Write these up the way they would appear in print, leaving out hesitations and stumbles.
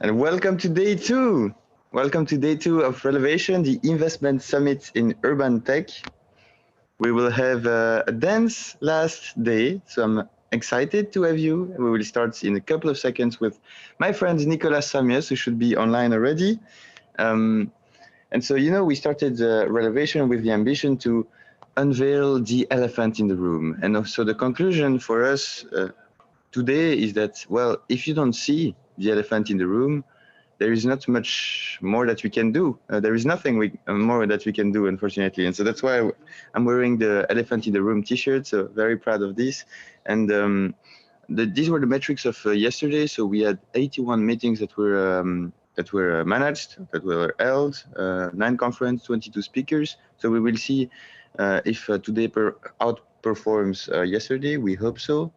And welcome to day two. Welcome to day two of Relevation, the investment summit in urban tech. We will have a dense last day, so I'm excited to have you. We will start in a couple of seconds with my friend Nicolas Samios, who should be online already. And so, we started Relevation with the ambition to unveil the elephant in the room. And so the conclusion for us today is that, well, if you don't see the elephant in the room, there is not much more that we can do. There is nothing more that we can do, unfortunately. And so that's why I'm wearing the elephant in the room t-shirt. So very proud of this. And these were the metrics of yesterday. So we had 81 meetings that were managed, that were held, 9 conferences, 22 speakers. So we will see if today outperforms yesterday. We hope so.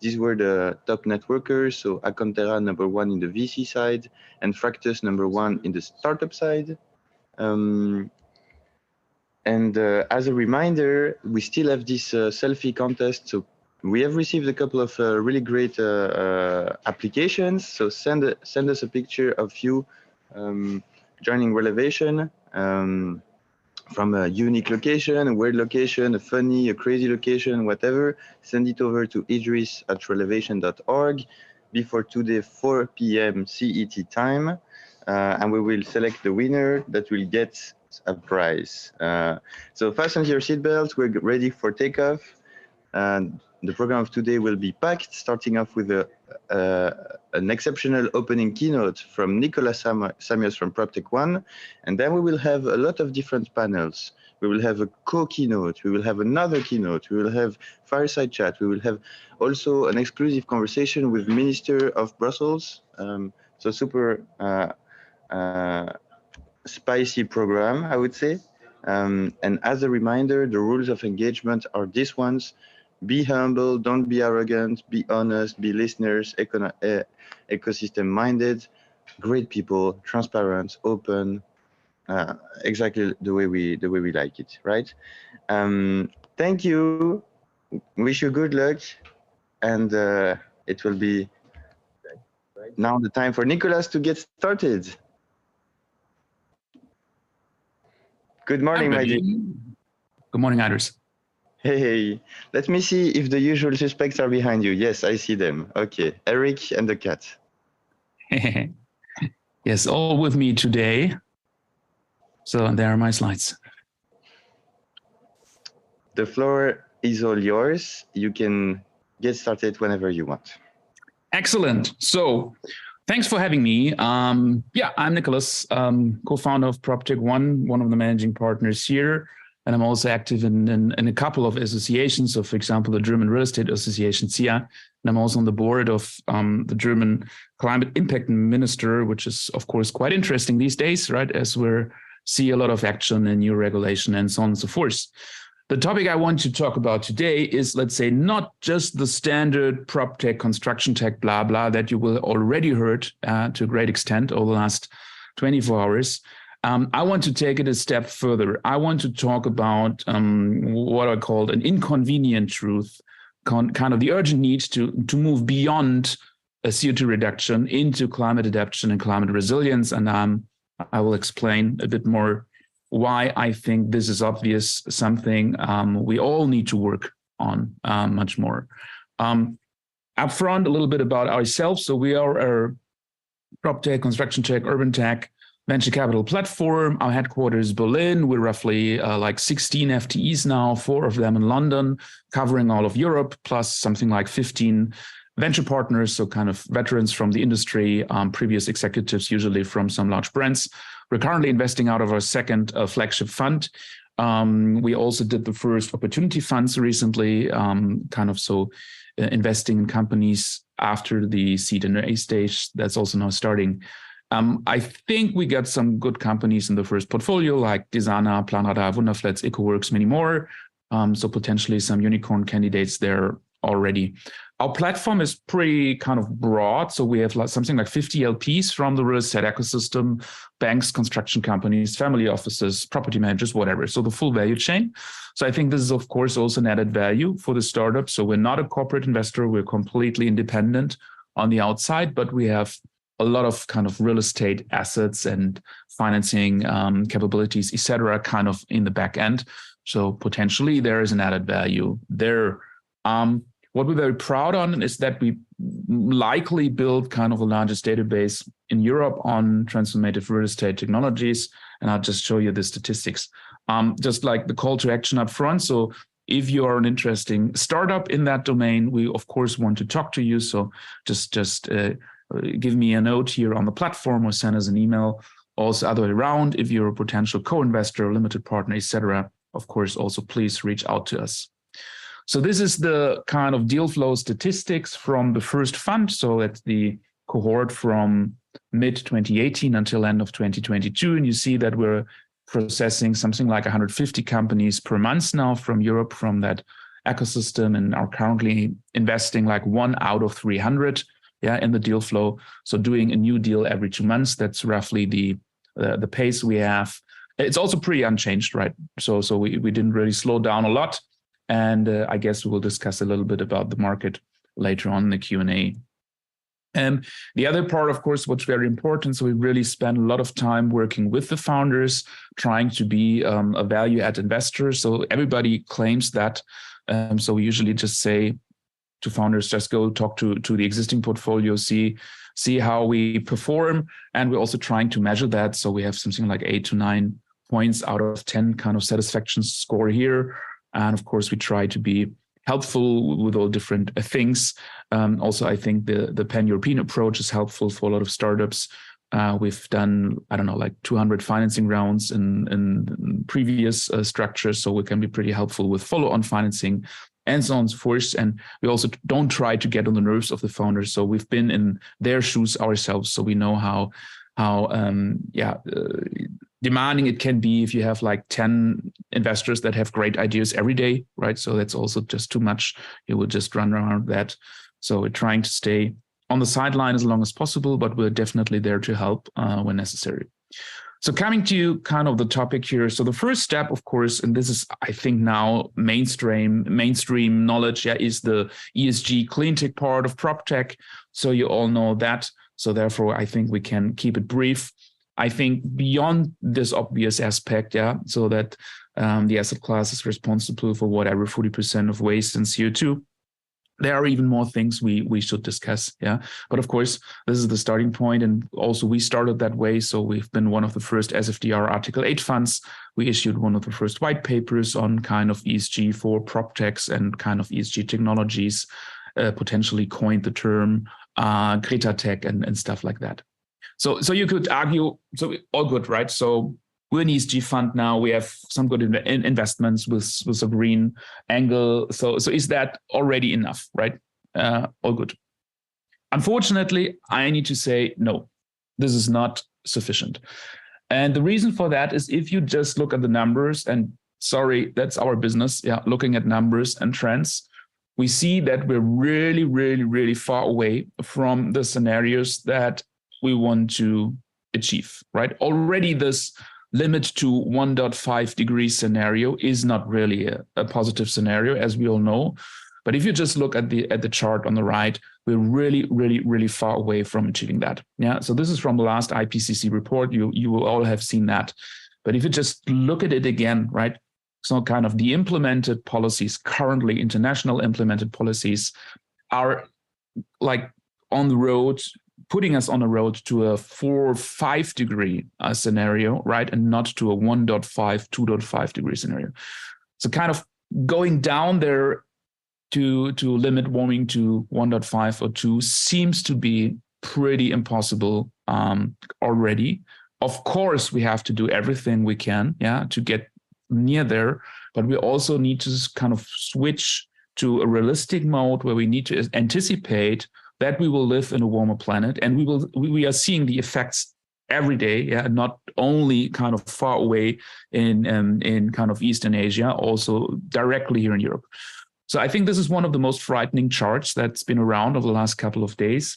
These were the top networkers. So Acontera #1 in the VC side and Fractus #1 in the startup side. And as a reminder, we still have this selfie contest. So we have received a couple of really great applications. So send us a picture of you joining Relevation. From a unique location, a weird location, a funny, a crazy location, whatever, send it over to idris@relevation.org before today 4 p.m. CET time, and we will select the winner that will get a prize. So fasten your seatbelts, we're ready for takeoff. The program of today will be packed, starting off with an exceptional opening keynote from Nicolas Samios from PropTech1, and then we will have a lot of different panels. We will have a co-keynote, we will have another keynote, we will have fireside chat, we will have also an exclusive conversation with Minister of Brussels. So super spicy program, I would say. And as a reminder, the rules of engagement are these ones. Be humble, don't be arrogant, be honest, be listeners, ecosystem-minded, great people, transparent, open, exactly the way we like it, right? Thank you. Wish you good luck, and it will be now the time for Nicolas to get started. Good morning, my dear. Good morning, Idris. Hey, let me see if the usual suspects are behind you. Yes, I see them. Okay, Eric and the cat. Yes, all with me today. So there are my slides. The floor is all yours. You can get started whenever you want. Excellent. So thanks for having me. I'm Nicolas, co-founder of PropTech1, one of the managing partners here. And I'm also active in a couple of associations. So, for example, the German Real Estate Association, SIA. And I'm also on the board of the German Climate Impact Minister, which is, of course, quite interesting these days, right? As we see a lot of action and new regulation and so on and so forth. The topic I want to talk about today is, let's say, not just the standard prop tech, construction tech, blah, blah, that you will already heard to a great extent over the last 24 hours. I want to take it a step further. I want to talk about what I called an inconvenient truth, kind of the urgent need to move beyond a CO2 reduction into climate adaptation and climate resilience. And I will explain a bit more why I think this is obvious, something we all need to work on much more. Upfront, a little bit about ourselves. So we are a prop tech, construction tech, urban tech, venture capital platform. Our headquarters is Berlin. We're roughly like 16 FTEs now, 4 of them in London, covering all of Europe, plus something like 15 venture partners, so kind of veterans from the industry, previous executives, usually from some large brands. We're currently investing out of our second flagship fund. We also did the first opportunity funds recently, investing in companies after the seed and A stage. That's also now starting. I think we got some good companies in the first portfolio, like Desana, Planradar, Wunderflats, EcoWorks, many more. So potentially some unicorn candidates there already. Our platform is pretty kind of broad. So we have something like 50 LPs from the real estate ecosystem, banks, construction companies, family offices, property managers, whatever. So the full value chain. So I think this is, of course, also an added value for the startup. So we're not a corporate investor. We're completely independent on the outside, but we have a lot of kind of real estate assets and financing capabilities, etc., kind of in the back end. So potentially there is an added value there. What we're very proud on is that we likely build kind of the largest database in Europe on transformative real estate technologies. And I'll just show you the statistics. Just like the call to action up front. So if you are an interesting startup in that domain, we of course want to talk to you. So just give me a note here on the platform or send us an email. Also, other way around, if you're a potential co-investor, limited partner, etc., of course, also please reach out to us. So this is the kind of deal flow statistics from the first fund. So that's the cohort from mid-2018 until end of 2022. And you see that we're processing something like 150 companies per month now from Europe, from that ecosystem, and are currently investing like 1 out of 300 in the deal flow. So doing a new deal every 2 months, that's roughly the pace we have. It's also pretty unchanged, right? So we didn't really slow down a lot. And I guess we will discuss a little bit about the market later on in the Q&A. And the other part, of course, what's very important, so we really spend a lot of time working with the founders, trying to be a value-add investor. So everybody claims that. So we usually just say to founders, just go talk to the existing portfolio, see how we perform. And we're also trying to measure that. So we have something like 8 to 9 points out of 10 kind of satisfaction score here. And of course, we try to be helpful with all different things. Also, I think the pan-European approach is helpful for a lot of startups. We've done, I don't know, like 200 financing rounds in previous structures, so we can be pretty helpful with follow-on financing and so on and so forth. And we also don't try to get on the nerves of the founders. So we've been in their shoes ourselves, so we know how demanding it can be if you have like 10 investors that have great ideas every day, right? So that's also just too much. You will just run around that. So we're trying to stay on the sideline as long as possible, but we're definitely there to help when necessary. So coming to kind of the topic here. So the first step, of course, and this is, I think now mainstream knowledge, is the ESG clean tech part of PropTech. So you all know that. So therefore, I think we can keep it brief. I think beyond this obvious aspect, so that the asset class is responsible for whatever 40% of waste and CO2, there are even more things we should discuss, But of course, this is the starting point, and also we started that way. So we've been one of the first SFDR Article 8 funds. We issued one of the first white papers on kind of ESG for PropTechs and kind of ESG technologies, potentially coined the term Greta Tech and stuff like that. So you could argue, so all good, right? So we're an ESG fund now. We have some good investments with a green angle. So is that already enough, right? All good. Unfortunately, I need to say, no, this is not sufficient. And the reason for that is if you just look at the numbers, and sorry, that's our business, looking at numbers and trends, we see that we're really, really, really far away from the scenarios that we want to achieve, right? Already this limit to 1.5 degrees scenario is not really a positive scenario, as we all know. But if you just look at the chart on the right, we're really, really, really far away from achieving that. So this is from the last IPCC report. You will all have seen that. But if you just look at it again, right? So kind of the implemented policies, currently international implemented policies, are like on the road, putting us on a road to a 4 or 5 degree scenario, right? And not to a 1.5, 2.5 degree scenario. So kind of going down there to limit warming to 1.5 or 2 seems to be pretty impossible already. Of course, we have to do everything we can, to get near there, but we also need to kind of switch to a realistic mode where we need to anticipate that we will live in a warmer planet, and we are seeing the effects every day, not only kind of far away in kind of Eastern Asia, also directly here in Europe. So I think this is one of the most frightening charts that's been around over the last couple of days.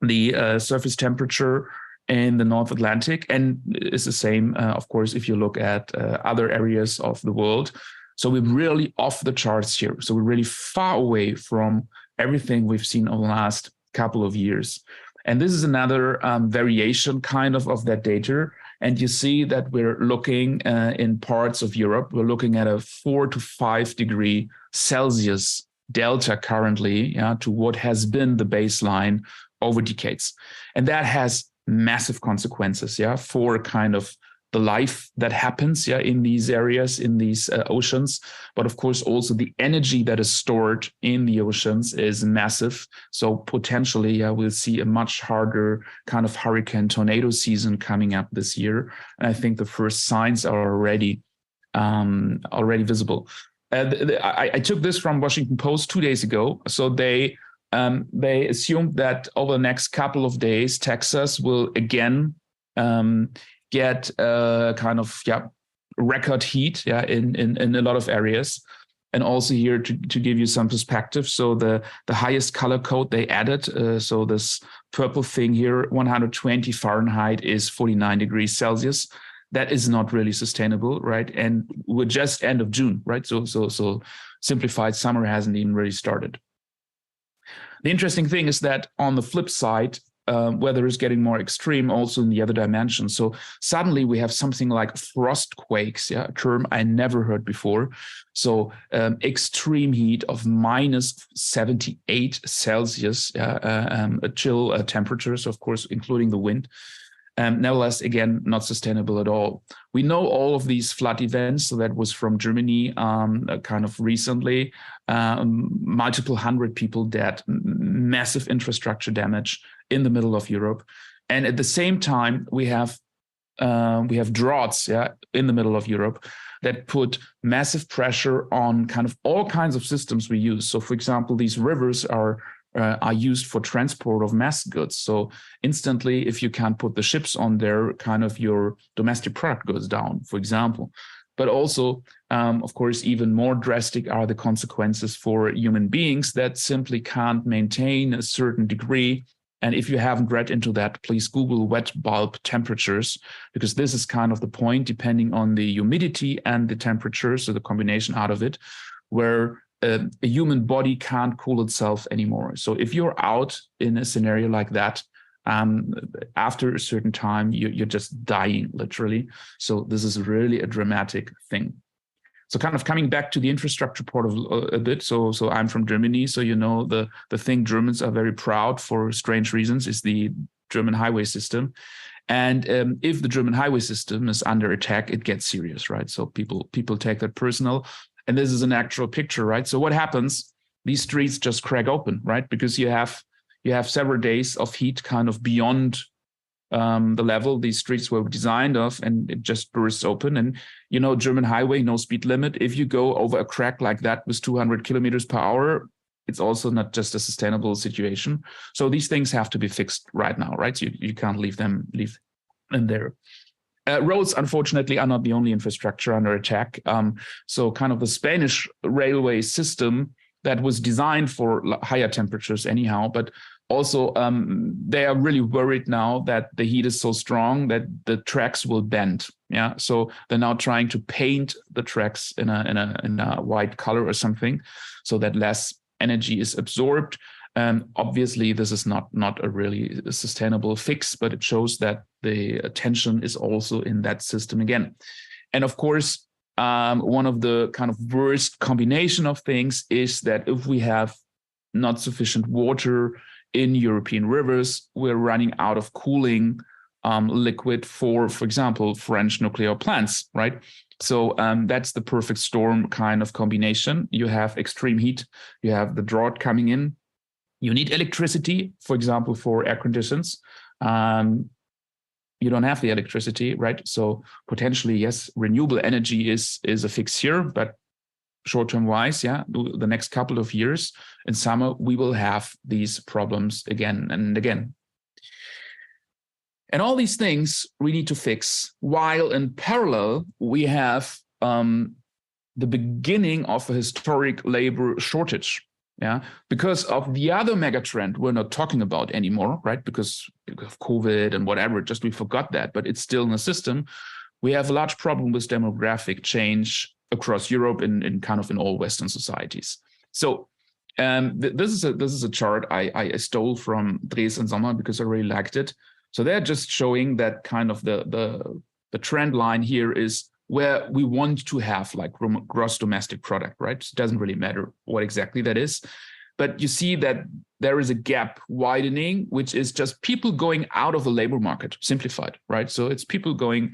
The surface temperature in the North Atlantic, and it's the same, of course, if you look at other areas of the world. So we're really off the charts here. So we're really far away from everything we've seen over the last couple of years. And this is another variation kind of that data. And you see that we're looking in parts of Europe, we're looking at a 4 to 5 degree Celsius delta currently, to what has been the baseline over decades. And that has massive consequences, for kind of the life that happens, in these areas, in these oceans. But of course, also the energy that is stored in the oceans is massive. So potentially, we'll see a much harder kind of hurricane tornado season coming up this year. And I think the first signs are already visible. I took this from Washington Post 2 days ago. So they assumed that over the next couple of days, Texas will again get kind of record heat in a lot of areas. And also here to give you some perspective, so the highest color code they added, so this purple thing here, 120 Fahrenheit is 49 degrees Celsius. That is not really sustainable, right? And we're just end of June, right? So simplified, summer hasn't even really started. The interesting thing is that on the flip side, weather is getting more extreme also in the other dimension. So suddenly we have something like frost quakes, a term I never heard before. So extreme heat of minus 78 Celsius, chill temperatures, of course, including the wind. Nevertheless, again, not sustainable at all. We know all of these flood events. So that was from Germany kind of recently. Multiple hundred people dead, massive infrastructure damage in the middle of Europe. And at the same time, we have droughts in the middle of Europe that put massive pressure on kind of all kinds of systems we use. So, for example, these rivers are used for transport of mass goods. So instantly, if you can't put the ships on there, kind of your domestic product goes down, for example. But also, of course, even more drastic are the consequences for human beings that simply can't maintain a certain degree. And if you haven't read into that, please Google wet bulb temperatures, because this is kind of the point, depending on the humidity and the temperature, so the combination out of it, where a human body can't cool itself anymore. So if you're out in a scenario like that, after a certain time, you're just dying, literally. So this is really a dramatic thing. So kind of coming back to the infrastructure part of a bit. So I'm from Germany. So, the thing Germans are very proud for strange reasons is the German highway system. And if the German highway system is under attack, it gets serious, right? So people take that personal. And this is an actual picture, right? So what happens? These streets just crack open, right? Because you have several days of heat kind of beyond the level these streets were designed of, and it just bursts open. And German highway, no speed limit. If you go over a crack like that with 200 kilometers per hour, it's also not just a sustainable situation. So these things have to be fixed right now, right? So you can't leave them there. Roads, unfortunately, are not the only infrastructure under attack. So kind of the Spanish railway system that was designed for higher temperatures anyhow, but also they are really worried now that the heat is so strong that the tracks will bend. So they're now trying to paint the tracks in a white color or something, so that less energy is absorbed. Obviously, this is not a really sustainable fix, but it shows that the attention is also in that system again. And of course, one of the kind of worst combination of things is that if we have not sufficient water in European rivers, we're running out of cooling liquid for example, French nuclear plants, right? So that's the perfect storm kind of combination. You have extreme heat, you have the drought coming in. You need electricity, for example, for air conditions. You don't have the electricity, right? So potentially, yes, renewable energy is a fix here, but short-term wise, the next couple of years in summer, we will have these problems again and again. And all these things we need to fix, while in parallel, we have the beginning of a historic labor shortage. Because of the other megatrend we're not talking about anymore, right? Because of COVID and whatever, just we forgot that, but it's still in the system. We have a large problem with demographic change across Europe and kind of in all Western societies. So This is a chart I stole from Dres and Sommer because I really liked it. So they're just showing that kind of the trend line here is where we want to have like gross domestic product, right? It doesn't really matter what exactly that is. But you see that there is a gap widening, which is just people going out of the labor market, simplified, right? So it's people going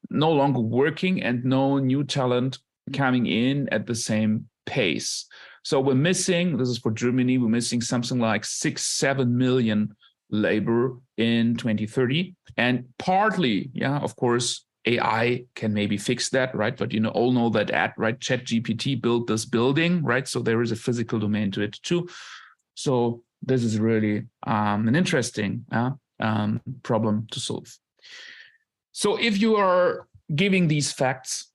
no longer working and no new talent coming in at the same pace. So we're missing, this is for Germany, we're missing something like 6-7 million labor in 2030. And partly, yeah, of course, AI can maybe fix that, right? But all know that right? ChatGPT built this building, right? So there is a physical domain to it too. So this is really an interesting problem to solve. So if you are giving these facts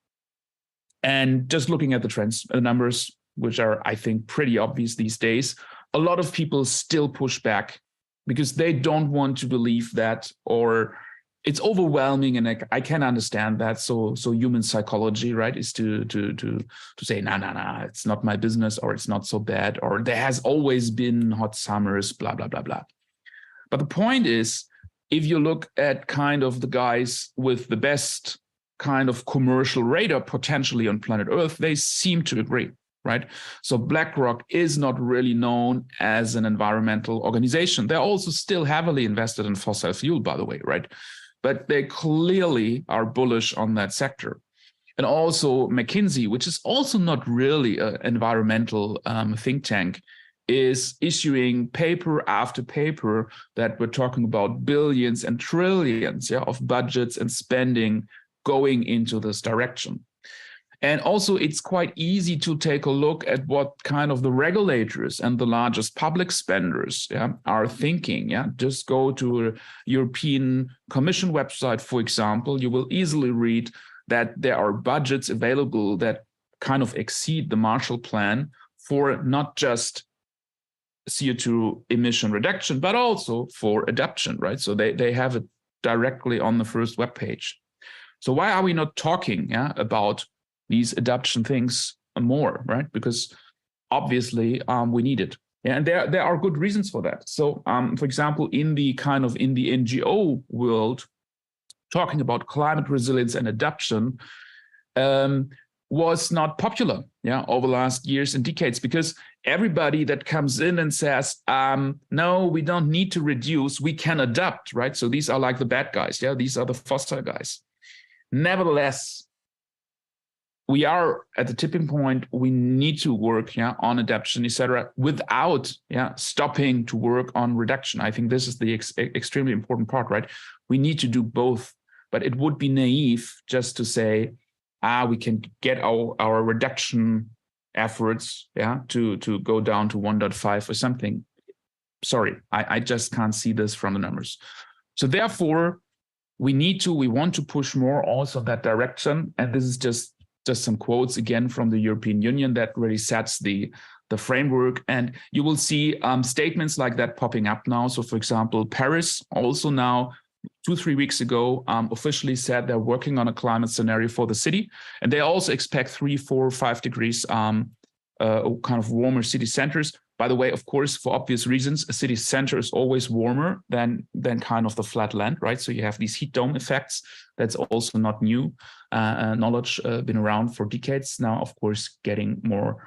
and just looking at the trends, the numbers, which are, I think, pretty obvious these days, a lot of people still push back because they don't want to believe that, or it's overwhelming, and I can understand that. So human psychology, right, is to say, no, it's not my business, or it's not so bad, or there has always been hot summers, blah, blah, blah, blah. But the point is, if you look at kind of the guys with the best kind of commercial radar potentially on planet Earth, they seem to agree, right? So BlackRock is not really known as an environmental organization. They're also still heavily invested in fossil fuel, by the way, right? But they clearly are bullish on that sector. And also McKinsey, which is also not really an environmental think tank, is issuing paper after paper that we're talking about billions and trillions of budgets and spending going into this direction. And also, it's quite easy to take a look at what kind of the regulators and the largest public spenders are thinking. Just go to a European Commission website, for example. You will easily read that there are budgets available that kind of exceed the Marshall Plan for not just CO2 emission reduction, but also for adoption, right? So they have it directly on the first webpage. So why are we not talking about these adoption things more, right? Because obviously we need it. And there are good reasons for that. So for example, in the NGO world, talking about climate resilience and adoption was not popular over the last years and decades, because everybody that comes in and says, no, we don't need to reduce, we can adapt, right? So these are like the bad guys. These are the fossil guys. Nevertheless, we are at the tipping point. We need to work on adaptation, etc., without stopping to work on reduction. I think this is the extremely important part, right? We need to do both, but it would be naive just to say, we can get our reduction efforts to go down to 1.5 or something. Sorry, I just can't see this from the numbers. So therefore, we want to push more also in that direction. And this is just some quotes again from the European Union that really sets the framework. And you will see statements like that popping up now. So for example, Paris also now 2-3 weeks ago officially said they're working on a climate scenario for the city. And they also expect 3, 4, 5 degrees kind of warmer city centers. By the way, of course, for obvious reasons, a city center is always warmer than kind of the flat land, right? So you have these heat dome effects. That's also not new knowledge, been around for decades now, of course, getting more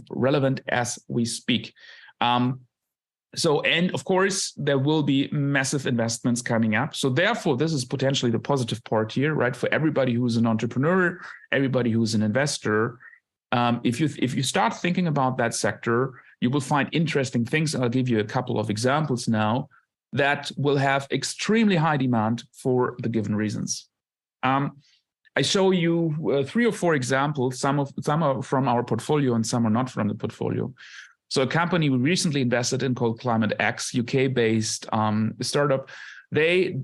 relevant as we speak. So, and of course, there will be massive investments coming up. So therefore, this is potentially the positive part here, right? For everybody who's an entrepreneur, everybody who's an investor, if you start thinking about that sector, you will find interesting things. I'll give you a couple of examples now that will have extremely high demand for the given reasons. I show you 3 or 4 examples. Some are from our portfolio and some are not from the portfolio. So a company we recently invested in called Climate X, UK-based startup, they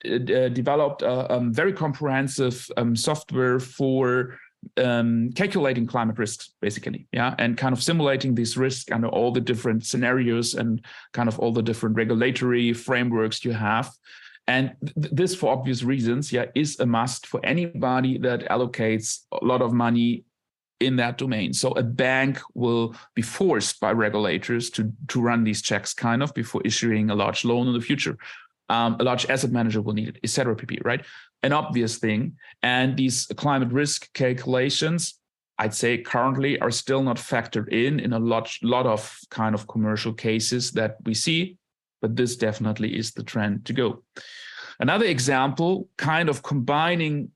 developed a very comprehensive software for calculating climate risks, basically, and kind of simulating these risks under all the different scenarios and kind of all the different regulatory frameworks you have. And this, for obvious reasons, is a must for anybody that allocates a lot of money in that domain. So a bank will be forced by regulators to run these checks kind of before issuing a large loan in the future. A large asset manager will need it, et cetera, pp, right? An obvious thing. And these climate risk calculations, I'd say currently are still not factored in a lot of kind of commercial cases that we see, but this definitely is the trend to go. Another example, kind of combining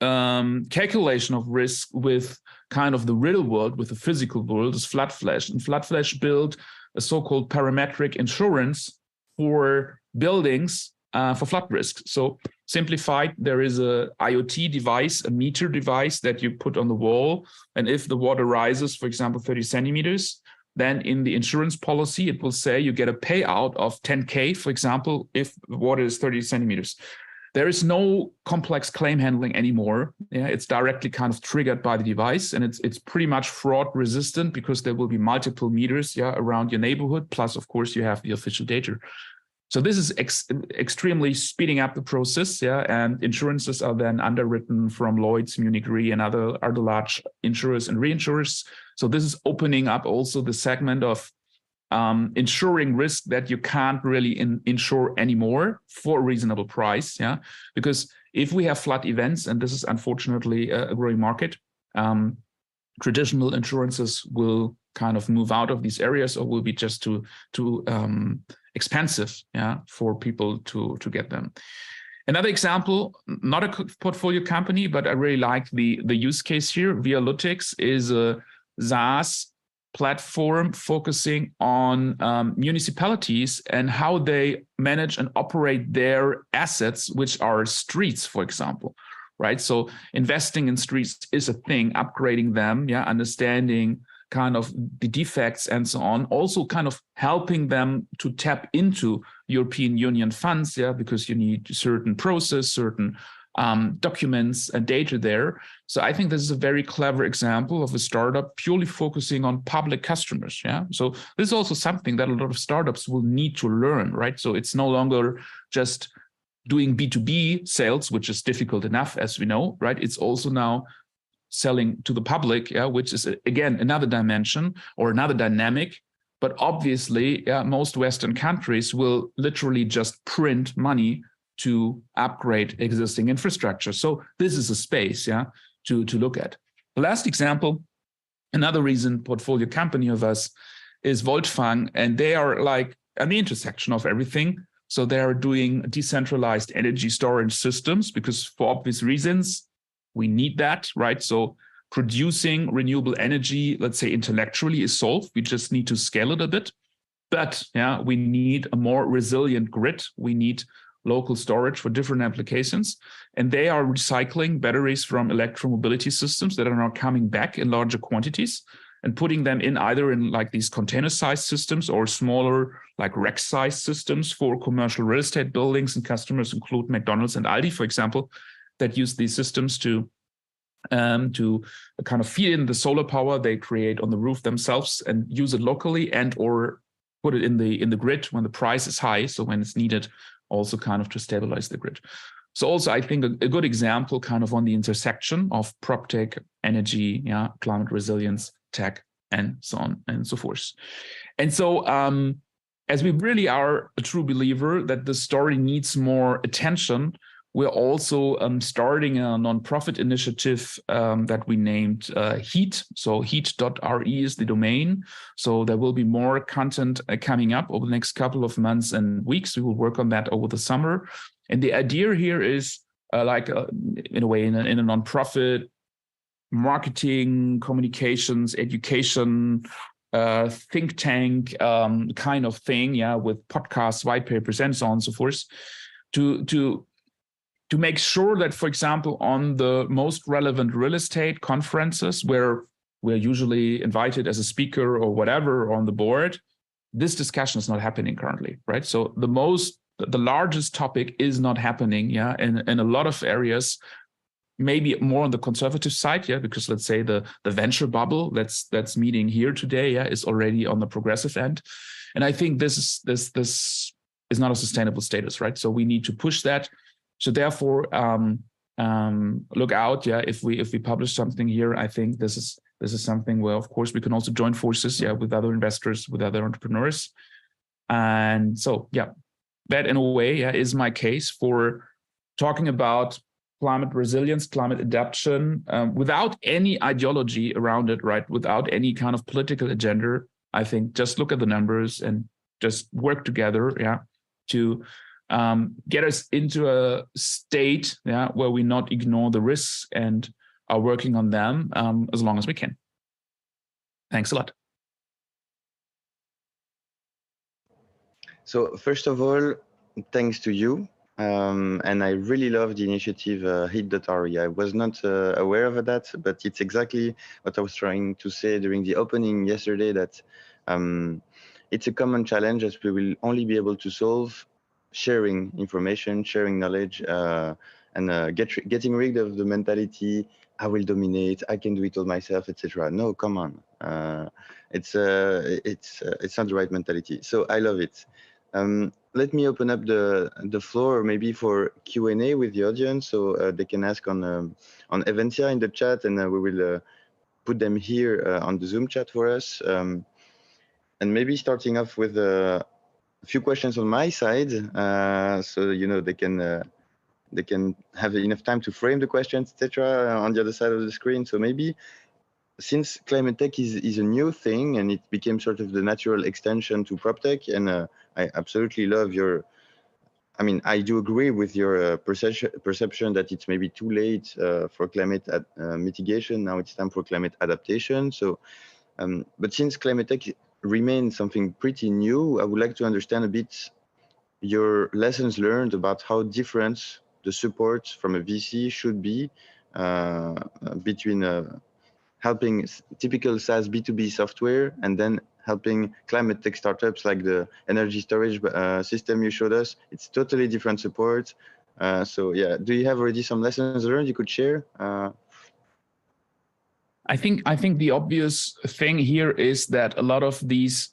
calculation of risk with kind of the real world, with the physical world, is Floodflash. And Floodflash built a so-called parametric insurance for buildings for flood risk. So simplified, there is a IoT device, a meter device that you put on the wall. And if the water rises, for example, 30 centimeters, then in the insurance policy, it will say you get a payout of 10K, for example, if the water is 30 centimeters. There is no complex claim handling anymore. Yeah, it's directly kind of triggered by the device, and it's pretty much fraud resistant because there will be multiple meters, yeah, around your neighborhood. Plus, of course, you have the official data. So this is extremely speeding up the process, yeah. And insurances are then underwritten from Lloyd's, Munich Re, and other large insurers and reinsurers. So this is opening up also the segment of insuring risk that you can't really insure anymore for a reasonable price, yeah. Because if we have flood events, and this is unfortunately a growing market, traditional insurances will kind of move out of these areas, or will be just too expensive, yeah, for people to get them. Another example, not a portfolio company, but I really like the use case here. Vialytics is a SaaS platform focusing on municipalities and how they manage and operate their assets, which are streets, for example, right? So investing in streets is a thing, upgrading them, yeah, understanding kind of the defects and so on, also kind of helping them to tap into European Union funds, yeah, because you need certain process, certain documents and data there. So I think this is a very clever example of a startup purely focusing on public customers, yeah. So this is also something that a lot of startups will need to learn, right? So it's no longer just doing B2B sales, which is difficult enough, as we know, right? It's also now selling to the public, yeah, which is again another dimension or another dynamic. But obviously, yeah, most Western countries will literally just print money to upgrade existing infrastructure. So this is a space, yeah, to look at. The last example, another reason portfolio company of us is Voltfang, and they are like at the intersection of everything. So they are doing decentralized energy storage systems because for obvious reasons, we need that, right? So producing renewable energy, let's say intellectually, is solved. We just need to scale it a bit. But yeah, we need a more resilient grid. We need local storage for different applications. And they are recycling batteries from electromobility systems that are now coming back in larger quantities and putting them in either in like these container-sized systems or smaller like rack-sized systems for commercial real estate buildings. And customers include McDonald's and Aldi, for example, that use these systems to kind of feed in the solar power they create on the roof themselves and use it locally and or put it in the grid when the price is high. So when it's needed, also kind of to stabilize the grid. So also I think a good example kind of on the intersection of prop tech, energy, yeah, climate resilience, tech, and so on and so forth. And so as we really are a true believer that the story needs more attention, we're also starting a nonprofit initiative that we named HEAT. So heat.re is the domain. So there will be more content coming up over the next couple of months and weeks. We will work on that over the summer. And the idea here is in a way, in a nonprofit, marketing, communications, education, think tank kind of thing, yeah, with podcasts, white papers, and so on and so forth, to make sure that, for example, on the most relevant real estate conferences where we're usually invited as a speaker or whatever on the board, this discussion is not happening currently, right? So the largest topic is not happening, yeah, in a lot of areas, maybe more on the conservative side, yeah, because let's say the venture bubble that's meeting here today, yeah, is already on the progressive end. And I think this is not a sustainable status, right? So we need to push that. So therefore, look out. Yeah, if we publish something here, I think this is something where, of course, we can also join forces. Yeah, with other investors, with other entrepreneurs, and so yeah, that in a way, yeah, is my case for talking about climate resilience, climate adaptation, without any ideology around it, right? Without any kind of political agenda. I think just look at the numbers and just work together, yeah, to get us into a state, yeah, where we not ignore the risks and are working on them as long as we can. Thanks a lot. So first of all, thanks to you. And I really love the initiative Hit.RE. I was not aware of that, but it's exactly what I was trying to say during the opening yesterday, that it's a common challenge that we will only be able to solve sharing information, sharing knowledge, and getting rid of the mentality, I will dominate, I can do it all myself, etc. No, come on. It's not the right mentality. So I love it. Let me open up the floor maybe for Q&A with the audience, so they can ask on Eventia in the chat, and we will put them here on the Zoom chat for us. And maybe starting off with a few questions on my side, so you know they can have enough time to frame the questions, etc. On the other side of the screen. So maybe, since climate tech is a new thing and it became sort of the natural extension to prop tech, and I absolutely love your, I mean, I do agree with your perception that it's maybe too late for climate mitigation. Now it's time for climate adaptation. So, but since climate tech remains something pretty new, I would like to understand a bit your lessons learned about how different the support from a VC should be between helping typical SaaS B2B software and then helping climate tech startups like the energy storage system you showed us. It's totally different support. So yeah, do you have already some lessons learned you could share? I think the obvious thing here is that a lot of these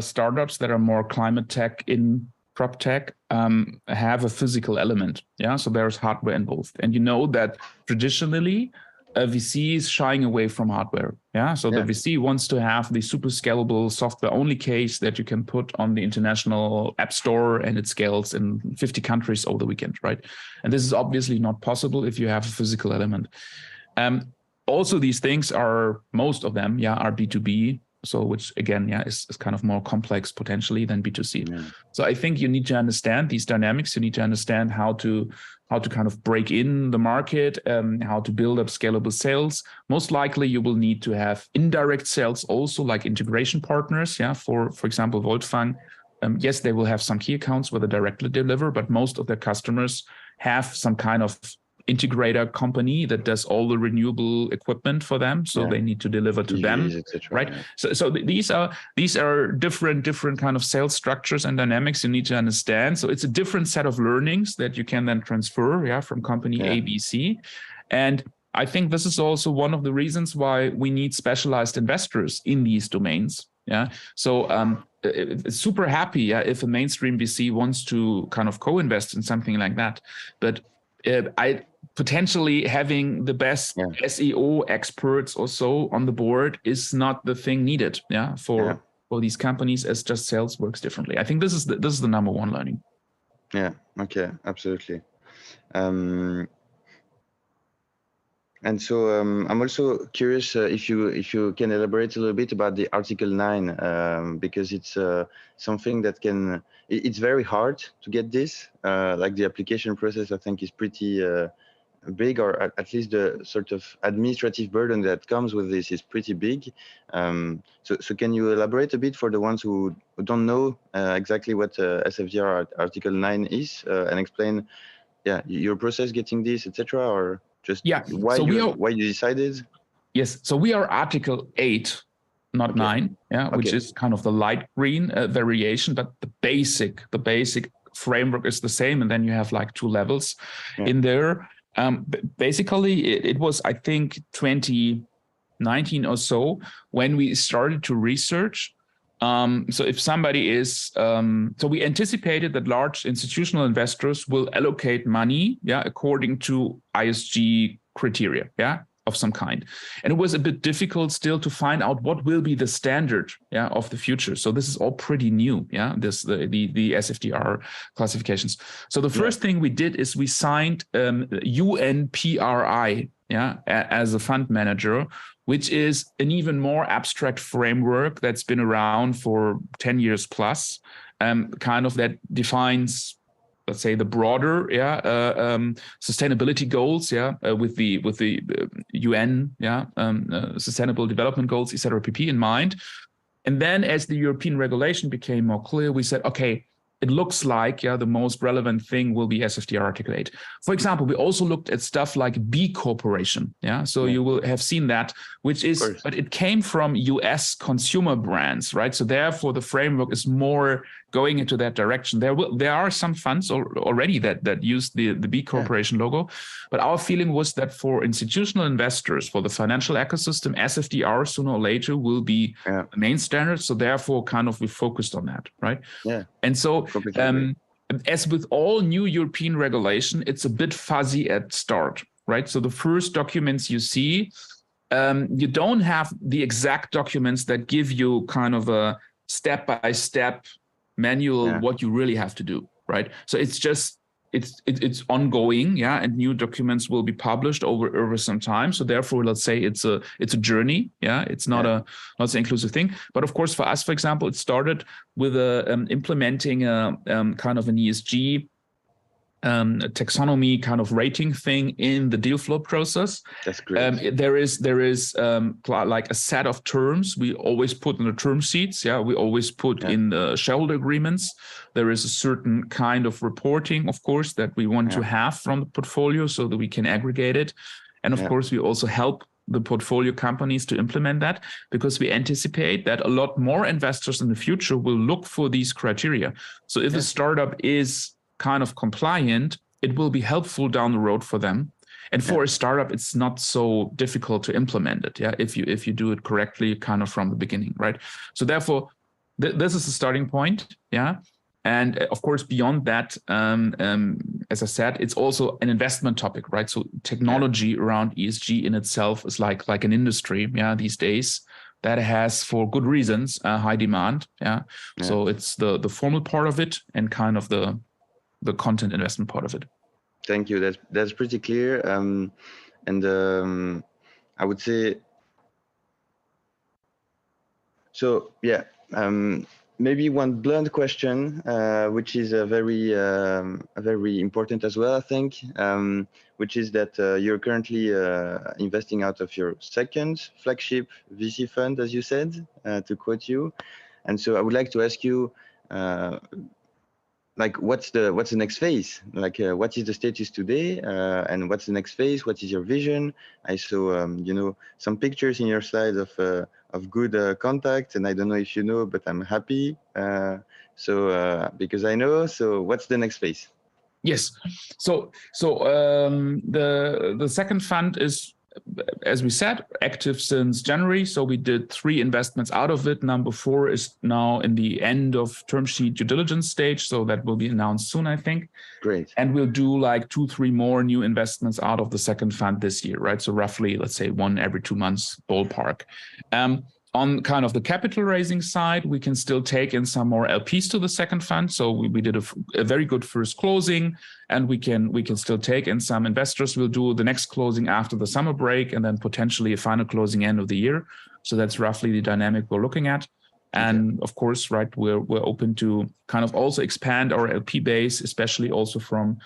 startups that are more climate tech in prop tech have a physical element. Yeah, so there's hardware involved, and you know that traditionally a VC is shying away from hardware. Yeah, so the VC wants to have the super scalable software only case that you can put on the international app store and it scales in 50 countries over the weekend, right? And this is obviously not possible if you have a physical element. Also, these things are, most of them, are B2B. So which again, is kind of more complex potentially than B2C. Yeah. So I think you need to understand these dynamics. You need to understand how to kind of break in the market, how to build up scalable sales. Most likely you will need to have indirect sales also, like integration partners. Yeah, for example, Voltfang. Yes, they will have some key accounts where they directly deliver, but most of their customers have some kind of integrator company that does all the renewable equipment for them, so they need to deliver to them, right? Yeah. So these are different kind of sales structures and dynamics you need to understand. So it's a different set of learnings that you can then transfer, from company A, B, C, and I think this is also one of the reasons why we need specialized investors in these domains. Yeah, so super happy if a mainstream VC wants to kind of co-invest in something like that, but I potentially having the best SEO experts or so on the board is not the thing needed, for these companies, as just sales works differently. I think this is the number one learning. Yeah. Okay. Absolutely. And so I'm also curious if you can elaborate a little bit about the Article 9, because it's something that it's very hard to get this. Like the application process, I think, is pretty big, or at least the sort of administrative burden that comes with this is pretty big. So can you elaborate a bit for the ones who don't know exactly what SFDR Article 9 is, and explain, your process getting this, etc., or just why you decided? Yes, so we are Article 8, not 9, which is kind of the light green variation, but the basic framework is the same, and then you have like 2 levels in there. Basically, it was, I think, 2019 or so when we started to research So if somebody is, so we anticipated that large institutional investors will allocate money, according to ESG criteria, of some kind. And it was a bit difficult still to find out what will be the standard, of the future. So this is all pretty new, the SFDR classifications. So the first thing we did is we signed UNPRI, as a fund manager, which is an even more abstract framework that's been around for 10 years plus, kind of that defines, let's say, the broader sustainability goals, with the UN, Sustainable Development Goals, et cetera, PP in mind. And then as the European regulation became more clear, we said, okay, it looks like the most relevant thing will be SFDR Article 8. For example, we also looked at stuff like B Corporation. So you will have seen that, which is, but it came from US consumer brands, right? So therefore the framework is more going into that direction. There are some funds already that use the B Corporation logo, but our feeling was that for institutional investors, for the financial ecosystem, SFDR sooner or later will be the main standard. So therefore kind of we focused on that, right? And so as with all new European regulation, it's a bit fuzzy at start, right? So the first documents you see, you don't have the exact documents that give you kind of a step-by-step manual what you really have to do, right? So it's just it's ongoing, and new documents will be published over some time. So therefore, let's say it's a journey, it's not an inclusive thing. But of course, for us, for example, it started with implementing a kind of an ESG taxonomy kind of rating thing in the deal flow process. That's great. There is like a set of terms we always put in the term sheets. We always put in the shareholder agreements. There is a certain kind of reporting, of course, that we want to have from the portfolio so that we can aggregate it. And of course, we also help the portfolio companies to implement that, because we anticipate that a lot more investors in the future will look for these criteria. So if a startup is kind of compliant, it will be helpful down the road for them. And for a startup, it's not so difficult to implement it, if you do it correctly, kind of from the beginning, right? So therefore, this is the starting point, And of course, beyond that, as I said, it's also an investment topic, right? So technology around ESG in itself is like an industry, these days, that has, for good reasons, high demand, So it's the formal part of it and kind of the content investment part of it. Thank you. That's pretty clear. I would say, so maybe one blunt question, which is very important as well, I think, which is that you're currently investing out of your second flagship VC fund, as you said, to quote you. And so I would like to ask you, like, what's the next phase? Like, what is the status today, and what's the next phase? What is your vision? I saw, some pictures in your slides of good contact, and I don't know if you know, but I'm happy. Because I know. So, what's the next phase? Yes. So the second fund is, as we said, active since January. So we did 3 investments out of it. Number 4 is now in the end of term sheet due diligence stage. So that will be announced soon, I think. Great. And we'll do like 2-3 more new investments out of the second fund this year, right? So roughly, let's say 1 every 2 months ballpark. On kind of the capital raising side, we can still take in some more LPs to the second fund. So we did a very good first closing, and we can still take in some investors. We'll do the next closing after the summer break, and then potentially a final closing end of the year. So that's roughly the dynamic we're looking at. And of course, right, we're open to kind of also expand our LP base, especially also from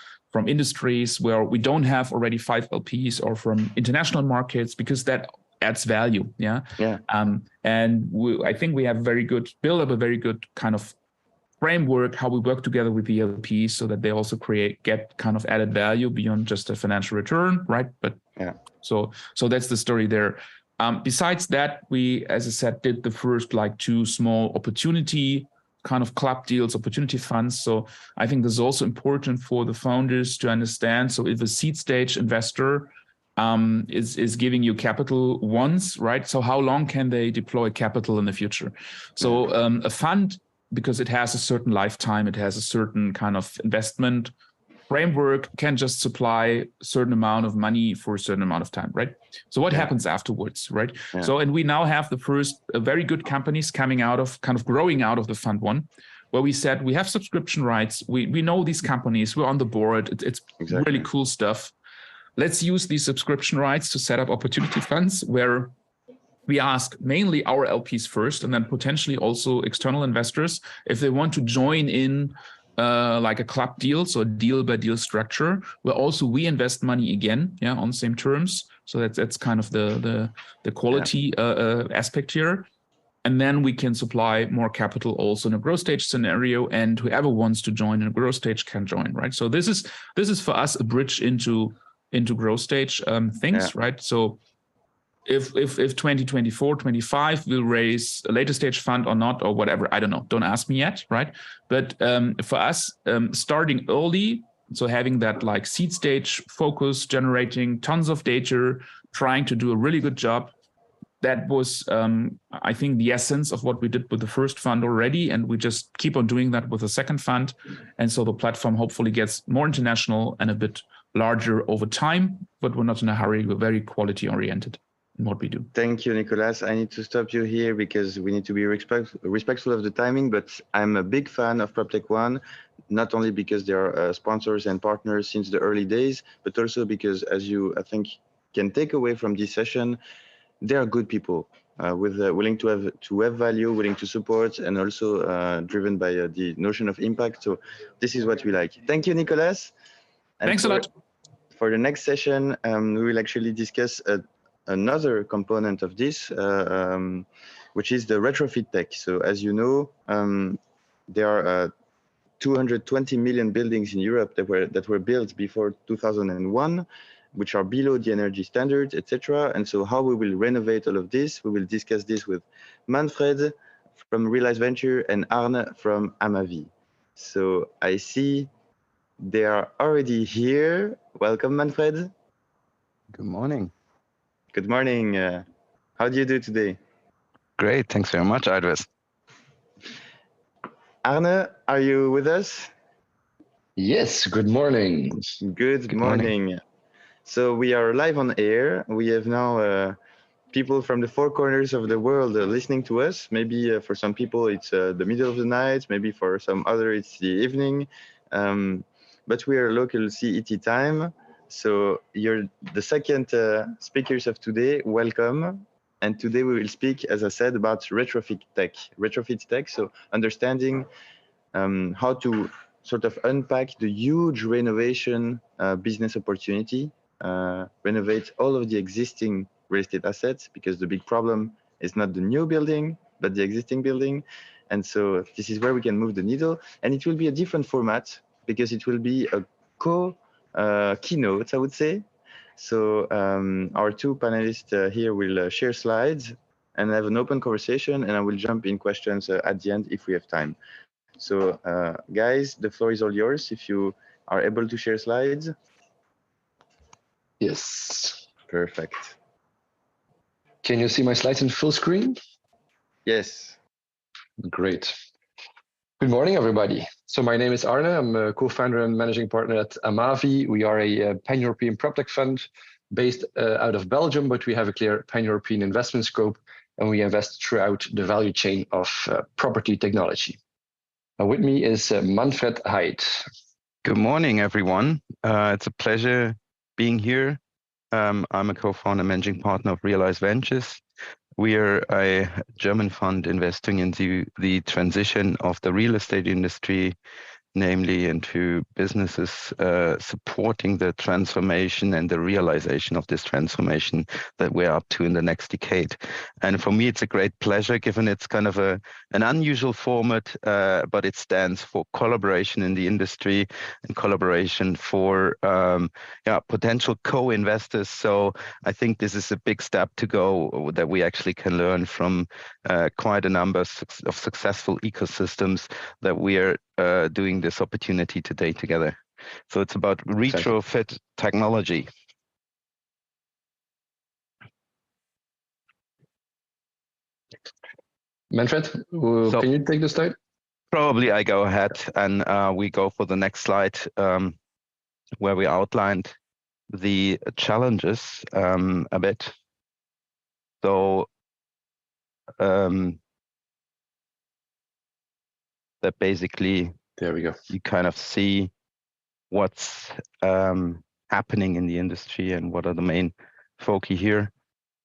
industries where we don't have already 5 LPs, or from international markets, because that adds value. And I think we have build up a very good kind of framework how we work together with the LPs, so that they also get kind of added value beyond just a financial return, right? But so that's the story there. Besides that, we, as I said, did the first like 2 small opportunity kind of club deals, opportunity funds. So I think this is also important for the founders to understand. So if a seed stage investor is giving you capital once, right? So how long can they deploy capital in the future? So a fund, because it has a certain lifetime, it has a certain kind of investment framework, can just supply a certain amount of money for a certain amount of time, right? So what happens afterwards, right? So, and we now have the first very good companies coming out of, kind of growing out of the fund one, where we said we have subscription rights, we know these companies, we're on the board, it's really cool stuff. Let's use these subscription rights to set up opportunity funds where we ask mainly our LPs first, and then potentially also external investors if they want to join in like a club deal, so a deal by deal structure, where also we invest money again, on the same terms. So that's kind of the quality aspect here. And then we can supply more capital also in a growth stage scenario, and whoever wants to join in a growth stage can join, right? So this is for us a bridge into growth stage things, right? So if 2024, 25 will raise a later stage fund or not, or whatever, I don't know, don't ask me yet, right? But for us, starting early, so having that like seed stage focus, generating tons of data, trying to do a really good job, that was, I think, the essence of what we did with the first fund already, and we just keep on doing that with the second fund. And so the platform hopefully gets more international and a bit larger over time, but we're not in a hurry, we're very quality oriented in what we do. Thank you, Nicolas. I need to stop you here because we need to be respectful of the timing, but I'm a big fan of PropTech One, not only because they are sponsors and partners since the early days, but also because, as you, I think, can take away from this session, they are good people with willing to have value, willing to support, and also driven by the notion of impact. So this is what we like. Thank you, Nicolas. And thanks a lot. For the next session, we will actually discuss another component of this, which is the retrofit tech. So as you know, there are 220 million buildings in Europe that were built before 2001, which are below the energy standards, etc. And so how we will renovate all of this, we will discuss this with Manfred from Realize Venture and Arne from Amavi. So I see they are already here. Welcome, Manfred. Good morning. Good morning. How do you do today? Great. Thanks very much, Idris. Arne, are you with us? Yes. Good morning. Good morning. So we are live on air. We have now people from the four corners of the world listening to us. Maybe for some people it's the middle of the night. Maybe for some other it's the evening. But we are local CET time. So you're the second speakers of today. Welcome. And today we will speak, as I said, about retrofit tech. So understanding how to sort of unpack the huge renovation business opportunity, renovate all of the existing real estate assets, because the big problem is not the new building, but the existing building. And so this is where we can move the needle. And it will be a different format because it will be a keynote, I would say. So our two panelists here will share slides and have an open conversation, and I will jump in questions at the end if we have time. So guys, the floor is all yours if you are able to share slides. Yes. Perfect. Can you see my slides in full screen? Yes. Great. Good morning, everybody. So my name is Arne. I'm a co-founder and managing partner at Amavi. We are a pan-European PropTech fund based out of Belgium, but we have a clear pan-European investment scope, and we invest throughout the value chain of property technology. With me is Manfred Heid. Good morning, everyone. It's a pleasure being here. I'm a co-founder and managing partner of Realize Ventures. We are a German fund investing into the transition of the real estate industry, namely into businesses supporting the transformation and the realization of this transformation that we're up to in the next decade. And for me, it's a great pleasure, given it's kind of an unusual format, but it stands for collaboration in the industry and collaboration for potential co-investors. So I think this is a big step to go that we actually can learn from quite a number of successful ecosystems that we are doing this opportunity today together. So it's about retrofit technology. Manfred, can you take the slide? Probably I go ahead and we go for the next slide, where we outlined the challenges a bit. So that basically, there we go. You kind of see what's happening in the industry and what are the main foci here.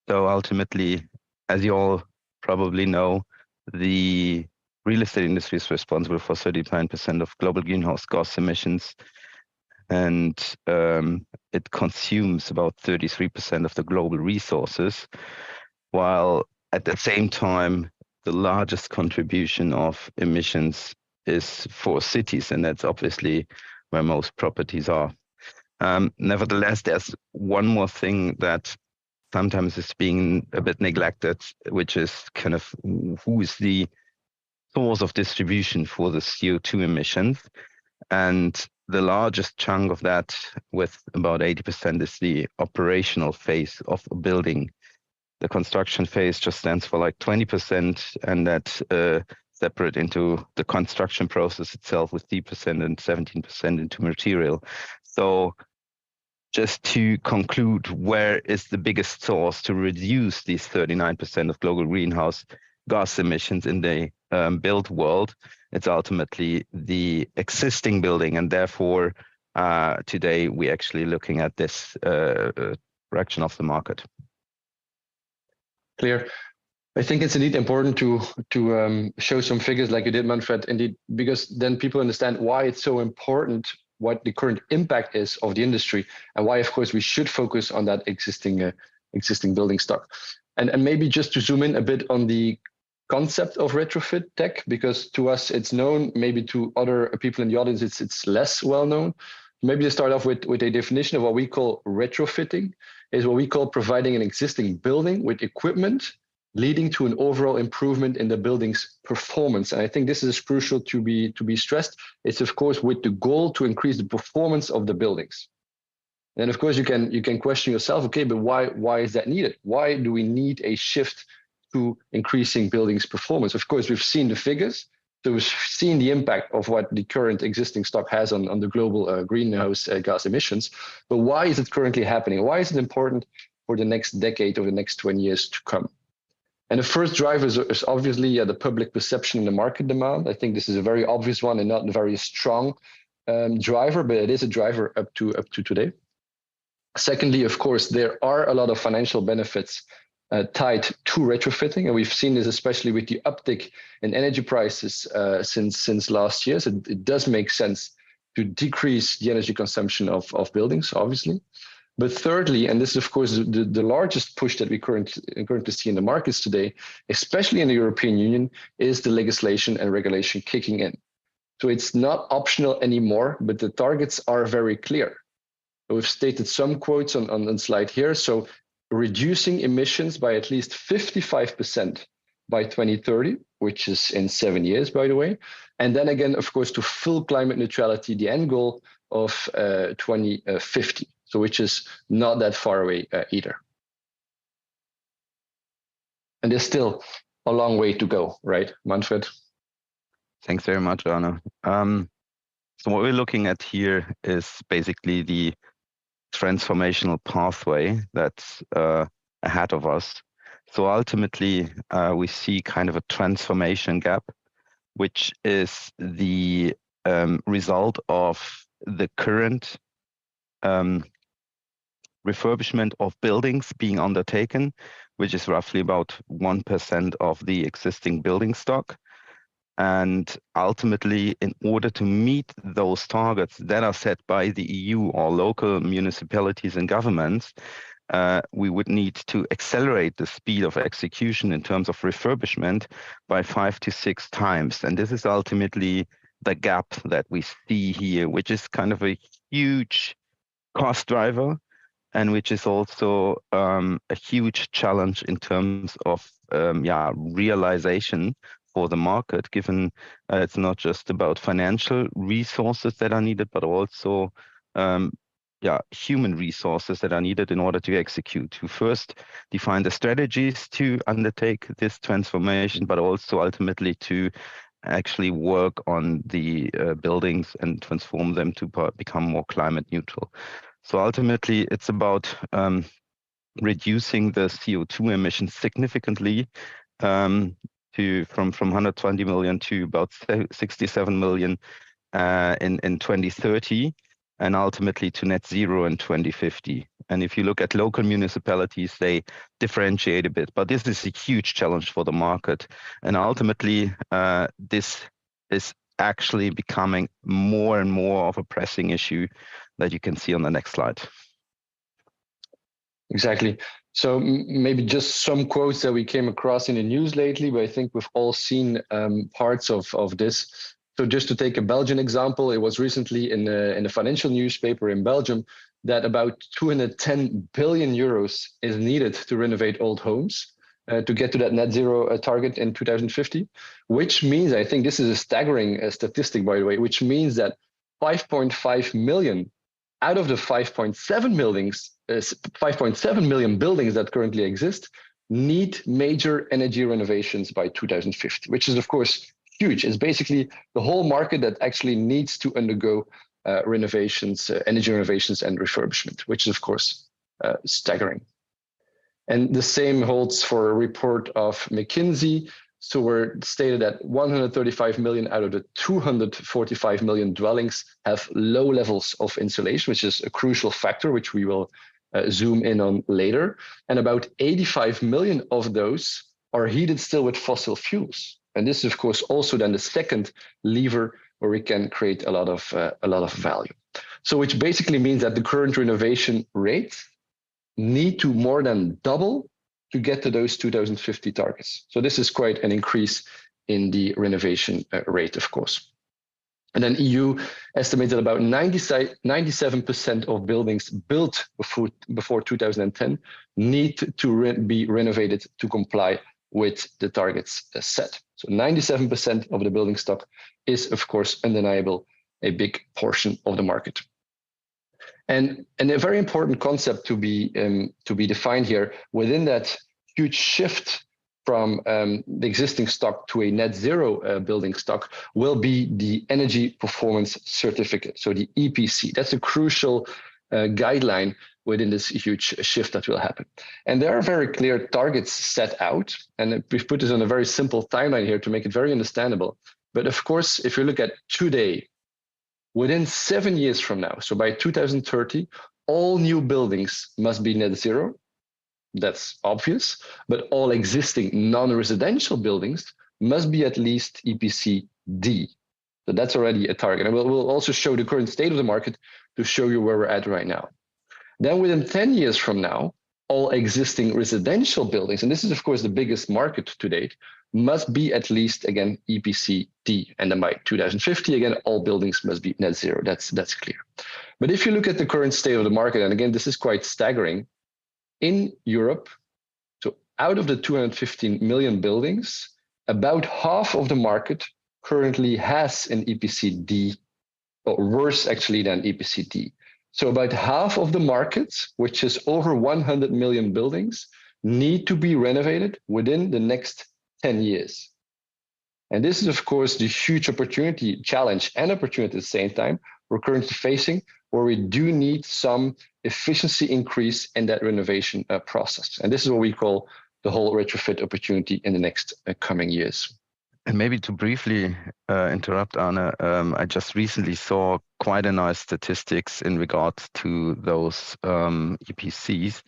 So ultimately, as you all probably know, the real estate industry is responsible for 39% of global greenhouse gas emissions, and it consumes about 33% of the global resources, while at the same time, the largest contribution of emissions is for cities, and that's obviously where most properties are. Nevertheless, there's one more thing that sometimes is being a bit neglected, which is kind of who is the source of distribution for the CO2 emissions. And the largest chunk of that, with about 80%, is the operational phase of a building. The construction phase just stands for like 20%, and that separate into the construction process itself with 3% and 17% into material. So just to conclude, where is the biggest source to reduce these 39% of global greenhouse gas emissions in the built world? It's ultimately the existing building, and therefore today we're actually looking at this direction of the market. Clear. I think it's indeed important to show some figures like you did, Manfred, indeed, because then people understand why it's so important, what the current impact is of the industry, and why, of course, we should focus on that existing building stock. And maybe just to zoom in a bit on the concept of retrofit tech, because to us it's known, maybe to other people in the audience it's less well known. Maybe to start off with a definition of what we call retrofitting, is what we call providing an existing building with equipment leading to an overall improvement in the building's performance. And I think this is crucial to be stressed. It's of course with the goal to increase the performance of the buildings. And of course you can question yourself, okay, but why is that needed? Why do we need a shift to increasing buildings performance? Of course, we've seen the figures. So we've seen the impact of what the current existing stock has on the global greenhouse gas emissions. But why is it currently happening? Why is it important for the next decade or the next 20 years to come? And the first driver is obviously the public perception and the market demand. I think this is a very obvious one and not a very strong driver, but it is a driver up to today. Secondly, of course, there are a lot of financial benefits tied to retrofitting, and we've seen this especially with the uptick in energy prices since last year. So it does make sense to decrease the energy consumption of buildings, obviously. But thirdly, and this is of course the largest push that we currently see in the markets today, especially in the European Union, is the legislation and regulation kicking in. So it's not optional anymore, but the targets are very clear. We've stated some quotes on the slide here. So reducing emissions by at least 55% by 2030, which is in 7 years, by the way. And then again, of course, to full climate neutrality, the end goal of 2050, so which is not that far away either. And there's still a long way to go, right, Manfred? Thanks very much, Arno. So what we're looking at here is basically the transformational pathway that's ahead of us. So ultimately, we see kind of a transformation gap, which is the result of the current refurbishment of buildings being undertaken, which is roughly about 1% of the existing building stock. And ultimately, in order to meet those targets that are set by the EU or local municipalities and governments, we would need to accelerate the speed of execution in terms of refurbishment by 5 to 6 times. And this is ultimately the gap that we see here, which is kind of a huge cost driver, and which is also a huge challenge in terms of realization for the market, given it's not just about financial resources that are needed, but also human resources that are needed in order to execute, to first define the strategies to undertake this transformation, but also ultimately to actually work on the buildings and transform them to become more climate neutral. So ultimately, it's about reducing the CO2 emissions significantly from 120 million to about 67 million in 2030, and ultimately to net zero in 2050. And if you look at local municipalities, they differentiate a bit, but this is a huge challenge for the market. And ultimately, this is actually becoming more and more of a pressing issue that you can see on the next slide. Exactly. So maybe just some quotes that we came across in the news lately, but I think we've all seen parts of this. So just to take a Belgian example, it was recently in a financial newspaper in Belgium that about 210 billion euros is needed to renovate old homes to get to that net zero target in 2050, which means, I think this is a staggering statistic, by the way, which means that 5.5 million out of the 5.7 million buildings that currently exist need major energy renovations by 2050, which is, of course, huge. It's basically the whole market that actually needs to undergo renovations, energy renovations and refurbishment, which is, of course, staggering. And the same holds for a report of McKinsey. So we're stated that 135 million out of the 245 million dwellings have low levels of insulation, which is a crucial factor, which we will zoom in on later. And about 85 million of those are heated still with fossil fuels. And this is, of course, also then the second lever where we can create a lot of value. So which basically means that the current renovation rates need to more than double to get to those 2050 targets. So this is quite an increase in the renovation rate, of course. And then EU estimates that about 97% of buildings built before 2010 need to be renovated to comply with the targets set. So 97% of the building stock is, of course, undeniable, a big portion of the market. And a very important concept to be defined here within that huge shift from the existing stock to a net zero building stock will be the energy performance certificate, so the EPC. That's a crucial guideline within this huge shift that will happen. And there are very clear targets set out, and we've put this on a very simple timeline here to make it very understandable. But of course, if you look at today, within 7 years from now, so by 2030, all new buildings must be net zero. That's obvious, but all existing non-residential buildings must be at least EPC D. So that's already a target. And we'll also show the current state of the market to show you where we're at right now. Then within 10 years from now, all existing residential buildings, and this is of course the biggest market to date, must be at least, again, EPC D. And then by 2050, again, all buildings must be net zero. That's clear. But if you look at the current state of the market, and again, this is quite staggering, in Europe, so out of the 215 million buildings, about half of the market currently has an EPC D, or worse actually than EPC D. So about half of the market, which is over 100 million buildings, need to be renovated within the next 10 years. And this is, of course, the huge opportunity, challenge and opportunity at the same time we're currently facing, where we do need some efficiency increase in that renovation process. And this is what we call the whole retrofit opportunity in the next coming years. And maybe to briefly interrupt, Anna, I just recently saw quite a nice statistics in regards to those EPCs,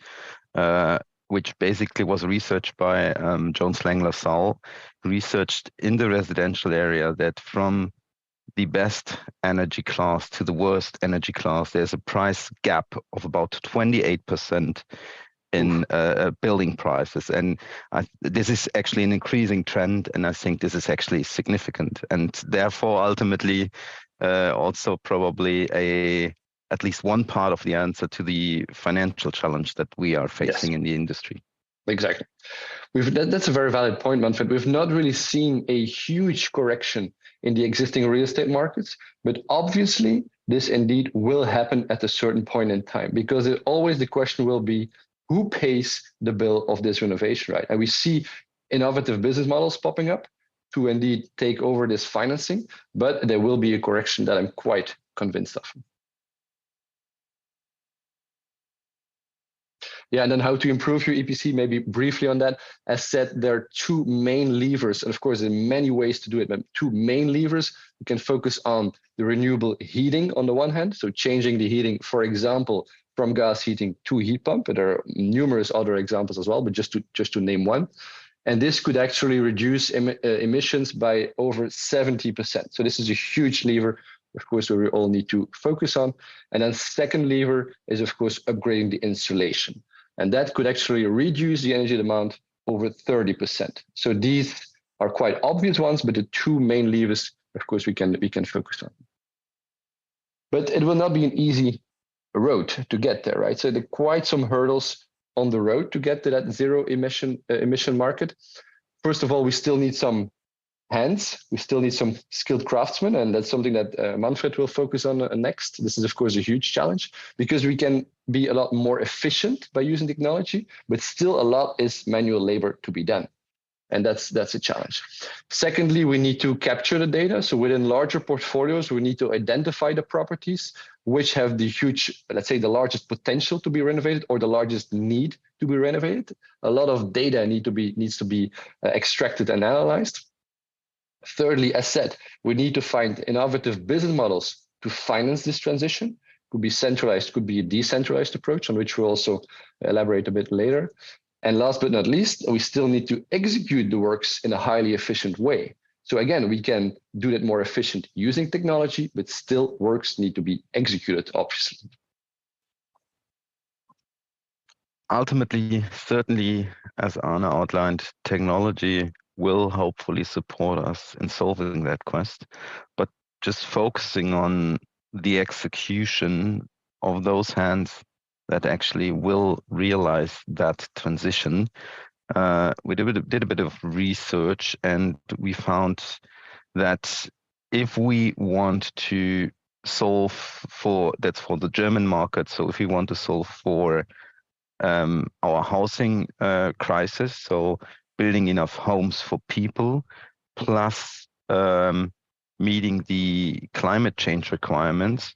which basically was researched by Jones Lang LaSalle, researched in the residential area that from the best energy class to the worst energy class, there's a price gap of about 28% in building prices. And this is actually an increasing trend, and I think this is actually significant. And therefore, ultimately, also probably at least one part of the answer to the financial challenge that we are facing in the industry. Exactly. That's a very valid point, Manfred. We've not really seen a huge correction in the existing real estate markets, but obviously this indeed will happen at a certain point in time, because always the question will be, who pays the bill of this renovation, right? And we see innovative business models popping up to indeed take over this financing, but there will be a correction that I'm quite convinced of. Yeah, and then how to improve your EPC, maybe briefly on that. As said, there are two main levers, and of course, there are many ways to do it, but two main levers. You can focus on the renewable heating on the one hand, so changing the heating, for example, from gas heating to heat pump. But there are numerous other examples as well, but just to name one. And this could actually reduce emissions by over 70%. So this is a huge lever, of course, where we all need to focus on. And then second lever is, of course, upgrading the installation. And that could actually reduce the energy demand over 30%. So these are quite obvious ones, but the two main levers, of course, we can focus on. But it will not be an easy road to get there, right? So there are quite some hurdles on the road to get to that zero emission market. First of all, we still need some hands. We still need some skilled craftsmen, and that's something that Manfred will focus on next. This is, of course, a huge challenge because we can be a lot more efficient by using technology, but still a lot is manual labor to be done. And that's a challenge. Secondly, we need to capture the data. So within larger portfolios, we need to identify the properties which have the huge, let's say, the largest potential to be renovated or the largest need to be renovated. A lot of data needs to be extracted and analyzed. Thirdly, as said, we need to find innovative business models to finance this transition. Could be centralized, could be a decentralized approach, on which we'll also elaborate a bit later. And last but not least, we still need to execute the works in a highly efficient way. So again, we can do that more efficient using technology, but still works need to be executed, obviously. Ultimately, certainly, as Arne outlined, technology will hopefully support us in solving that quest, but just focusing on the execution of those hands that actually will realize that transition. We did a bit of research, and we found that if we want to solve for the German market, so if we want to solve for our housing crisis, so building enough homes for people, plus meeting the climate change requirements,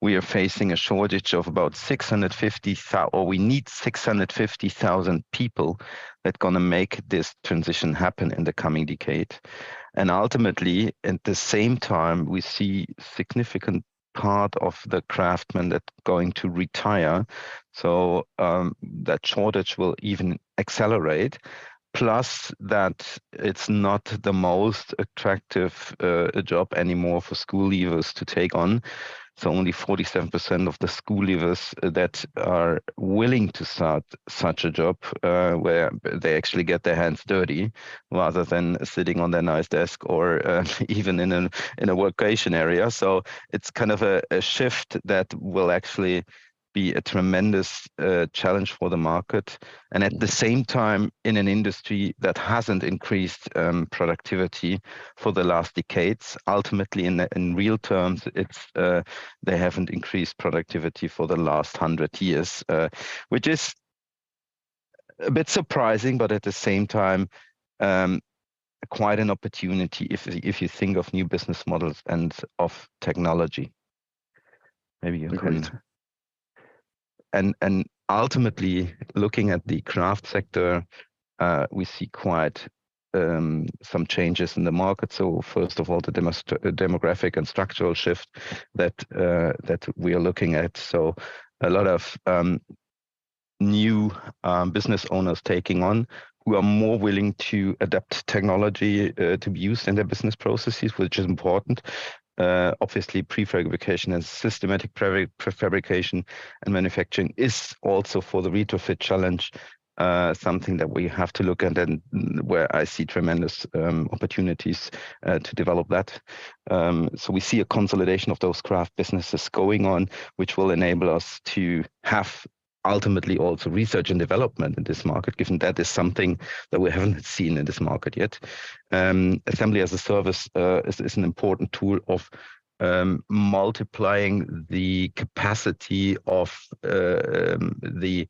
we are facing a shortage of about 650,000, or we need 650,000 people that are going to make this transition happen in the coming decade. And ultimately, at the same time, we see significant part of the craftsmen that are going to retire. So that shortage will even accelerate. Plus that it's not the most attractive job anymore for school leavers to take on. So only 47% of the school leavers that are willing to start such a job where they actually get their hands dirty rather than sitting on their nice desk or even in a workation area. So it's kind of a shift that will actually be a tremendous challenge for the market. And at the same time, in an industry that hasn't increased productivity for the last decades, ultimately in real terms, it's they haven't increased productivity for the last 100 years, which is a bit surprising, but at the same time, quite an opportunity if you think of new business models and of technology. Maybe you can. And ultimately, looking at the craft sector, we see quite some changes in the market. So first of all, the demographic and structural shift that we are looking at. So a lot of new business owners taking on who are more willing to adapt technology to be used in their business processes, which is important. Obviously, prefabrication and systematic prefabrication and manufacturing is also for the retrofit challenge something that we have to look at, and where I see tremendous opportunities to develop that. So we see a consolidation of those craft businesses going on, which will enable us to have ultimately also research and development in this market, given that is something that we haven't seen in this market yet. Assembly as a service is an important tool of multiplying the capacity of the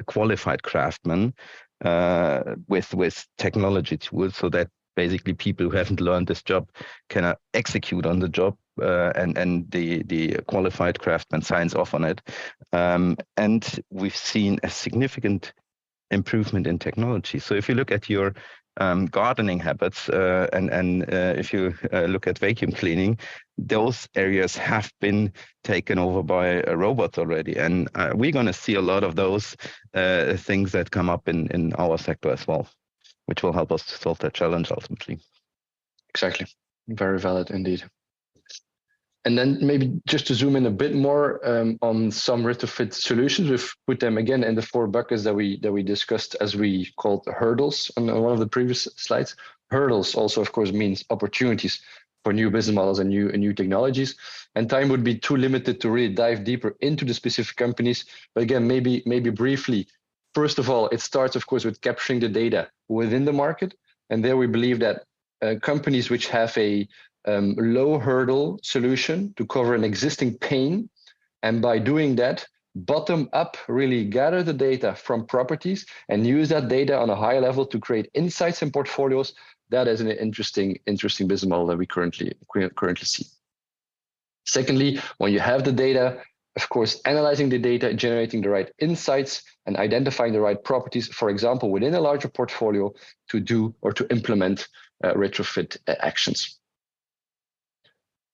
qualified craftsmen with technology tools, so that basically people who haven't learned this job can execute on the job, and the qualified craftsman signs off on it. And we've seen a significant improvement in technology. So if you look at your gardening habits, and if you look at vacuum cleaning, those areas have been taken over by robots already. And we're going to see a lot of those things that come up in our sector as well, which will help us to solve that challenge ultimately. Exactly. Very valid indeed. And then maybe just to zoom in a bit more on some retrofit solutions, we've put them again in the 4 buckets that we discussed, as we called hurdles on one of the previous slides. Hurdles also, of course, means opportunities for new business models and new technologies. And time would be too limited to really dive deeper into the specific companies. But again, maybe briefly, first of all, it starts, of course, with capturing the data within the market. And there we believe that companies which have a low hurdle solution to cover an existing pain, and by doing that, bottom up, really gather the data from properties and use that data on a high level to create insights and portfolios. That is an interesting business model that we currently see. Secondly, when you have the data, of course, analyzing the data, generating the right insights, and identifying the right properties, for example, within a larger portfolio, to do or to implement retrofit actions.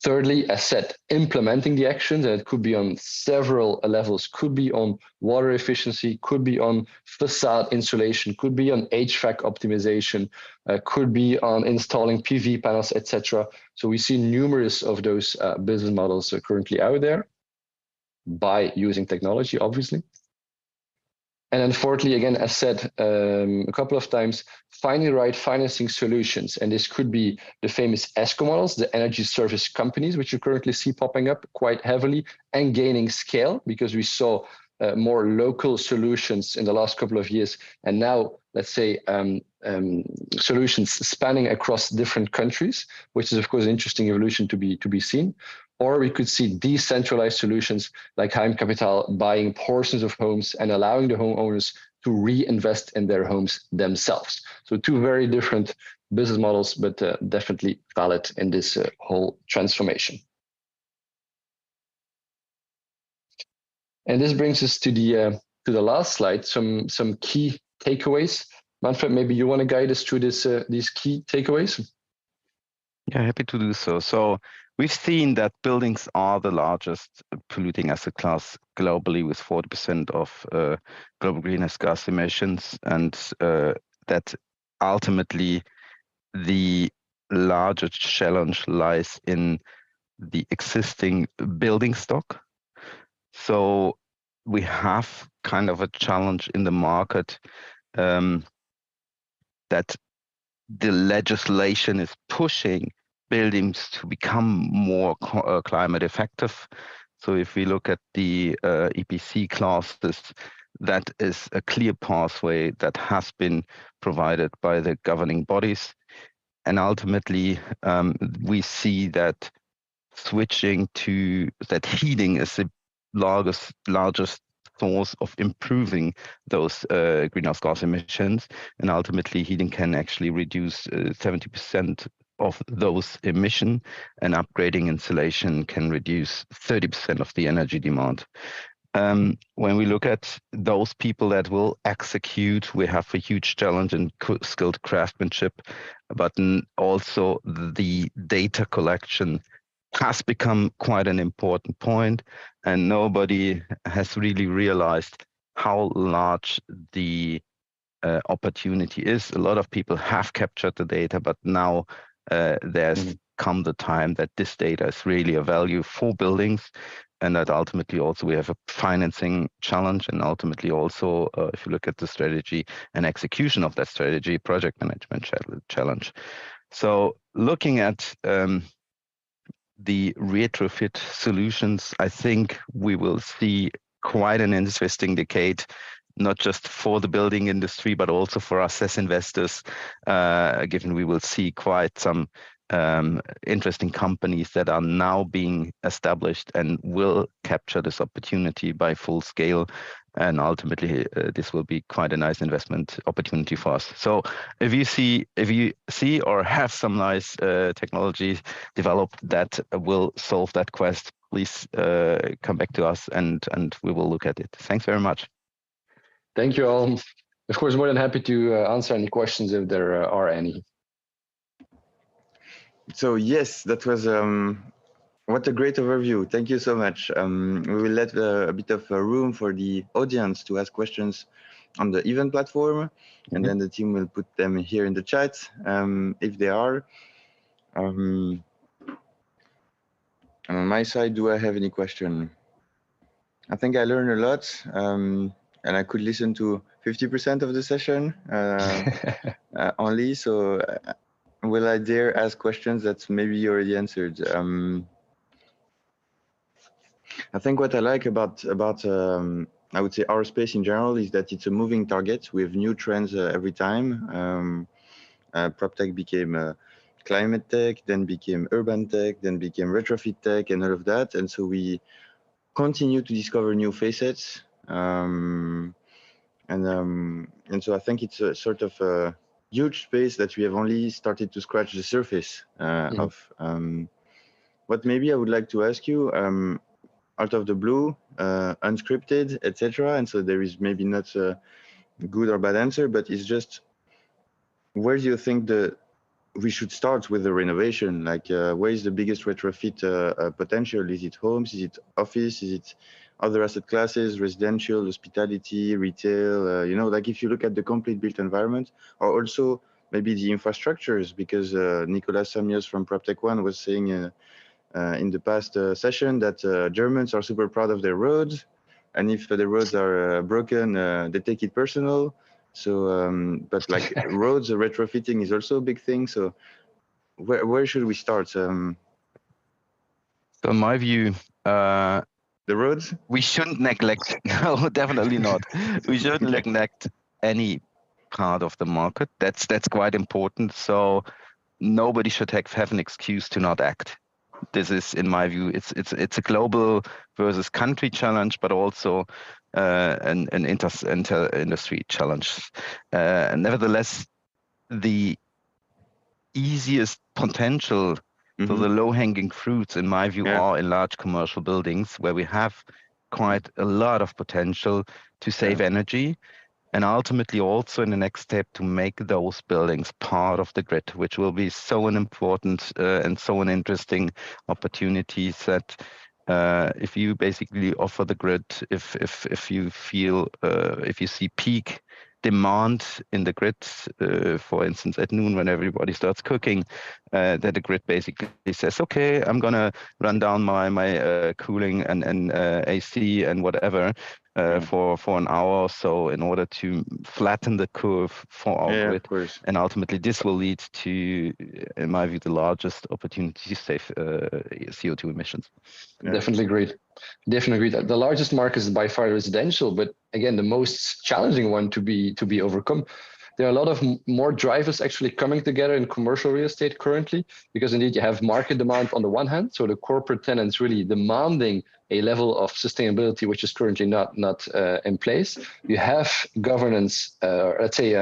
Thirdly, as said, implementing the actions, and it could be on several levels, could be on water efficiency, could be on facade insulation, could be on HVAC optimization, could be on installing PV panels, etc. So we see numerous of those business models currently out there by using technology, obviously. And then fourthly, again, as said a couple of times, finding the right financing solutions. And this could be the famous ESCO models, the energy service companies, which you currently see popping up quite heavily and gaining scale, because we saw more local solutions in the last couple of years. And now, let's say, solutions spanning across different countries, which is, of course, an interesting evolution to be seen. Or we could see decentralized solutions like Heimkapital buying portions of homes and allowing the homeowners to reinvest in their homes themselves. So 2 very different business models, but definitely valid in this whole transformation. And this brings us to the last slide, some key takeaways. Manfred, maybe you want to guide us through these key takeaways? Yeah, happy to do so. So we've seen that buildings are the largest polluting asset class globally, with 40% of global greenhouse gas emissions, and that ultimately the larger challenge lies in the existing building stock. So we have kind of a challenge in the market that the legislation is pushing buildings to become more climate effective. So if we look at the EPC classes, that is a clear pathway that has been provided by the governing bodies. And ultimately, we see that switching to that, heating is the largest source of improving those greenhouse gas emissions, and ultimately heating can actually reduce 70% of those emissions, and upgrading insulation can reduce 30% of the energy demand. When we look at those people that will execute, we have a huge challenge in skilled craftsmanship, but also the data collection has become quite an important point, and nobody has really realized how large the opportunity is. A lot of people have captured the data, but now there's come the time that this data is really a value for buildings, and that ultimately also we have a financing challenge, and ultimately also, if you look at the strategy and execution of that strategy, project management challenge. So looking at the retrofit solutions, I think we will see quite an interesting decade, not just for the building industry, but also for us as investors, given we will see quite some interesting companies that are now being established and will capture this opportunity by full scale. And ultimately, this will be quite a nice investment opportunity for us. So if you see or have some nice technologies developed that will solve that quest, please come back to us and we will look at it. Thanks very much. Thank you all. Of course, more than happy to answer any questions if there are any. So yes, that was what a great overview. Thank you so much. We will let a bit of room for the audience to ask questions on the event platform, and then the team will put them here in the chat if they are. And on my side, do I have any question? I think I learned a lot, and I could listen to 50% of the session only. So will I dare ask questions that maybe you already answered? I think what I like about I would say our space in general is that it's a moving target. We have new trends every time. PropTech became climate tech, then became urban tech, then became retrofit tech, and all of that. And so we continue to discover new facets. And so I think it's a sort of a huge space that we have only started to scratch the surface of. What maybe I would like to ask you, out of the blue, unscripted, etc. And so there is maybe not a good or bad answer, but it's just, where do you think we should start with the renovation? Like, where is the biggest retrofit potential? Is it homes? Is it office? Is it other asset classes, residential, hospitality, retail? Like if you look at the complete built environment, or also maybe the infrastructures, because Nicolas Samios from PropTech One was saying in the past session that Germans are super proud of their roads, and if the roads are broken, they take it personal. So, but like roads retrofitting is also a big thing. So, where should we start? So, in my view, the roads. We shouldn't neglect. No, definitely not. We shouldn't neglect any part of the market. That's quite important. So nobody should have an excuse to not act. This is, in my view, it's a global versus country challenge, but also an inter-industry challenge. Nevertheless, the easiest potential, so the low-hanging fruits, in my view, are in large commercial buildings where we have quite a lot of potential to save energy, and ultimately also in the next step to make those buildings part of the grid, which will be so an important and so an interesting opportunity that if you basically offer the grid, if you feel if you see peak demand in the grid, for instance at noon when everybody starts cooking, that the grid basically says, okay, I'm gonna run down my cooling and AC and whatever for an hour or so in order to flatten the curve for our grid. And ultimately this will lead to, in my view, the largest opportunity to save CO2 emissions. Definitely agree. Definitely agree that the largest market is by far residential, but again, the most challenging one to be overcome. There are a lot of more drivers actually coming together in commercial real estate currently, because indeed you have market demand on the one hand, so the corporate tenants really demanding a level of sustainability which is currently not in place. You have governance, let's say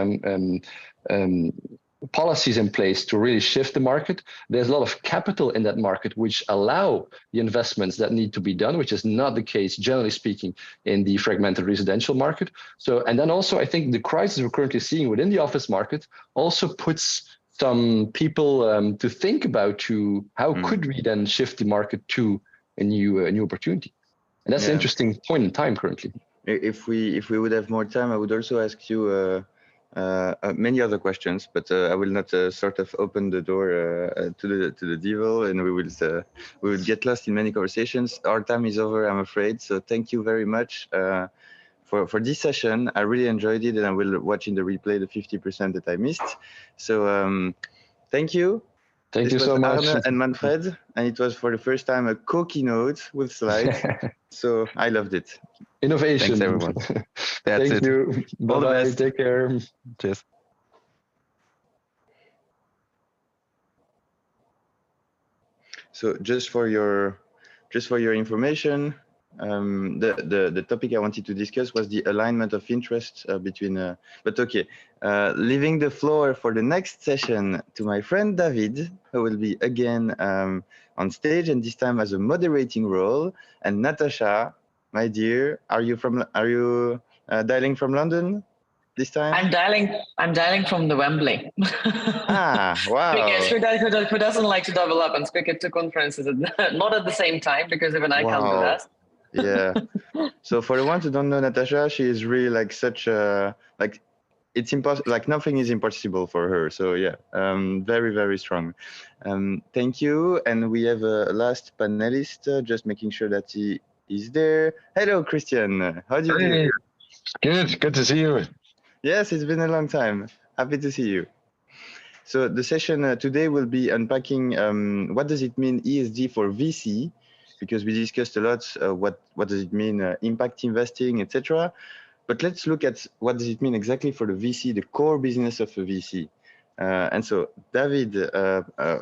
policies in place to really shift the market. There's a lot of capital in that market which allow the investments that need to be done, which is not the case, generally speaking, in the fragmented residential market. So, and then also I think the crisis we're currently seeing within the office market also puts some people to think about how could we then shift the market to a new opportunity. And that's an interesting point in time currently. If we would have more time, I would also ask you many other questions, but I will not sort of open the door to the devil, and we will get lost in many conversations. Our time is over, I'm afraid. So thank you very much for this session. I really enjoyed it, and I will watch in the replay the 50% that I missed. So thank you. Thank you so much. Arne and Manfred, and it was for the first time a co-keynote with slides. So I loved it. Innovation. Thanks, everyone. Thank you. Bye-bye. Take care. Cheers. So just for your information, the topic I wanted to discuss was the alignment of interest between. But okay, leaving the floor for the next session to my friend David, who will be again on stage, and this time as a moderating role. And Natasha, my dear, are you dialing from London this time? I'm dialing from the Wembley. Wow. Because who doesn't like to double up and speak at two conferences not at the same time, because even I can't do that. Yeah. So for the ones who don't know Natasha, she is really like such a, like, it's impossible, like nothing is impossible for her. So yeah, very, very strong. Thank you. And we have a last panelist, just making sure that he is there. Hello, Christian. How do you do? Good to see you. Yes, it's been a long time. Happy to see you. So the session today will be unpacking what does it mean ESG for VC, because we discussed a lot what does it mean impact investing, etc. But let's look at what does it mean exactly for the VC, the core business of a VC. And so David,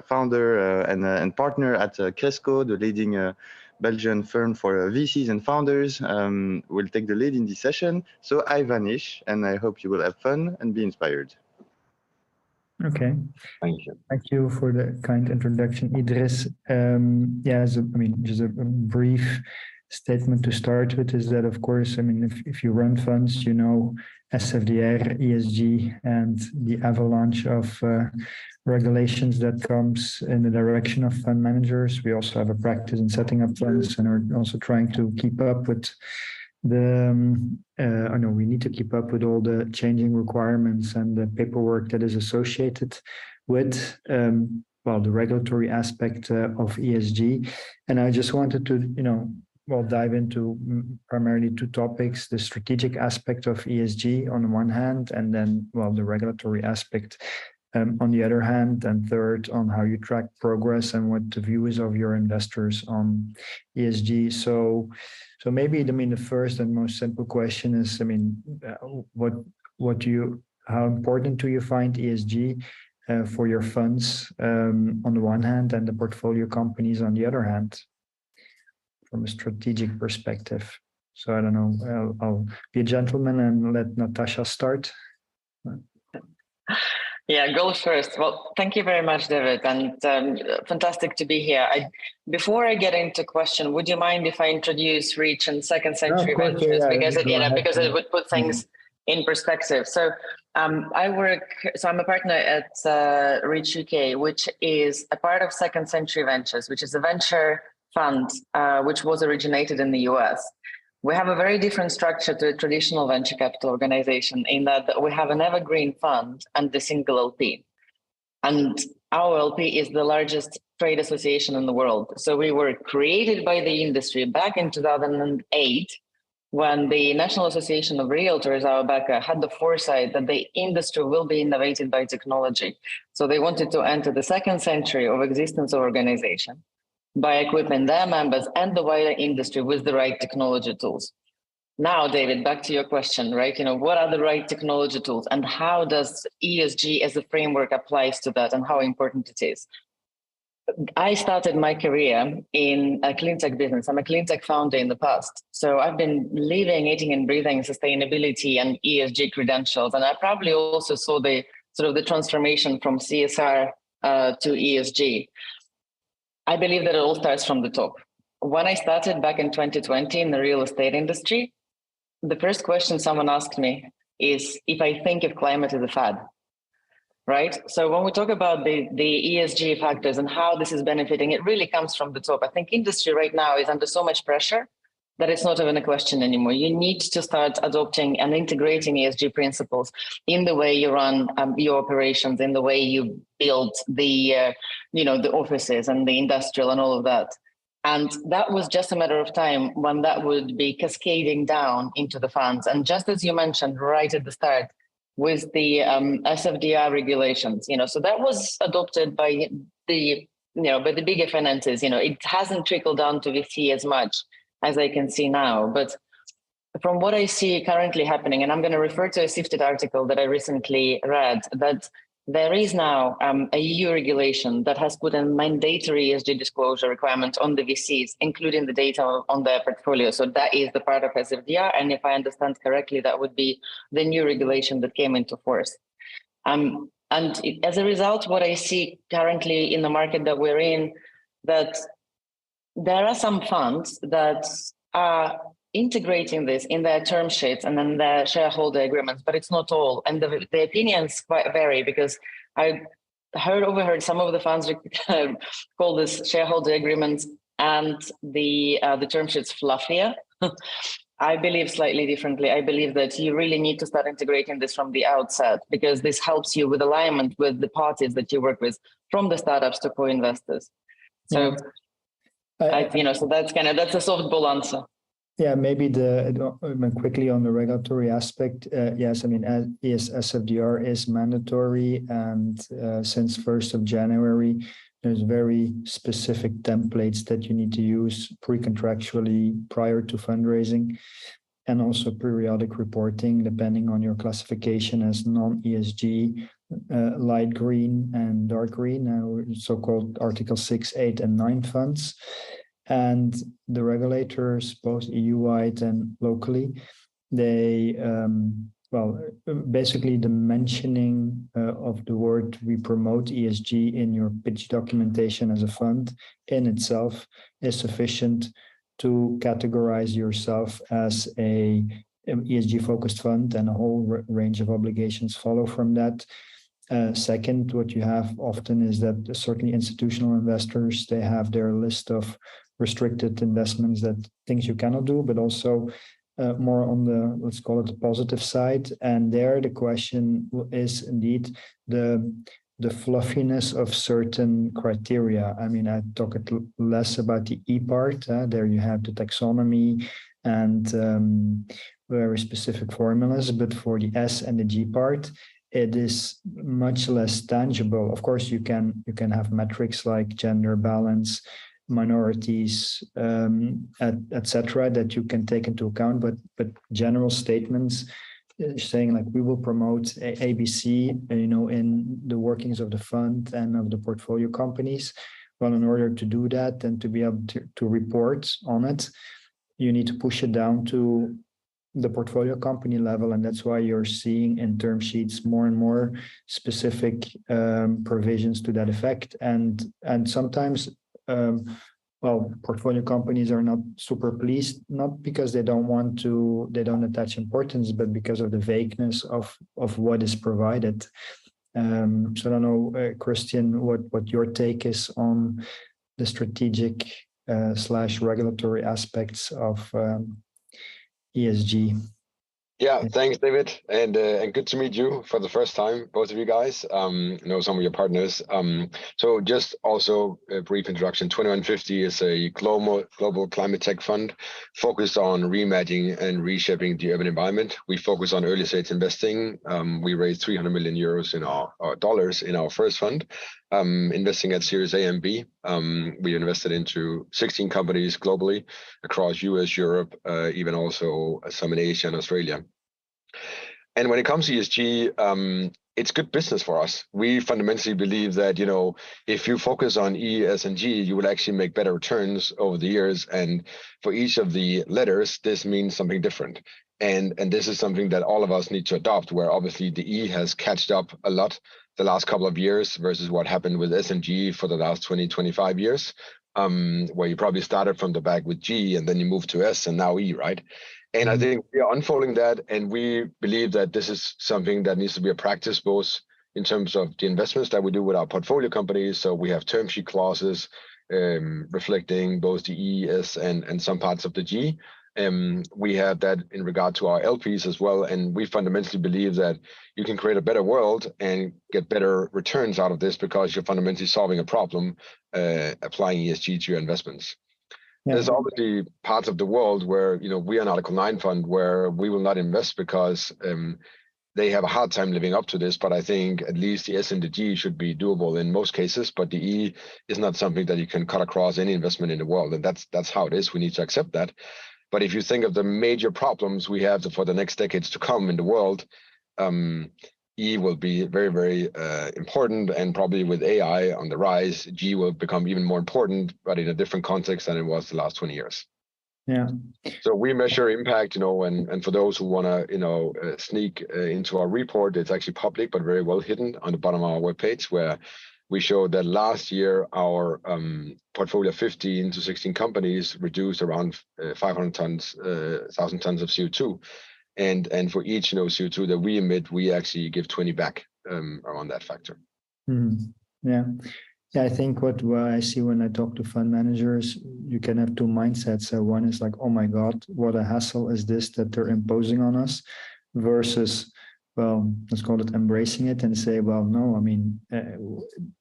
founder and partner at Cresco, the leading Belgian firm for VCs and founders, will take the lead in this session. So I vanish, and I hope you will have fun and be inspired. Okay. Thank you. Thank you for the kind introduction, Idris. Just a brief statement to start with is that, of course, if you run funds, you know, SFDR, ESG, and the avalanche of regulations that comes in the direction of fund managers. We also have a practice in setting up funds and are also trying to keep up with we need to keep up with all the changing requirements and the paperwork that is associated with the regulatory aspect of ESG. And I just wanted to dive into primarily two topics: the strategic aspect of ESG on the one hand, and then the regulatory aspect on the other hand, and third, on how you track progress and what the view is of your investors on ESG. So maybe the first and most simple question is, how important do you find ESG for your funds on the one hand, and the portfolio companies on the other hand, from a strategic perspective? So I don't know, I'll be a gentleman and let Natasha start. Yeah, go first. Well, thank you very much, David, and fantastic to be here. Before I get into question, would you mind if I introduce Reach and Second Century Ventures, because it would put things in perspective. So I'm a partner at Reach UK, which is a part of Second Century Ventures, which is a venture fund which was originated in the US. We have a very different structure to a traditional venture capital organization in that we have an evergreen fund and the single LP. And our LP is the largest trade association in the world. So we were created by the industry back in 2008, when the National Association of Realtors, our backer, had the foresight that the industry will be innovated by technology. So they wanted to enter the second century of existence of organization by equipping their members and the wider industry with the right technology tools. Now, David, back to your question, right? What are the right technology tools, and how does ESG as a framework applies to that, and how important it is? I started my career in a clean tech business. I'm a clean tech founder in the past. So I've been living, eating and breathing sustainability and ESG credentials. And I probably also saw the transformation from CSR to ESG. I believe that it all starts from the top. When I started back in 2020 in the real estate industry, the first question someone asked me is if I think if climate is a fad, right? So when we talk about the ESG factors and how this is benefiting, it really comes from the top. I think industry right now is under so much pressure that it's not even a question anymore. You need to start adopting and integrating ESG principles in the way you run your operations, in the way you build the offices and the industrial and all of that. And that was just a matter of time when that would be cascading down into the funds. And just as you mentioned right at the start with the SFDR regulations, so that was adopted by the bigger finances. It hasn't trickled down to VC as much as I can see now. But from what I see currently happening, and I'm going to refer to a Sifted article that I recently read, that there is now a EU regulation that has put a mandatory ESG disclosure requirement on the VCs, including the data on their portfolio. So that is the part of SFDR. And if I understand correctly, that would be the new regulation that came into force. And as a result, what I see currently in the market that we're in, that there are some funds that are integrating this in their term sheets and then their shareholder agreements, but it's not all. And the opinions quite vary, because I overheard some of the funds call this shareholder agreements and the term sheets fluffier. I believe slightly differently. I believe that you really need to start integrating this from the outset, because this helps you with alignment with the parties that you work with, from the startups to co-investors. So, so that's that's a softball answer. Yeah, maybe quickly on the regulatory aspect. Yes, I mean, SFDR is mandatory, and since 1st of January, there's very specific templates that you need to use pre-contractually prior to fundraising, and also periodic reporting depending on your classification as non-ESG, light green and dark green, so-called Article 6, 8, and 9 funds. And the regulators, both EU-wide and locally, they, basically the mentioning of the word "we promote ESG" in your pitch documentation as a fund in itself is sufficient to categorize yourself as a ESG-focused fund, and a whole range of obligations follow from that. Second, what you have often is that certainly institutional investors, they have their list of restricted investments, that things you cannot do, but also more on the, let's call it the positive side. And there the question is indeed the fluffiness of certain criteria. I mean, I talk less about the E part. There you have the taxonomy and very specific formulas, but for the S and the G part, it is much less tangible. Of course, you can have metrics like gender balance, minorities, etc., that you can take into account, but general statements saying like we will promote ABC, in the workings of the fund and of the portfolio companies. Well, in order to do that and to be able to report on it, you need to push it down to the portfolio company level, and that's why you're seeing in term sheets more and more specific provisions to that effect. And sometimes portfolio companies are not super pleased, not because they don't attach importance, but because of the vagueness of what is provided. So I don't know, Christian, what your take is on the strategic / regulatory aspects of ESG. Yeah, thanks, David, and good to meet you for the first time, both of you guys. Know some of your partners. So just also a brief introduction. 2150 is a global climate tech fund focused on reimagining and reshaping the urban environment. We focus on early stage investing. We raised 300 million euros in our dollars in our first fund, investing at Series A and B. We invested into 16 companies globally across US, Europe, even also some in Asia and Australia. And when it comes to ESG, it's good business for us. We fundamentally believe that, if you focus on E, S, and G, you will actually make better returns over the years. And for each of the letters, this means something different. And this is something that all of us need to adopt, where obviously the E has catched up a lot the last couple of years versus what happened with S and G for the last 20, 25 years, where you probably started from the back with G and then you moved to S and now E, right? And I think we are unfolding that, and we believe that this is something that needs to be a practice, both in terms of the investments that we do with our portfolio companies. So we have term sheet clauses reflecting both the E, S, and some parts of the G. We have that in regard to our LPs as well. And we fundamentally believe that you can create a better world and get better returns out of this because you're fundamentally solving a problem, applying ESG to your investments. Yeah. There's obviously parts of the world where, we are not Article 9 fund where we will not invest because they have a hard time living up to this. But I think at least the S and the G should be doable in most cases. But the E is not something that you can cut across any investment in the world. And that's how it is. We need to accept that. But if you think of the major problems we have for the next decades to come in the world, E will be very, very important, and probably with AI on the rise, G will become even more important, but in a different context than it was the last 20 years. Yeah. So we measure impact, and for those who want to, sneak into our report, it's actually public, but very well hidden on the bottom of our webpage, where we show that last year our portfolio of 15 to 16 companies reduced around 500 tons, 1,000 tons of CO2. And for each CO2 that we emit, we actually give 20 back around that factor. Yeah. Yeah, I think what I see when I talk to fund managers, you can have two mindsets. One is like, oh my God, what a hassle is this that they're imposing on us, versus, well, let's call it embracing it and say, well, no, I mean,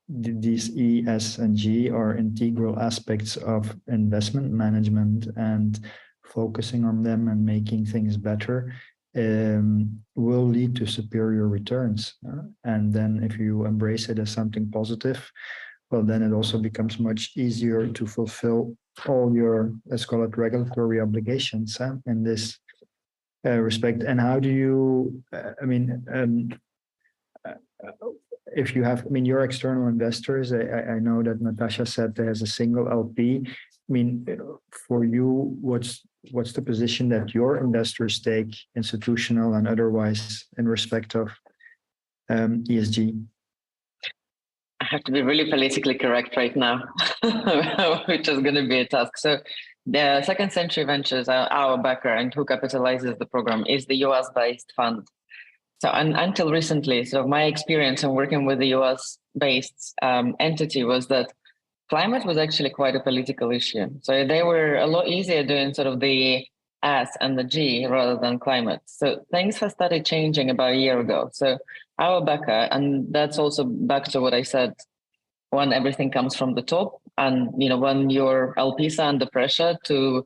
these E, S, and G are integral aspects of investment management, and focusing on them and making things better will lead to superior returns. And then if you embrace it as something positive, well, then it also becomes much easier to fulfill all your, let's call it, regulatory obligations in this respect. And how do you, if you have, your external investors, I know that Natasha said there's a single LP. For you, what's the position that your investors take, institutional and otherwise, in respect of ESG? I have to be really politically correct right now, which is going to be a task. So the Second Century Ventures, our backer and who capitalizes the program, is the US-based fund. So until recently, so my experience in working with the US-based entity was that climate was actually quite a political issue. So they were a lot easier doing sort of the S and the G rather than climate. So things have started changing about a year ago. So our backer, and that's also back to what I said, when everything comes from the top, and when your LPs are under pressure to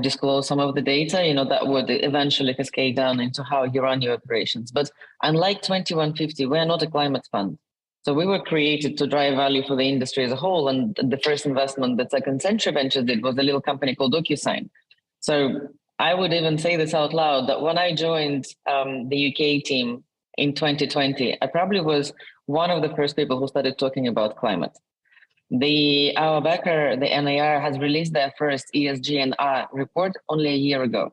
disclose some of the data, that would eventually cascade down into how you run your operations. But unlike 2150, we're not a climate fund. So we were created to drive value for the industry as a whole. And the first investment that Second Century Ventures did was a little company called DocuSign. So I would even say this out loud, that when I joined the UK team in 2020, I probably was one of the first people who started talking about climate. Our backer, the NAR, has released their first ESG and R report only a year ago.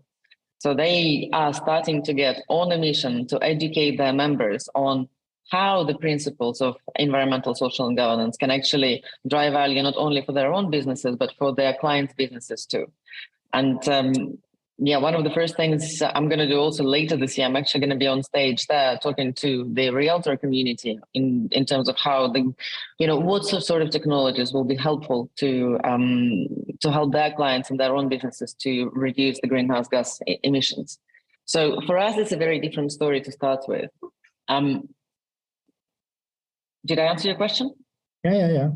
So they are starting to get on a mission to educate their members on how the principles of environmental, social, and governance can actually drive value not only for their own businesses, but for their clients' businesses too. And one of the first things I'm going to do also later this year, I'm actually going to be on stage there talking to the realtor community in terms of how what sort of technologies will be helpful to help their clients and their own businesses to reduce the greenhouse gas emissions. So for us, it's a very different story to start with. Did I answer your question? Yeah.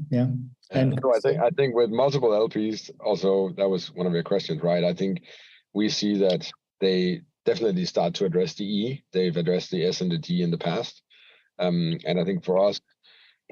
And so I think with multiple LPs, also that was one of your questions, right? I think we see that they definitely start to address the E. They've addressed the S and the D in the past, and I think for us,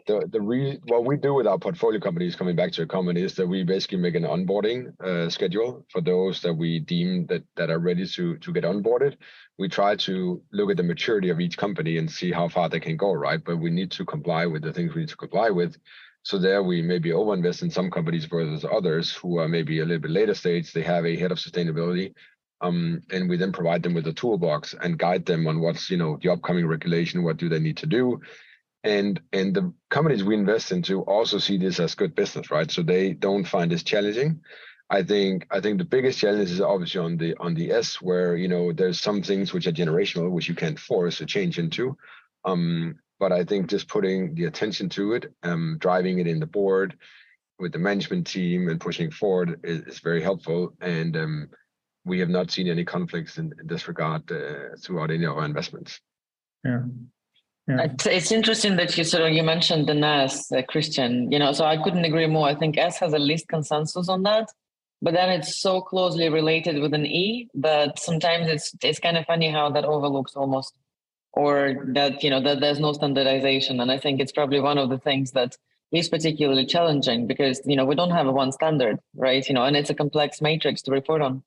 what we do with our portfolio companies, coming back to your comment, is that we basically make an onboarding schedule for those that we deem that are ready to get onboarded. We try to look at the maturity of each company and see how far they can go, right? But we need to comply with the things we need to comply with. So there we maybe overinvest in some companies versus others who are maybe a little bit later stage. They have a head of sustainability, and we then provide them with a toolbox and guide them on what's the upcoming regulation, what do they need to do. And the companies we invest into also see this as good business, right? So they don't find this challenging. I think the biggest challenge is obviously on the S, where there's some things which are generational, which you can't force a change into. But I think just putting the attention to it, driving it in the board with the management team and pushing forward is very helpful. And we have not seen any conflicts in this regard throughout any of our investments. Yeah. It's interesting that you mentioned the NAS, Christian. So I couldn't agree more. I think S has a least consensus on that, but then it's so closely related with an E that sometimes it's kind of funny how that overlooks almost, or that that there's no standardization. And I think it's probably one of the things that is particularly challenging because we don't have a one standard, right? And it's a complex matrix to report on.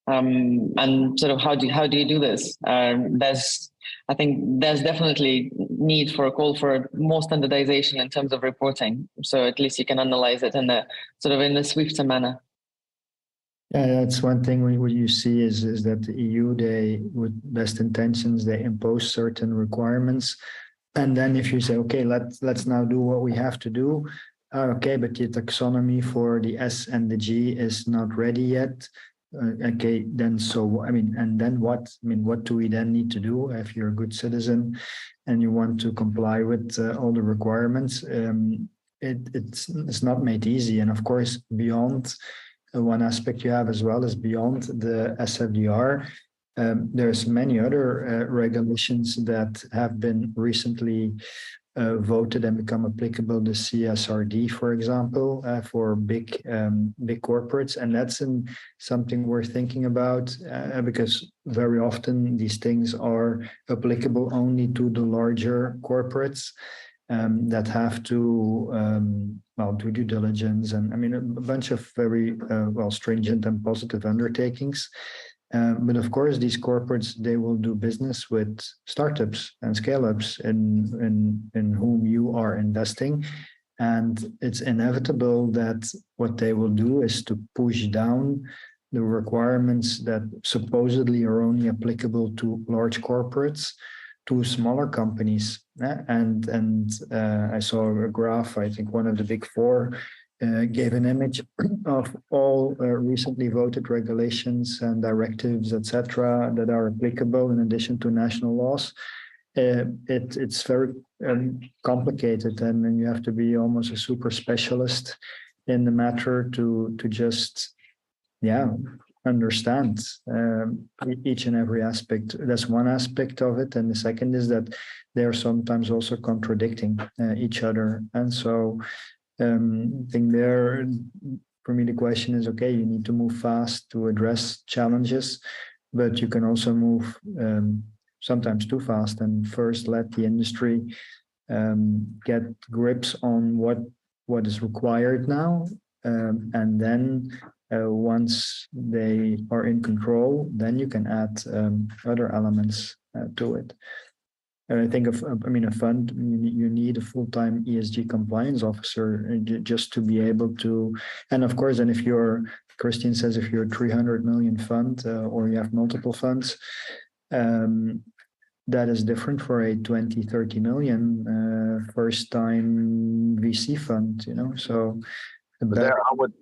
And sort of how do you do this? There's I think there's definitely need for a call for more standardization in terms of reporting. So at least you can analyze it in a sort of in a swifter manner. Yeah, that's one thing what you see is that the EU, they, with best intentions, they impose certain requirements. And then if you say, okay, let's now do what we have to do. Okay, but the taxonomy for the S and the G is not ready yet. Okay, then so, I mean, and then what? I mean, what do we then need to do if you're a good citizen and you want to comply with all the requirements? It's not made easy. And of course, beyond one aspect you have as well is beyond the SFDR. There's many other regulations that have been recently voted and become applicable. The CSRD, for example, for big corporates, and that's something we're thinking about because very often these things are applicable only to the larger corporates that have to do due diligence and I mean a bunch of very stringent and positive undertakings. But of course, these corporates, they will do business with startups and scale-ups in whom you are investing. And it's inevitable that what they will do is to push down the requirements that supposedly are only applicable to large corporates to smaller companies. And I saw a graph, I think one of the big four gave an image of all recently voted regulations and directives, etc., that are applicable in addition to national laws. It's very complicated, and then you have to be almost a super specialist in the matter to just, understand each and every aspect. That's one aspect of it, and the second is that they're sometimes also contradicting each other, and so. I think there, for me, the question is, okay, you need to move fast to address challenges, but you can also move sometimes too fast and first let the industry get grips on what is required now. And then once they are in control, then you can add other elements to it. I think a fund, you need a full-time ESG compliance officer just to be able to, and of course, and if you're, Christian says, if you're a 300 million fund or you have multiple funds, that is different for a 20, 30 million first-time VC fund, so. There,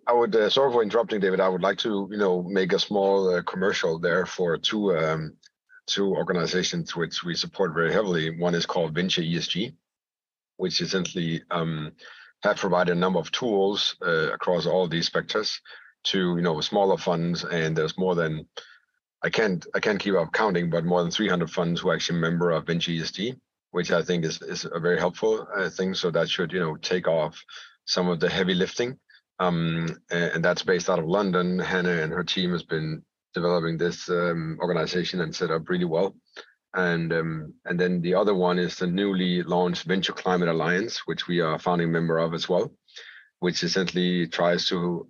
I would sorry for interrupting, David. I would like to, make a small commercial there for two organizations which we support very heavily. One is called Venture ESG, which essentially have provided a number of tools across all these specters to smaller funds, and there's more than I can't keep up counting, but more than 300 funds who are actually member of Venture ESG, which I think is a very helpful thing. So that should take off some of the heavy lifting, and that's based out of London. Hannah and her team has been developing this organization and set up really well. And then the other one is the newly launched Venture Climate Alliance, which we are a founding member of as well, which essentially tries to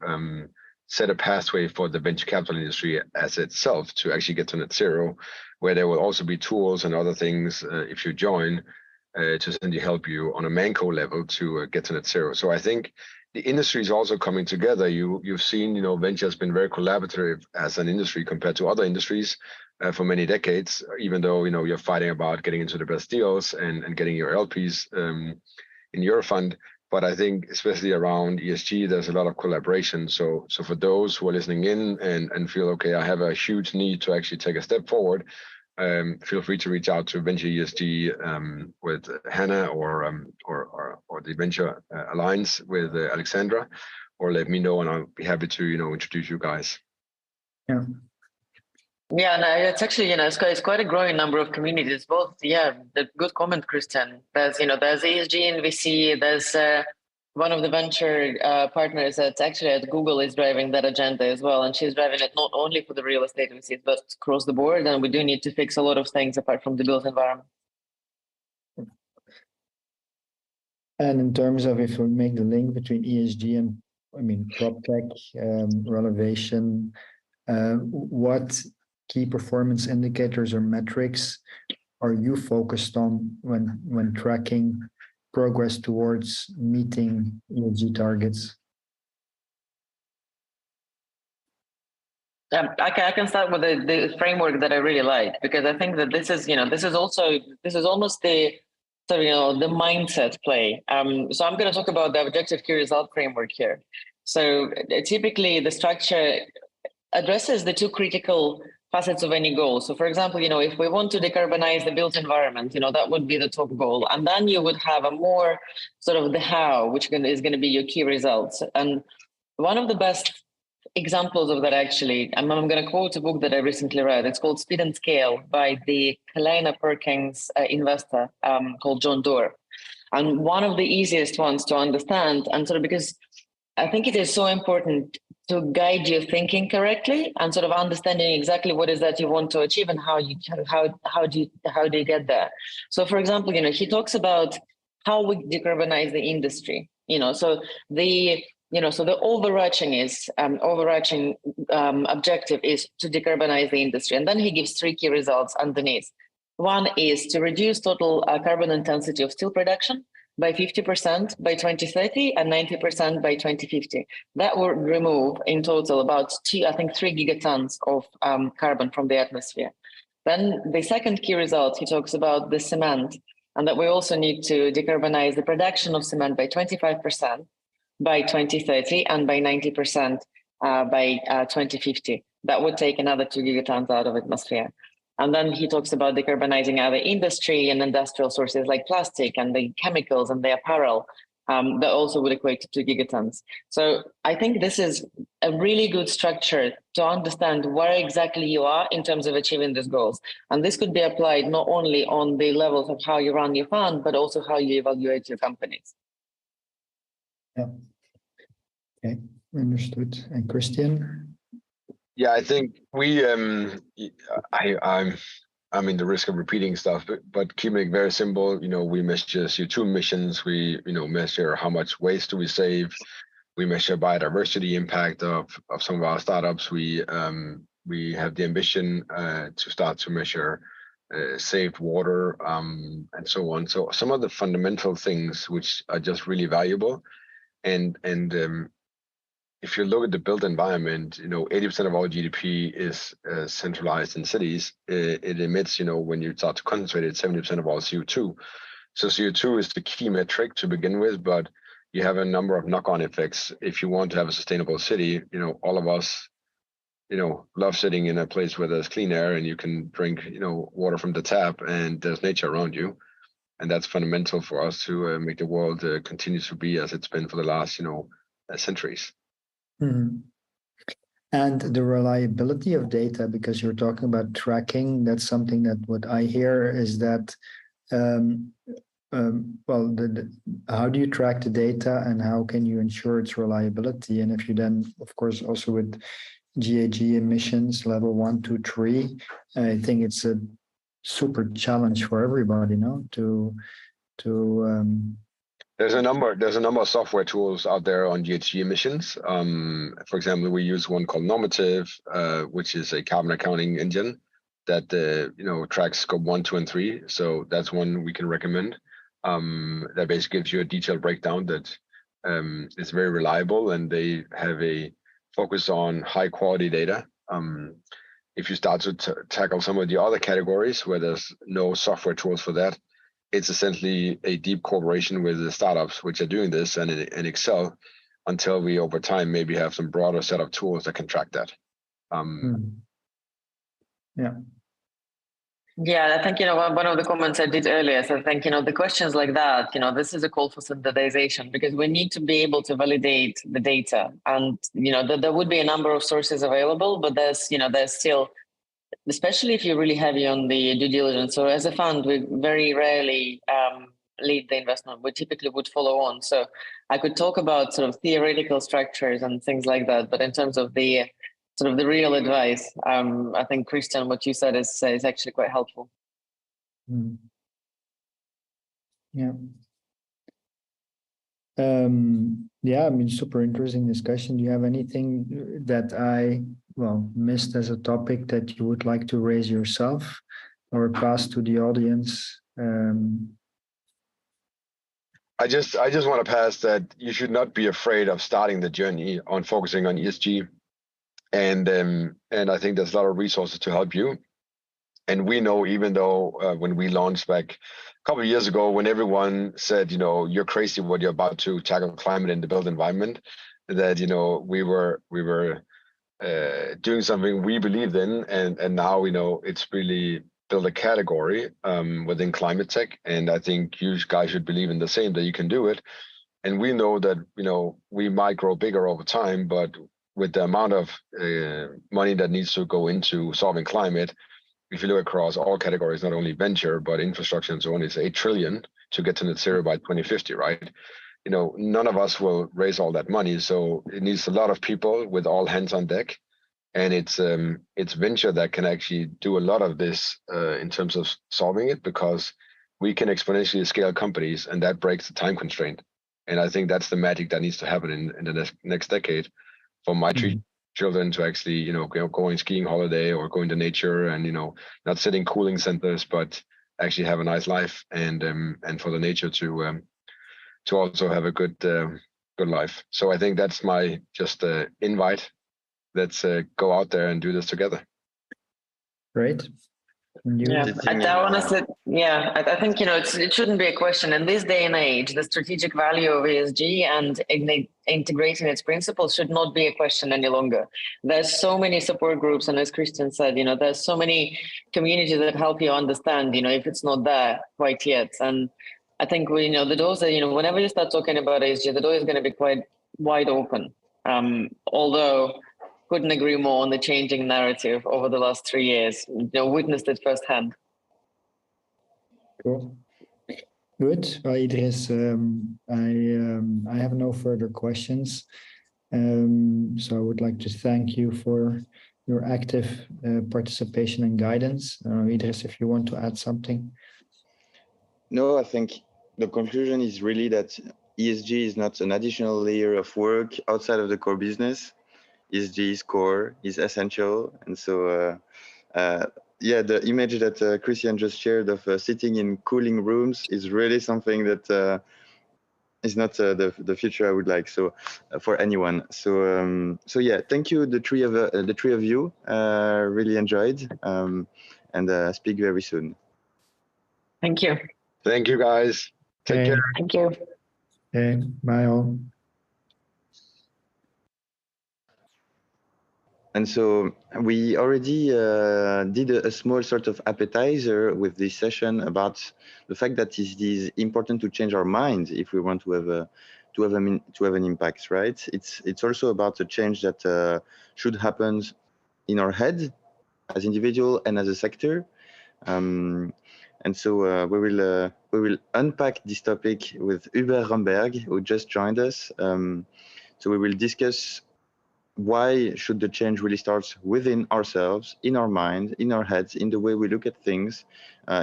set a pathway for the venture capital industry as itself to actually get to net zero, where there will also be tools and other things if you join to essentially help you on a Manco level to get to net zero. So I think the industry is also coming together. You've seen, venture has been very collaborative as an industry compared to other industries for many decades, even though, you're fighting about getting into the best deals and getting your LPs in your fund. But I think especially around ESG, there's a lot of collaboration. So for those who are listening in and feel, okay, I have a huge need to actually take a step forward, feel free to reach out to Venture ESG with Hannah or the Venture Alliance with Alexandra, or let me know, and I'll be happy to introduce you guys. Yeah. Yeah, no, it's actually it's quite a growing number of communities. Both, the good comment, Christian. There's ESG in VC. There's one of the venture partners that's actually at Google is driving that agenda as well, and she's driving it not only for the real estate VCs but across the board. And we do need to fix a lot of things apart from the built environment. And in terms of if we make the link between ESG and PropTech, Relevation, what key performance indicators or metrics are you focused on when tracking progress towards meeting ESG targets? I can start with the framework that I really like, because I think that this is almost the the mindset play. So I'm going to talk about the objective key result framework here. So typically the structure addresses the two critical facets of any goal. So for example, if we want to decarbonize the built environment, that would be the top goal. And then you would have a more sort of the how, which is going to be your key results. And one of the best examples of that, actually, I'm going to quote a book that I recently read. It's called Speed and Scale by the Helena Perkins investor called John Doerr. And one of the easiest ones to understand, and sort of because I think it is so important to guide your thinking correctly and sort of understanding exactly what is that you want to achieve and how do you get there. So for example, he talks about how we decarbonize the industry, so the overarching objective is to decarbonize the industry. And then he gives three key results underneath. One is to reduce total carbon intensity of steel production by 50% by 2030 and 90% by 2050. That would remove in total about 3 gigatons of carbon from the atmosphere. Then the second key result, he talks about the cement, and that we also need to decarbonize the production of cement by 25% by 2030 and by 90% by 2050. That would take another 2 gigatons out of the atmosphere. And then he talks about decarbonizing other industry and industrial sources like plastic and the chemicals and the apparel that also would equate to 2 gigatons. So I think this is a really good structure to understand where exactly you are in terms of achieving these goals. And this could be applied not only on the levels of how you run your fund, but also how you evaluate your companies. Yeah. Okay, understood. And Christian? Yeah, I think I'm in the risk of repeating stuff, but keeping it very simple, we measure CO2 emissions, we measure how much waste do we save, we measure biodiversity impact of some of our startups, we have the ambition to start to measure saved water and so on. So some of the fundamental things which are just really valuable, and if you look at the built environment, 80% of all GDP is centralized in cities. It emits, when you start to concentrate it, 70% of all CO2. So CO2 is the key metric to begin with, but you have a number of knock-on effects. If you want to have a sustainable city, all of us, love sitting in a place where there's clean air and you can drink, water from the tap and there's nature around you. And that's fundamental for us to make the world continue to be as it's been for the last, centuries. Mm-hmm. And the reliability of data, because you're talking about tracking, that's something that what I hear is that, how do you track the data and how can you ensure its reliability? And if you then, of course, also with GHG emissions, level 1, 2, 3, I think it's a super challenge for everybody, There's a number of software tools out there on GHG emissions. For example, we use one called Normative, which is a carbon accounting engine that tracks scope 1, 2, and 3. So that's one we can recommend. That basically gives you a detailed breakdown that is very reliable, and they have a focus on high quality data. If you start to tackle some of the other categories where there's no software tools for that, it's essentially a deep cooperation with the startups which are doing this and Excel, until we over time maybe have some broader set of tools that can track that. Yeah. Yeah, I think, one of the comments I did earlier, so I think, the questions like that, this is a call for standardization, because we need to be able to validate the data. And, there would be a number of sources available, but there's still, especially if you're really heavy on the due diligence. So as a fund, we very rarely lead the investment. We typically would follow on. So I could talk about sort of theoretical structures and things like that, but in terms of the sort of the real advice, I think, Christian, what you said is actually quite helpful. Yeah. Super interesting discussion. Do you have anything that I missed as a topic that you would like to raise yourself or pass to the audience. I just want to pass that you should not be afraid of starting the journey on focusing on ESG, and I think there's a lot of resources to help you. And we know, even though when we launched back a couple of years ago, when everyone said, you're crazy what you're about to tackle climate in the built environment, that we were doing something we believed in, and now it's really built a category within climate tech. And I think you guys should believe in the same, that you can do it. And we know that we might grow bigger over time, but with the amount of money that needs to go into solving climate, if you look across all categories, not only venture, but infrastructure and so on, it's 8 trillion to get to net zero by 2050, right? None of us will raise all that money. So it needs a lot of people with all hands on deck. And it's venture that can actually do a lot of this in terms of solving it, because we can exponentially scale companies, and that breaks the time constraint. And I think that's the magic that needs to happen in the next decade for my children to actually, go on skiing holiday or go into nature and, not sit in cooling centers, but actually have a nice life, and for the nature to also have a good life. So I think that's my just invite. Let's go out there and do this together. Great. Yeah, I think it shouldn't be a question in this day and age. The strategic value of ESG and integrating its principles should not be a question any longer. There's so many support groups, and as Christian said, there's so many communities that help you understand, if it's not there quite yet. And I think the doors are, whenever you start talking about ESG, the door is going to be quite wide open. Although couldn't agree more on the changing narrative over the last 3 years. Witnessed it firsthand. Cool. Good. Well, Idris, I have no further questions. So I would like to thank you for your active participation and guidance. Idris, if you want to add something. No, I think the conclusion is really that ESG is not an additional layer of work outside of the core business. ESG is core, is essential. And so, the image that Christian just shared of sitting in cooling rooms is really something that is not the future I would like. So for anyone. So thank you, the three of you. Really enjoyed, and speak very soon. Thank you. Thank you, guys. Take care. Thank you. Okay, bye all. And so we already did a small sort of appetizer with this session about the fact that it is important to change our mind if we want to have an impact, right? It's also about a change that should happen in our head as individual and as a sector. And so we will unpack this topic with Hubert Ramberg, who just joined us. So we will discuss why should the change really start within ourselves, in our mind, in our heads, in the way we look at things,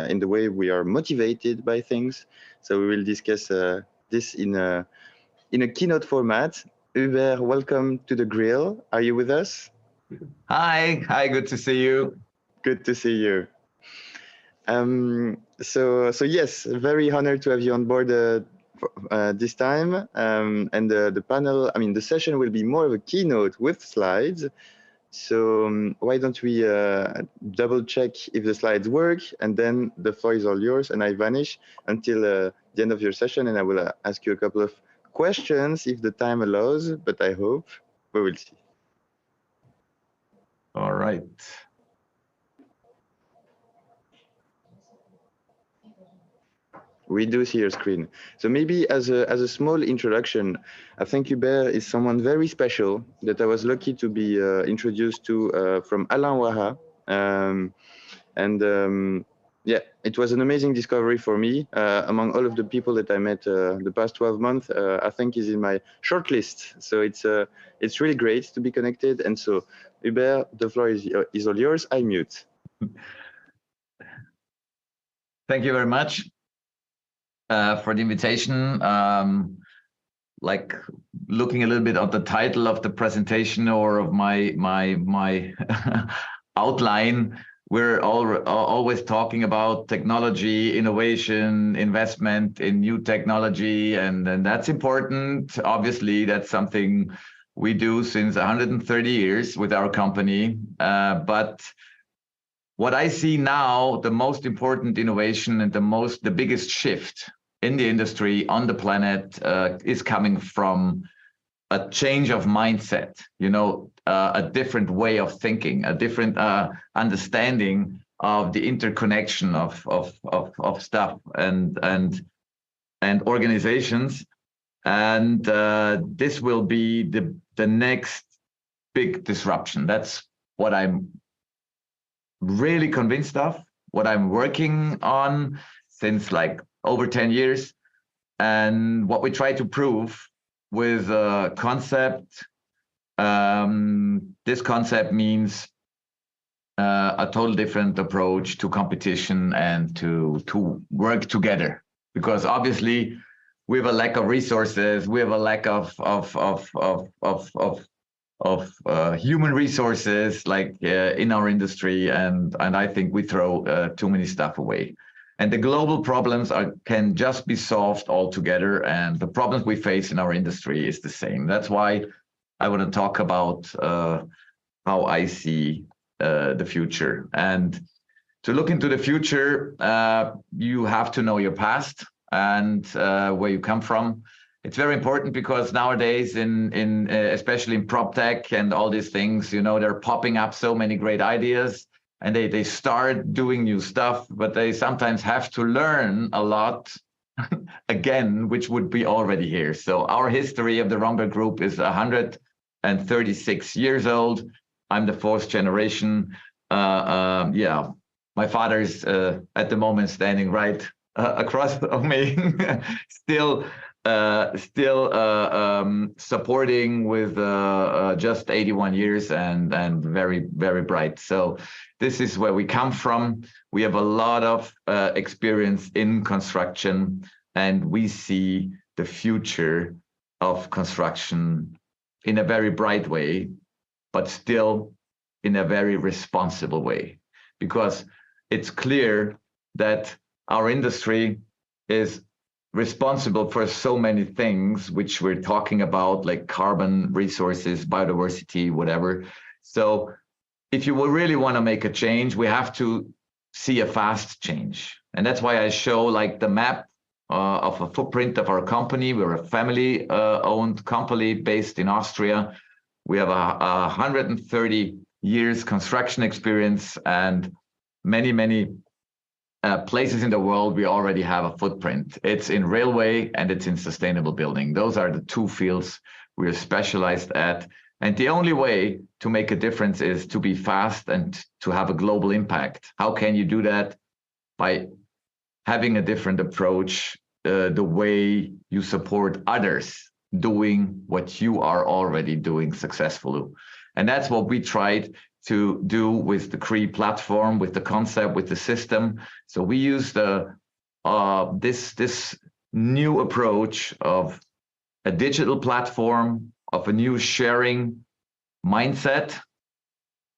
in the way we are motivated by things. So we will discuss this in a keynote format. Hubert, welcome to the grill. Are you with us? Hi, good to see you. Good to see you. So yes, very honored to have you on board this time, and the panel, the session will be more of a keynote with slides. So why don't we double check if the slides work, and then the floor is all yours, and I vanish until the end of your session, and I will ask you a couple of questions if the time allows, but I hope we will see. All right. We do see your screen. So maybe as a small introduction, I think Hubert is someone very special that I was lucky to be introduced to from Alain Ouaha. Yeah, it was an amazing discovery for me. Among all of the people that I met the past 12 months, I think he's in my short list. So it's really great to be connected. And so Hubert, the floor is all yours. I mute. Thank you very much. For the invitation. Like looking a little bit at the title of the presentation or of my outline, we're always talking about technology, innovation, investment in new technology, and that's important. Obviously, that's something we do since 130 years with our company. But what I see now, the most important innovation and the biggest shift in the industry on the planet is coming from a change of mindset, a different way of thinking, a different understanding of the interconnection of stuff and organizations. And this will be the next big disruption. That's what I'm really convinced of, what I'm working on since like over 10 years, and what we try to prove with a concept. This concept means a total different approach to competition and to work together, because obviously we have a lack of resources, we have a lack of human resources like in our industry, and I think we throw too many stuff away. And the global problems can just be solved all together, and the problems we face in our industry is the same. That's why I want to talk about how I see the future. And to look into the future, you have to know your past and where you come from. It's very important because nowadays, especially in prop tech and all these things, they're popping up so many great ideas. And they start doing new stuff, but they sometimes have to learn a lot again, which would be already here. So our history of the Romberg Group is 136 years old. I'm the fourth generation. Yeah, my father's at the moment standing right across of me, still supporting with just 81 years and very, very bright. So this is where we come from. We have a lot of experience in construction, and we see the future of construction in a very bright way, but still in a very responsible way, because it's clear that our industry is responsible for so many things which we're talking about, like carbon, resources, biodiversity, whatever. So if you will really want to make a change, we have to see a fast change. And that's why I show like the map of a footprint of our company. We're a family owned company based in Austria. We have 130 years construction experience, and many places in the world we already have a footprint. It's in railway and it's in sustainable building. Those are the two fields we're specialized at. And the only way to make a difference is to be fast and to have a global impact. How can you do that? By having a different approach, the way you support others doing what you are already doing successfully. And that's what we tried to do with the CRE platform, with the concept, with the system. So we use this new approach of a digital platform, of a new sharing mindset,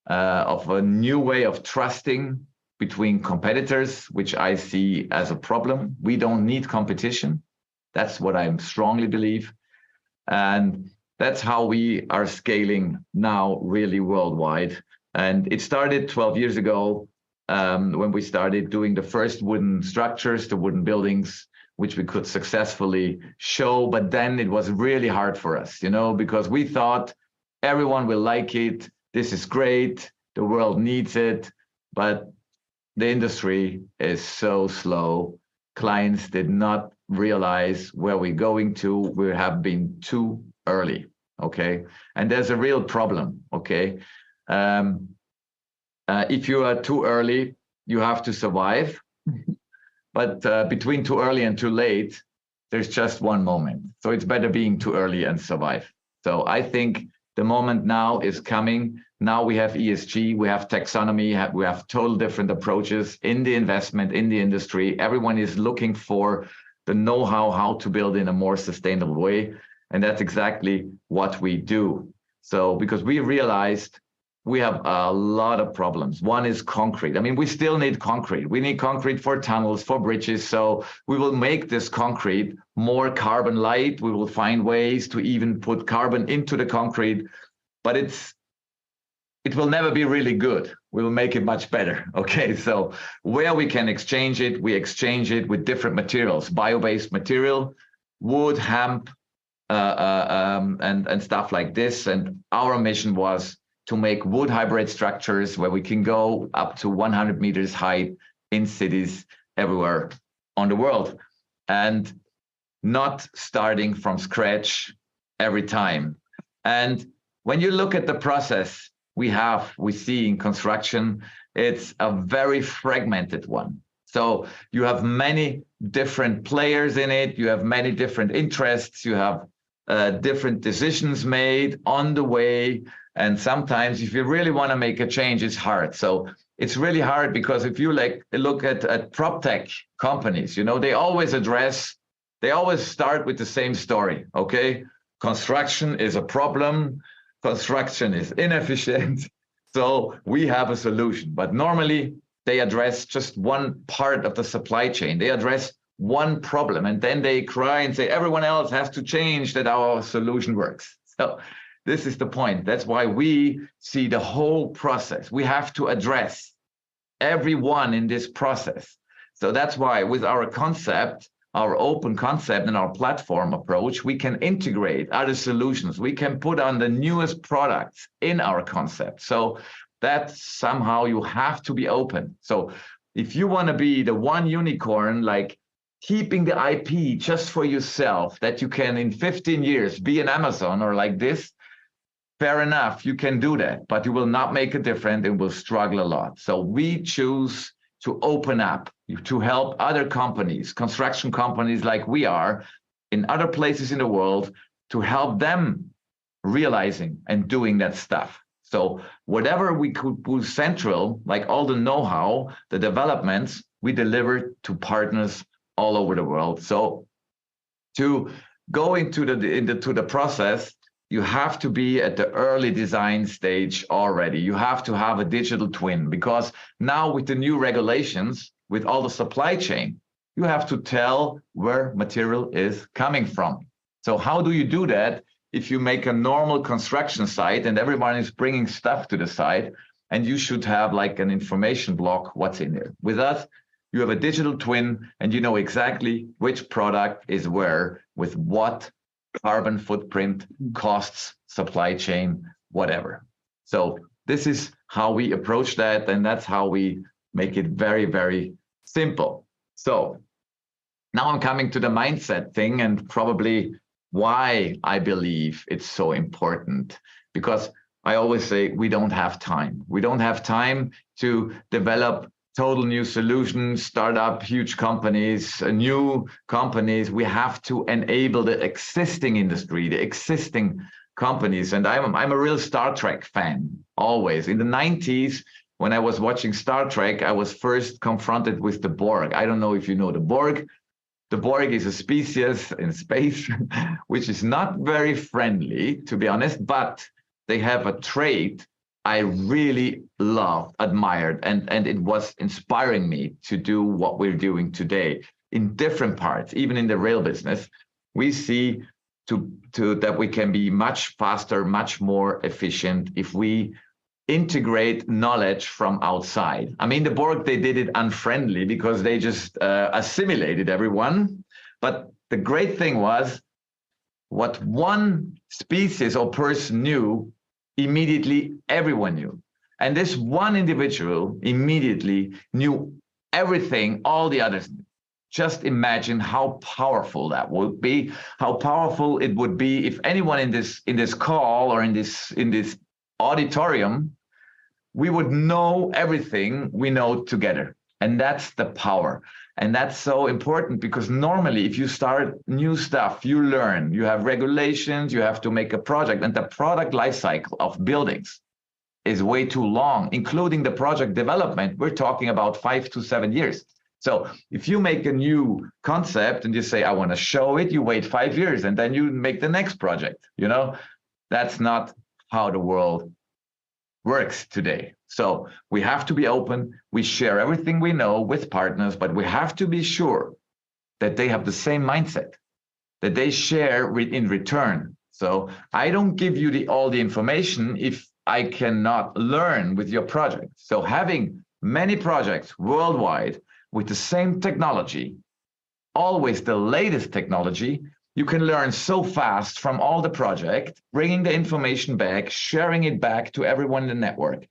of a new way of trusting between competitors, which I see as a problem. We don't need competition. That's what I strongly believe. And that's how we are scaling now really worldwide. And it started 12 years ago when we started doing the first wooden structures, the wooden buildings, which we could successfully show. But then it was really hard for us, because we thought everyone will like it. This is great. The world needs it. But the industry is so slow. Clients did not realize where we're going to. We have been too early, okay? And there's a real problem, okay? If you are too early, you have to survive. But between too early and too late, there's just one moment. So it's better being too early and survive. So I think the moment now is coming. Now we have ESG, we have taxonomy, we have total different approaches in the investment, in the industry. Everyone is looking for the know-how, how to build in a more sustainable way. And that's exactly what we do. So because we realized we have a lot of problems. One is concrete. I mean, we still need concrete. We need concrete for tunnels, for bridges. So we will make this concrete more carbon light. We will find ways to even put carbon into the concrete, but it will never be really good. We will make it much better. Okay, so where we can exchange it, we exchange it with different materials, bio-based material, wood, hemp, and stuff like this. And our mission was to make wood hybrid structures where we can go up to 100 meters height in cities everywhere on the world, and not starting from scratch every time. And when you look at the process we see in construction, it's a very fragmented one. So you have many different players in it, you have many different interests, you have different decisions made on the way. And sometimes if you really want to make a change, it's hard. So it's really hard because if you look at prop tech companies, you know, they always start with the same story, okay? Construction is a problem, construction is inefficient, so we have a solution. But normally they address just one part of the supply chain. They address one problem, and then they cry and say, everyone else has to change that our solution works. So this is the point. That's why we see the whole process. We have to address everyone in this process. So that's why with our concept, our open concept and our platform approach, we can integrate other solutions. We can put on the newest products in our concept. So that somehow you have to be open. So if you want to be the one unicorn, like keeping the IP just for yourself, that you can in 15 years be an Amazon or like this, fair enough, you can do that, but you will not make a difference and will struggle a lot. So we choose to open up, to help other companies, construction companies like we are in other places in the world, to help them realizing and doing that stuff. So whatever we could put central, like all the know-how, the developments, we deliver to partners all over the world. So to go into the process, you have to be at the early design stage already. You have to have a digital twin, because now with the new regulations, with all the supply chain, you have to tell where material is coming from. So how do you do that if you make a normal construction site and everyone is bringing stuff to the site, and you should have like an information block what's in there? With us, you have a digital twin and you know exactly which product is where, with what carbon footprint, costs, supply chain, whatever. So this is how we approach that, and that's how we make it very, very simple. So now I'm coming to the mindset thing, and probably why I believe it's so important, because I always say we don't have time. We don't have time to develop total new solutions, start up huge companies, new companies. We have to enable the existing industry, the existing companies. And I'm a real Star Trek fan, always. In the 90s, when I was watching Star Trek, I was first confronted with the Borg. I don't know if you know the Borg. The Borg is a species in space, which is not very friendly, to be honest, but they have a trait I really loved, admired, and it was inspiring me to do what we're doing today in different parts. Even in the rail business, we see that we can be much faster, much more efficient if we integrate knowledge from outside. I mean, the Borg, they did it unfriendly because they just assimilated everyone. But the great thing was what one species or person knew, immediately everyone knew. And this one individual immediately knew everything all the others knew. Just imagine how powerful that would be, how powerful it would be if anyone in this call or in this auditorium, we would know everything we know together. And that's the power. And that's so important, because normally if you start new stuff, you learn, you have regulations, you have to make a project, and the product life cycle of buildings is way too long, including the project development. We're talking about 5 to 7 years. So if you make a new concept and you say, I want to show it, you wait 5 years and then you make the next project. You know, that's not how the world works today. So we have to be open. We share everything we know with partners, but we have to be sure that they have the same mindset, that they share in return. So I don't give you all the information if I cannot learn with your project. So having many projects worldwide with the same technology, always the latest technology, you can learn so fast from all the project, bringing the information back, sharing it back to everyone in the network.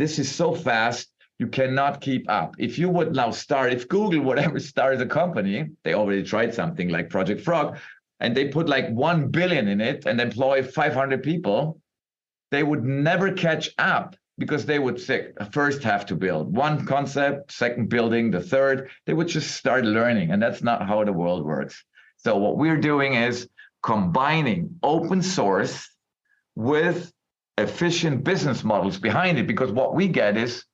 This is so fast, you cannot keep up. If you would now start, if Google would ever start a company, they already tried something like Project Frog, and they put like 1 billion in it and employ 500 people, they would never catch up because they would first have to build one concept, second building, the third. They would just start learning, and that's not how the world works. So what we're doing is combining open source with efficient business models behind it, because what we get is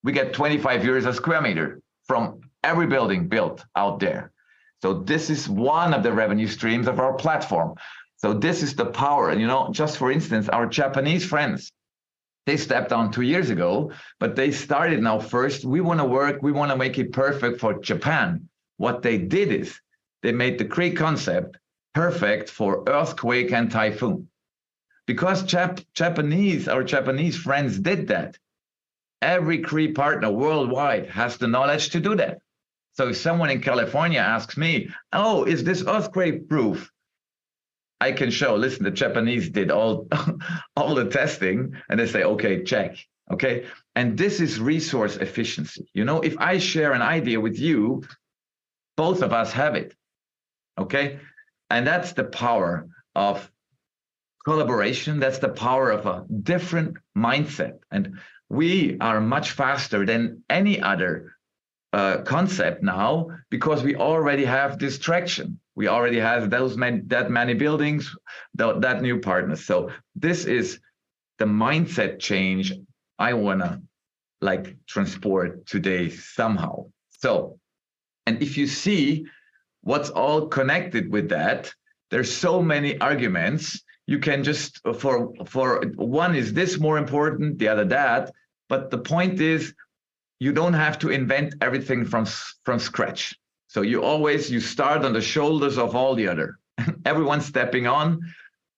we get 25 euros a square meter from every building built out there. So this is one of the revenue streams of our platform. So this is the power. And, you know, just for instance, our Japanese friends, they stepped on 2 years ago, but they started now first. We want to work, we want to make it perfect for Japan. What they did is they made the Cree concept perfect for earthquake and typhoon. Because our Japanese friends did that, every Cree partner worldwide has the knowledge to do that. So if someone in California asks me, oh, is this earthquake proof? I can show, listen, the Japanese did all the testing, and they say, okay, check, okay? And this is resource efficiency. You know, if I share an idea with you, both of us have it, okay? And that's the power of collaboration. That's the power of a different mindset. And we are much faster than any other concept now, because we already have this traction. We already have that many buildings, that new partners. So this is the mindset change I wanna like transport today somehow. So, and if you see what's all connected with that, there's so many arguments. You can just, for one is this more important, the other that, but the point is, you don't have to invent everything from scratch. So you start on the shoulders of all the other. Everyone stepping on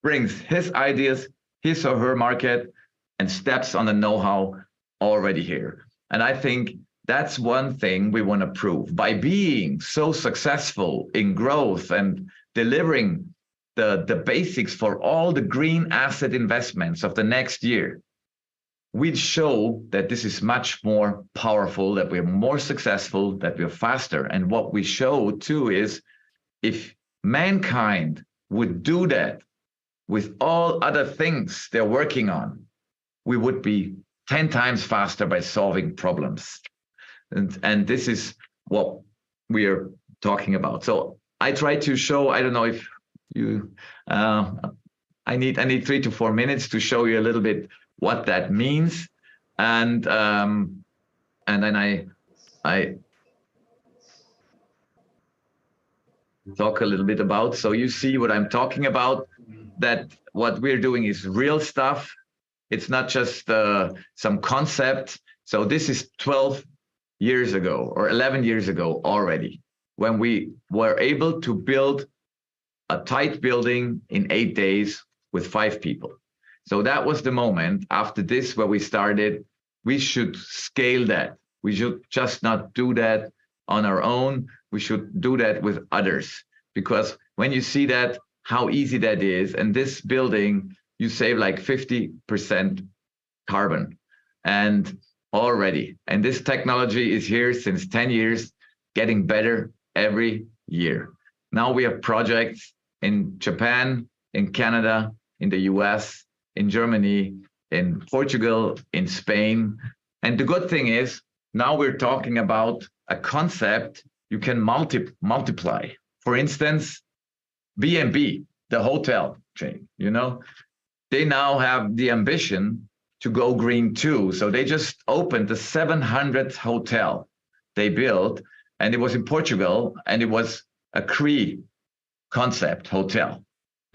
brings his ideas, his or her market, and steps on the know-how already here. And I think that's one thing we want to prove. By being so successful in growth and delivering the basics for all the green asset investments of the next year, we show that this is much more powerful, that we're more successful, that we're faster. And what we show too is if mankind would do that with all other things they're working on, we would be 10 times faster by solving problems. And this is what we are talking about. So I try to show, I don't know if you, I need 3 to 4 minutes to show you a little bit what that means, and then I talk a little bit about, so you see what I'm talking about, that what we're doing is real stuff. It's not just some concept. So this is 12 years ago or 11 years ago already, when we were able to build a tight building in 8 days with 5 people. So that was the moment after this where we started, we should scale that. We should just not do that on our own. We should do that with others. Because when you see that, how easy that is, and this building, you save like 50% carbon and already. And this technology is here since 10 years, getting better every year. Now we have projects in Japan, in Canada, in the US, in Germany, in Portugal, in Spain. And the good thing is, now we're talking about a concept you can multiply. For instance, B&B, the hotel chain, you know, they now have the ambition to go green too. So they just opened the 700th hotel they built, and it was in Portugal, and it was a Cree concept hotel.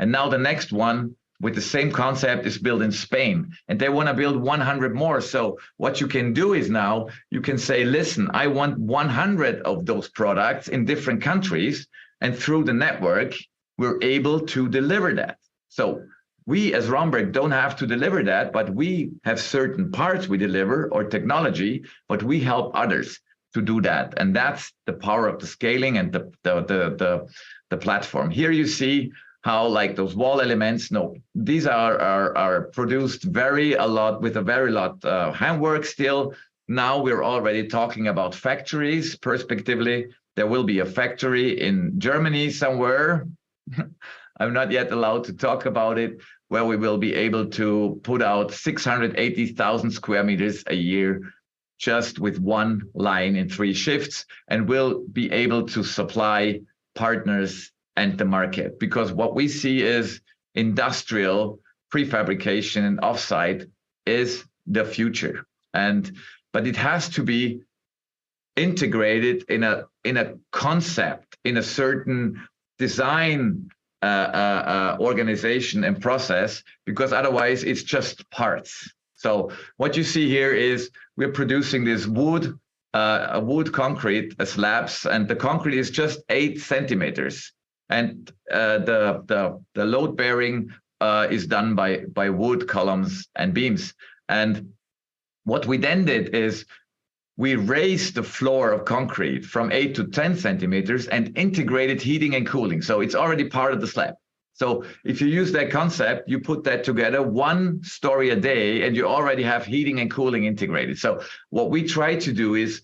And now the next one with the same concept is built in Spain, and they want to build 100 more. So what you can do is now you can say, listen, I want 100 of those products in different countries, and through the network, we're able to deliver that. So we as Romberg don't have to deliver that, but we have certain parts we deliver or technology, but we help others to do that. And that's the power of the scaling and the platform. Here you see how like those wall elements, no, these are produced with a very lot handwork still. Now we're already talking about factories. Prospectively, there will be a factory in Germany somewhere. I'm not yet allowed to talk about it, where we will be able to put out 680,000 square meters a year just with one line in 3 shifts, and we'll be able to supply partners and the market. Because what we see is industrial prefabrication and offsite is the future. But it has to be integrated in a concept, in a certain design organization and process, because otherwise it's just parts. So what you see here is we're producing this wood concrete slabs, and the concrete is just 8 centimeters, and the load bearing is done by wood columns and beams. And what we then did is we raised the floor of concrete from 8 to 10 centimeters and integrated heating and cooling. So it's already part of the slab. So if you use that concept, you put that together 1 story a day, and you already have heating and cooling integrated. So what we try to do is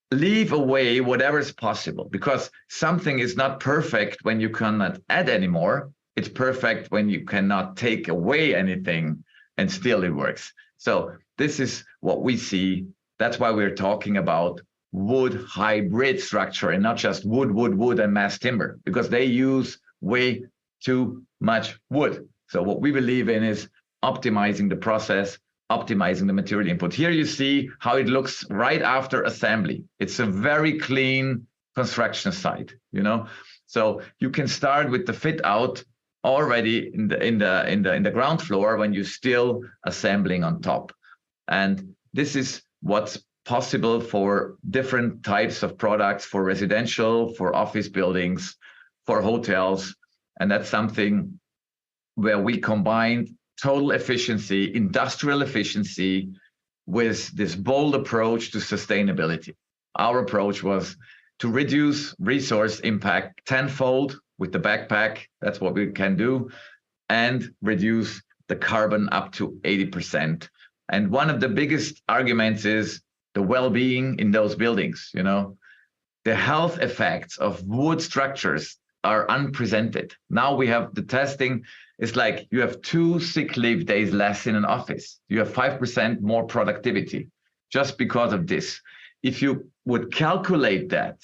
leave away whatever is possible, because something is not perfect when you cannot add anymore. It's perfect when you cannot take away anything and still it works. So this is what we see. That's why we're talking about wood hybrid structure and not just wood and mass timber, because they use way too much wood. So what we believe in is optimizing the process, optimizing the material input. Here you see how it looks right after assembly. It's a very clean construction site, you know. So you can start with the fit out already in the ground floor when you're still assembling on top. And this is what's possible for different types of products, for residential, for office buildings, for hotels. And that's something where we combined total efficiency, industrial efficiency, with this bold approach to sustainability. Our approach was to reduce resource impact tenfold with the backpack. That's what we can do, and reduce the carbon up to 80%. And one of the biggest arguments is the well-being in those buildings. You know, the health effects of wood structures are unprecedented. Now we have the testing. It's like you have 2 sick leave days less in an office. You have 5% more productivity just because of this. If you would calculate that,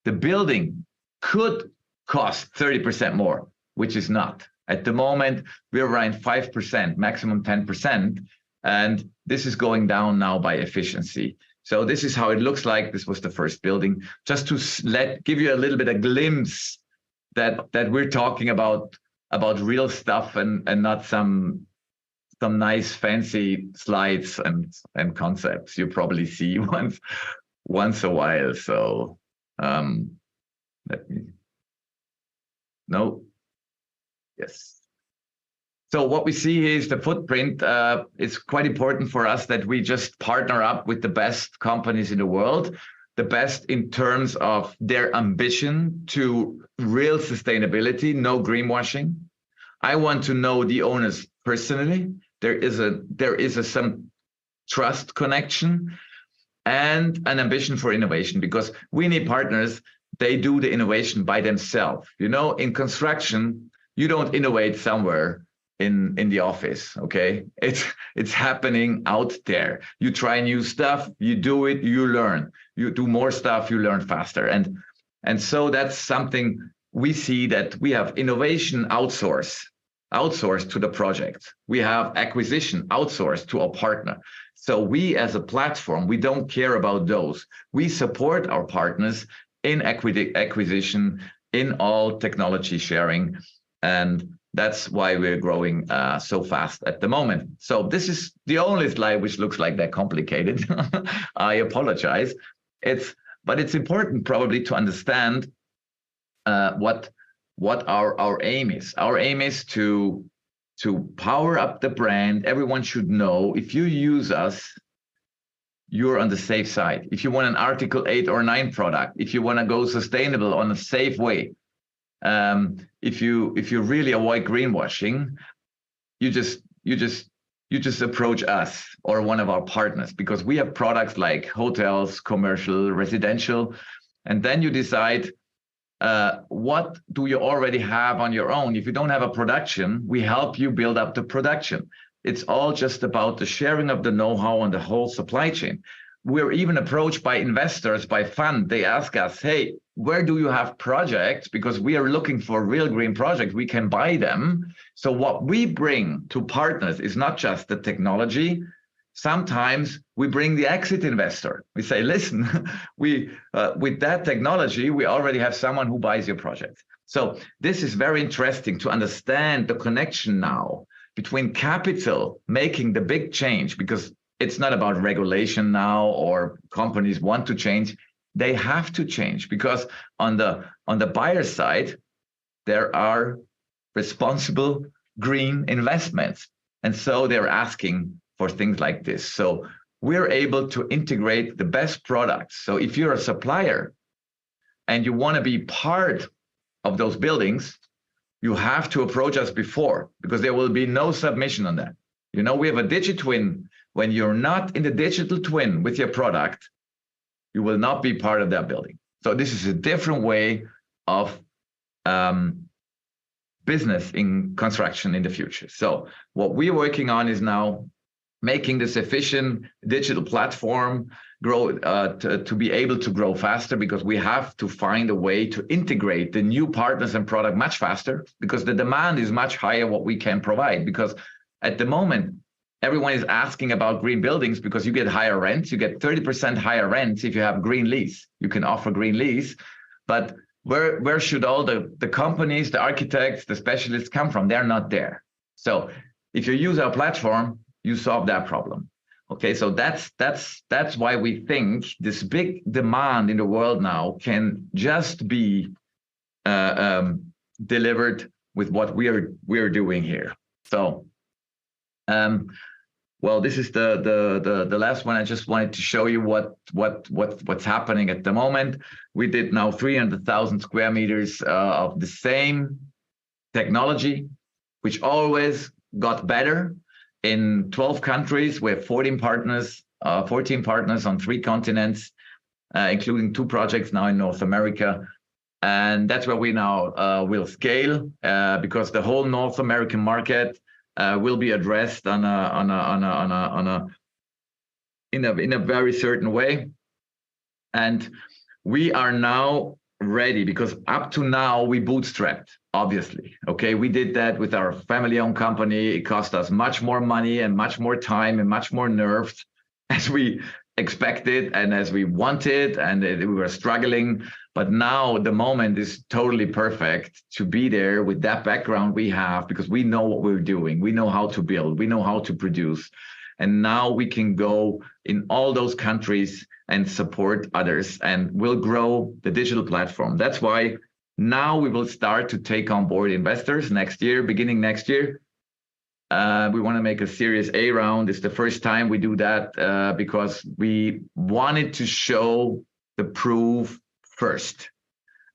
the building could cost 30% more, which is not. At the moment, we're around 5%, maximum 10%. And this is going down now by efficiency. So this is how it looks like. This was the first building, just to give you a little bit of glimpse that we're talking about real stuff and not some nice fancy slides and concepts you probably see once a while. So yes. So what we see is the footprint. It's quite important for us that we just partner up with the best companies in the world, the best in terms of their ambition to real sustainability, no greenwashing. I want to know the owners personally. There is some trust connection and an ambition for innovation, because we need partners. They do the innovation by themselves. You know, in construction, you don't innovate somewhere in the office. Okay, it's happening out there. You try new stuff, you do it, you learn. You do more stuff, you learn faster. And so that's something we see, that we have innovation outsourced to the project. We have acquisition outsourced to a partner. So we as a platform, we don't care about those. We support our partners in acquisition, in all technology sharing. And That's why we're growing so fast at the moment. So this is the only slide which looks like that complicated. I apologize. But it's important probably to understand what our aim is. Our aim is to power up the brand. Everyone should know, if you use us, you're on the safe side. If you want an Article 8 or 9 product, if you want to go sustainable on a safe way, if you really avoid greenwashing, you just approach us or one of our partners, because we have products like hotels, commercial, residential, and then you decide what do you already have on your own. If you don't have a production, we help you build up the production. It's all just about the sharing of the know-how on the whole supply chain. We're even approached by investors, by fund. They ask us, hey, where do you have projects? Because we are looking for real green projects. We can buy them. So what we bring to partners is not just the technology. Sometimes we bring the exit investor. We say, listen, with that technology, we already have someone who buys your project. So this is very interesting to understand the connection now between capital making the big change, because it's not about regulation now or companies want to change. They have to change, because on the buyer side, there are responsible green investments. And so they're asking for things like this. So we're able to integrate the best products. So if you're a supplier and you want to be part of those buildings, you have to approach us before, because there will be no submission on that. You know, we have a digitwin. When you're not in the digital twin with your product, you will not be part of that building. So this is a different way of business in construction in the future. So what we're working on is now making this efficient digital platform grow to be able to grow faster, because we have to find a way to integrate the new partners and product much faster, because the demand is much higher what we can provide. Because at the moment, everyone is asking about green buildings, because you get higher rents. You get 30% higher rents if you have green lease. You can offer green lease, but where should all the companies, the architects, the specialists come from? They're not there. So if you use our platform, you solve that problem. Okay, so that's why we think this big demand in the world now can just be delivered with what we're doing here. So, well, this is the last one. I just wanted to show you what's happening at the moment. We did now 300,000 square meters of the same technology, which always got better. In 12 countries, we have 14 partners on 3 continents, including 2 projects now in North America. And that's where we now will scale, because the whole North American market will be addressed in a very certain way. And we are now ready, because up to now we bootstrapped, obviously. Okay, we did that with our family-owned company. It cost us much more money and much more time and much more nerves as we expected and as we wanted, and we were struggling. But now the moment is totally perfect to be there with that background we have, because we know what we're doing. We know how to build. We know how to produce. And now we can go in all those countries and support others, and we'll grow the digital platform. That's why now we will start to take on board investors next year, beginning next year. We want to make a Series A round. It's the first time we do that because we wanted to show the proof first.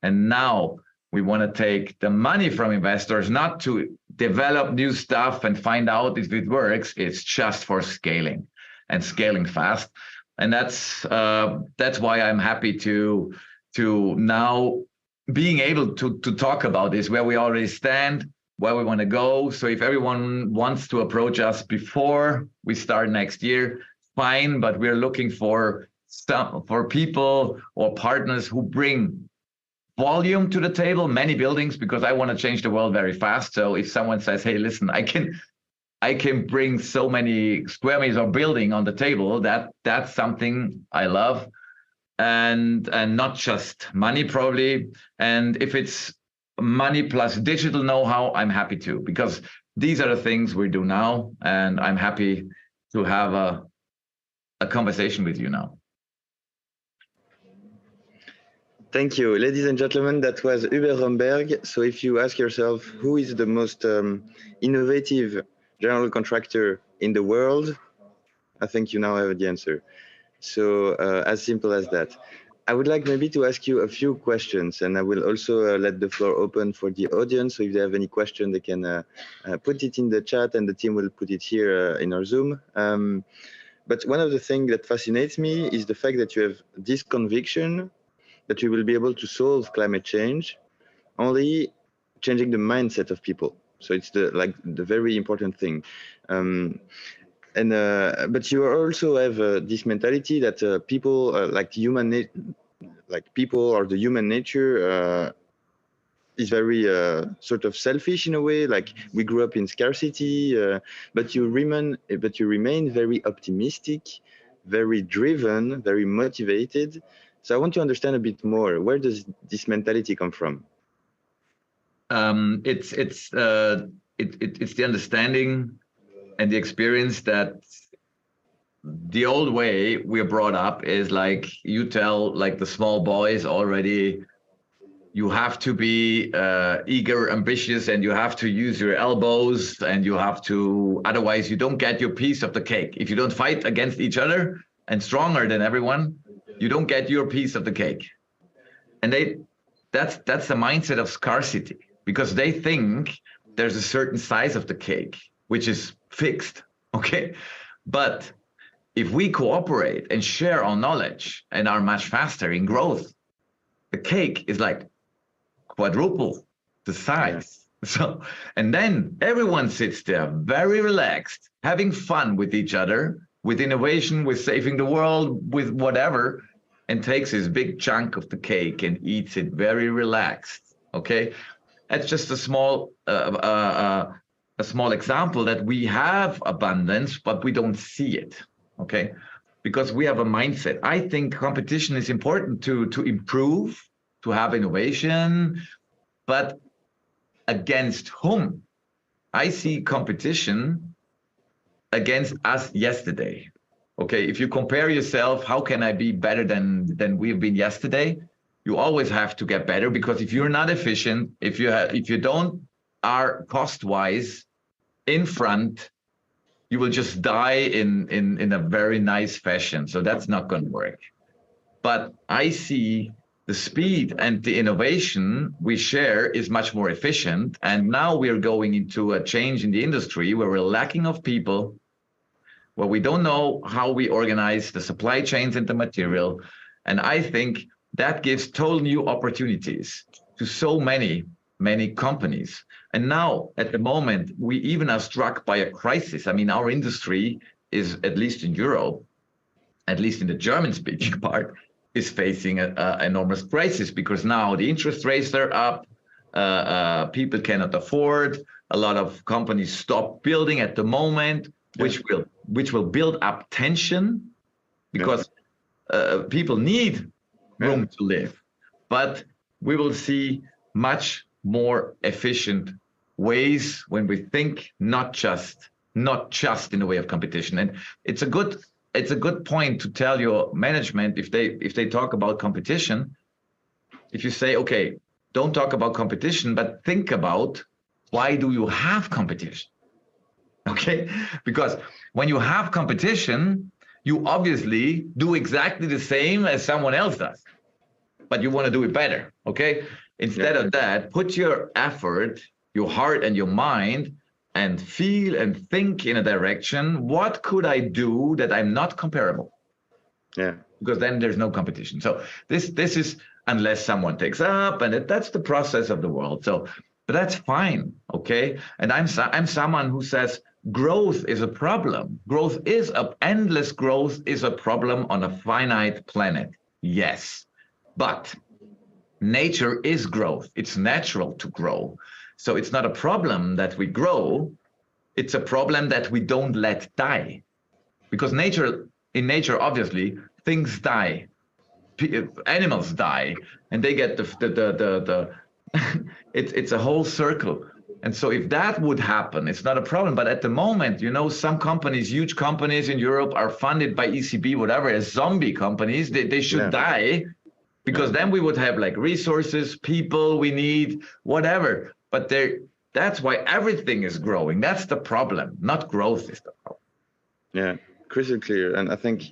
And now we want to take the money from investors, not to develop new stuff and find out if it works. It's just for scaling and scaling fast. And that's why I'm happy to now being able to talk about this, where we already stand, where we want to go. So if everyone wants to approach us before we start next year, fine. But we're looking for people or partners who bring volume to the table, many buildings, because I want to change the world very fast. So if someone says, hey, listen, I can bring so many square meters of building on the table, that's something I love. And not just money, probably. And if it's money plus digital know-how, I'm happy too, because these are the things we do now, and I'm happy to have a conversation with you now. Thank you. Ladies and gentlemen, that was Hubert Romberg. So if you ask yourself who is the most innovative general contractor in the world, I think you now have the answer. So as simple as that. I would like maybe to ask you a few questions, and I will also let the floor open for the audience. So if they have any question, they can put it in the chat, and the team will put it here in our Zoom. But one of the things that fascinates me is the fact that you have this conviction that we will be able to solve climate change only changing the mindset of people. So it's the very important thing. But you also have this mentality that people people or the human nature is very sort of selfish in a way. Like we grew up in scarcity, but you remain very optimistic, very driven, very motivated. So I want to understand a bit more. Where does this mentality come from? It's the understanding and the experience that the old way we're brought up is like you tell like the small boys already, you have to be eager, ambitious, and you have to use your elbows, and you have to, otherwise you don't get your piece of the cake. If you don't fight against each other and stronger than everyone, you don't get your piece of the cake. And that's the mindset of scarcity, because they think there's a certain size of the cake, which is fixed, okay? But if we cooperate and share our knowledge and are much faster in growth, the cake is like quadruple the size. Yeah. So, and then everyone sits there very relaxed, having fun with each other, with innovation, with saving the world, with whatever, and takes his big chunk of the cake and eats it very relaxed. Okay, that's just a small example that we have abundance, but we don't see it. Okay, because we have a mindset. I think competition is important to improve, to have innovation, but against whom? I see competition against us yesterday. Okay, if you compare yourself, how can I be better than we've been yesterday? You always have to get better, because if you're not efficient, if you don't are cost-wise in front, you will just die in a very nice fashion. So that's not going to work. But I see the speed and the innovation we share is much more efficient. And now we are going into a change in the industry where we're lacking of people, where we don't know how we organize the supply chains and the material. And I think that gives total new opportunities to so many companies. And now at the moment, we even are struck by a crisis. I mean, our industry is, at least in Europe, at least in the German-speaking part, is facing an enormous crisis, because now the interest rates are up, people cannot afford, a lot of companies stop building at the moment, which will build up tension, because people need room to live. But we will see much more efficient ways when we think, not just in the way of competition. And it's a good point to tell your management, if they talk about competition, if you say, okay, don't talk about competition, but think about, why do you have competition? Okay, because when you have competition, you obviously do exactly the same as someone else does, but you want to do it better. Okay, instead of that, put your effort, your heart and your mind, and feel and think in a direction, what could I do that I'm not comparable? Yeah, because then there's no competition. So this is, unless someone takes up, and that's the process of the world. So, but that's fine. Okay, and I'm someone who says growth is a problem. Endless growth is a problem on a finite planet. Yes, but nature is growth. It's natural to grow. So it's not a problem that we grow. It's a problem that we don't let die. Because in nature, obviously, things die. Animals die, and they get the it's a whole circle. And so if that would happen, it's not a problem. But at the moment, you know, some companies, huge companies in Europe are funded by ECB, whatever, as zombie companies. They should die, because then we would have like resources, people we need, whatever. But that's why everything is growing. That's the problem, not growth is the problem. Yeah, crystal clear. And I think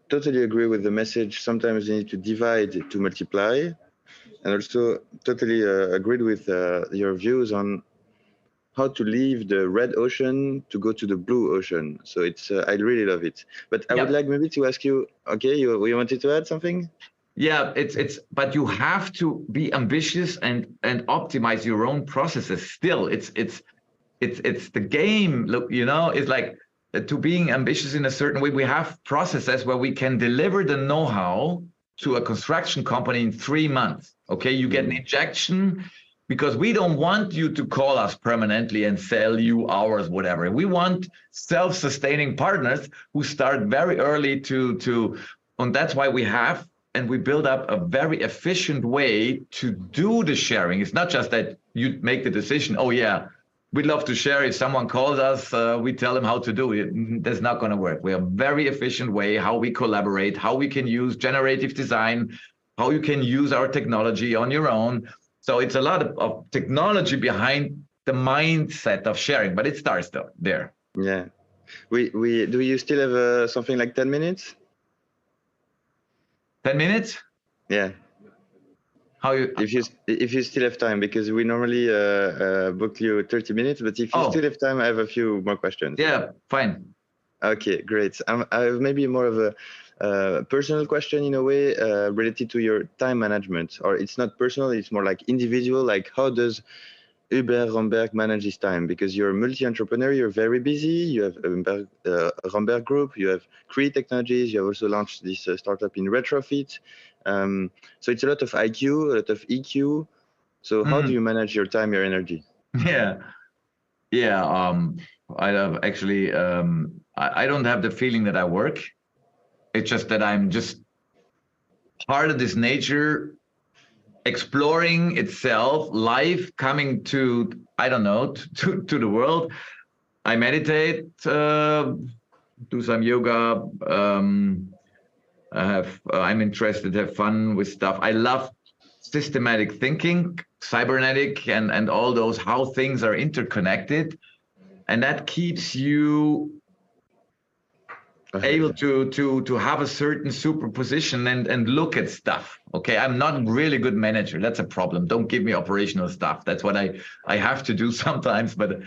totally agree with the message. Sometimes you need to divide to multiply. And also totally agreed with your views on how to leave the red ocean to go to the blue ocean. So it's I really love it. But I would like maybe to ask you, okay, you wanted to add something? Yeah, but you have to be ambitious and optimize your own processes. Still, it's the game. Look, you know, it's like to being ambitious in a certain way. We have processes where we can deliver the know-how to a construction company in 3 months. Okay, you get an injection, because we don't want you to call us permanently and sell you hours, whatever. We want self-sustaining partners who start very early and that's why we build up a very efficient way to do the sharing. It's not just that you make the decision, oh yeah, we'd love to share. If someone calls us, we tell them how to do it. That's not going to work. We have a very efficient way how we collaborate, how we can use generative design, how you can use our technology on your own. So it's a lot of technology behind the mindset of sharing, but it starts there. Yeah. Do you still have something like 10 minutes? 10 minutes? Yeah. If you still have time, because we normally book you 30 minutes, but if you still have time, I have a few more questions. Yeah, fine. Okay, great. I have maybe more of a personal question in a way related to your time management, or it's not personal, it's more like individual. Like, how does Hubert Romberg manage his time? Because you're a multi-entrepreneur, you're very busy, you have Romberg Group, you have Cree Technologies, you have also launched this startup in retrofit. So it's a lot of IQ, a lot of EQ. So how do you manage your time, your energy? Yeah. I have actually, I don't have the feeling that I work. It's just that I'm just part of this nature, exploring itself, life coming to, I don't know, to the world. I meditate, do some yoga. I'm interested, have fun with stuff. I love systematic thinking, cybernetic, and all those, how things are interconnected. And that keeps you able to have a certain superposition and look at stuff. Okay, I'm not a really good manager. That's a problem. Don't give me operational stuff. That's what I have to do sometimes. But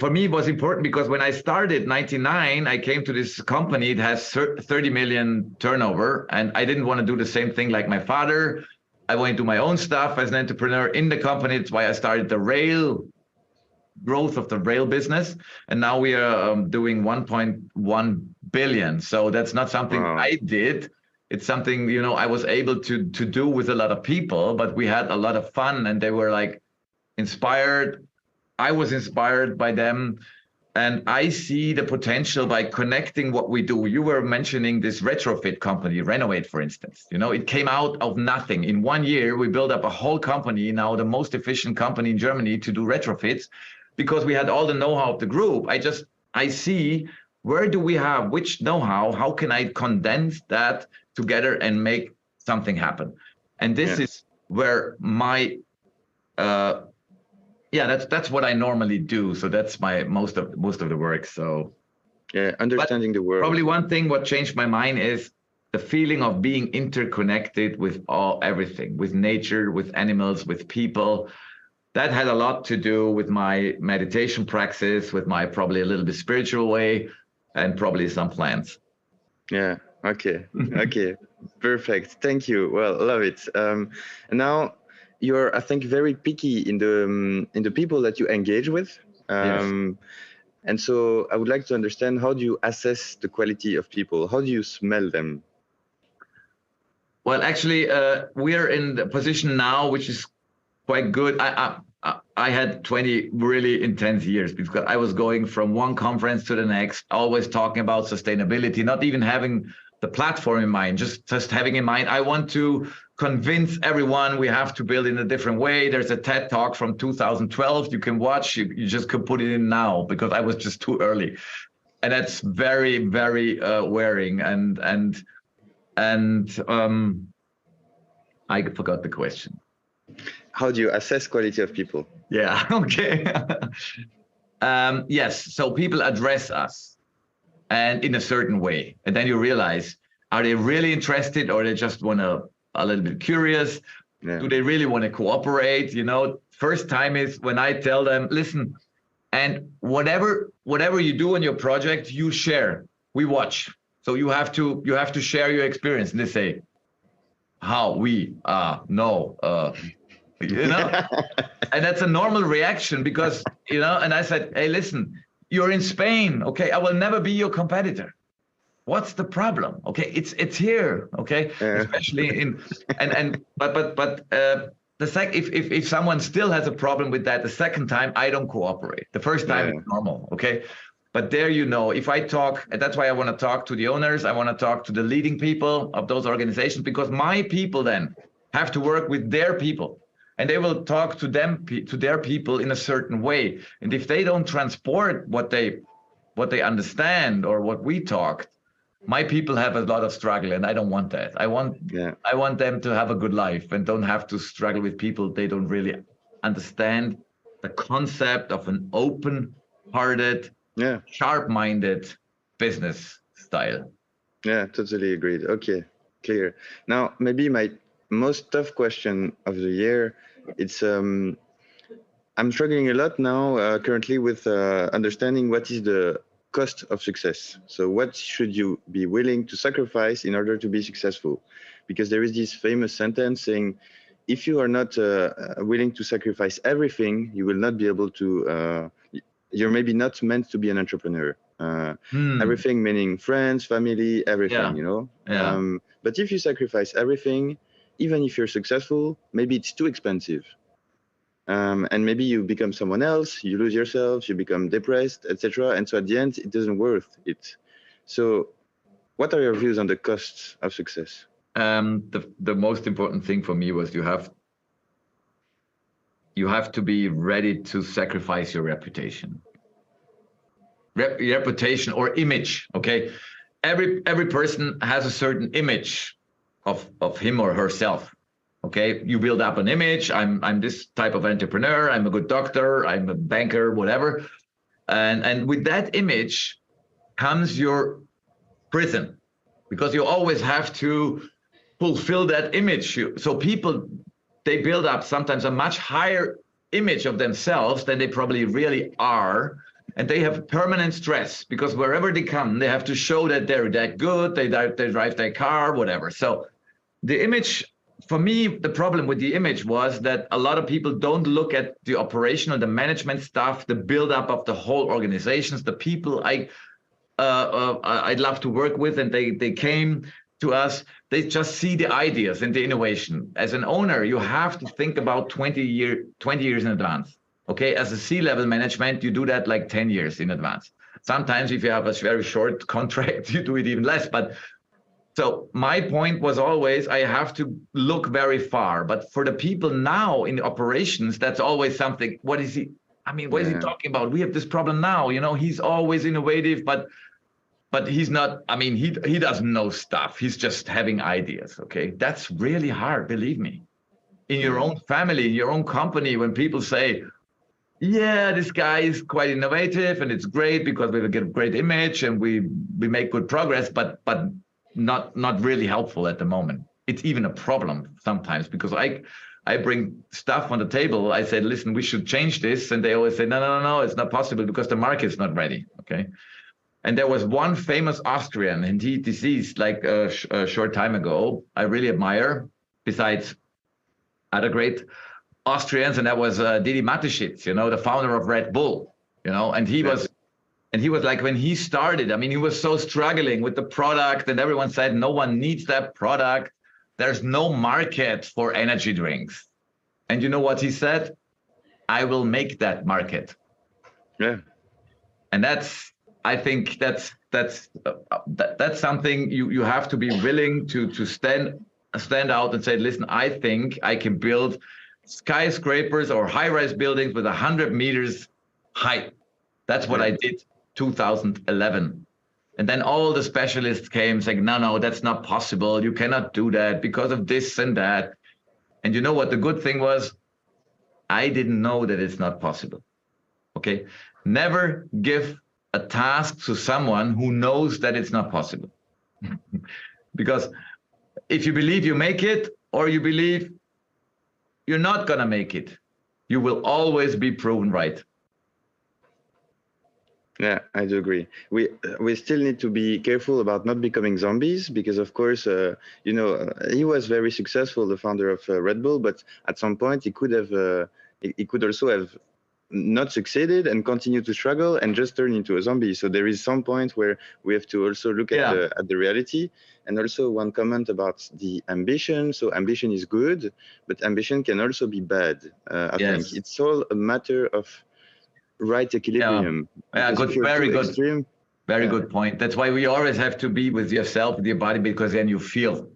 for me, it was important because when I started 99, I came to this company. It has 30 million turnover, and I didn't want to do the same thing like my father. I wanted to do my own stuff as an entrepreneur in the company. That's why I started the growth of the rail business, and now we are doing 1.1 billion. So that's not something I did. It's something, you know, I was able to do with a lot of people, but we had a lot of fun, and they were like inspired. I was inspired by them, and I see the potential by connecting what we do. You were mentioning this retrofit company, Renovate, for instance. You know, it came out of nothing. In 1 year, we built up a whole company, now the most efficient company in Germany to do retrofits, because we had all the know-how of the group. I see, where do we have which know-how? How can I condense that together and make something happen? And this is where my that's what I normally do. So that's my most of the work. So understanding the world. Probably one thing what changed my mind is the feeling of being interconnected with everything, with nature, with animals, with people. That had a lot to do with my meditation practice, with my probably a little bit spiritual way, and probably some plants. Yeah. Okay. Okay. Perfect. Thank you. Well, love it. And now you're, I think, very picky in the people that you engage with. Yes. And so I would like to understand, how do you assess the quality of people? How do you smell them? Well, actually, we are in the position now, which is quite good. I had 20 really intense years because I was going from one conference to the next, always talking about sustainability, not even having the platform in mind, just having in mind, I want to convince everyone we have to build in a different way. There's a TED talk from 2012 you can watch. You just could put it in now because I was just too early, and that's very, very wearing. And I forgot the question. How do you assess quality of people? Yeah. Okay. Yes. So people address us, and in a certain way, and then you realize, are they really interested, or they just want to a little bit curious? Yeah. Do they really want to cooperate? You know, first time is when I tell them, listen, and whatever you do on your project, you share. We watch. So you have to share your experience. And they say, how? We no. You know, and that's a normal reaction because, you know, and I said, hey, listen, you're in Spain. Okay, I will never be your competitor. What's the problem? Okay, it's here. Okay, especially in but if someone still has a problem with that, the second time I don't cooperate. The first time it's normal. Okay, but there, you know, if I talk, and that's why I want to talk to the owners. I want to talk to the leading people of those organizations, because my people then have to work with their people. And they will talk to their people in a certain way. And if they don't transport what they understand or what we talked, my people have a lot of struggle, and I don't want that. I want them to have a good life and don't have to struggle with people they don't really understand the concept of an open-hearted, sharp-minded business style. Yeah, totally agreed. Okay, clear. Now, maybe my most tough question of the year. It's I'm struggling a lot now currently with understanding what is the cost of success. So what should you be willing to sacrifice in order to be successful? Because there is this famous sentence saying, if you are not willing to sacrifice everything, you will not be able to, you're maybe not meant to be an entrepreneur. Everything meaning friends, family, everything, you know? But if you sacrifice everything, even if you're successful, maybe it's too expensive. And maybe you become someone else, you lose yourself, you become depressed, etc. And so at the end, it doesn't worth it. So what are your views on the costs of success? The most important thing for me was you have to be ready to sacrifice your reputation. Reputation or image, okay? Every person has a certain image of him or herself. Okay, you build up an image. I'm this type of entrepreneur. I'm a good doctor. I'm a banker, whatever. And with that image comes your prison, because you always have to fulfill that image. So people, they build up sometimes a much higher image of themselves than they probably really are. And they have permanent stress, because wherever they come, they have to show that they're that good. They drive their car, whatever. So the image, for me, the problem with the image was that a lot of people don't look at the operational, the management stuff, the build-up of the whole organizations, the people I'd love to work with, and they came to us. They just see the ideas and the innovation. As an owner, you have to think about 20 years in advance. Okay, as a C-level management, you do that like 10 years in advance. Sometimes if you have a very short contract, you do it even less. But so my point was always, I have to look very far. But for the people now in the operations, that's always something. What is he? I mean, what is he talking about? We have this problem now. You know, he's always innovative, but he's not. I mean, he doesn't know stuff. He's just having ideas. Okay, that's really hard. Believe me. In your own family, in your own company, when people say, yeah, this guy is quite innovative and it's great because we get a great image and we make good progress, but not really helpful at the moment. It's even a problem sometimes, because I bring stuff on the table. I said, listen, we should change this. And they always say, no, it's not possible because the market's not ready. Okay. And there was one famous Austrian, and he deceased like a short time ago. I really admire, besides other great Austrians, and that was Didi Mateschitz, you know, the founder of Red Bull, you know, and he was like, when he started, I mean, he was so struggling with the product, and everyone said, no one needs that product. There's no market for energy drinks. And you know what he said? I will make that market. Yeah. And that's I think that's something you have to be willing to stand out and say, listen, I think I can build skyscrapers or high-rise buildings with 100 meters height. That's what I did 2011. And then all the specialists came saying, no, that's not possible. You cannot do that because of this and that. And you know what the good thing was? I didn't know that it's not possible. Okay. Never give a task to someone who knows that it's not possible. Because if you believe you make it, or you believe you're not going to make it, you will always be proven right. Yeah, I do agree. We still need to be careful about not becoming zombies because, of course, he was very successful, the founder of Red Bull, but at some point he could have, he could also have not succeeded and continue to struggle and just turn into a zombie. So there is some point where we have to also look at the reality. And also one comment about the ambition. So ambition is good, but ambition can also be bad. I think it's all a matter of right equilibrium. Yeah, good, very good. Extreme, very good point. That's why we always have to be with yourself, with your body, because then you feel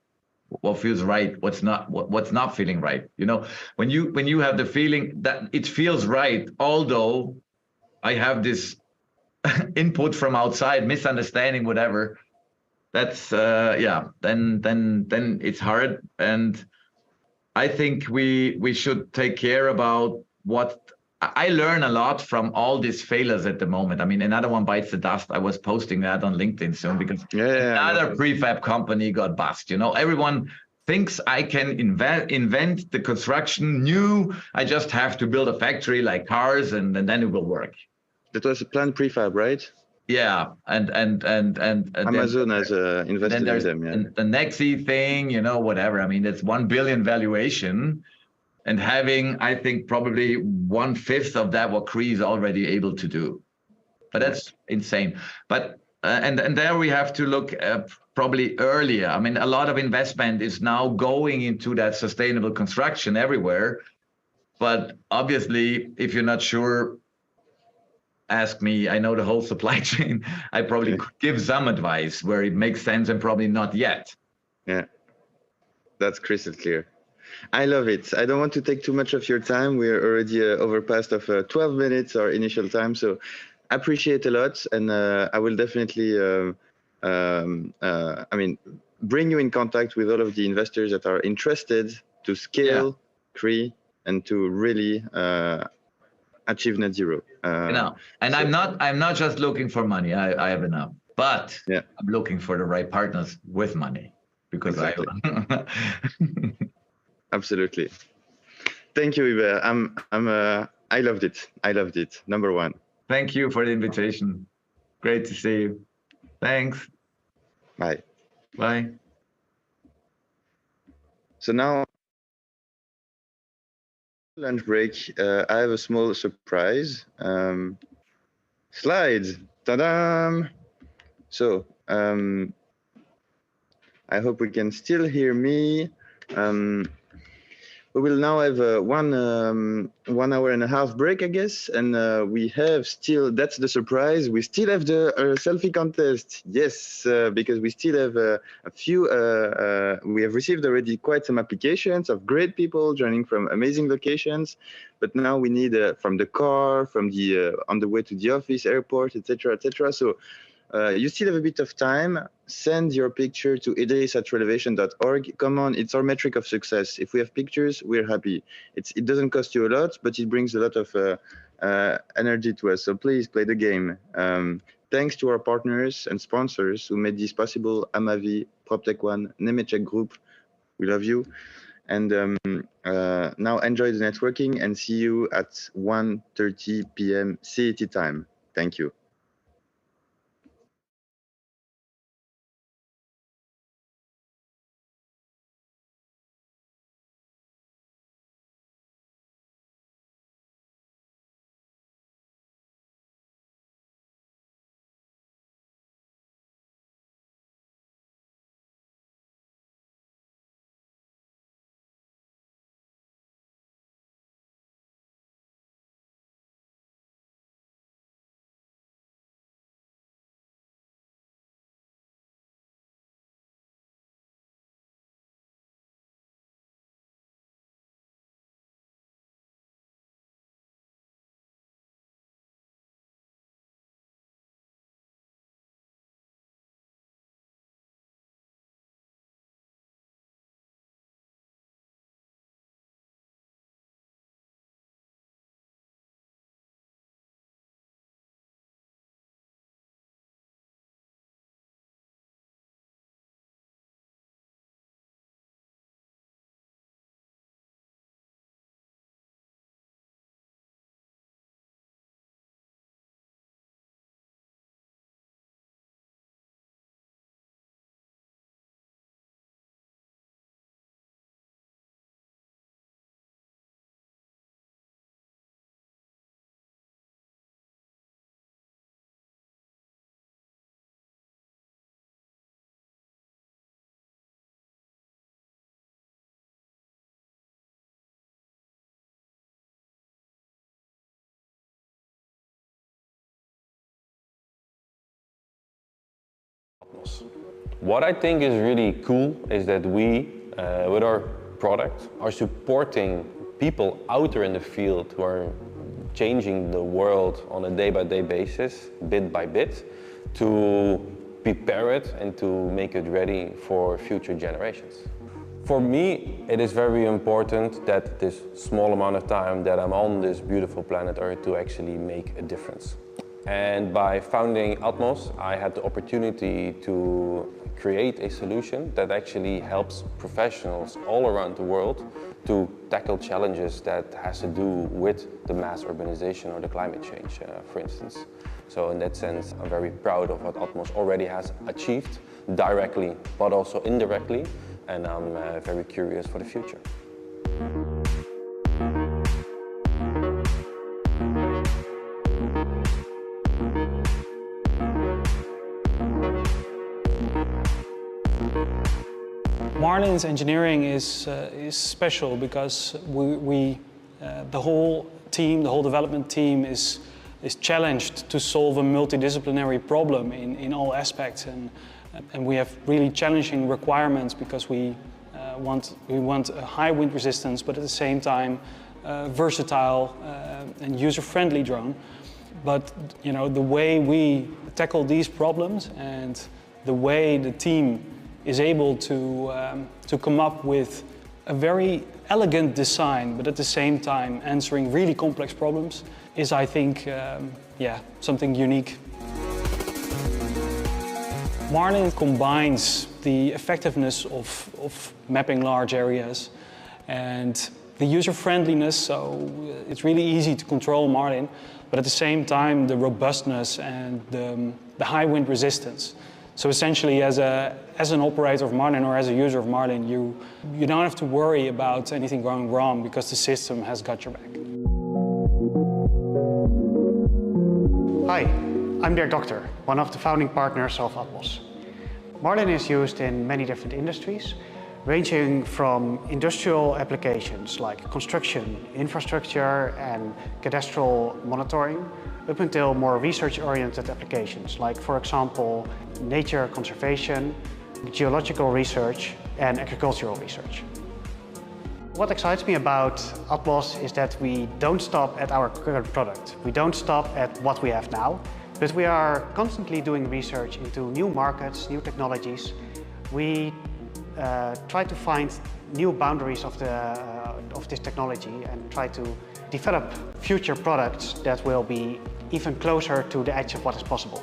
what feels right, what's not feeling right. You know, when you have the feeling that it feels right, although I have this input from outside, misunderstanding, whatever, that's then it's hard. And I think we should take care about what I learn a lot from all these failures at the moment. I mean, another one bites the dust. I was posting that on LinkedIn soon because another prefab company got bust. You know, everyone thinks I can invent the construction new. I just have to build a factory like cars and then it will work. That was a planned prefab, right? Yeah, and Amazon has invested in them. Yeah, the Nexi thing, you know, whatever. I mean, that's 1 billion valuation. And having, I think, probably 1/5 of that what Cree is already able to do. But that's insane. But and there we have to look probably earlier. I mean, a lot of investment is now going into that sustainable construction everywhere. But obviously, if you're not sure, ask me. I know the whole supply chain. I probably could give some advice where it makes sense and probably not yet. Yeah, that's crystal clear. I love it. I don't want to take too much of your time. We're already overpassed of 12 minutes, our initial time. So I appreciate a lot. And I will definitely, bring you in contact with all of the investors that are interested to scale Cree and to really achieve net zero. And so, I'm not just looking for money. I have enough, but I'm looking for the right partners with money because Absolutely. Thank you, Hubert. I loved it. I loved it. Number one. Thank you for the invitation. Great to see you. Thanks. Bye. Bye. So now, lunch break. I have a small surprise. Slides. Ta-da! So I hope we can still hear me. We will now have a 1 hour and a half break, I guess. And we have still, that's the surprise, we still have the selfie contest. Yes, because we still have a few, we have received already quite some applications of great people joining from amazing locations. But now we need from the car, from the on the way to the office, airport, etc., etc. So you still have a bit of time. Send your picture to idris@relevation.org. Come on, it's our metric of success. If we have pictures, we're happy. It doesn't cost you a lot, but it brings a lot of energy to us. So please play the game. Thanks to our partners and sponsors who made this possible. Amavi, PropTech1, Nemetschek Group. We love you. And now enjoy the networking and see you at 1:30 p.m. CET time. Thank you. Atmos. What I think is really cool is that we, with our product, are supporting people out there in the field who are changing the world on a day-by-day basis, bit by bit, to prepare it and to make it ready for future generations. For me, it is very important that this small amount of time that I'm on this beautiful planet Earth to actually make a difference. And by founding Atmos, I had the opportunity to create a solution that actually helps professionals all around the world to tackle challenges that has to do with the mass urbanization or the climate change, for instance. So in that sense, I'm very proud of what Atmos already has achieved directly, but also indirectly, and I'm very curious for the future. Marlin's engineering is special because the whole team, the whole development team is challenged to solve a multidisciplinary problem in all aspects, and we have really challenging requirements because we want a high wind resistance, but at the same time versatile and user-friendly drone. But you know, the way we tackle these problems and the way the team is able to come up with a very elegant design, but at the same time answering really complex problems, is, I think, something unique. Marlin combines the effectiveness of mapping large areas and the user-friendliness, so it's really easy to control Marlin, but at the same time the robustness and the high wind resistance. So essentially, as an operator of Marlin or as a user of Marlin, you don't have to worry about anything going wrong because the system has got your back. Hi, I'm Dirk Doctor, one of the founding partners of Atmos. Marlin is used in many different industries, ranging from industrial applications like construction, infrastructure, and cadastral monitoring, up until more research-oriented applications like, for example, nature conservation, geological research, and agricultural research. What excites me about Atmos is that we don't stop at our current product. We don't stop at what we have now, but we are constantly doing research into new markets, new technologies. We try to find new boundaries of this technology and try to develop future products that will be even closer to the edge of what is possible.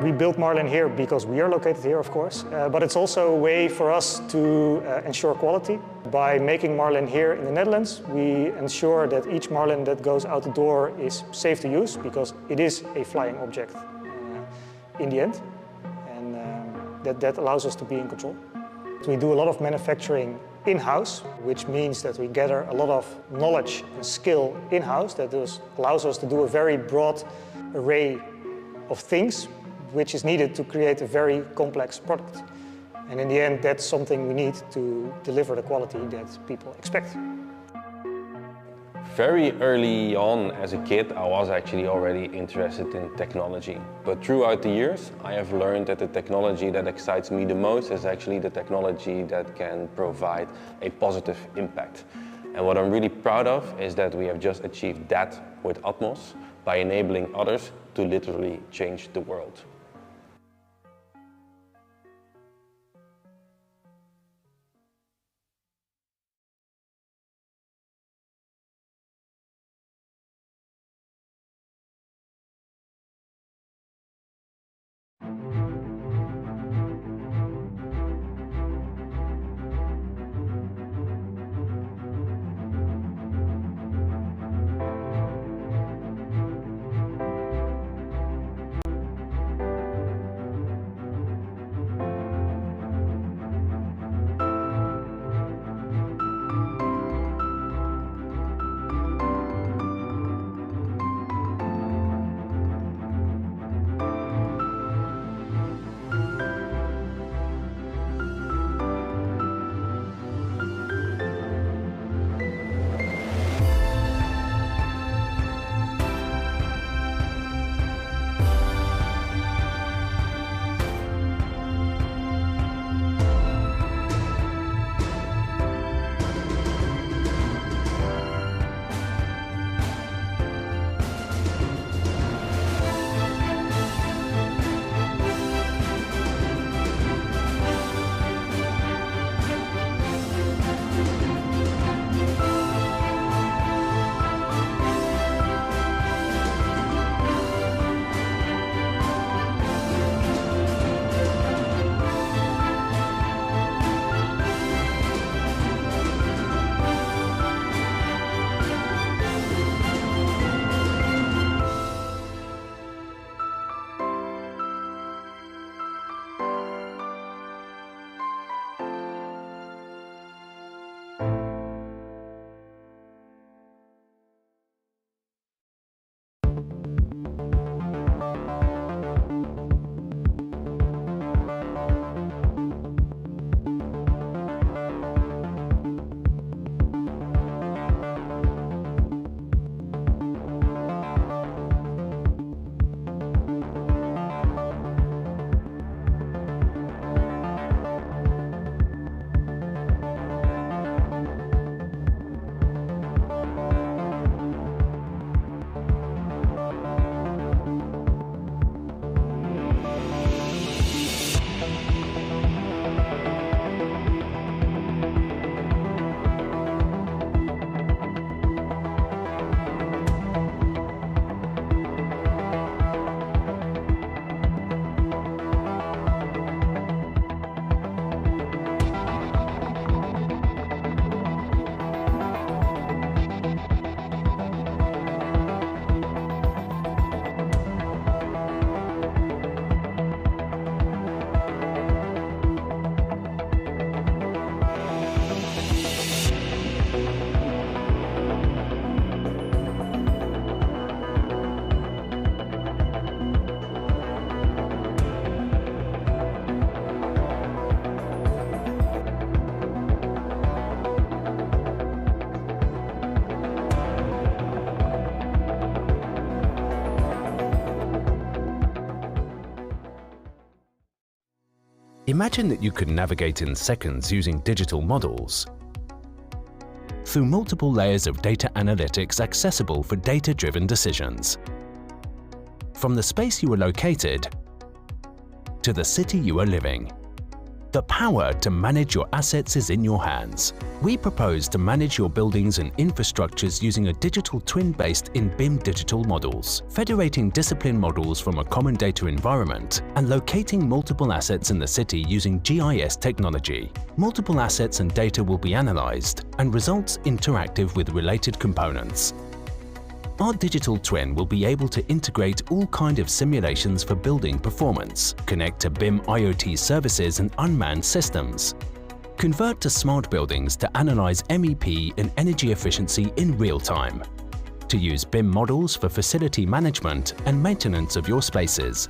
We built Marlin here because we are located here, of course, but it's also a way for us to ensure quality. By making Marlin here in the Netherlands, we ensure that each Marlin that goes out the door is safe to use, because it is a flying object in the end, and that allows us to be in control. We do a lot of manufacturing in-house, which means that we gather a lot of knowledge and skill in-house that allows us to do a very broad array of things which is needed to create a very complex product. And in the end, that's something we need to deliver the quality that people expect. Very early on as a kid, I was actually already interested in technology. But throughout the years, I have learned that the technology that excites me the most is actually the technology that can provide a positive impact. And what I'm really proud of is that we have just achieved that with Atmos by enabling others to literally change the world. Imagine that you could navigate in seconds using digital models through multiple layers of data analytics accessible for data-driven decisions. From the space you are located to the city you are living, the power to manage your assets is in your hands. We propose to manage your buildings and infrastructures using a digital twin based in BIM digital models, federating discipline models from a common data environment and locating multiple assets in the city using GIS technology. Multiple assets and data will be analyzed and results interactive with related components. Our digital twin will be able to integrate all kinds of simulations for building performance, connect to BIM IoT services and unmanned systems, convert to smart buildings to analyze MEP and energy efficiency in real time, to use BIM models for facility management and maintenance of your spaces.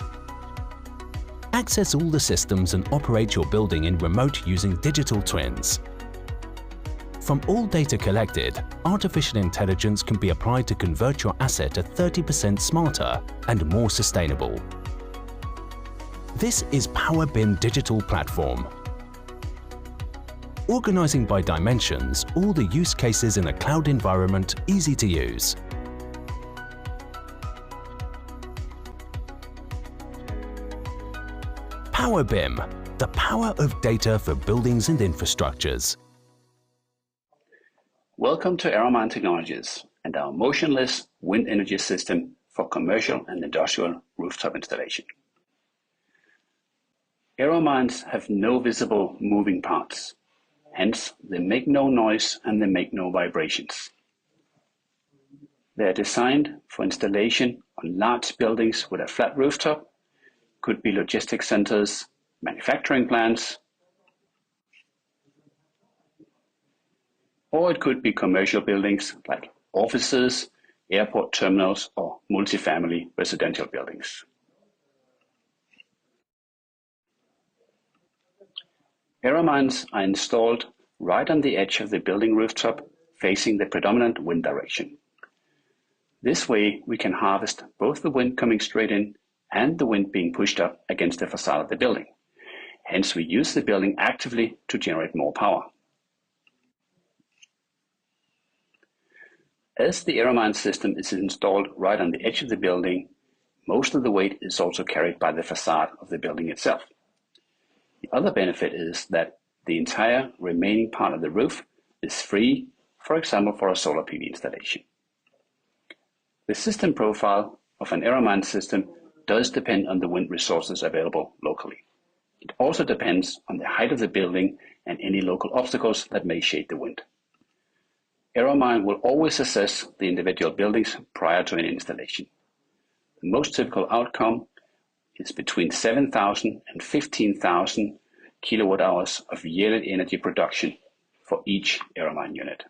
Access all the systems and operate your building in remote using digital twins. From all data collected, artificial intelligence can be applied to convert your asset to 30% smarter and more sustainable. This is Power BIM Digital Platform. Organizing by dimensions all the use cases in a cloud environment easy to use. Power BIM, the power of data for buildings and infrastructures. Welcome to Aeromine Technologies and our motionless wind energy system for commercial and industrial rooftop installation. Aeromines have no visible moving parts, hence they make no noise and they make no vibrations. They are designed for installation on large buildings with a flat rooftop, could be logistics centers, manufacturing plants, or it could be commercial buildings like offices, airport terminals, or multifamily residential buildings. Aeromines are installed right on the edge of the building rooftop, facing the predominant wind direction. This way, we can harvest both the wind coming straight in and the wind being pushed up against the facade of the building. Hence, we use the building actively to generate more power. As the Aeromine system is installed right on the edge of the building, most of the weight is also carried by the facade of the building itself. The other benefit is that the entire remaining part of the roof is free, for example, for a solar PV installation. The system profile of an Aeromine system does depend on the wind resources available locally. It also depends on the height of the building and any local obstacles that may shade the wind. Aeromine will always assess the individual buildings prior to an installation. The most typical outcome is between 7,000 and 15,000 kilowatt hours of yearly energy production for each Aeromine unit.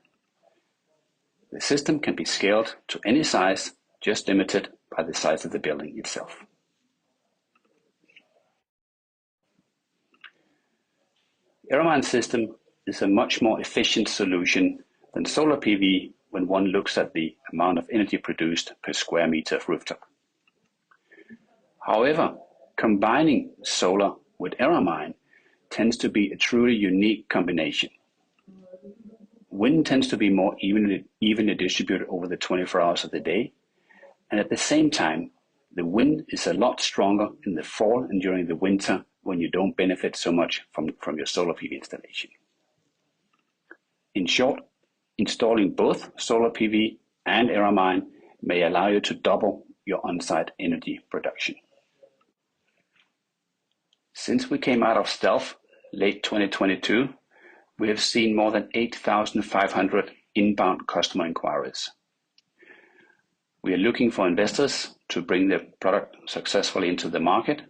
The system can be scaled to any size, just limited by the size of the building itself. Aeromine system is a much more efficient solution than solar PV when one looks at the amount of energy produced per square meter of rooftop. However, combining solar with Aeromine tends to be a truly unique combination. Wind tends to be more evenly distributed over the 24 hours of the day, and at the same time, the wind is a lot stronger in the fall and during the winter when you don't benefit so much from your solar PV installation. In short, installing both solar PV and Aeromine may allow you to double your on-site energy production. Since we came out of stealth late 2022, we have seen more than 8,500 inbound customer inquiries. We are looking for investors to bring their product successfully into the market.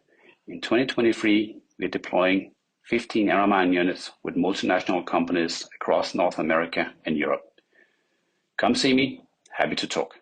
In 2023, we are deploying 15 Aeromine units with multinational companies across North America and Europe. Come see me, happy to talk.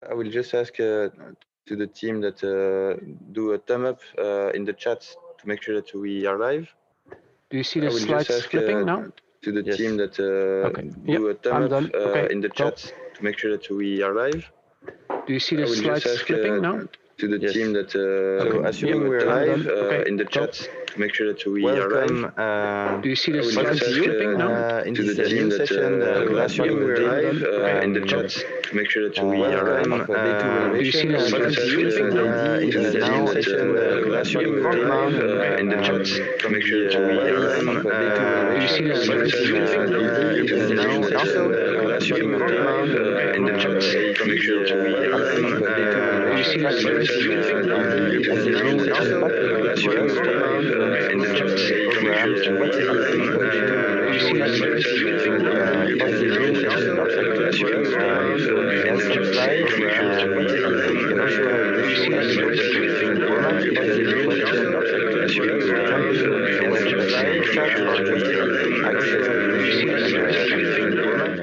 I will just ask to the team that do a thumb up in the chat to make sure that we are live. Do you see the slides flipping now? To the team that do a thumb up in the chat to make sure that we are live. Do you see the slides flipping now? To the team that so assuming we're live in the chat to make sure that we are live. Do you see the slides flipping now? To the team that assuming we're live in the chat to make sure that we are live. Do you see the slides flipping now? Now assuming we're live in the chat to make sure that we are live. Do you see the slides flipping now? Now also assuming we're live in the chat to make sure that we are live. Do you see the slides flipping now?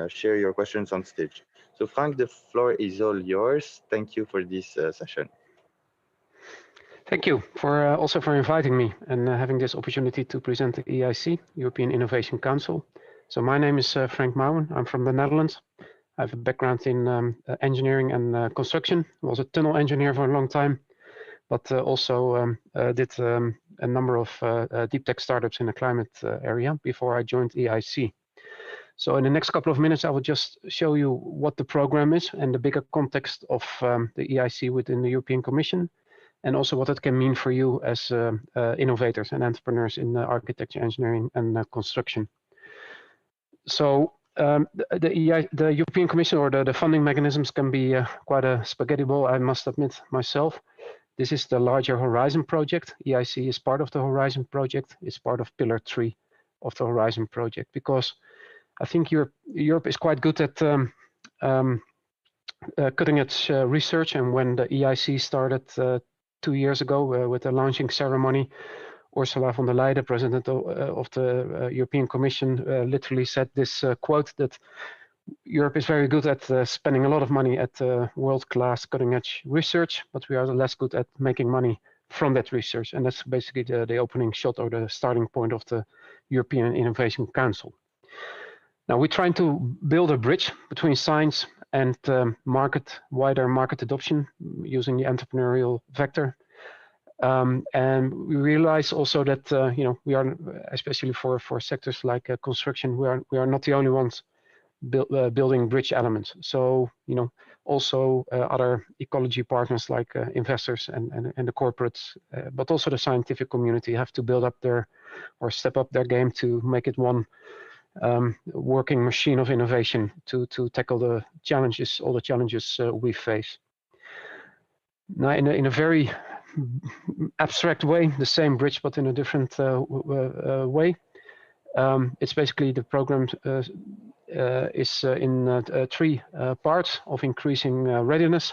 Share your questions on stage. So Frank, the floor is all yours. Thank you for this session. Thank you for also for inviting me and having this opportunity to present the EIC, European Innovation Council. So my name is Frank Mouwen. I'm from the Netherlands. I have a background in engineering and construction. I was a tunnel engineer for a long time, but also did a number of deep tech startups in the climate area before I joined EIC. So in the next couple of minutes, I will just show you what the program is and the bigger context of the EIC within the European Commission, and also what it can mean for you as innovators and entrepreneurs in architecture, engineering, and construction. So the European Commission or the funding mechanisms can be quite a spaghetti ball, I must admit myself. This is the larger Horizon project. EIC is part of the Horizon project. It's part of Pillar 3 of the Horizon project, because I think Europe is quite good at cutting edge research. And when the EIC started 2 years ago with the launching ceremony, Ursula von der Leyen, president of the European Commission, literally said this quote that Europe is very good at spending a lot of money at world-class cutting-edge research, but we are less good at making money from that research. And that's basically the opening shot or the starting point of the European Innovation Council. Now we're trying to build a bridge between science and wider market adoption using the entrepreneurial vector. And we realize also that we are, especially for sectors like construction, we are not the only ones building bridge elements. So also other ecology partners like investors and the corporates, but also the scientific community have to build up or step up their game to make it one working machine of innovation to tackle all the challenges we face. Now, in a very abstract way, the same bridge, but in a different way. It's basically the program is in 3 parts of increasing readiness,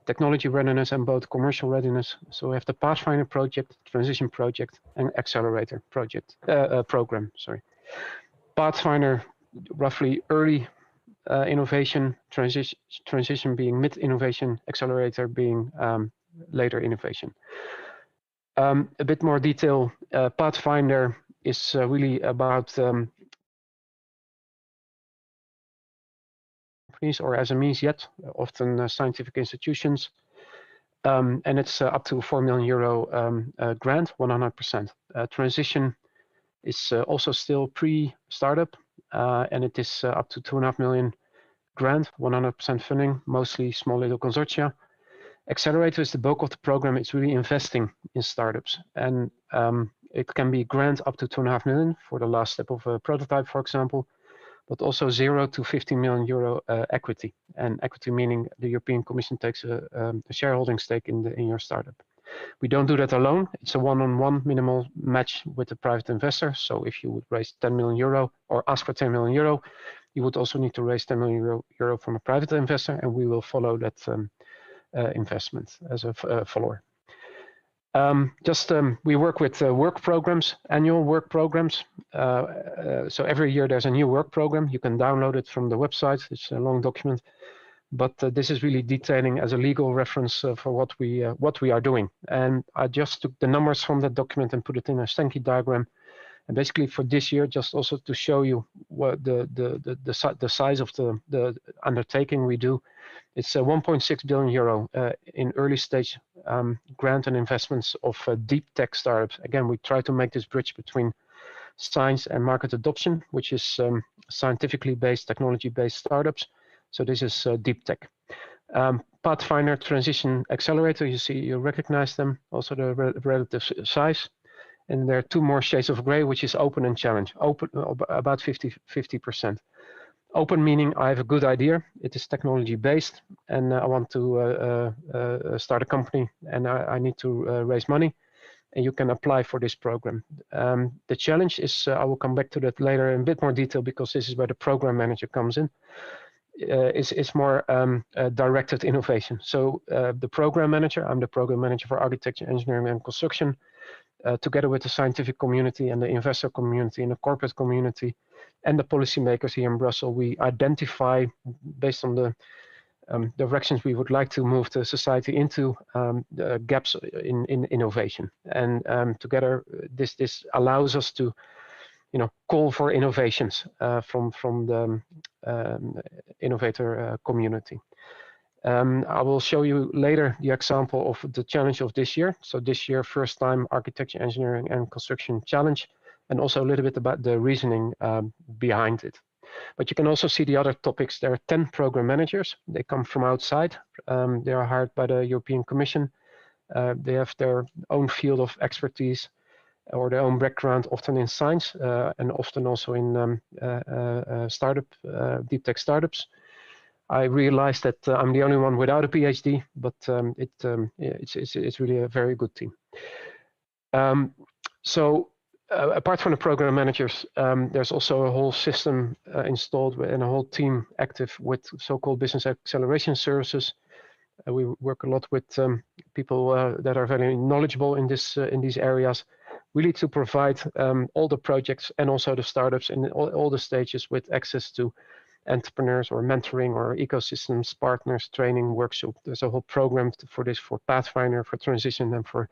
technology readiness, and both commercial readiness. So we have the Pathfinder project, transition project, and accelerator project program. Sorry, Pathfinder, roughly early innovation, transition being mid innovation, accelerator being later innovation. A bit more detail. Pathfinder is really about companies or SMEs yet, often scientific institutions, and it's up to €4 million grant, 100%. Transition is also still pre-startup, and it is up to 2.5 million grant, 100% funding, mostly small little consortia. Accelerator is the bulk of the program. It's really investing in startups, and it can be grant up to 2.5 million for the last step of a prototype, for example, but also €0 to €15 million equity, and equity meaning the European Commission takes a shareholding stake in your startup. We don't do that alone. It's a one-on-one minimal match with the private investor. So if you would raise €10 million or ask for €10 million, you would also need to raise €10 million from a private investor, and we will follow that investment as a follower. We work with work programs, annual work programs. So every year there's a new work program. You can download it from the website. It's a long document, but this is really detailing as a legal reference for what we are doing. And I just took the numbers from that document and put it in a Sankey diagram. And basically for this year, just also to show you what the size of the undertaking we do, it's 1.6 billion euro in early stage grant and investments of deep tech startups. Again, we try to make this bridge between science and market adoption, which is scientifically based, technology based startups. So this is deep tech. Pathfinder Transition Accelerator, you see, you recognize them, also the relative size. And there are two more shades of gray, which is open and challenge. Open, about 50%. Open meaning I have a good idea, it is technology based, and I want to start a company, and I need to raise money, and you can apply for this program. The challenge is, I will come back to that later in a bit more detail, because this is where the program manager comes in. It's more directed innovation. So the program manager, I'm the program manager for architecture, engineering, and construction. Together with the scientific community and the investor community and the corporate community and the policymakers here in Brussels, we identify, based on the directions we would like to move the society into, the gaps in innovation. And together, this allows us to, call for innovations from the innovator community. I will show you later the example of the challenge of this year. So this year, first time architecture, engineering, and construction challenge, and also a little bit about the reasoning behind it. But you can also see the other topics. There are 10 program managers. They come from outside. They are hired by the European Commission. They have their own field of expertise or their own background, often in science and often also in startup, deep tech startups. I realized that I'm the only one without a PhD, but it's really a very good team. Apart from the program managers, there's also a whole system installed and a whole team active with so-called business acceleration services. We work a lot with people that are very knowledgeable in these areas, really to provide all the projects and also the startups in all the stages with access to entrepreneurs or mentoring or ecosystems, partners, training, workshop. There's a whole program for this, for Pathfinder, for Transition, and for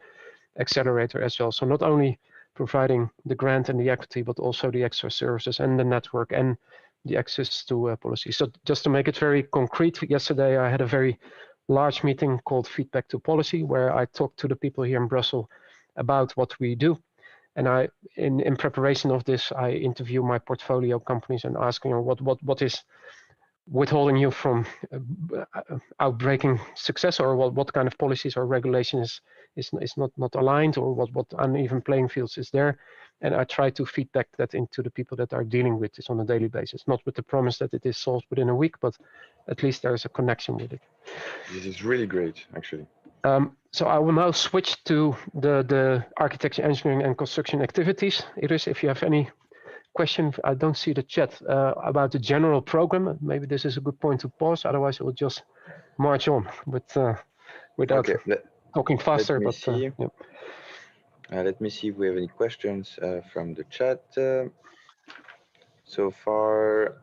Accelerator as well. So not only providing the grant and the equity, but also the extra services and the network and the access to policy. So just to make it very concrete, yesterday I had a very large meeting called Feedback to Policy, where I talked to the people here in Brussels about what we do. And in preparation of this, I interview my portfolio companies and ask, what is withholding you from outbreaking success, or what kind of policies or regulations is not aligned, or what uneven playing fields is there. And I try to feedback that into the people that are dealing with this on a daily basis, not with the promise that it is solved within a week, but at least there is a connection with it. This is really great, actually. So I will now switch to the architecture, engineering, and construction activities. Iris, if you have any question, I don't see the chat, about the general program. Maybe this is a good point to pause. Otherwise, we'll just march on without talking faster. Let me see if we have any questions from the chat. So far,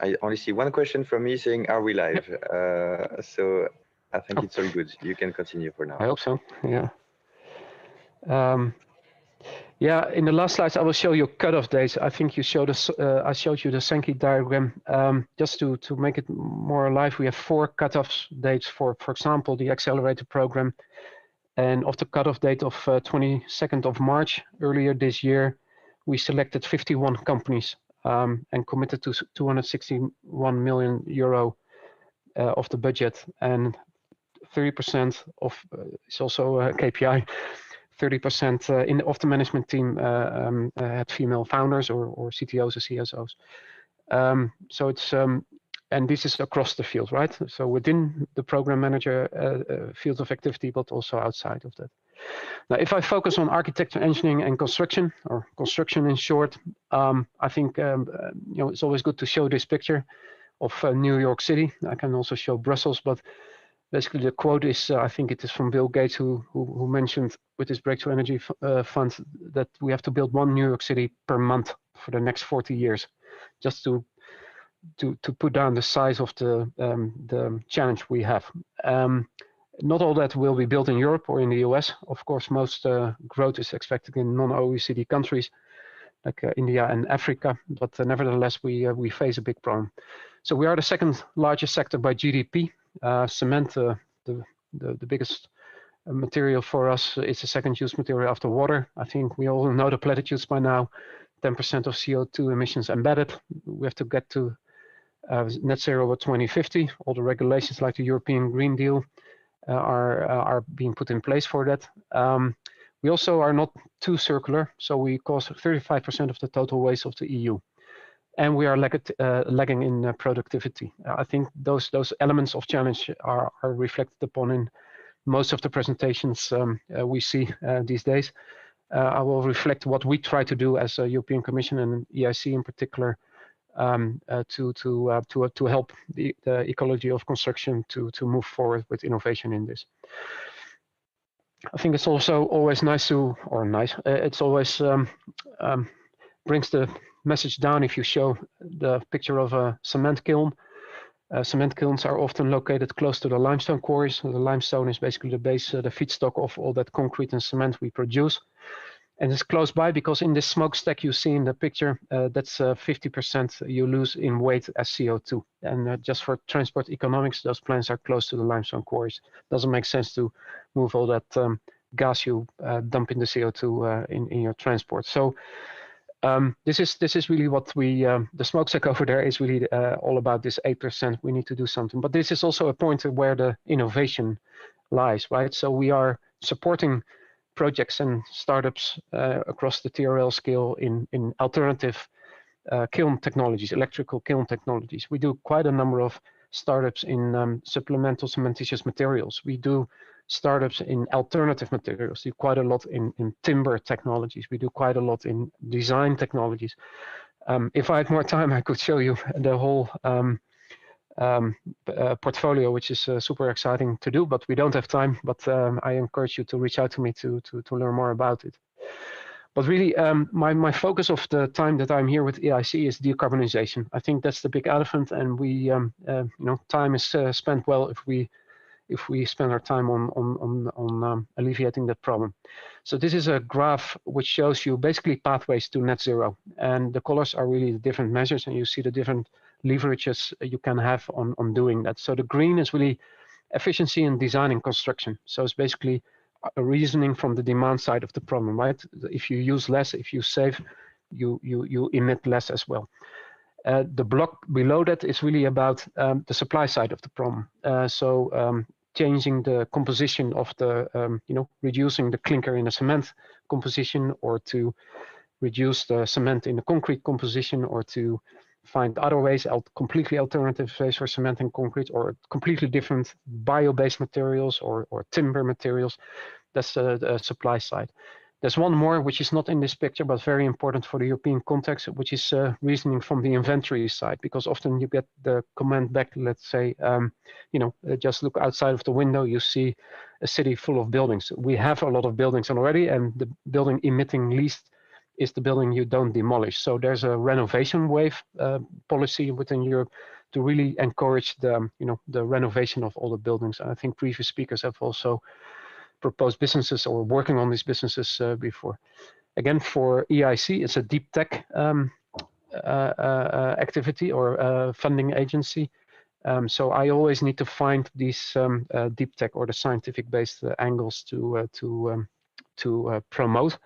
I only see one question from me saying, "Are we live?" So I think it's all good. You can continue for now. I hope so. Yeah. Yeah. In the last slides, I will show you cutoff dates. I think you showed us. I showed you the Sankey diagram. Just to make it more alive, we have 4 cutoff dates for example, the Accelerator program. And of the cutoff date of 22nd of March earlier this year, we selected 51 companies and committed to 261 million euro of the budget, and 30% of it's also a KPI. 30% of the management team had female founders or CTOs or CSOs. So it's and this is across the field, right? So within the program manager field of activity, but also outside of that. Now, if I focus on architecture, engineering, and construction, or construction in short, I think it's always good to show this picture of New York City. I can also show Brussels, but basically the quote is, I think it is from Bill Gates, who mentioned with his Breakthrough Energy Fund that we have to build 1 New York City per month for the next 40 years, just to put down the size of the challenge we have. Not all that will be built in Europe or in the US. Of course, most growth is expected in non-OECD countries like India and Africa, but nevertheless, we face a big problem. So we are the second largest sector by GDP. Cement, the biggest material for us, is the second use material after water. I think we all know the platitudes by now. 10% of CO2 emissions embedded. We have to get to net zero by 2050. All the regulations like the European Green Deal are being put in place for that. We also are not too circular, so we cause 35% of the total waste of the EU. And we are lagging in productivity. I think those elements of challenge are reflected upon in most of the presentations we see these days. I will reflect what we try to do as a European Commission and EIC in particular to help the ecology of construction to move forward with innovation in this. I think it's also always it's always brings the message down if you show the picture of a cement kiln. Cement kilns are often located close to the limestone quarries. The limestone is basically the base, the feedstock of all that concrete and cement we produce. And it's close by because in this smokestack you see in the picture, that's 50% you lose in weight as CO2. And just for transport economics, those plants are close to the limestone quarries. Doesn't make sense to move all that gas you dump in the CO2 in your transport. So this is really what we, the smokestack over there is really all about this 8%. We need to do something. But this is also a point where the innovation lies, right? So we are supporting projects and startups across the TRL scale in alternative kiln technologies, electrical kiln technologies. We do quite a number of startups in supplemental cementitious materials. We do startups in alternative materials. We do quite a lot in timber technologies. We do quite a lot in design technologies. If I had more time, I could show you the whole portfolio, which is super exciting to do, but we don't have time. But I encourage you to reach out to me to learn more about it. But really, my focus of the time that I'm here with EIC is decarbonization. I think that's the big elephant, and we, time is spent well if we spend our time on alleviating that problem. So this is a graph which shows you basically pathways to net zero, and the colors are really the different measures, and you see the different leverages you can have on doing that. So the green is really efficiency in design and construction. So it's basically a reasoning from the demand side of the problem, right? If you use less, if you save, you emit less as well. The block below that is really about the supply side of the problem. Changing the composition of the, reducing the clinker in the cement composition, or to reduce the cement in the concrete composition, or to find other ways, completely alternative ways for cement and concrete, or completely different bio-based materials or timber materials. That's the supply side. There's one more, which is not in this picture, but very important for the European context, which is reasoning from the inventory side, because often you get the comment back, let's say, just look outside of the window, you see a city full of buildings. We have a lot of buildings already, and the building emitting least is the building you don't demolish. So there's a renovation wave policy within Europe to really encourage the, the renovation of all the buildings. And I think previous speakers have also proposed businesses or working on these businesses before. Again, for EIC, it's a deep tech activity or funding agency. So I always need to find these deep tech or the scientific-based angles to promote.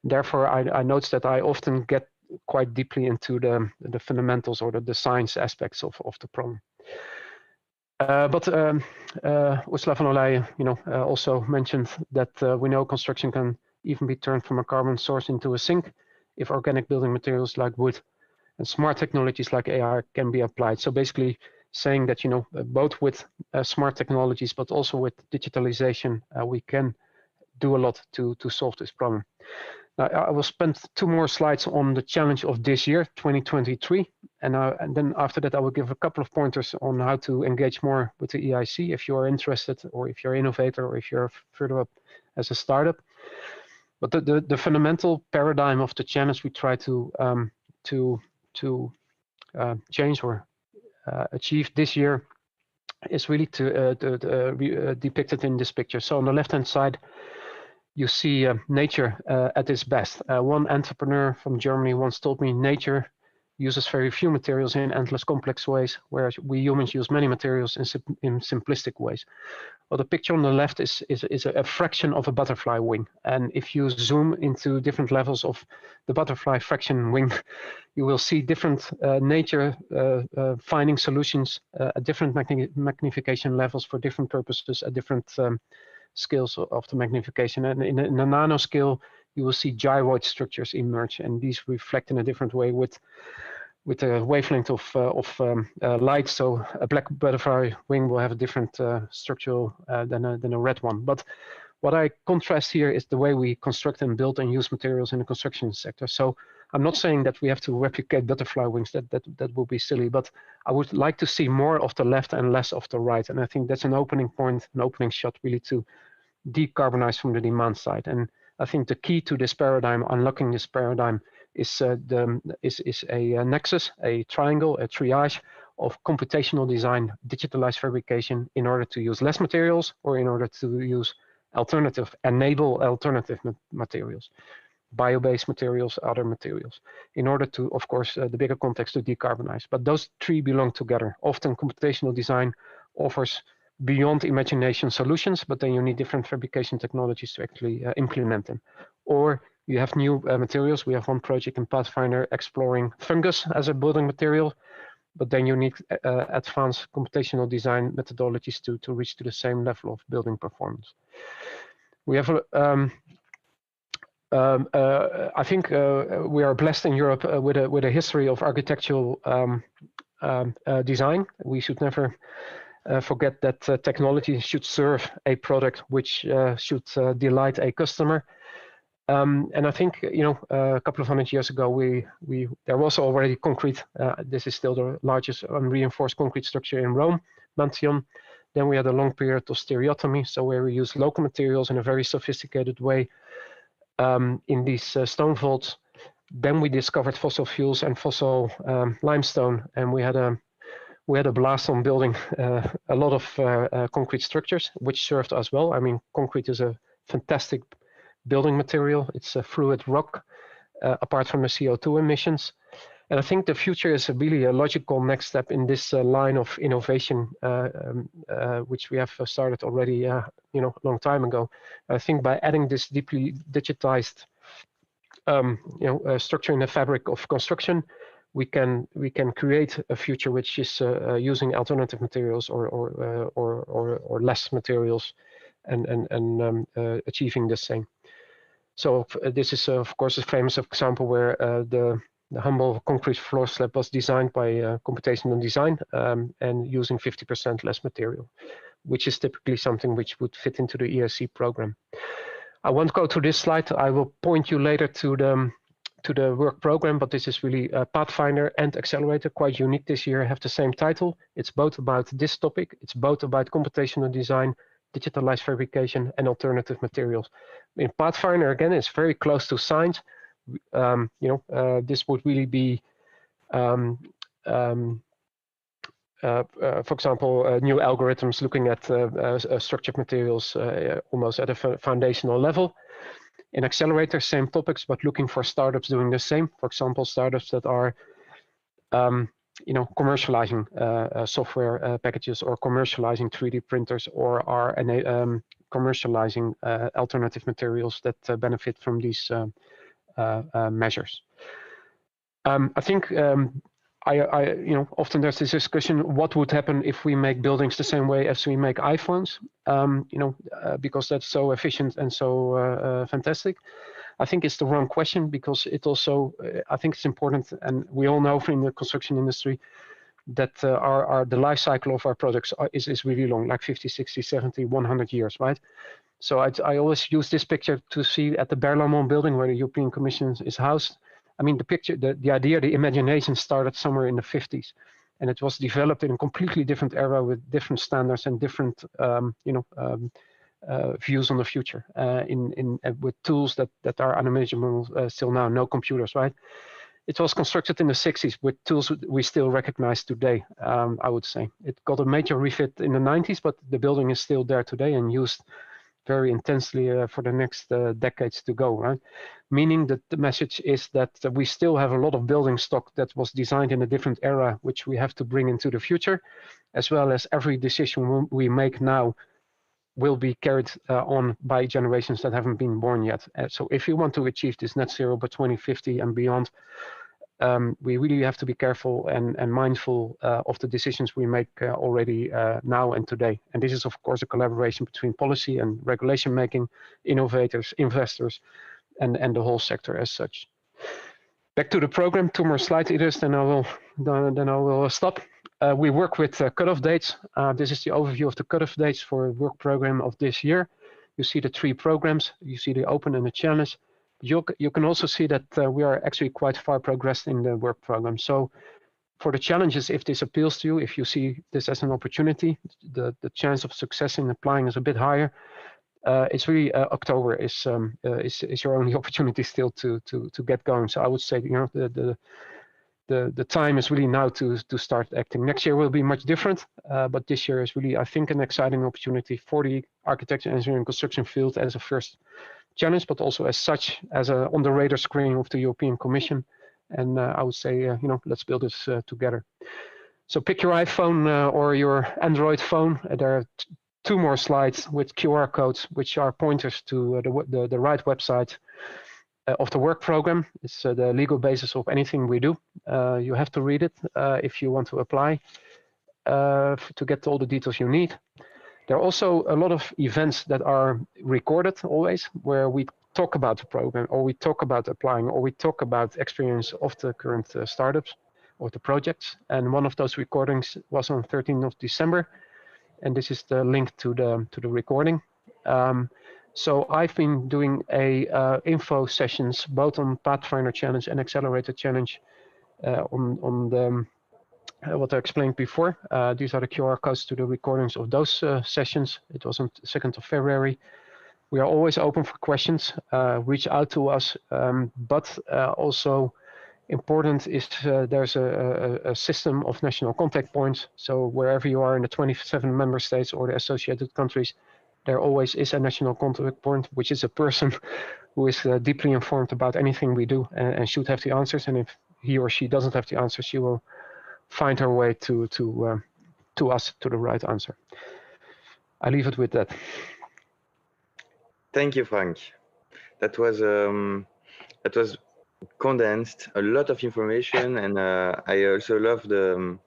Therefore, I notice that I often get quite deeply into the fundamentals or the science aspects of the problem. But Ursula von der Leyen, also mentioned that we know construction can even be turned from a carbon source into a sink if organic building materials like wood and smart technologies like AI can be applied. So basically saying that, both with smart technologies, but also with digitalization, we can do a lot to solve this problem. Now, I will spend 2 more slides on the challenge of this year, 2023. And then after that, I will give a couple of pointers on how to engage more with the EIC if you are interested, or if you're an innovator, or if you're further up as a startup. But the fundamental paradigm of the challenge we try to change or achieved this year is really depicted in this picture. So on the left-hand side, you see nature at its best. One entrepreneur from Germany once told me nature uses very few materials in endless complex ways, whereas we humans use many materials in simplistic ways. Well, the picture on the left is a fraction of a butterfly wing. And if you zoom into different levels of the butterfly fraction wing, you will see different nature finding solutions at different magnification levels for different purposes at different scales of the magnification. And in a nano scale, you will see gyroid structures emerge, and these reflect in a different way with a wavelength of light. So a black butterfly wing will have a different structural than a red one. But what I contrast here is the way we construct and build and use materials in the construction sector. So I'm not saying that we have to replicate butterfly wings. That would be silly. But I would like to see more of the left and less of the right. And I think that's an opening point, an opening shot, really, to decarbonize from the demand side. And I think the key to this paradigm, unlocking this paradigm, is a nexus, a triangle, a triage of computational design, digitalized fabrication, in order to use less materials or in order to enable alternative materials, bio-based materials, other materials, in order to, of course, the bigger context, to decarbonize. But those three belong together. Often computational design offers beyond imagination solutions, but then you need different fabrication technologies to actually implement them. Or you have new materials. We have one project in Pathfinder exploring fungus as a building material, but then you need advanced computational design methodologies to reach to the same level of building performance. We have I think we are blessed in Europe with a history of architectural design. We should never forget that technology should serve a product which should delight a customer. And I think, a couple of 100 years ago, there was already concrete. This is still the largest unreinforced concrete structure in Rome, Mantion. Then we had a long period of stereotomy, so where we use local materials in a very sophisticated way in these stone vaults. Then we discovered fossil fuels and fossil limestone, and we had a blast on building a lot of concrete structures, which served us well. I mean, concrete is a fantastic building material. It's a fluid rock, apart from the CO2 emissions. And I think the future is really a logical next step in this line of innovation, which we have started already, a long time ago. I think by adding this deeply digitized, structure in the fabric of construction, we can create a future which is using alternative materials or less materials, and achieving the same. So this is of course a famous example where the humble concrete floor slab was designed by computational design and using 50% less material, which is typically something which would fit into the ESC program. I won't go to this slide. I will point you later to the work program, but this is really Pathfinder and Accelerator, quite unique this year, have the same title. It's both about this topic. It's both about computational design, digitalized fabrication, and alternative materials. In Pathfinder, again, it's very close to science. This would really be, for example, new algorithms looking at structured materials almost at a foundational level. In Accelerator, same topics, but looking for startups doing the same. For example, startups that are, commercializing software packages, or commercializing 3D printers, or are commercializing alternative materials that benefit from these measures. I think often there's this discussion: what would happen if we make buildings the same way as we make iPhones? Because that's so efficient and so fantastic. I think it's the wrong question, because it also, I think it's important, and we all know from the construction industry that the life cycle of our products is really long, like 50, 60, 70, 100 years, right? So I always use this picture to see at the Berlaymont building where the European Commission is housed. I mean, the picture, the idea, the imagination started somewhere in the 50s, and it was developed in a completely different era with different standards and different, views on the future, with tools that are unimaginable still now, no computers, right? It was constructed in the 60s with tools we still recognize today, I would say. It got a major refit in the 90s, but the building is still there today and used very intensely for the next decades to go, right? Meaning that the message is that we still have a lot of building stock that was designed in a different era, which we have to bring into the future, as well as every decision we make now will be carried on by generations that haven't been born yet. So if you want to achieve this net zero by 2050 and beyond, we really have to be careful and mindful of the decisions we make already now and today. And this is, of course, a collaboration between policy and regulation making, innovators, investors, and the whole sector as such. Back to the program, 2 more slides, Idris, then I will stop. We work with cutoff dates. This is the overview of the cutoff dates for work program of this year. You see the 3 programs. You see the open and the challenge. You can also see that we are actually quite far progressed in the work program. So for the challenges, if this appeals to you, if you see this as an opportunity, the chance of success in applying is a bit higher. It's really October is your only opportunity still to get going. So I would say, you know, the time is really now to start acting. Next year will be much different, but this year is really, I think, an exciting opportunity for the architecture, engineering, construction field as a first challenge, but also as such as a on the radar screen of the European Commission. And I would say, you know, let's build this together. So pick your iPhone or your Android phone. There are 2 more slides with QR codes, which are pointers to the right website of the work program. It's the legal basis of anything we do. You have to read it if you want to apply to get all the details you need. There are also a lot of events that are recorded always, where we talk about the program, or we talk about applying, or we talk about experience of the current startups or the projects. And one of those recordings was on 13th of December. And this is the link to the recording. So I've been doing info sessions both on Pathfinder Challenge and Accelerator Challenge on the what I explained before. These are the QR codes to the recordings of those sessions. It was on 2nd of February. We are always open for questions. Reach out to us, but also important is there's a system of national contact points. So wherever you are in the 27 member states or the associated countries, there always is a national contact point, which is a person who is deeply informed about anything we do and should have the answers. And if he or she doesn't have the answers, she will find her way to us, to the right answer. I leave it with that. Thank you, Frank. That was condensed, a lot of information, and I also love the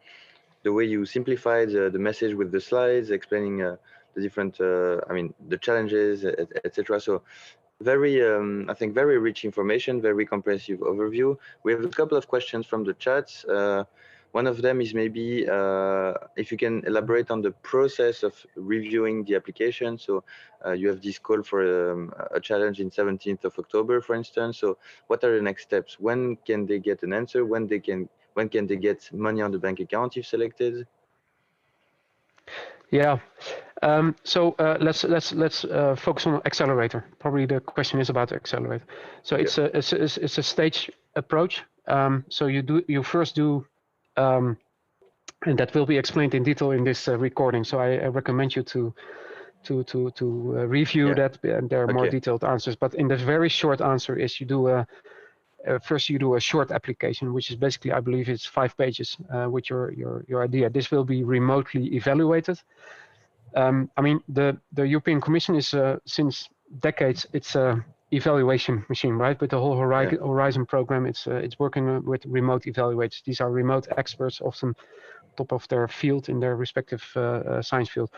way you simplified the message with the slides, explaining the different, I mean, the challenges, etc. So very, I think, very rich information, very comprehensive overview. We have a couple of questions from the chats. One of them is maybe if you can elaborate on the process of reviewing the application. So you have this call for a challenge in 17th of October, for instance. So what are the next steps? When can they get an answer? When can they get money on the bank account if selected? Yeah. So let's focus on Accelerator. Probably the question is about Accelerator. So it's a stage approach. So you first do. And that will be explained in detail in this recording. So I recommend you to review that, and there are more detailed answers. But in the very short answer is you do first you do a short application, which is basically, I believe it's 5 pages with your idea. This will be remotely evaluated. I mean, the European Commission is since decades it's a evaluation machine, right? With the whole Horizon program, it's working with remote evaluators. These are remote experts, often top of their field in their respective science field.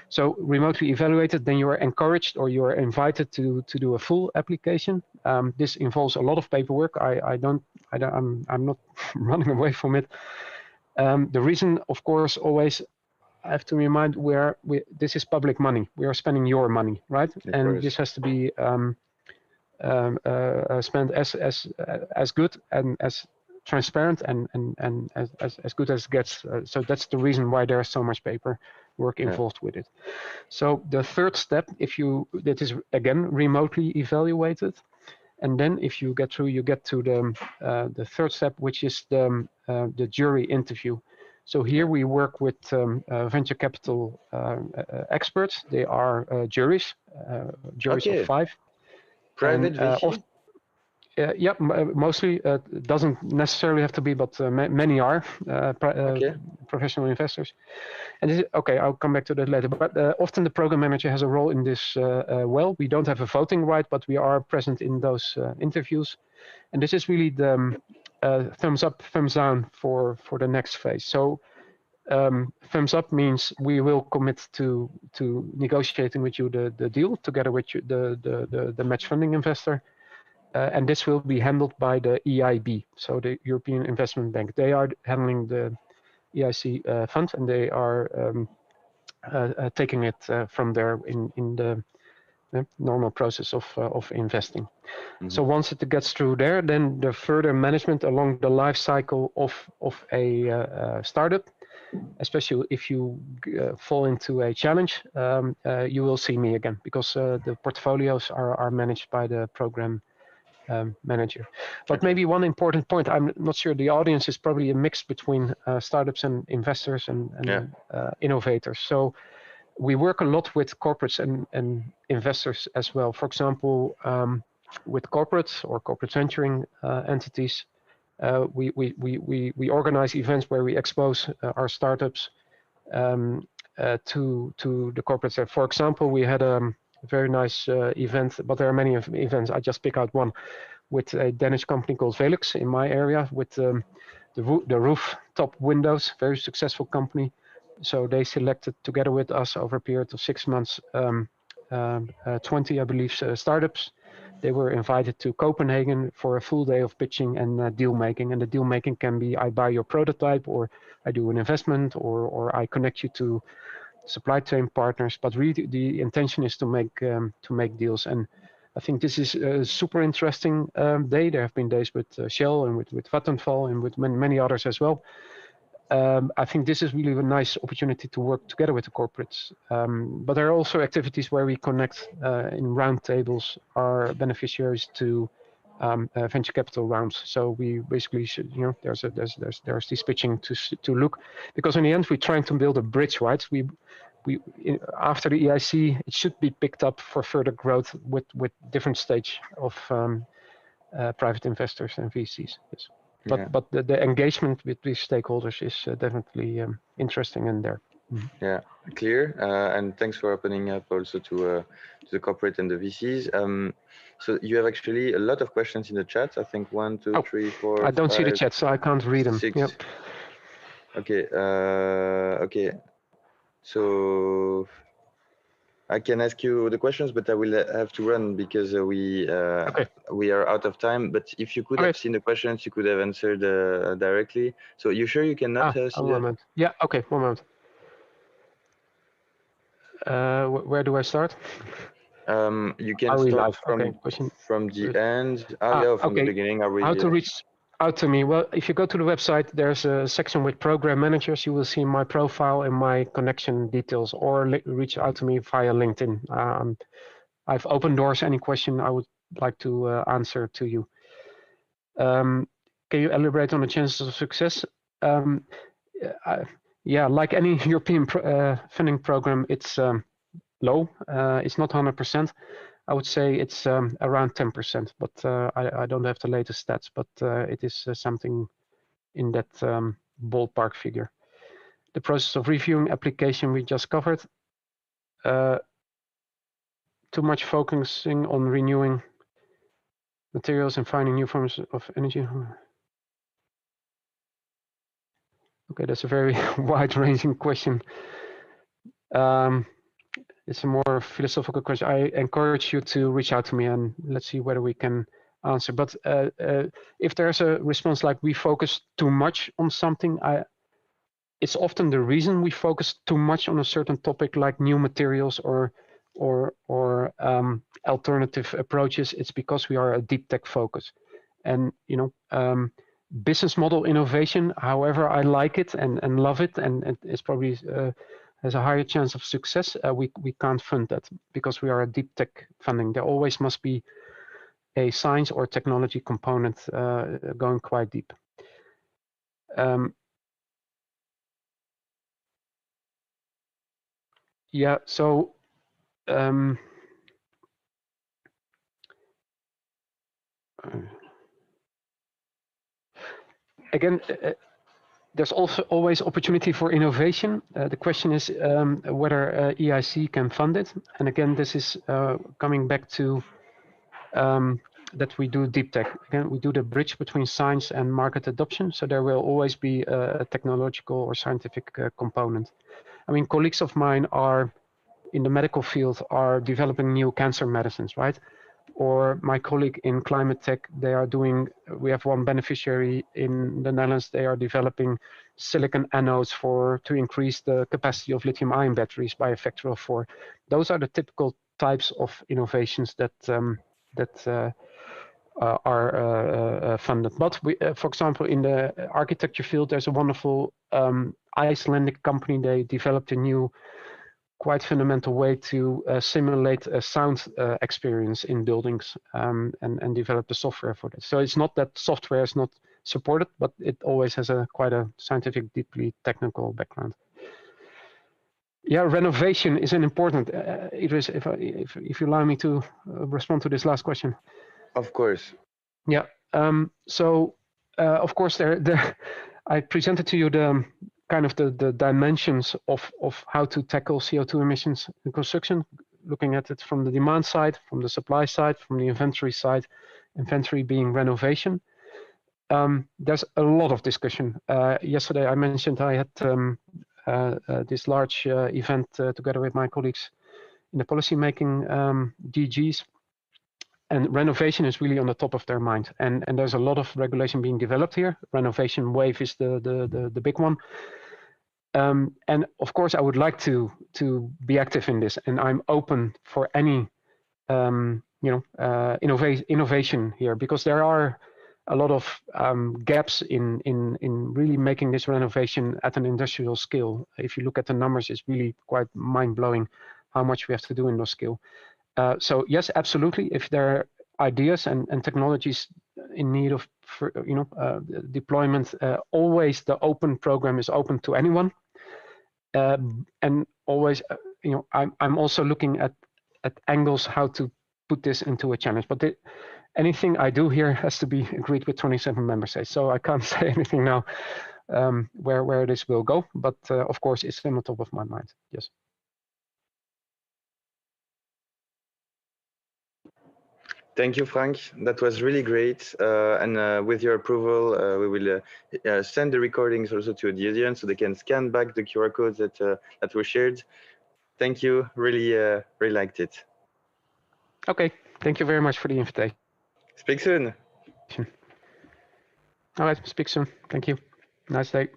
So remotely evaluated, then you are encouraged or you are invited to do a full application. This involves a lot of paperwork. I'm not running away from it. The reason, of course, always I have to remind this is public money. We are spending your money, right? And this has to be spent as good and as transparent and as good as it gets. So that's the reason why there's so much paper work involved with it. So the third step, that is again remotely evaluated, And then if you get through, you get to the third step, which is the jury interview. So here we work with venture capital experts. They are juries Okay. of 5. Private VC? Yeah, mostly. Doesn't necessarily have to be, but many are professional investors. And this is, okay, I'll come back to that later. But often the program manager has a role in this. Well, we don't have a voting right, but we are present in those interviews. And this is really the thumbs up, thumbs down for the next phase. So thumbs up means we will commit to negotiating with you the deal together with you, the match funding investor. And this will be handled by the EIB, so the European Investment Bank. They are handling the EIC fund, and they are taking it from there in the normal process of investing. Mm-hmm. So once it gets through there, then the further management along the life cycle of a startup, especially if you fall into a challenge, you will see me again, because the portfolios are managed by the program manager. But maybe one important point, I'm not sure, the audience is probably a mix between startups and investors and innovators. So we work a lot with corporates and investors as well. For example, with corporates or corporate venturing entities, we organize events where we expose our startups to the corporates. For example, we had a very nice event, but there are many events. I just pick out one with a Danish company called Velux in my area with the rooftop windows, very successful company. So they selected together with us over a period of 6 months, 20, I believe, startups. They were invited to Copenhagen for a full day of pitching and deal making. And the deal making can be I buy your prototype, or I do an investment, or I connect you to supply chain partners. But really, the intention is to make deals. And I think this is a super interesting day. There have been days with Shell and with Vattenfall and with many others as well. I think this is really a nice opportunity to work together with the corporates. But there are also activities where we connect in roundtables our beneficiaries to venture capital rounds. So we basically should, there's this pitching to look, because in the end we're trying to build a bridge, right? We after the EIC, it should be picked up for further growth with different stage of private investors and VCs. Yes. But the engagement with these stakeholders is definitely interesting in there. Mm-hmm. Yeah, clear. And thanks for opening up also to the corporate and the VCs. So you have actually a lot of questions in the chat. I think 1, 2, 3, 4. I don't see the chat, so I can't read them. 6. Yep. Okay. Okay. So I can ask you the questions, but I will have to run because we are out of time. But if you could have seen the questions, you could have answered directly. So you sure you cannot see one moment. Yeah. Okay. 1 moment. Where do I start? You can start from the end. From the beginning. How to reach out to me? Well, if you go to the website, there's a section with program managers. You will see my profile and my connection details, or reach out to me via LinkedIn. I've open doors. Any question I would like to answer to you. Can you elaborate on the chances of success? Yeah, like any European funding program, it's low. It's not 100%. I would say it's around 10%, but I don't have the latest stats, but it is something in that ballpark figure. The process of reviewing application we just covered. Too much focusing on renewing materials and finding new forms of energy. Okay, that's a very wide-ranging question. It's a more philosophical question. I encourage you to reach out to me and let's see whether we can answer. But if there's a response like we focus too much on something, it's often the reason we focus too much on a certain topic, like new materials or alternative approaches. It's because we are a deep tech focus, and business model innovation. However, I like it and love it, and it's probably has a higher chance of success. We can't fund that because we are a deep tech funding. There always must be a science or technology component going quite deep. Yeah, so again, there's also always opportunity for innovation. The question is whether EIC can fund it. And again, this is coming back to that we do deep tech. Again, we do the bridge between science and market adoption. So there will always be a technological or scientific component. I mean, colleagues of mine are in the medical field are developing new cancer medicines, right? Or my colleague in climate tech, they are doing, we have one beneficiary in the Netherlands, they are developing silicon anodes to increase the capacity of lithium ion batteries by a factor of 4. Those are the typical types of innovations that are funded. But we, for example, in the architecture field, there's a wonderful Icelandic company. They developed a new, quite fundamental way to simulate a sound experience in buildings and develop the software for that. So it's not that software is not supported, but it always has quite a scientific, deeply technical background. Yeah, renovation is an important. Idris, if you allow me to respond to this last question. Of course. Yeah. Of course, I presented to you the kind of the dimensions of how to tackle CO2 emissions in construction, looking at it from the demand side, from the supply side, from the inventory side, inventory being renovation. There's a lot of discussion. Yesterday I mentioned I had this large event together with my colleagues in the policymaking DGs, and renovation is really on the top of their mind. And there's a lot of regulation being developed here. Renovation wave is the big one. And of course, I would like to be active in this, and I'm open for any innovation here, because there are a lot of gaps in really making this renovation at an industrial scale. If you look at the numbers, it's really quite mind-blowing how much we have to do in those scale. So yes, absolutely. If there are ideas and technologies in need of deployment, always the open program is open to anyone. And always, I'm also looking at angles how to put this into a challenge. But anything I do here has to be agreed with 27 member states. So I can't say anything now where this will go. But of course, it's on the top of my mind. Yes. Thank you, Frank. That was really great. And with your approval, we will send the recordings also to the audience so they can scan back the QR codes that were shared. Thank you. Really, really liked it. Okay. Thank you very much for the invitation. Speak soon. All right. Speak soon. Thank you. Nice day.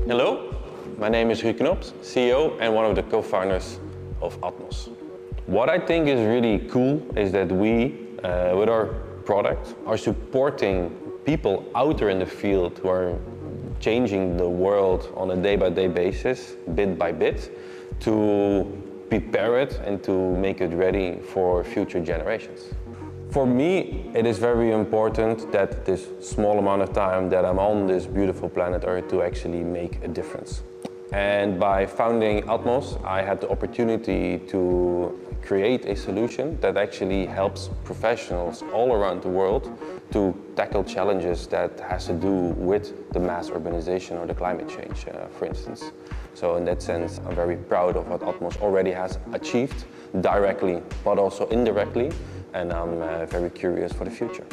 Hello, my name is Ruud Knops, CEO and one of the co-founders of Atmos. What I think is really cool is that we, with our product, are supporting people out there in the field who are changing the world on a day-by-day basis, bit by bit, to prepare it and to make it ready for future generations. For me, it is very important that this small amount of time that I'm on this beautiful planet Earth to actually make a difference. And by founding Atmos, I had the opportunity to create a solution that actually helps professionals all around the world to tackle challenges that has to do with the mass urbanization or the climate change, for instance. So in that sense, I'm very proud of what Atmos already has achieved, directly but also indirectly, and I'm very curious for the future.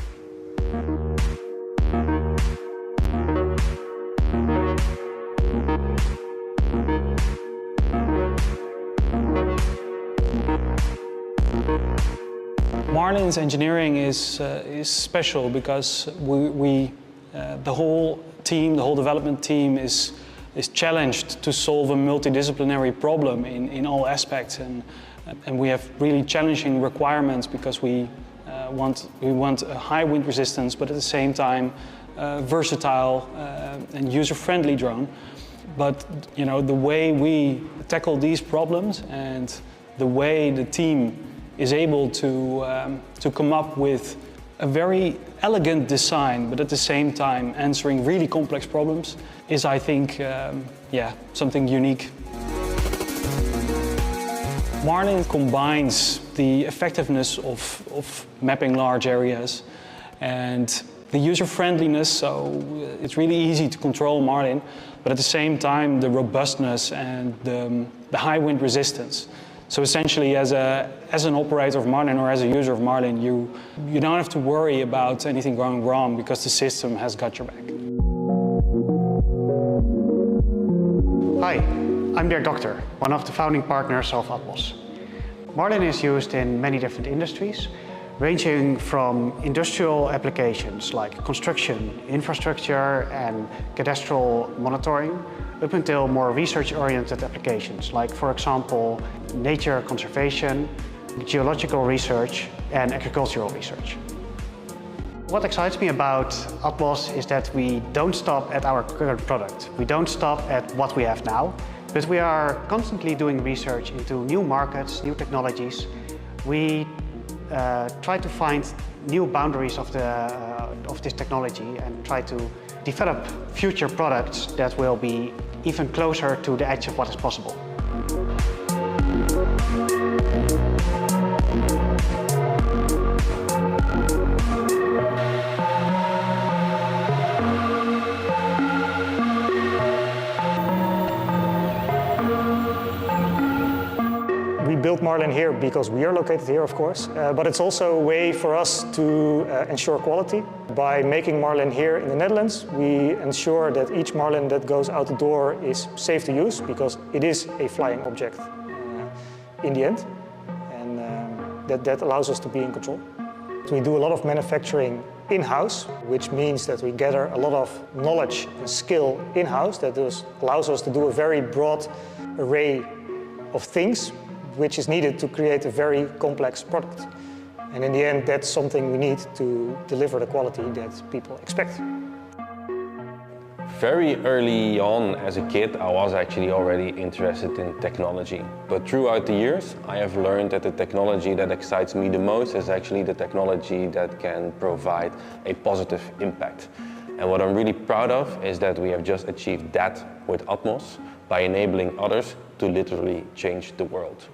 Marlin's engineering is special because the whole team, the whole development team is challenged to solve a multidisciplinary problem in all aspects, and we have really challenging requirements because we want a high wind resistance, but at the same time versatile and user-friendly drone. But you know, the way we tackle these problems and the way the team is able to come up with a very elegant design, but at the same time answering really complex problems, is, I think, something unique. Marlin combines the effectiveness of mapping large areas and the user-friendliness, so it's really easy to control Marlin, but at the same time the robustness and the high wind resistance. So essentially, as an operator of Marlin or as a user of Marlin, you don't have to worry about anything going wrong because the system has got your back. Hi, I'm Dirk Doctor, one of the founding partners of Atmos. Marlin is used in many different industries, ranging from industrial applications like construction, infrastructure, and cadastral monitoring, up until more research-oriented applications, like, for example, nature conservation, geological research, and agricultural research. What excites me about Atmos is that we don't stop at our current product. We don't stop at what we have now, but we are constantly doing research into new markets, new technologies. We try to find new boundaries of this technology and try to develop future products that will be even closer to the edge of what is possible. We built Marlin here because we are located here, of course, but it's also a way for us to ensure quality. By making Marlin here in the Netherlands, we ensure that each Marlin that goes out the door is safe to use, because it is a flying object in the end, and that allows us to be in control. We do a lot of manufacturing in-house, which means that we gather a lot of knowledge and skill in-house that allows us to do a very broad array of things which is needed to create a very complex product. And in the end, that's something we need to deliver the quality that people expect. Very early on as a kid, I was actually already interested in technology. But throughout the years, I have learned that the technology that excites me the most is actually the technology that can provide a positive impact. And what I'm really proud of is that we have just achieved that with Atmos by enabling others to literally change the world.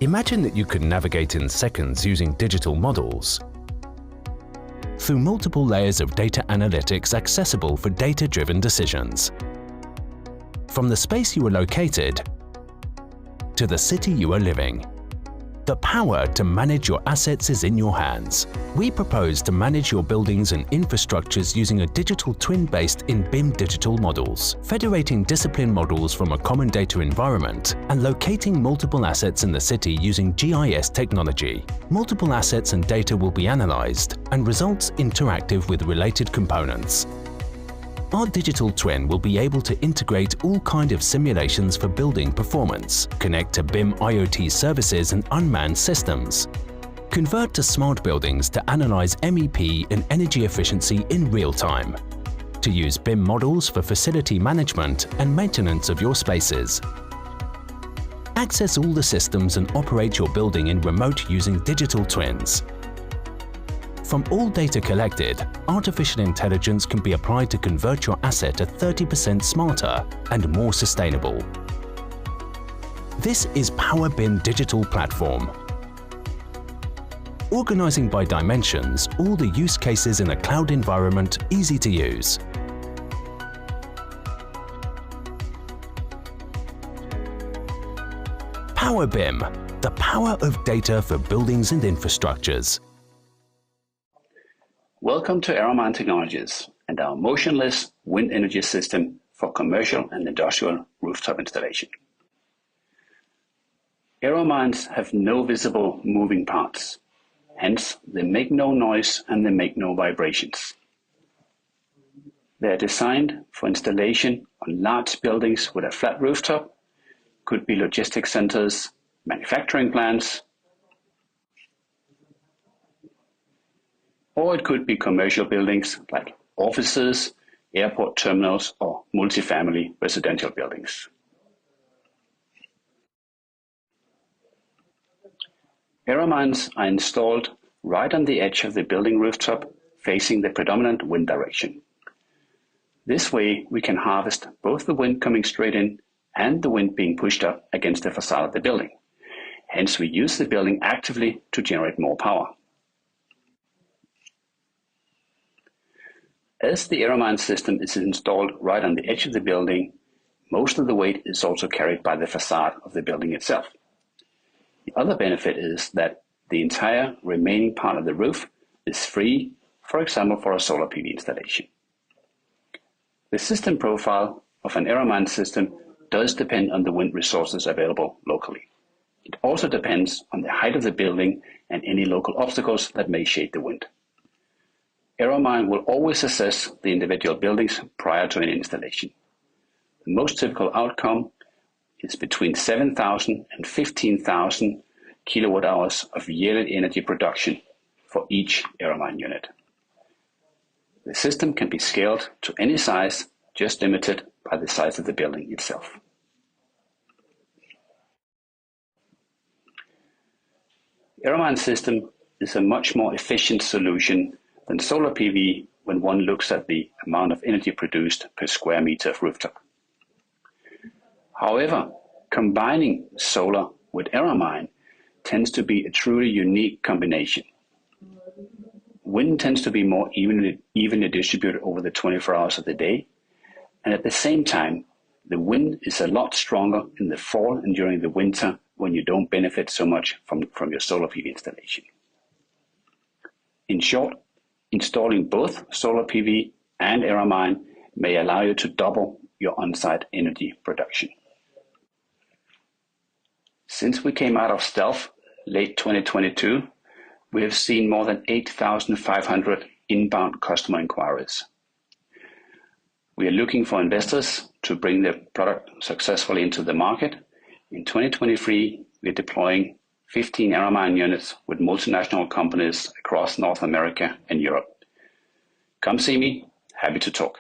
Imagine that you can navigate in seconds using digital models through multiple layers of data analytics accessible for data-driven decisions. From the space you are located to the city you are living, the power to manage your assets is in your hands. We propose to manage your buildings and infrastructures using a digital twin based in BIM digital models, federating discipline models from a common data environment and locating multiple assets in the city using GIS technology. Multiple assets and data will be analyzed and results interactive with related components. Our digital twin will be able to integrate all kinds of simulations for building performance, connect to BIM IoT services and unmanned systems, convert to smart buildings to analyze MEP and energy efficiency in real time, to use BIM models for facility management and maintenance of your spaces. Access all the systems and operate your building in remote using digital twins. From all data collected, artificial intelligence can be applied to convert your asset to 30% smarter and more sustainable. This is Power BIM Digital Platform. Organizing by dimensions all the use cases in a cloud environment easy to use. Power BIM, the power of data for buildings and infrastructures. Welcome to Aeromine Technologies and our motionless wind energy system for commercial and industrial rooftop installation. Aeromines have no visible moving parts, hence they make no noise and they make no vibrations. They are designed for installation on large buildings with a flat rooftop, could be logistics centers, manufacturing plants, or it could be commercial buildings like offices, airport terminals, or multifamily residential buildings. Aeromines are installed right on the edge of the building rooftop, facing the predominant wind direction. This way, we can harvest both the wind coming straight in and the wind being pushed up against the facade of the building. Hence, we use the building actively to generate more power. As the Aeromine system is installed right on the edge of the building, most of the weight is also carried by the facade of the building itself. The other benefit is that the entire remaining part of the roof is free, for example, for a solar PV installation. The system profile of an Aeromine system does depend on the wind resources available locally. It also depends on the height of the building and any local obstacles that may shade the wind. Aeromine will always assess the individual buildings prior to an installation. The most typical outcome is between 7,000 and 15,000 kilowatt hours of yearly energy production for each Aeromine unit. The system can be scaled to any size, just limited by the size of the building itself. Aeromine system is a much more efficient solution than solar PV when one looks at the amount of energy produced per square meter of rooftop. However, combining solar with Aeromine tends to be a truly unique combination. Wind tends to be more evenly distributed over the 24 hours of the day, and at the same time, the wind is a lot stronger in the fall and during the winter when you don't benefit so much from your solar PV installation. In short, installing both solar PV and Aeromine may allow you to double your on-site energy production. Since we came out of stealth late 2022, we have seen more than 8,500 inbound customer inquiries. We are looking for investors to bring their product successfully into the market. In 2023, we are deploying 15 Aeromine units with multinational companies across North America and Europe. Come see me, happy to talk.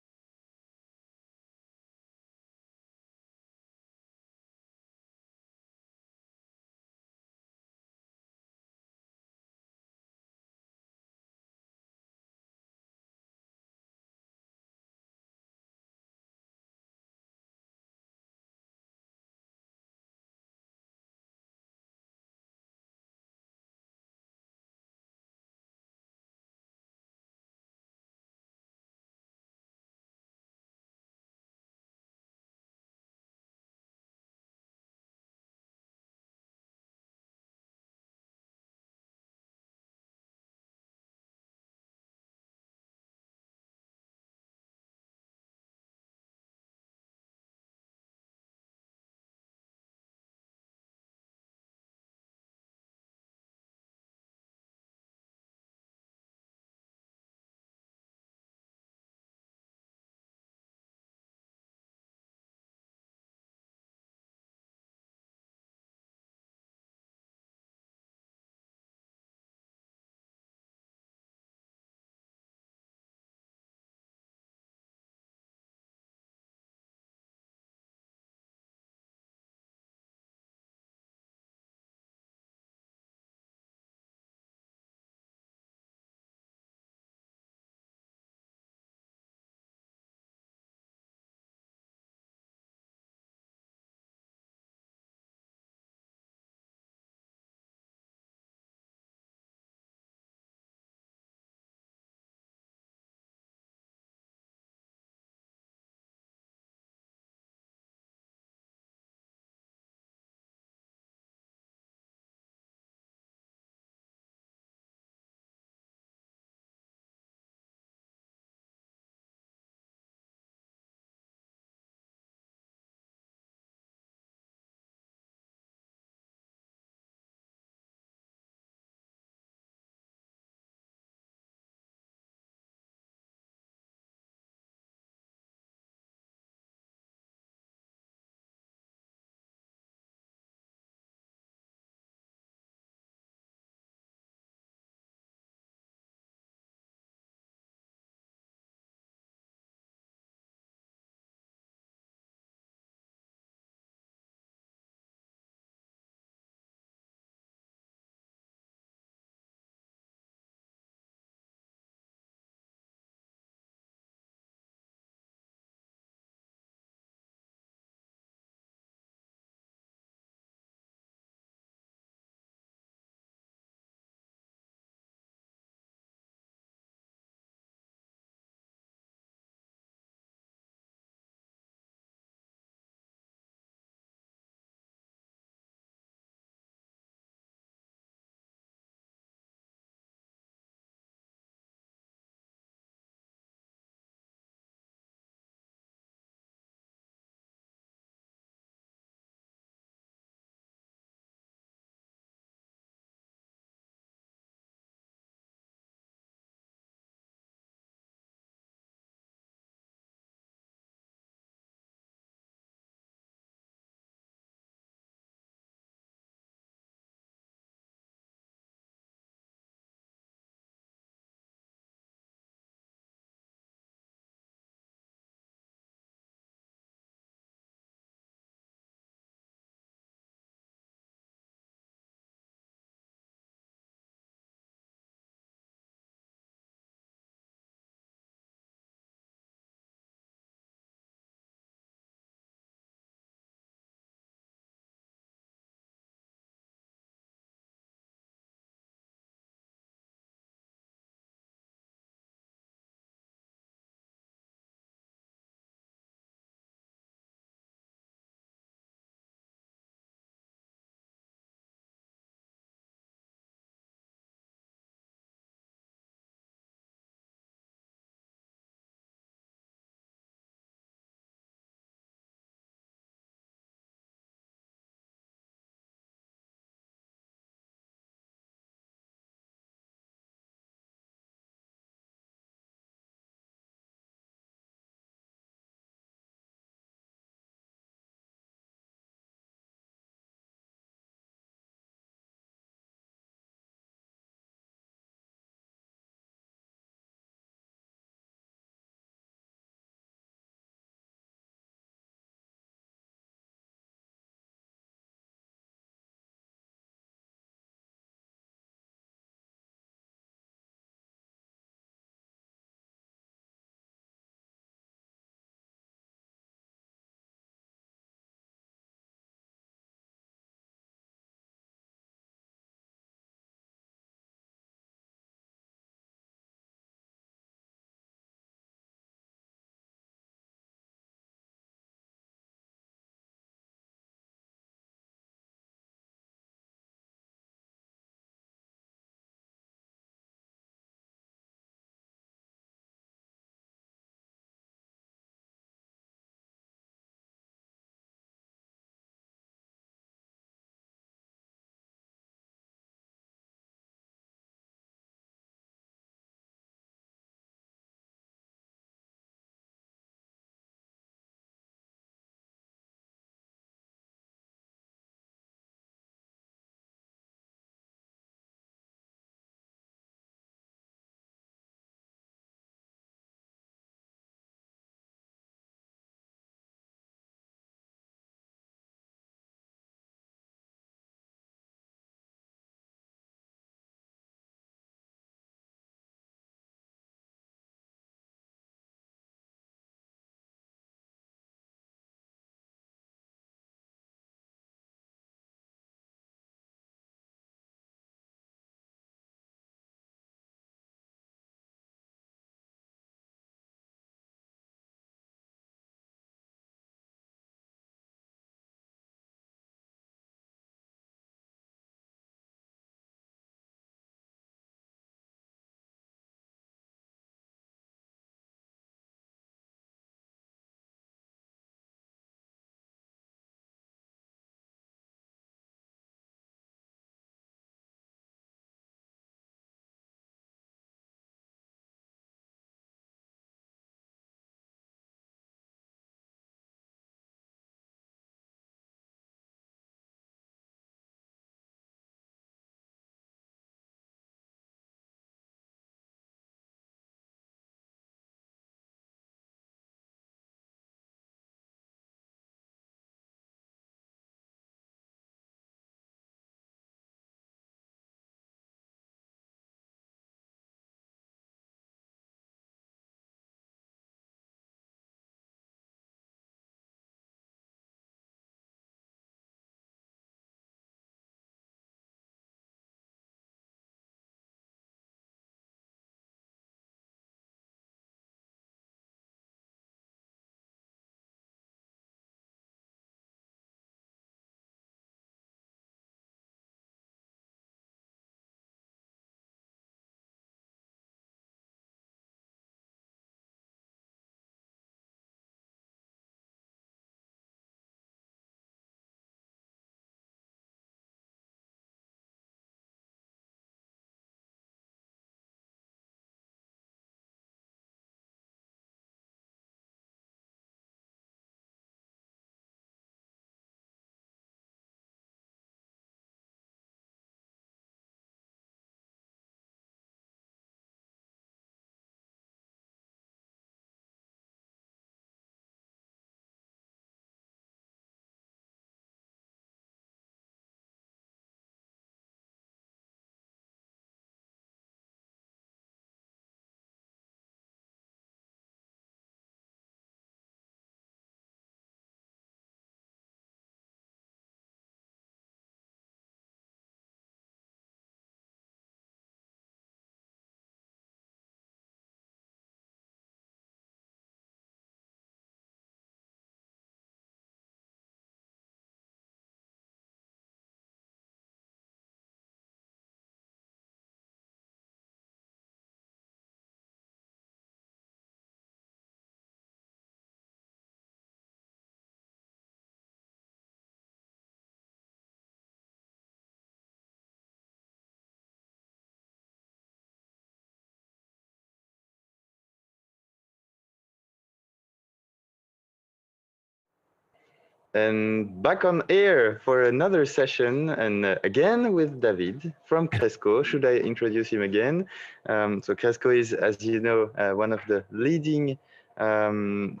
And back on air for another session, and again with David from Cresco. Should I introduce him again? So Cresco is, as you know, one of the leading firm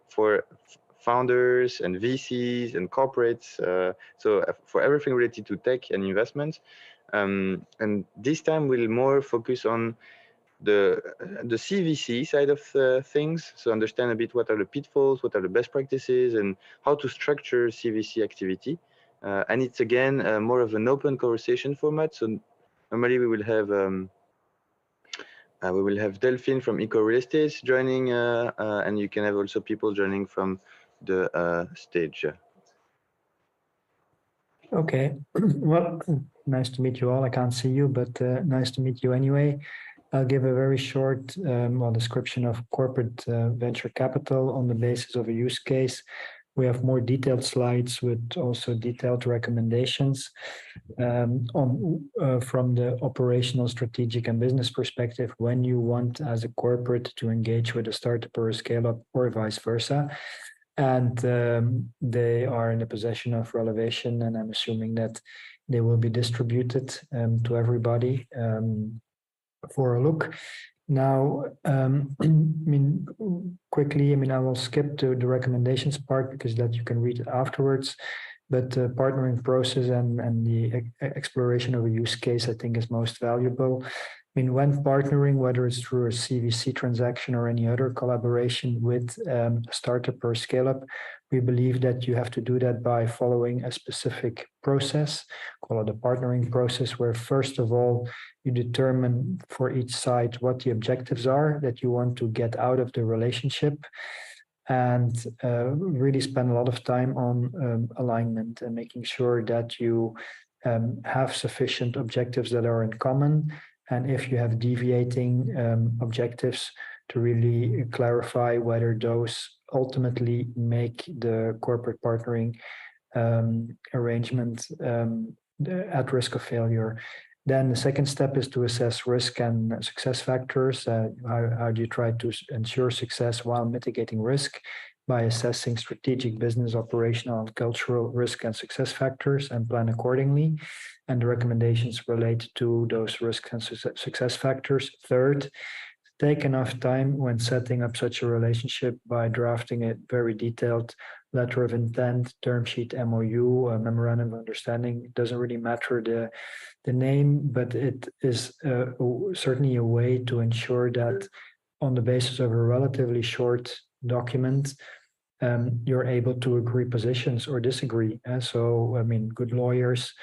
for founders and VCs and corporates. So for everything related to tech and investment. And this time we'll more focus on the CVC side of things. So understand a bit what are the pitfalls, what are the best practices, and how to structure CVC activity. And it's again more of an open conversation format. So normally we will have Delphine from Eco Real Estate joining, and you can have also people joining from the stage. Okay, well, nice to meet you all. I can't see you, but nice to meet you anyway. I'll give a very short description of corporate venture capital on the basis of a use case. We have more detailed slides with also detailed recommendations from the operational, strategic, and business perspective when you want as a corporate to engage with a startup or a scale-up or vice versa. And they are in the possession of Relevation, and I'm assuming that they will be distributed to everybody for a look. Now, quickly, I will skip to the recommendations part because that you can read it afterwards. But partnering process and the exploration of a use case, I think, is most valuable. When partnering, whether it's through a CVC transaction or any other collaboration with a startup or scale-up, we believe that you have to do that by following a specific process, called the partnering process, where first of all, you determine for each side what the objectives are that you want to get out of the relationship, and really spend a lot of time on alignment and making sure that you have sufficient objectives that are in common. And if you have deviating objectives, to really clarify whether those ultimately make the corporate partnering arrangement at risk of failure. Then the second step is to assess risk and success factors. How do you try to ensure success while mitigating risk? By assessing strategic, business, operational, and cultural risk and success factors and plan accordingly. And the recommendations relate to those risk and success factors. Third, take enough time when setting up such a relationship by drafting a very detailed letter of intent, term sheet, MOU, a memorandum of understanding. It doesn't really matter the name, but it is certainly a way to ensure that on the basis of a relatively short document, you're able to agree positions or disagree. So, good lawyers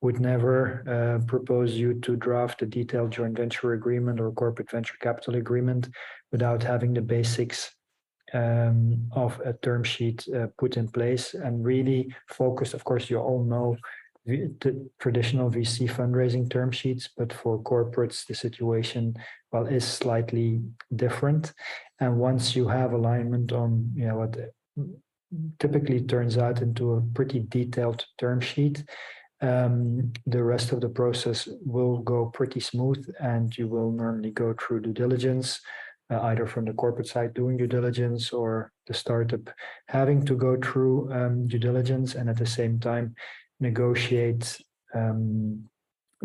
would never propose you to draft a detailed joint venture agreement or corporate venture capital agreement without having the basics of a term sheet put in place and really focused. Of course, you all know the traditional VC fundraising term sheets, but for corporates, the situation, is slightly different. And once you have alignment on, what typically turns out into a pretty detailed term sheet, the rest of the process will go pretty smooth, and you will normally go through due diligence, either from the corporate side doing due diligence or the startup having to go through due diligence, and at the same time negotiate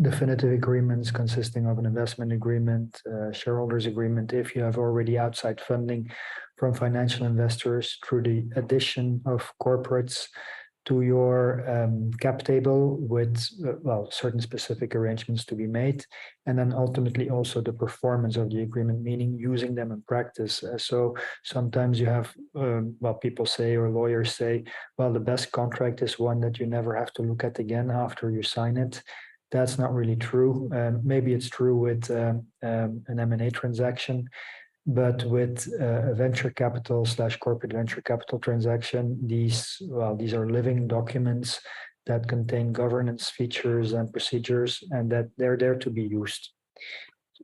definitive agreements consisting of an investment agreement, shareholders agreement, if you have already outside funding from financial investors, through the addition of corporates to your cap table with certain specific arrangements to be made, and then ultimately also the performance of the agreement, meaning using them in practice. So sometimes you have people say, or lawyers say, the best contract is one that you never have to look at again after you sign it. That's not really true. Maybe it's true with an M&A transaction. But with a venture capital / corporate venture capital transaction, these are living documents that contain governance features and procedures, and that they're there to be used.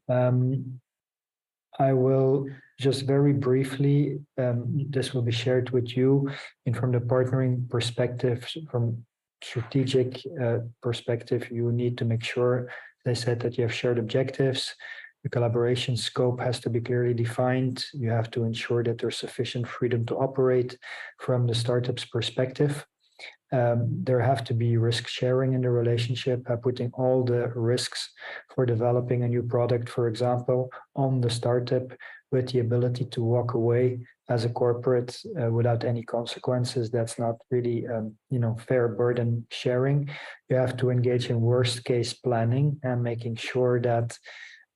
I will just very briefly, this will be shared with you, and from the partnering perspective, from strategic perspective, you need to make sure, as I said, that you have shared objectives, The collaboration scope has to be clearly defined. You have to ensure that there's sufficient freedom to operate from the startup's perspective. There have to be risk sharing in the relationship, putting all the risks for developing a new product, for example, on the startup, with the ability to walk away as a corporate without any consequences. That's not really, fair burden sharing. You have to engage in worst case planning and making sure that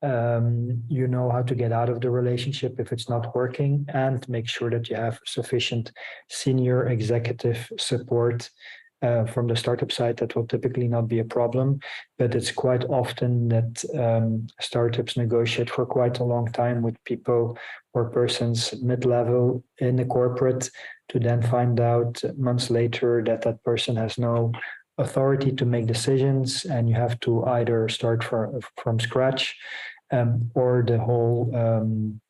you know how to get out of the relationship if it's not working, and make sure that you have sufficient senior executive support from the startup side. That will typically not be a problem, but it's quite often that startups negotiate for quite a long time with people or persons mid-level in the corporate, to then find out months later that that person has no authority to make decisions, and you have to either start from scratch, or the whole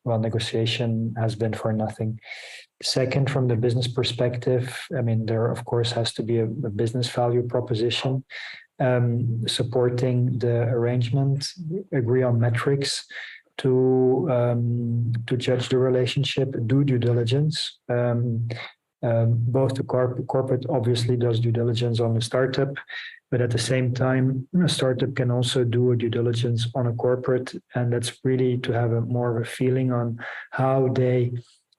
negotiation has been for nothing. Second, from the business perspective, I mean, there of course has to be a business value proposition supporting the arrangement, agree on metrics to judge the relationship, do due diligence. Both the corporate obviously does due diligence on the startup, but at the same time, a startup can also do a due diligence on a corporate, and that's really to have more of a feeling on how they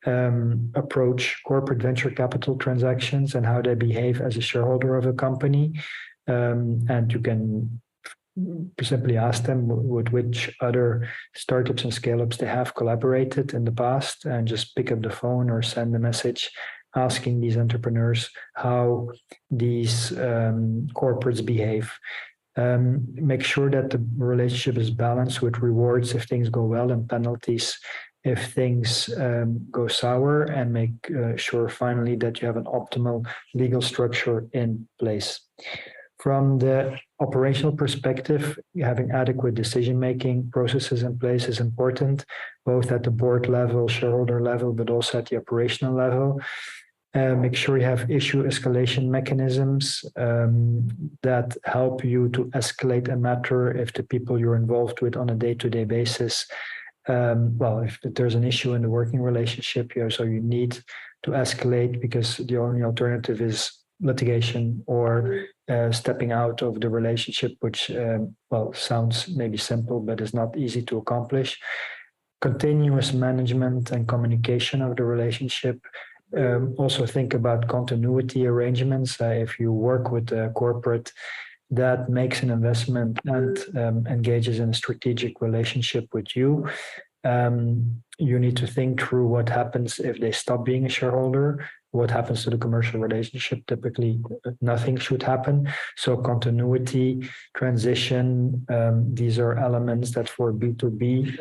approach corporate venture capital transactions and how they behave as a shareholder of a company. And you can simply ask them with which other startups and scale-ups they have collaborated in the past, and just pick up the phone or send a message asking these entrepreneurs how these corporates behave. Make sure that the relationship is balanced with rewards if things go well and penalties if things go sour, and make sure finally that you have an optimal legal structure in place. From the operational perspective, having adequate decision-making processes in place is important, both at the board level, shareholder level, but also at the operational level. Make sure you have issue escalation mechanisms that help you to escalate a matter if the people you're involved with on a day-to-day basis, if there's an issue in the working relationship, so you need to escalate, because the only alternative is litigation or stepping out of the relationship, which sounds maybe simple, but is not easy to accomplish. Continuous management and communication of the relationship. Also think about continuity arrangements. If you work with a corporate that makes an investment and engages in a strategic relationship with you, you need to think through what happens if they stop being a shareholder. What happens to the commercial relationship? Typically, nothing should happen. So continuity, transition, these are elements that for B2B,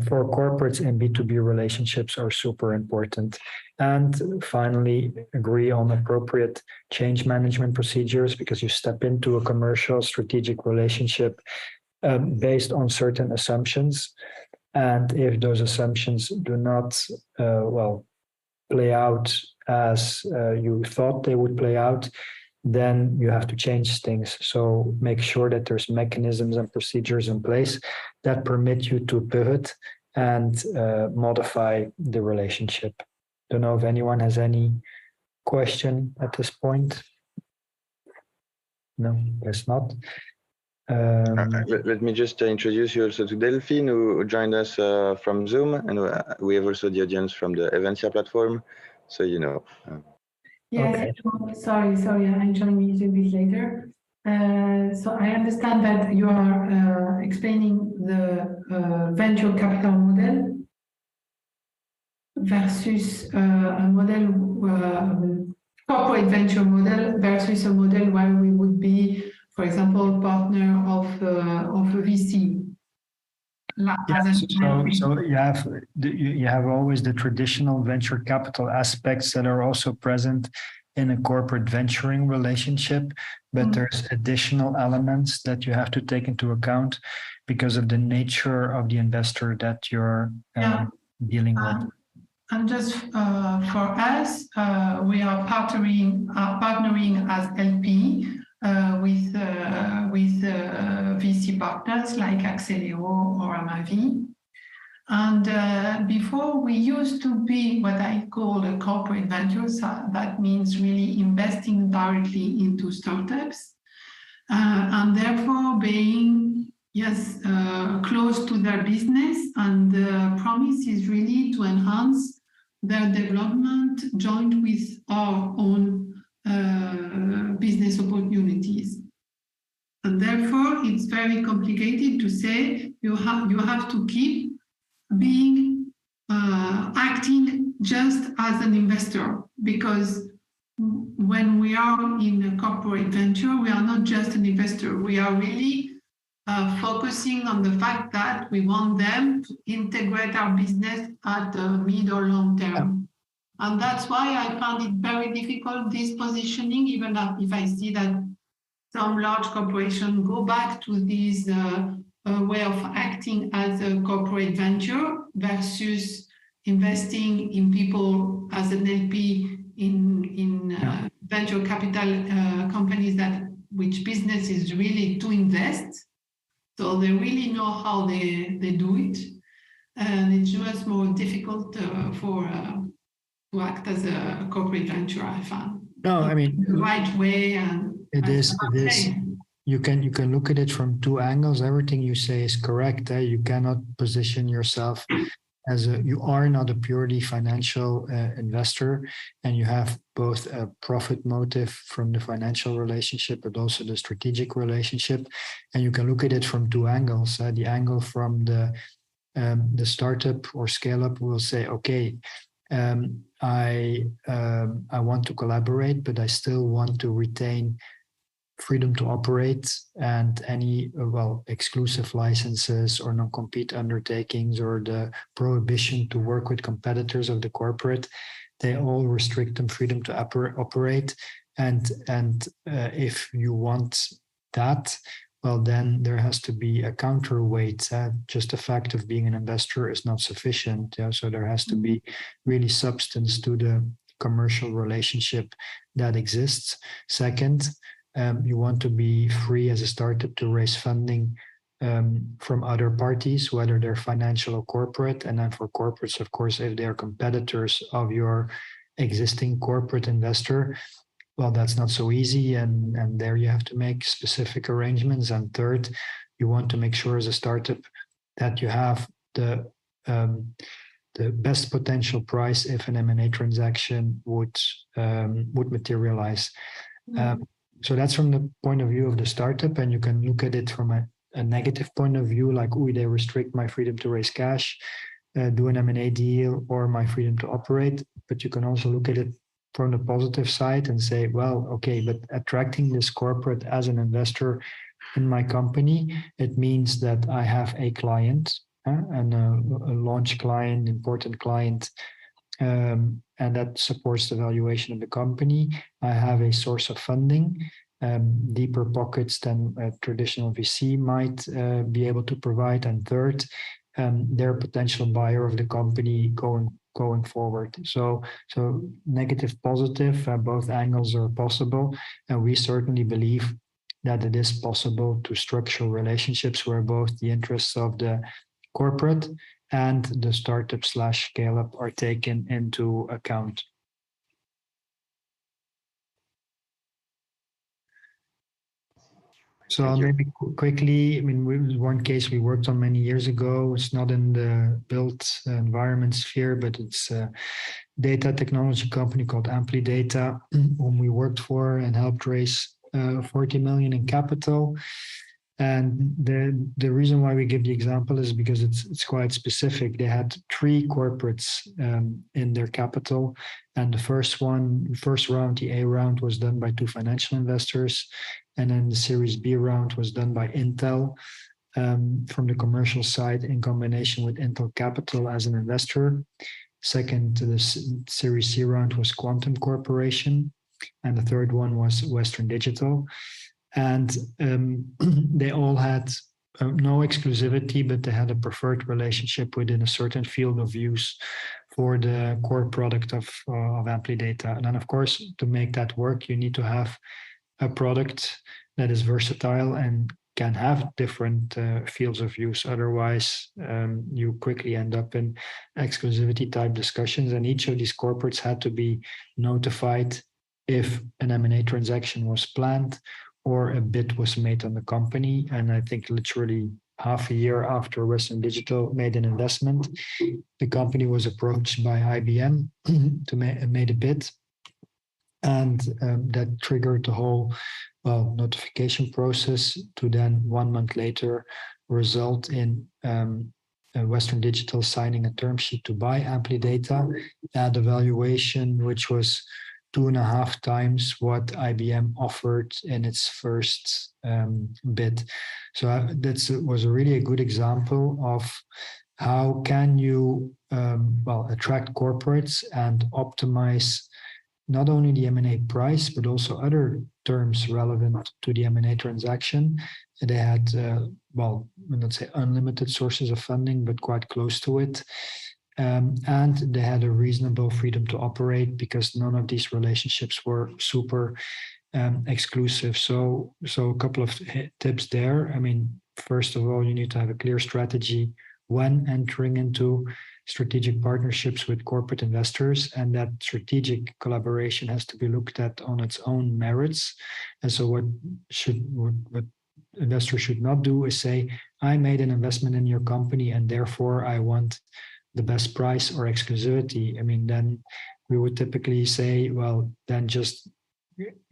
for corporates and B2B relationships are super important. And finally, agree on appropriate change management procedures, because you step into a commercial strategic relationship based on certain assumptions. And if those assumptions do not, play out as you thought they would play out, then you have to change things. So make sure that there's mechanisms and procedures in place that permit you to pivot and modify the relationship. Don't know if anyone has any question at this point. No, guess not. Let me just introduce you also to Delphine, who joined us from Zoom, and we have also the audience from the Eventia platform, so you know. Yes, okay. Sorry, I joined a little bit later. So I understand that you are explaining the venture capital model versus a model, corporate venture model versus a model where we would be, for example, partner of a VC. So you have always the traditional venture capital aspects that are also present in a corporate venturing relationship, but there's additional elements that you have to take into account because of the nature of the investor that you're dealing with. And just for us, we are partnering as LP with VC partners like Axeleo or Amavi. And before, we used to be what I call a corporate venture. So that means really investing directly into startups, and therefore being close to their business. And the promise is really to enhance their development joined with our own business opportunities. And therefore, it's very complicated to say you have to keep being acting just as an investor, because when we are in a corporate venture, we are not just an investor. We are really focusing on the fact that we want them to integrate our business at the mid or long term. And that's why I found it very difficult, this positioning, even if I see that some large corporations go back to this way of acting as a corporate venture versus investing in people as an LP in venture capital companies which business is really to invest. So they really know how they do it. And it's much more difficult to act as a corporate venture, I found. No, I mean, the right way. And it is. You can look at it from two angles. Everything you say is correct. You cannot position yourself you are not a purely financial investor, and you have both a profit motive from the financial relationship, but also the strategic relationship. And you can look at it from two angles. The angle from the startup or scale up will say, okay, I want to collaborate, but I still want to retain freedom to operate, and any exclusive licenses or non-compete undertakings or the prohibition to work with competitors of the corporate, they all restrict them freedom to operate. And if you want that, well, then there has to be a counterweight. Just the fact of being an investor is not sufficient. So there has to be really substance to the commercial relationship that exists. Second, you want to be free as a startup to raise funding from other parties, whether they're financial or corporate. And then for corporates, of course, if they're competitors of your existing corporate investor, well, that's not so easy. And there you have to make specific arrangements. And third, you want to make sure as a startup that you have the best potential price if an M&A transaction would materialize. So that's from the point of view of the startup, and you can look at it from a negative point of view, like, they restrict my freedom to raise cash, do an M&A deal, or my freedom to operate. But you can also look at it from the positive side and say, well, okay, but attracting this corporate as an investor in my company, it means that I have a client, and a launch client, important client, and that supports the valuation of the company. I have a source of funding, deeper pockets than a traditional VC might be able to provide. And third, they're a potential buyer of the company going forward. So negative, positive, both angles are possible. And we certainly believe that it is possible to structure relationships where both the interests of the corporate and the startup/scale-up are taken into account. So maybe quickly, I mean, one case we worked on many years ago. It's not in the built environment sphere, but it's a data technology company called Amplidata, whom we worked for and helped raise 40 million in capital. And the reason why we give the example is because it's quite specific. They had 3 corporates in their capital, and the first round, the A round, was done by 2 financial investors, and then the Series B round was done by Intel from the commercial side in combination with Intel Capital as an investor. Second, the Series C round was Quantum Corporation, and the third one was Western Digital. And they all had no exclusivity, but they had a preferred relationship within a certain field of use for the core product of Amplidata. And then, of course, to make that work, you need to have a product that is versatile and can have different fields of use. Otherwise, you quickly end up in exclusivity type discussions, and each of these corporates had to be notified if an M&A transaction was planned or a bid was made on the company. And I think literally half a year after Western Digital made an investment, the company was approached by IBM to made a bid. And that triggered the whole notification process to then 1 month later result in Western Digital signing a term sheet to buy Amplidata at a valuation which was 2.5 times what IBM offered in its first bid. So that was really a good example of how can you attract corporates and optimize not only the M&A price, but also other terms relevant to the M&A transaction. They had, let's say unlimited sources of funding, but quite close to it. And they had a reasonable freedom to operate because none of these relationships were super exclusive. So a couple of tips there. I mean, first of all, you need to have a clear strategy when entering into strategic partnerships with corporate investors, and that strategic collaboration has to be looked at on its own merits. And so what investors should not do is say, I made an investment in your company and therefore I want the best price or exclusivity. I mean, then we would typically say, well, then just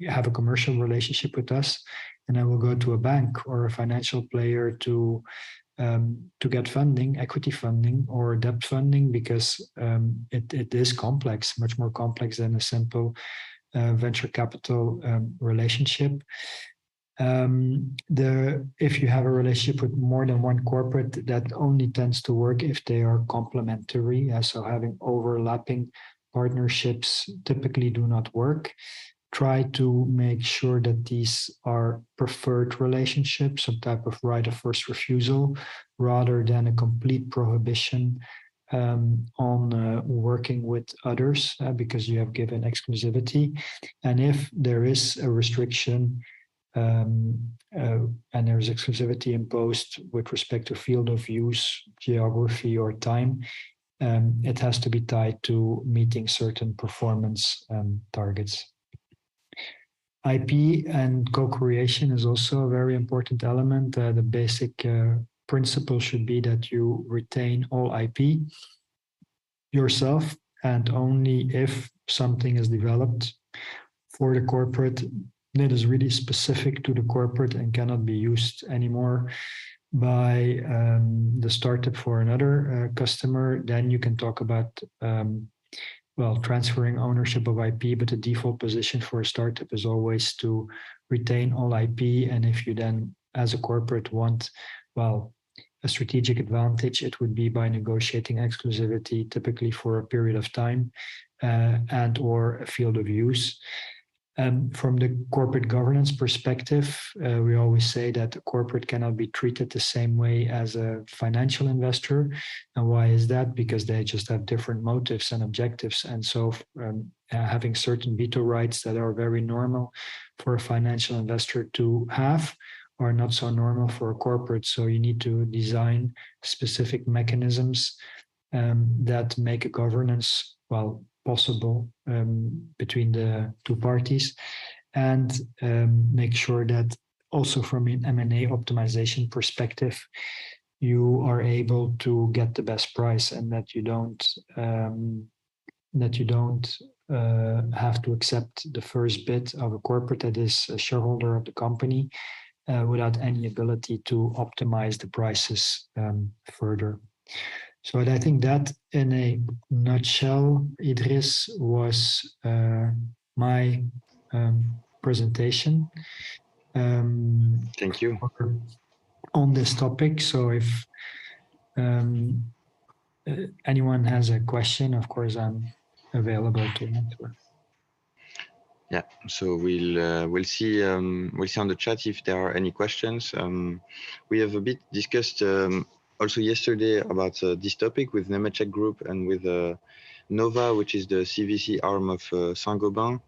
have a commercial relationship with us, and I will go to a bank or a financial player to get funding, equity funding or debt funding, because it is complex, much more complex than a simple venture capital relationship. If you have a relationship with more than one corporate, that only tends to work if they are complementary. So having overlapping partnerships typically do not work. Try to make sure that these are preferred relationships, some type of right of first refusal, rather than a complete prohibition on working with others because you have given exclusivity. And if there is a restriction and there's exclusivity imposed with respect to field of use, geography, or time, it has to be tied to meeting certain performance targets. IP and co-creation is also a very important element. The basic principle should be that you retain all IP yourself, and only if something is developed for the corporate that is really specific to the corporate and cannot be used anymore by the startup for another customer, then you can talk about transferring ownership of IP, but the default position for a startup is always to retain all IP. And if you then, as a corporate, want, a strategic advantage, it would be by negotiating exclusivity, typically for a period of time and or a field of use. From the corporate governance perspective, we always say that a corporate cannot be treated the same way as a financial investor. And why is that? Because they just have different motives and objectives. And so having certain veto rights that are very normal for a financial investor to have are not so normal for a corporate. So you need to design specific mechanisms that make a governance, possible between the two parties, and make sure that also from an M&A optimization perspective, you are able to get the best price, and that you don't have to accept the first bid of a corporate that is a shareholder of the company without any ability to optimize the prices further. So I think that in a nutshell, Idris, was my presentation. Thank you. On this topic. So if anyone has a question, of course, I'm available to answer. Yeah, so we'll see on the chat if there are any questions. We have a bit discussed also yesterday about this topic with Nemetschek Group and with Nova, which is the CVC arm of Saint-Gobain.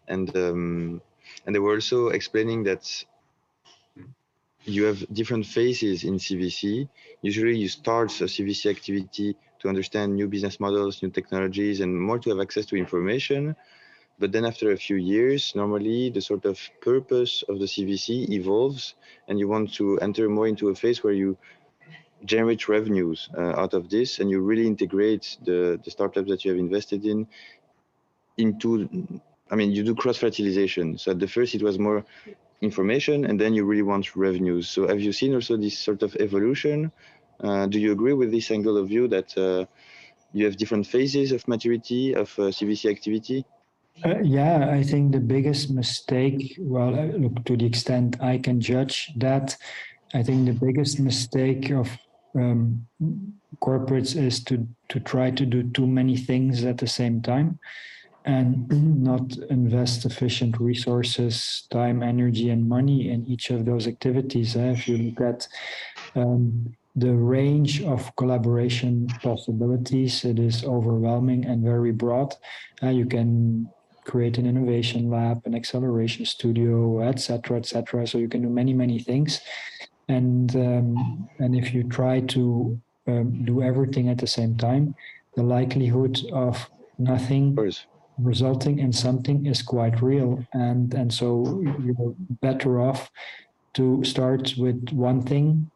and they were also explaining that you have different phases in CVC. Usually you start a CVC activity to understand new business models, new technologies, and more to have access to information. But then after a few years, normally the sort of purpose of the CVC evolves, and you want to enter more into a phase where you generate revenues out of this, and you really integrate the startups that you have invested in into, I mean, you do cross-fertilization. So at the first it was more information, and then you really want revenues. So have you seen also this sort of evolution? Do you agree with this angle of view that you have different phases of maturity of CVC activity? Yeah, I think the biggest mistake, well, look, to the extent I can judge that, I think the biggest mistake of corporates is to try to do too many things at the same time and not invest sufficient resources, time, energy, and money in each of those activities. If you look at the range of collaboration possibilities, it is overwhelming and very broad. You can create an innovation lab, an acceleration studio, etc., etc. So you can do many, many things. And if you try to do everything at the same time, the likelihood of nothing resulting in something is quite real. And so you're better off to start with one thing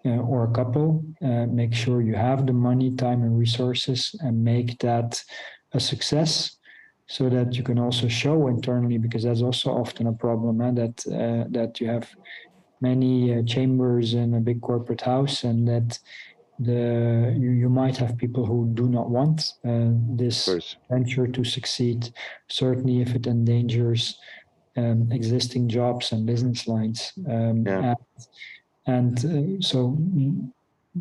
or a couple, make sure you have the money, time, and resources, and make that a success, so that you can also show internally, because that's also often a problem, that you have many chambers in a big corporate house, and that you might have people who do not want this venture to succeed, certainly if it endangers existing jobs and business lines. So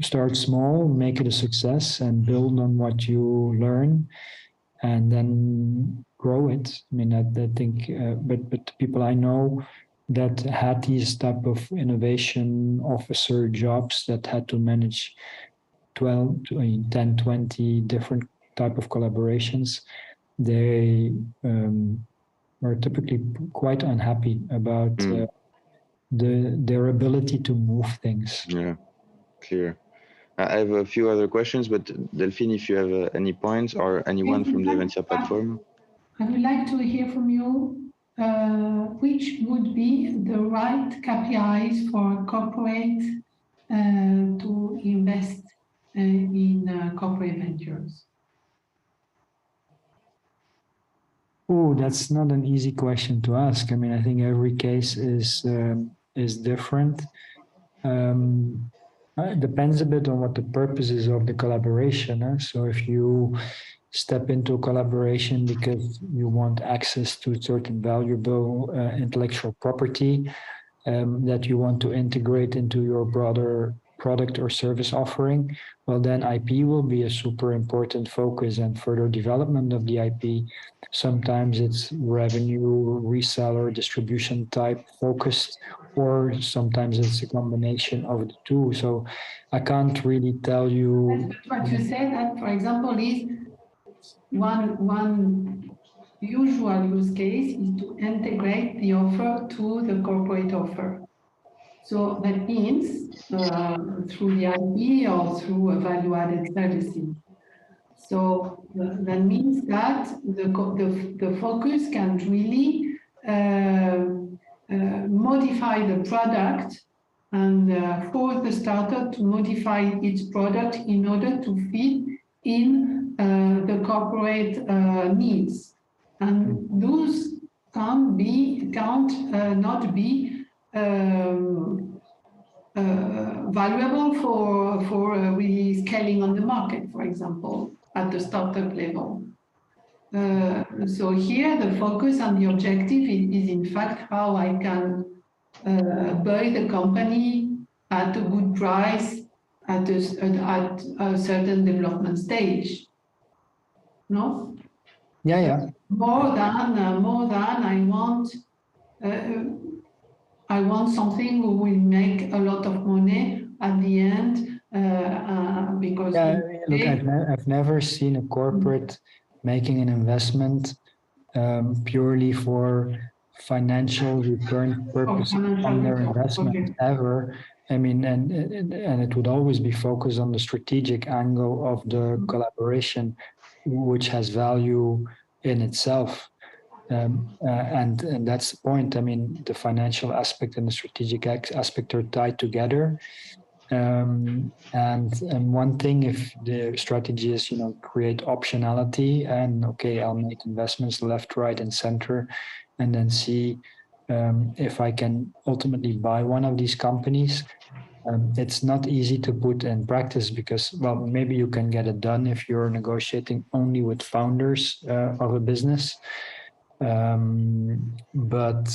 start small, make it a success, and build on what you learn, and then grow it. I mean, I think, but the people I know that had these type of innovation officer jobs that had to manage 10, 20 different type of collaborations, they are typically quite unhappy about their ability to move things. Yeah, clear. I have a few other questions, but Delphine, if you have any points, or anyone from the Eventia platform. I would like to hear from you which would be the right KPIs for corporate to invest in corporate ventures. Oh, that's not an easy question to ask. I mean, I think every case is different. It depends a bit on what the purpose is of the collaboration. So if you step into a collaboration because you want access to certain valuable intellectual property that you want to integrate into your broader product or service offering, well, then IP will be a super important focus, and further development of the IP. Sometimes it's revenue, reseller, distribution type focused, or sometimes it's a combination of the two. So I can't really tell you. What you say that, for example, is one usual use case is to integrate the offer to the corporate offer. So that means through the IP or through value-added services. So that means that the focus can really modify the product, and force the startup to modify its product in order to fit in the corporate needs. And those can't not be valuable for really scaling on the market, for example, at the startup level. So here the focus and the objective is in fact how I can buy the company at a good price at a certain development stage. No? Yeah. More than I want something who will make a lot of money at the end because. Yeah, look, I've never seen a corporate making an investment purely for financial return purposes on their investment ever. I mean, and it would always be focused on the strategic angle of the collaboration, which has value in itself. And that's the point. I mean, the financial aspect and the strategic aspect are tied together. And one thing, if the strategy is, create optionality and okay, I'll make investments left, right, and center, and then see if I can ultimately buy one of these companies. It's not easy to put in practice because, well, maybe you can get it done if you're negotiating only with founders of a business. But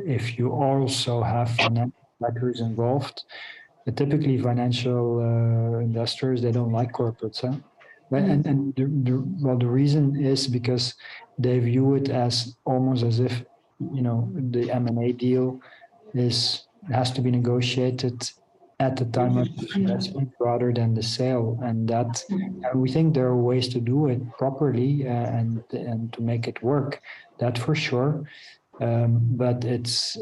if you also have financial backers involved, typically financial investors, they don't like corporates. Huh? And the reason is because they view it as almost as if, the M&A deal has to be negotiated at the time of the investment rather than the sale, and we think there are ways to do it properly and to make it work. That for sure, but it's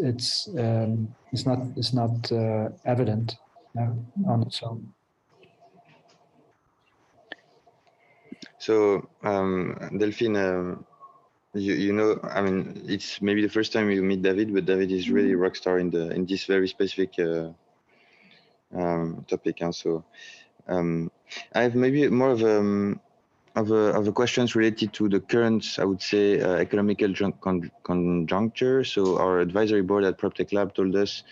not evident on its own. So Delphine, I mean, it's maybe the first time you meet David, but David is really a rock star in this very specific topic. And so I have maybe more of a questions related to the current, I would say, economical conjuncture. So our advisory board at PropTech Lab told us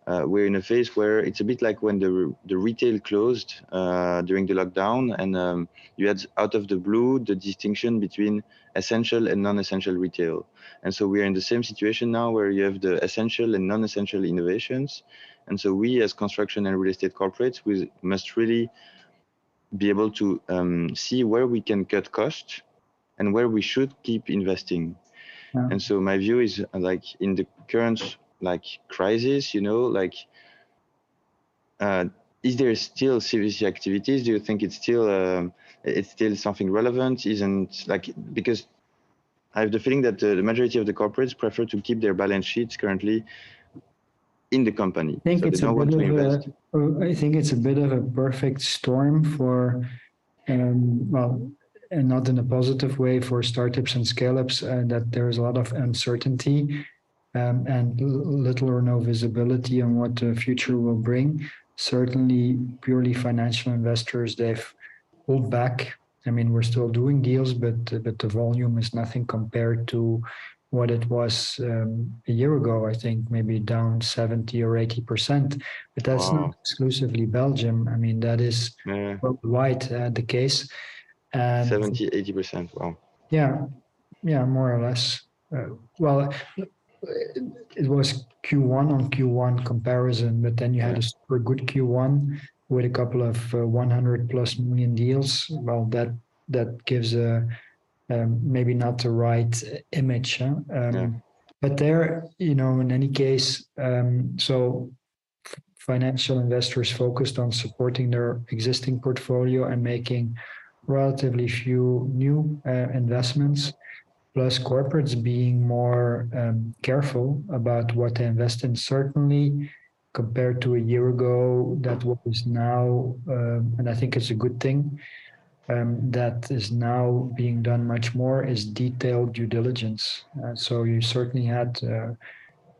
we're in a phase where it's a bit like when the retail closed during the lockdown, and you had out of the blue the distinction between essential and non-essential retail. And so we are in the same situation now where you have the essential and non-essential innovations. And so we as construction and real estate corporates, we must really be able to see where we can cut costs and where we should keep investing. Yeah. And so my view is like in the current crisis, is there still CVC activities? Do you think it's still something relevant? Because I have the feeling that the majority of the corporates prefer to keep their balance sheets currently in the company. I think it's a bit of a perfect storm for, and not in a positive way for startups and scale-ups, that there's a lot of uncertainty and little or no visibility on what the future will bring. Certainly, purely financial investors, they've pulled back. I mean, we're still doing deals, but the volume is nothing compared to what it was a year ago. I think maybe down 70 or 80%. But that's not exclusively Belgium. I mean, that is worldwide the case. And 70, 80%. Wow. Yeah, more or less. It was Q1 on Q1 comparison, but then you had a super good Q1 with a couple of 100 plus million deals. Well, that gives maybe not the right image. But there, in any case, so financial investors focused on supporting their existing portfolio and making relatively few new investments, plus corporates being more careful about what they invest in. Certainly, compared to a year ago, that what is now, and I think it's a good thing, that is now being done much more is detailed due diligence. So you certainly had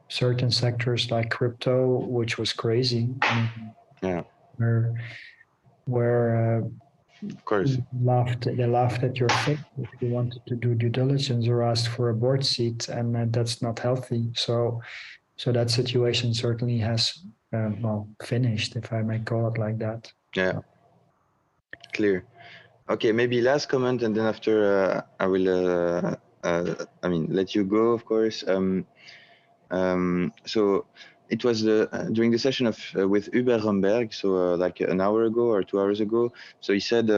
certain sectors like crypto, which was crazy. Where of course they laughed at your face if you wanted to do due diligence or asked for a board seat, and that's not healthy. So that situation certainly has finished, if I may call it like that. Yeah, clear. Okay, maybe last comment, and then after I will let you go, of course. So it was during the session with Hubert Romberg, so like an hour ago or 2 hours ago. So he said,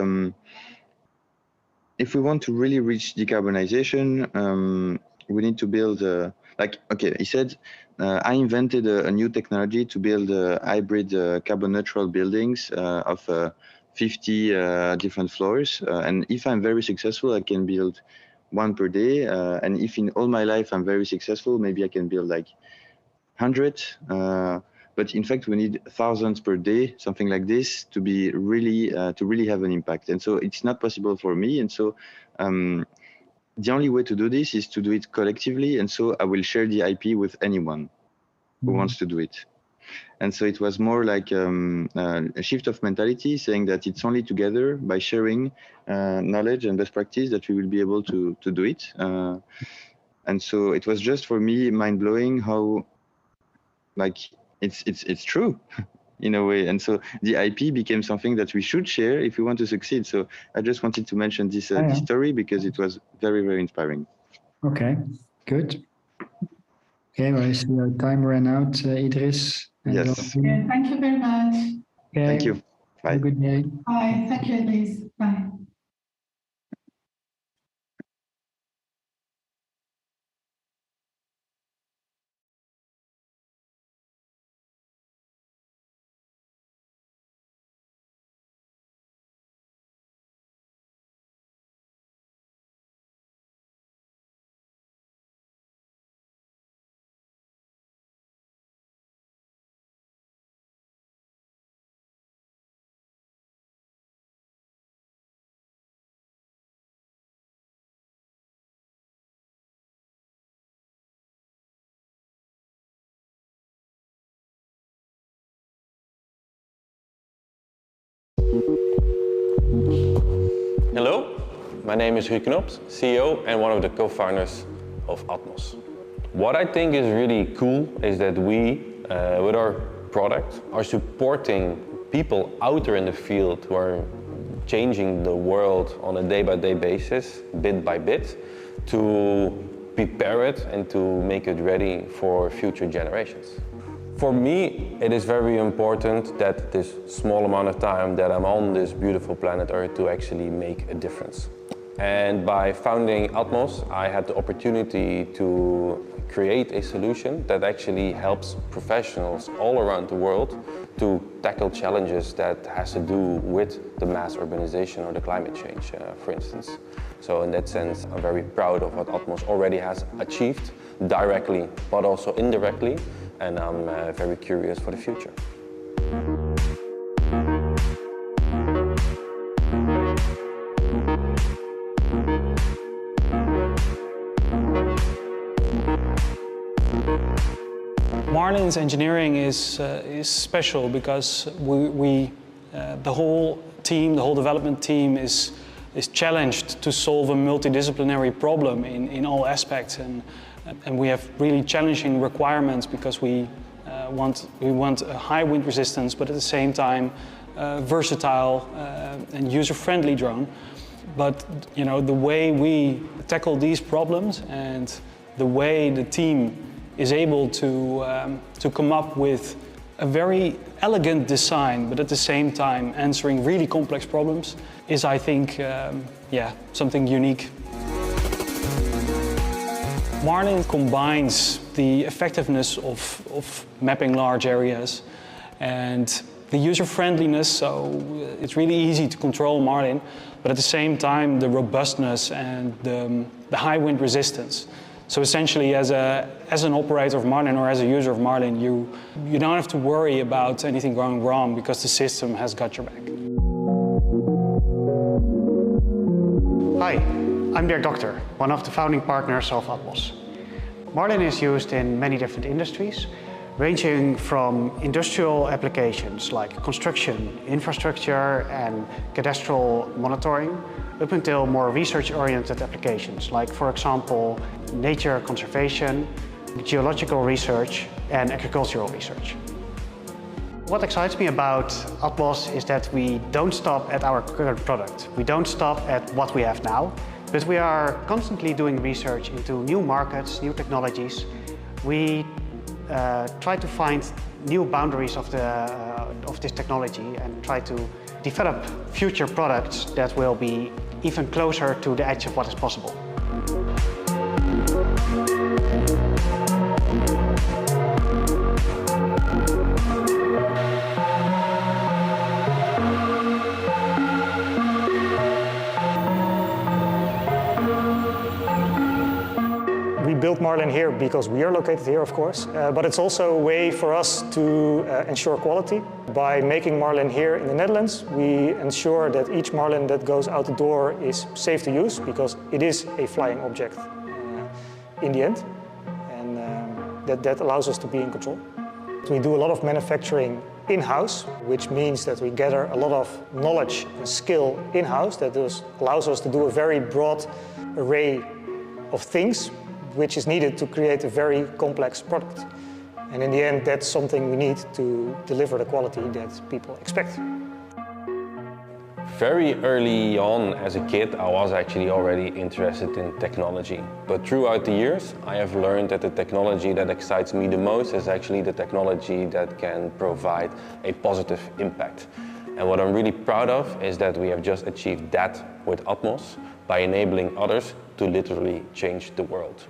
if we want to really reach decarbonization, we need to build he said, I invented a new technology to build hybrid carbon neutral buildings of 50 different floors. And if I'm very successful, I can build one per day. And if in all my life I'm very successful, maybe I can build like 100. But in fact, we need thousands per day, something like this, to be really have an impact. And so it's not possible for me. And so the only way to do this is to do it collectively. And so I will share the IP with anyone who wants to do it. And so it was more like a shift of mentality, saying that it's only together by sharing knowledge and best practice that we will be able to do it. And so it was just for me mind-blowing how like it's true in a way. And so the IP became something that we should share if we want to succeed. So I just wanted to mention this, this story because it was very, very inspiring. Okay, good. Okay, well, I see our time ran out, Idris. Yes. Yeah, thank you very much. Okay. Thank you. Bye. Have a good day. Bye. Thank you, Idris. Bye. Hello, my name is Ruud Knops, CEO and one of the co-founders of Atmos. What I think is really cool is that we, with our product, are supporting people out there in the field who are changing the world on a day-by-day basis, bit by bit, to prepare it and to make it ready for future generations. For me, it is very important that this small amount of time that I'm on this beautiful planet Earth to actually make a difference. And by founding Atmos, I had the opportunity to create a solution that actually helps professionals all around the world to tackle challenges that has to do with the mass urbanization or the climate change, for instance. So in that sense, I'm very proud of what Atmos already has achieved directly, but also indirectly. And I'm very curious for the future. Marlin's engineering is special because the whole team, the whole development team is challenged to solve a multidisciplinary problem in all aspects. And we have really challenging requirements because we want a high wind resistance, but at the same time versatile and user-friendly drone. But you know, the way we tackle these problems and the way the team is able to come up with a very elegant design, but at the same time answering really complex problems is, I think, something unique. Marlin combines the effectiveness of mapping large areas and the user-friendliness, so it's really easy to control Marlin, but at the same time the robustness and the high wind resistance. So essentially, as an operator of Marlin or as a user of Marlin, you don't have to worry about anything going wrong because the system has got your back. Hi, I'm Dirk Doctor, one of the founding partners of Atmos. Marlin is used in many different industries, ranging from industrial applications like construction, infrastructure and cadastral monitoring, up until more research-oriented applications like, for example, nature conservation, geological research and agricultural research. What excites me about Atmos is that we don't stop at our current product. We don't stop at what we have now, but we are constantly doing research into new markets, new technologies. We try to find new boundaries of this technology and try to develop future products that will be even closer to the edge of what is possible. built Marlin here because we are located here, of course, but it's also a way for us to ensure quality. By making Marlin here in the Netherlands, we ensure that each Marlin that goes out the door is safe to use, because it is a flying object in the end, and that allows us to be in control. We do a lot of manufacturing in-house, which means that we gather a lot of knowledge and skill in-house that allows us to do a very broad array of things which is needed to create a very complex product. And in the end, that's something we need to deliver the quality that people expect. Very early on as a kid, I was actually already interested in technology. But throughout the years, I have learned that the technology that excites me the most is actually the technology that can provide a positive impact. And what I'm really proud of is that we have just achieved that with Atmos by enabling others to literally change the world.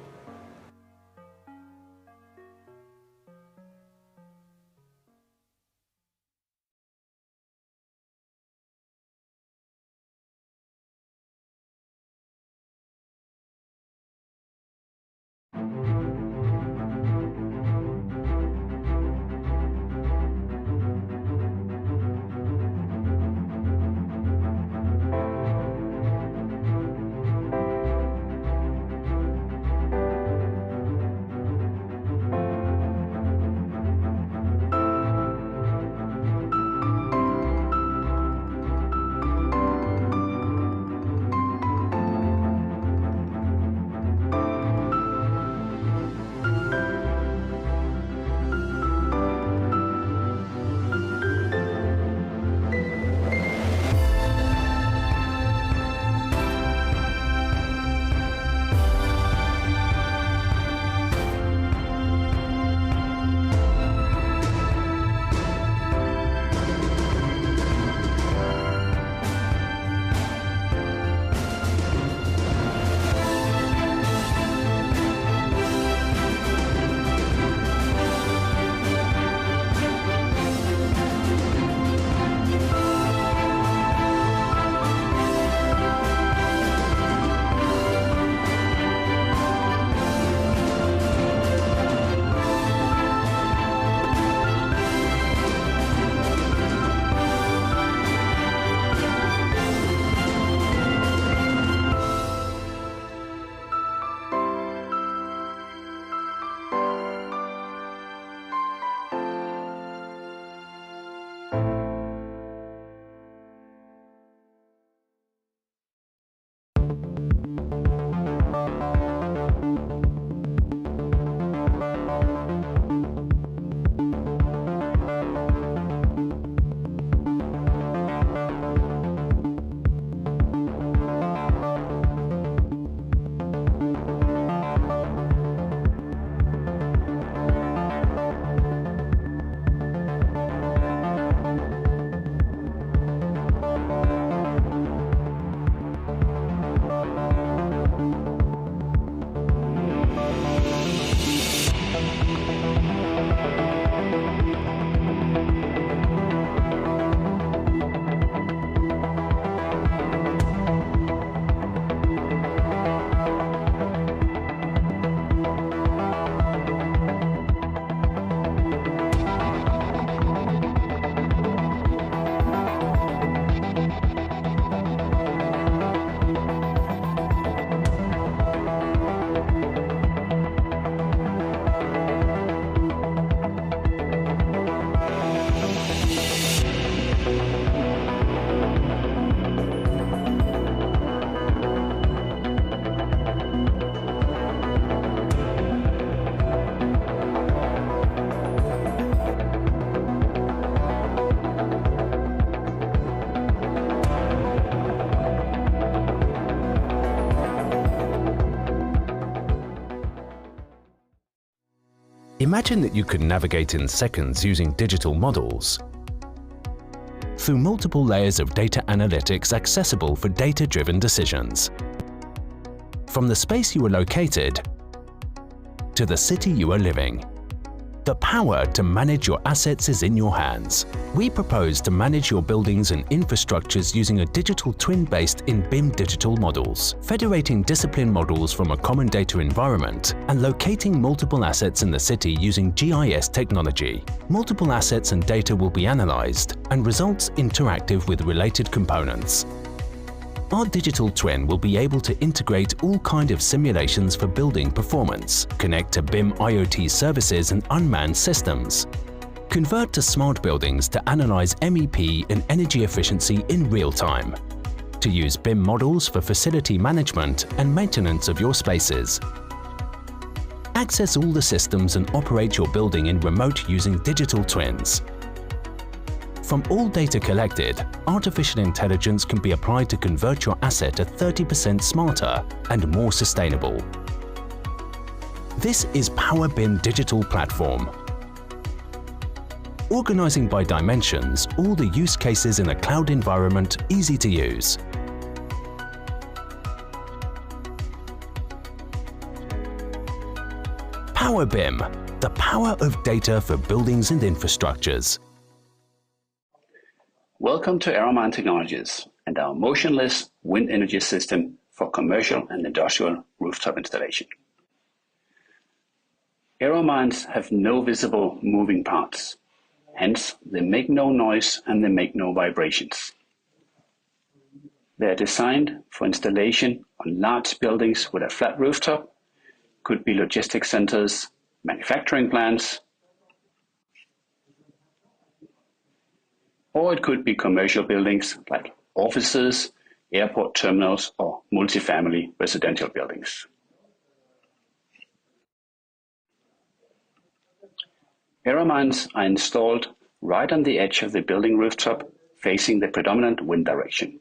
Imagine that you could navigate in seconds using digital models through multiple layers of data analytics accessible for data-driven decisions. From the space you are located to the city you are living, The power to manage your assets is in your hands. We propose to manage your buildings and infrastructures using a digital twin based in BIM digital models, federating discipline models from a common data environment and locating multiple assets in the city using GIS technology. Multiple assets and data will be analyzed and results interactive with related components. Our digital twin will be able to integrate all kinds of simulations for building performance, connect to BIM IoT services and unmanned systems, convert to smart buildings to analyze MEP and energy efficiency in real time, to use BIM models for facility management and maintenance of your spaces. Access all the systems and operate your building in remote using digital twins. From all data collected, artificial intelligence can be applied to convert your asset to 30% smarter and more sustainable. This is Power BIM Digital Platform. Organizing by dimensions all the use cases in a cloud environment easy to use. Power BIM, the power of data for buildings and infrastructures. Welcome to Aeromine Technologies and our motionless wind energy system for commercial and industrial rooftop installation. Aeromines have no visible moving parts, hence they make no noise and they make no vibrations. They are designed for installation on large buildings with a flat rooftop, could be logistics centers, manufacturing plants, or it could be commercial buildings like offices, airport terminals, or multifamily residential buildings. Aeromines are installed right on the edge of the building rooftop, facing the predominant wind direction.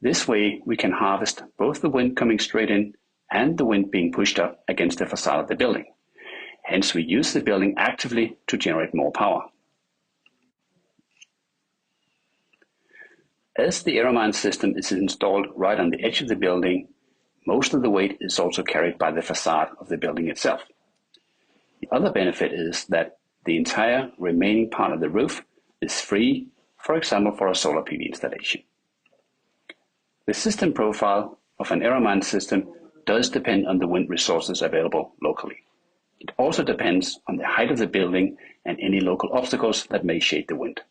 This way, we can harvest both the wind coming straight in and the wind being pushed up against the facade of the building. Hence, we use the building actively to generate more power. As the Aeromine system is installed right on the edge of the building, most of the weight is also carried by the facade of the building itself. The other benefit is that the entire remaining part of the roof is free, for example, for a solar PV installation. The system profile of an Aeromine system does depend on the wind resources available locally. It also depends on the height of the building and any local obstacles that may shade the wind.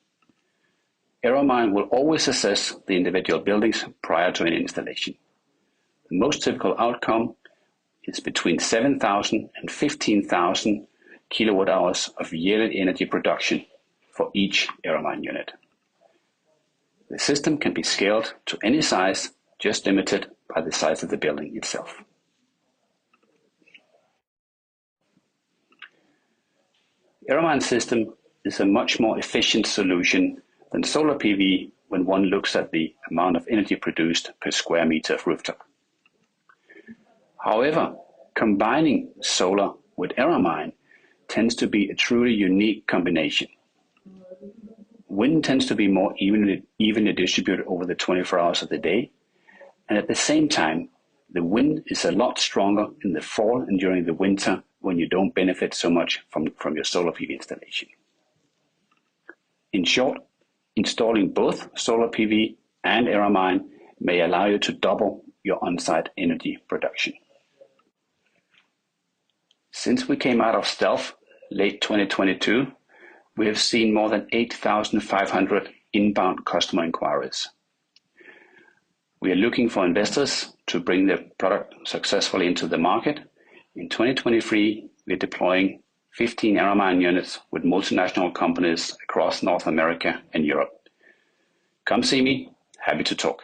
Aeromine will always assess the individual buildings prior to any installation. The most typical outcome is between 7,000 and 15,000 kilowatt hours of yearly energy production for each Aeromine unit. The system can be scaled to any size, just limited by the size of the building itself. Aeromine system is a much more efficient solution than solar PV when one looks at the amount of energy produced per square meter of rooftop. However, combining solar with Aeromine tends to be a truly unique combination. Wind tends to be more evenly distributed over the 24 hours of the day, and at the same time, the wind is a lot stronger in the fall and during the winter when you don't benefit so much from your solar PV installation. In short, installing both solar PV and Aeromine may allow you to double your on-site energy production. Since we came out of stealth late 2022, we have seen more than 8,500 inbound customer inquiries. We are looking for investors to bring the product successfully into the market. In 2023, we are deploying 15 Aeromine units with multinational companies across North America and Europe. Come see me, happy to talk.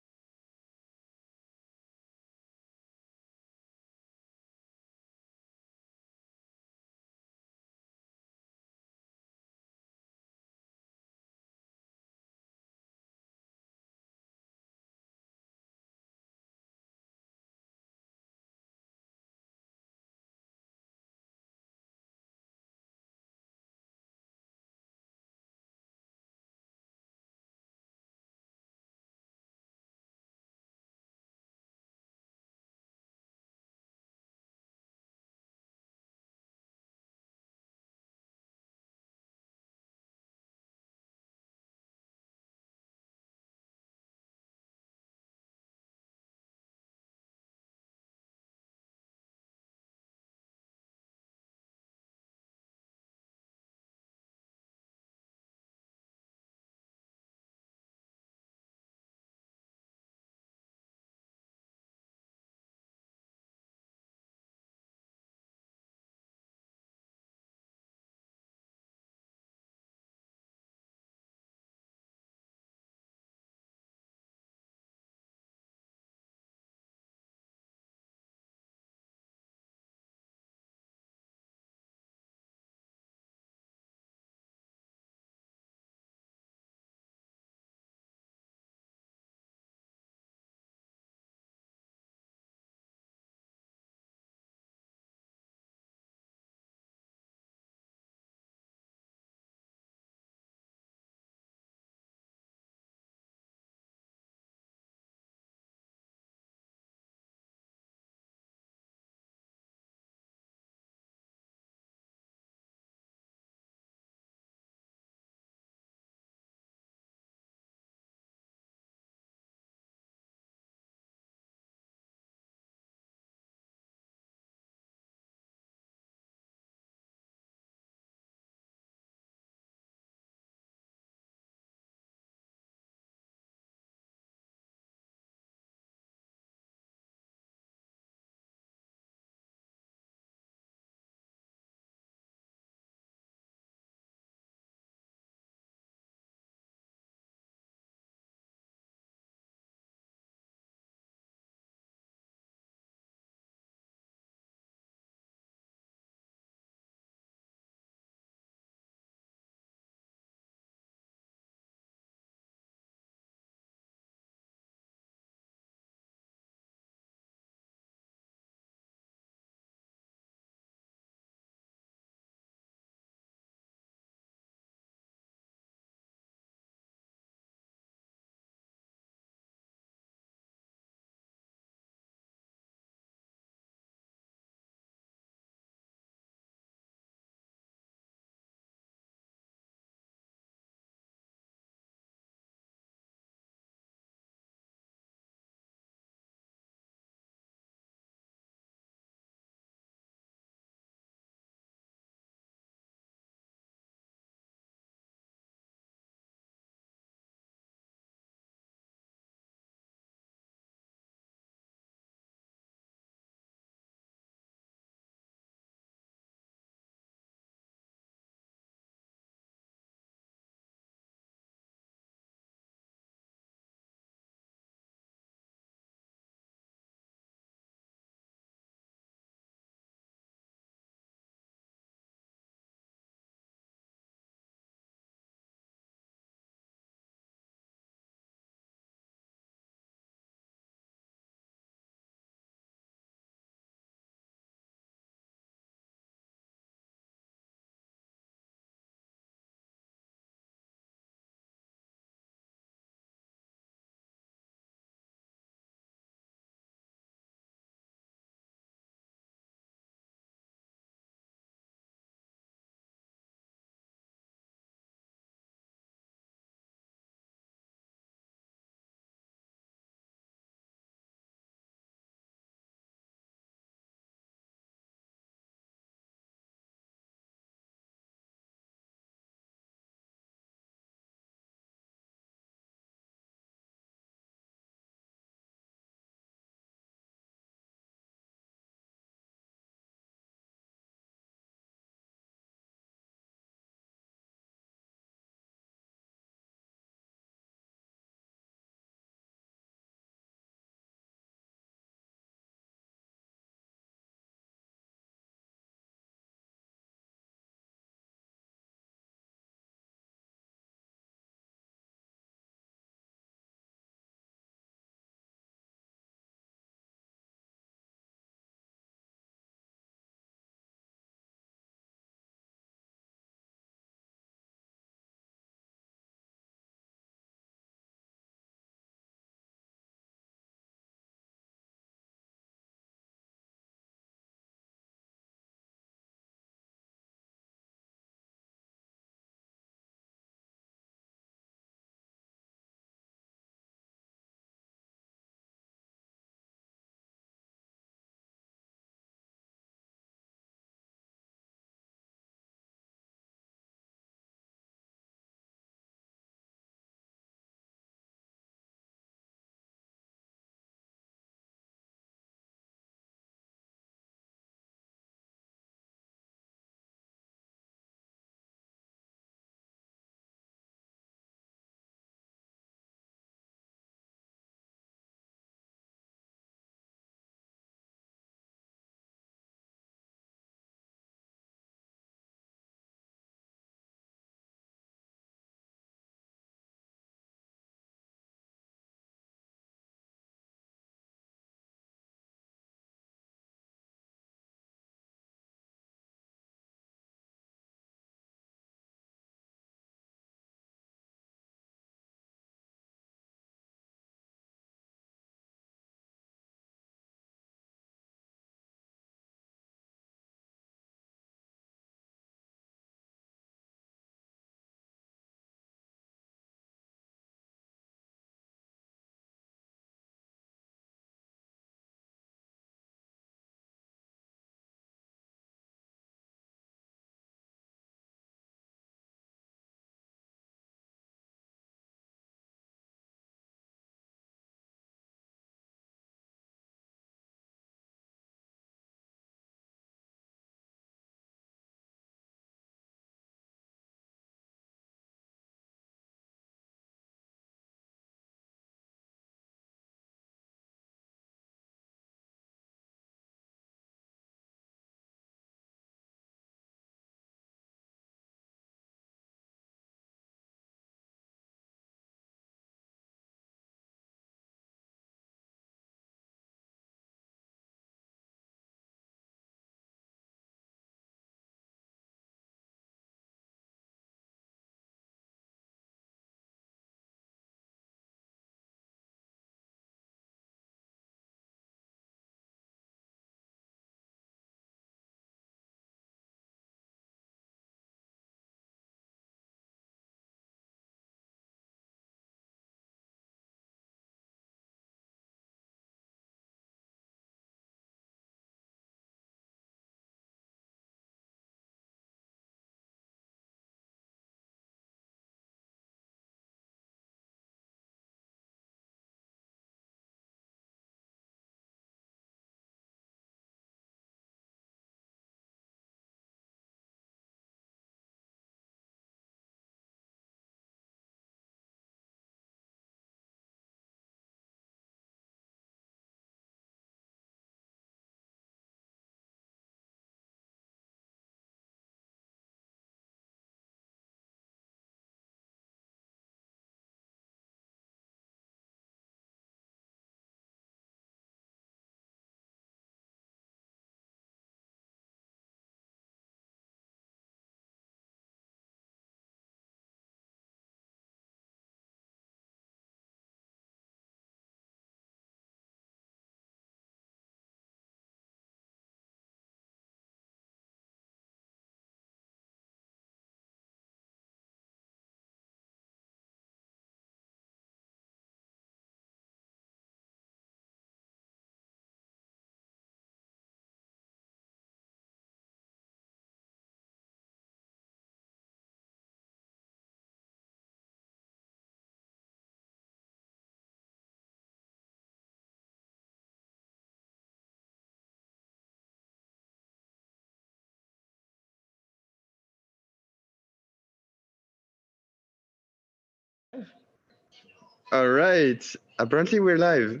All right. Apparently we're live,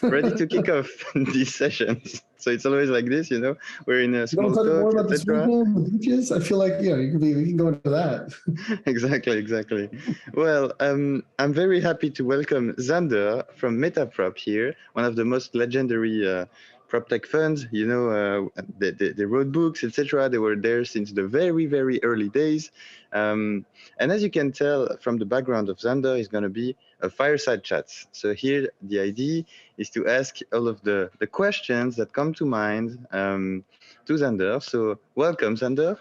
ready to kick off these sessions. So it's always like this, we're in a small talk more talk, about this etc. weekend, the beaches. I feel like, we can go into that. Exactly. Well, I'm very happy to welcome Xander from Metaprop here, one of the most legendary prop tech funds. They wrote books, etc. They were there since the very, very early days. And as you can tell from the background of Xander, it's going to be a fireside chat. So here, the idea is to ask all of the questions that come to mind to Xander. So welcome, Xander.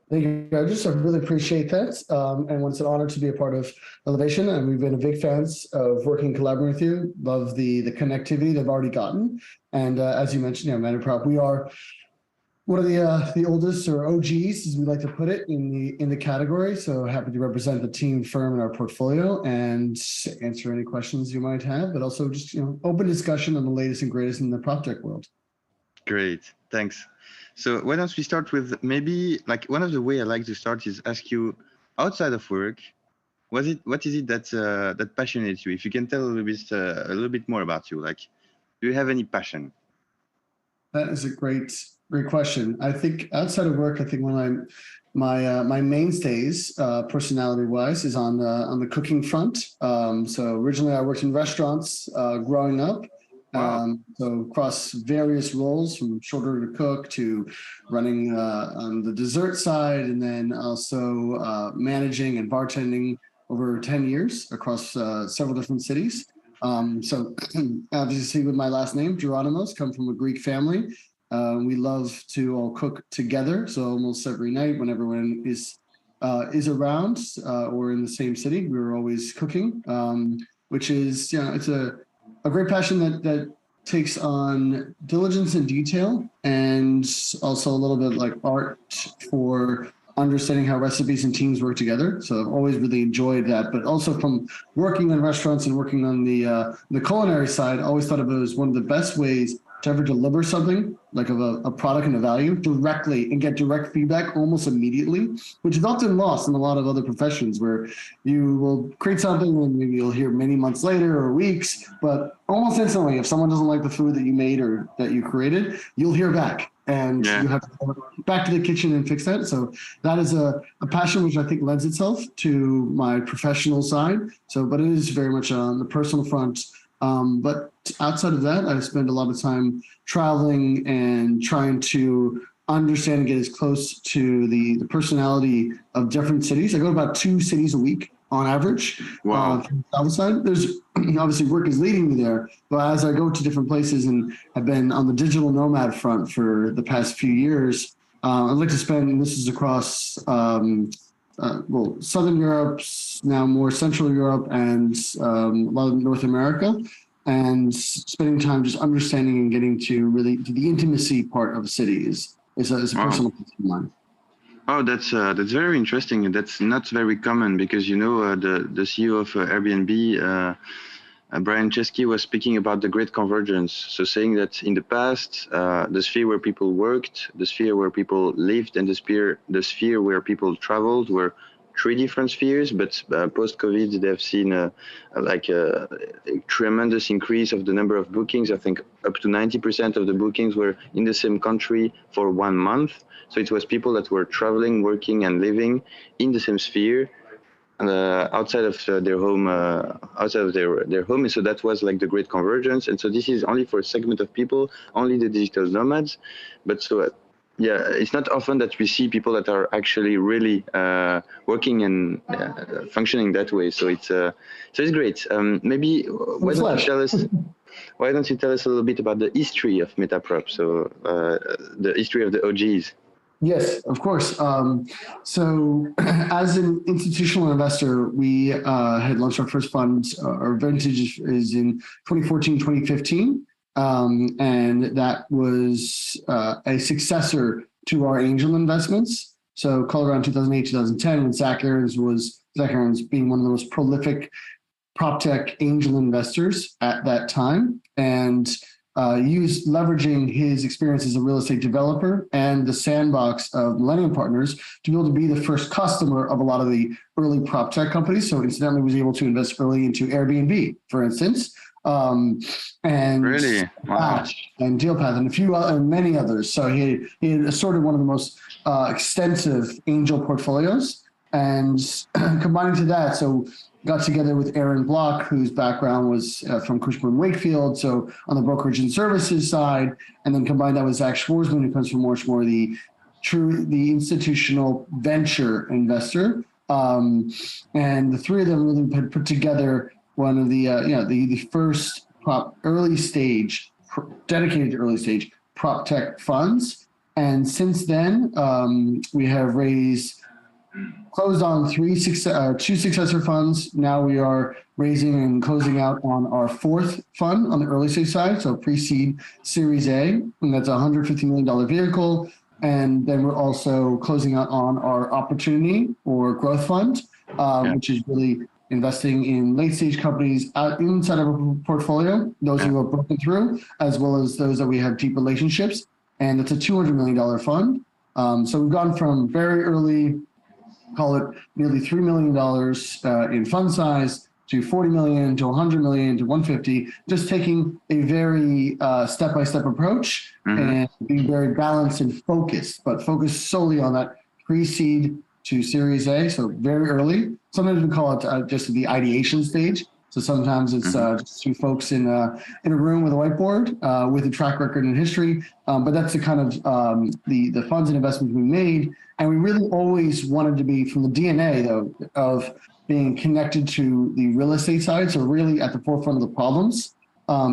Thank you, I really appreciate that. And it's an honor to be a part of Elevation. And we've been big fans of working collaborating with you. Love the connectivity they've already gotten. And as you mentioned, Metaprop, we are one of the oldest, or OGs, as we like to put it, in the category. So happy to represent the team firm in our portfolio and answer any questions you might have, but also just open discussion on the latest and greatest in the prop tech world. Great, thanks. So why don't we start with maybe one of the way I like to start is ask you, outside of work, what is it that passionates you? If you can tell a little bit more about you, do you have any passion? That is a great question. I think outside of work, I think one of my mainstays, personality-wise, is on the cooking front. So originally, I worked in restaurants growing up. Wow. So across various roles, from shoulder to cook to running on the dessert side, and then also managing and bartending over 10 years across several different cities. So obviously with my last name, Geronimos, come from a Greek family. We love to all cook together. So almost every night when everyone is around or in the same city, we were always cooking, which is, it's a great passion that takes on diligence and detail, and also a little bit like art for understanding how recipes and teams work together. So I've always really enjoyed that, but also from working in restaurants and working on the culinary side, I always thought of it as one of the best ways to ever deliver something like a product and a value directly and get direct feedback almost immediately, which is often lost in a lot of other professions where you will create something and maybe you'll hear many months later or weeks, but almost instantly, if someone doesn't like the food that you made or that you created, you'll hear back. And you have to go back to the kitchen and fix that. So that is a passion which I think lends itself to my professional side. So, but it is very much on the personal front. But outside of that, I spend a lot of time traveling and trying to understand and get as close to the personality of different cities. I go to about 2 cities a week on average. Wow. From the south side. There's obviously work is leading me there, but as I go to different places and have been on the digital nomad front for the past few years, I'd like to spend, and this is across Southern Europe, now more Central Europe, and a lot of North America, and spending time just understanding and getting to really to the intimacy part of a city is a personal passion of mine. Oh, that's very interesting, and that's not very common because the CEO of Airbnb, Brian Chesky, was speaking about the great convergence. So saying that in the past, the sphere where people worked, the sphere where people lived, and the sphere where people traveled were 3 different spheres. But post-COVID, they've seen a tremendous increase of the number of bookings. I think up to 90% of the bookings were in the same country for 1 month. So it was people that were traveling, working, and living in the same sphere, outside of their home, their home. And so that was like the great convergence. And so this is only for a segment of people, only the digital nomads. But so, it's not often that we see people that are actually really working and functioning that way. So it's great. Maybe why don't you tell us a little bit about the history of Metaprop? So the history of the OGs. Yes, of course. So as an institutional investor, we had launched our first fund. Our vintage is in 2014, 2015. And that was a successor to our angel investments. So call around 2008, 2010, when Zach Aarons being one of the most prolific prop tech angel investors at that time. And leveraging his experience as a real estate developer and the sandbox of Millennium Partners to be able to be the first customer of a lot of the early prop tech companies. So incidentally, was able to invest early into Airbnb, for instance, and really? Wow. and DealPath and and many others. So he had assorted one of the most extensive angel portfolios, and combining to that, so got together with Aaron Block, whose background was from Cushman & Wakefield, so on the brokerage and services side, and then combined that with Zach Schwarzman, who comes from much more the institutional venture investor. And the three of them really had put together one of the first dedicated early stage prop tech funds. And since then, we have closed on two successor funds. Now we are raising and closing out on our fourth fund on the early stage side, so pre-seed Series A, and that's a $150 million vehicle. And then we're also closing out on our opportunity or growth fund, which is really investing in late stage companies inside of our portfolio, those who have broken through, as well as those that we have deep relationships. And it's a $200 million fund. So we've gone from very early, call it nearly $3 million in fund size, to 40 million, to 100 million, to 150, just taking a very step-by-step approach and being very balanced and focused, but focused solely on that pre-seed to Series A, so very early. Sometimes we call it just the ideation stage. So sometimes it's just two folks in a room with a whiteboard with a track record and history. But that's the kind of the funds and investments we made. And we really always wanted to be, from the DNA though, of being connected to the real estate side. So really at the forefront of the problems.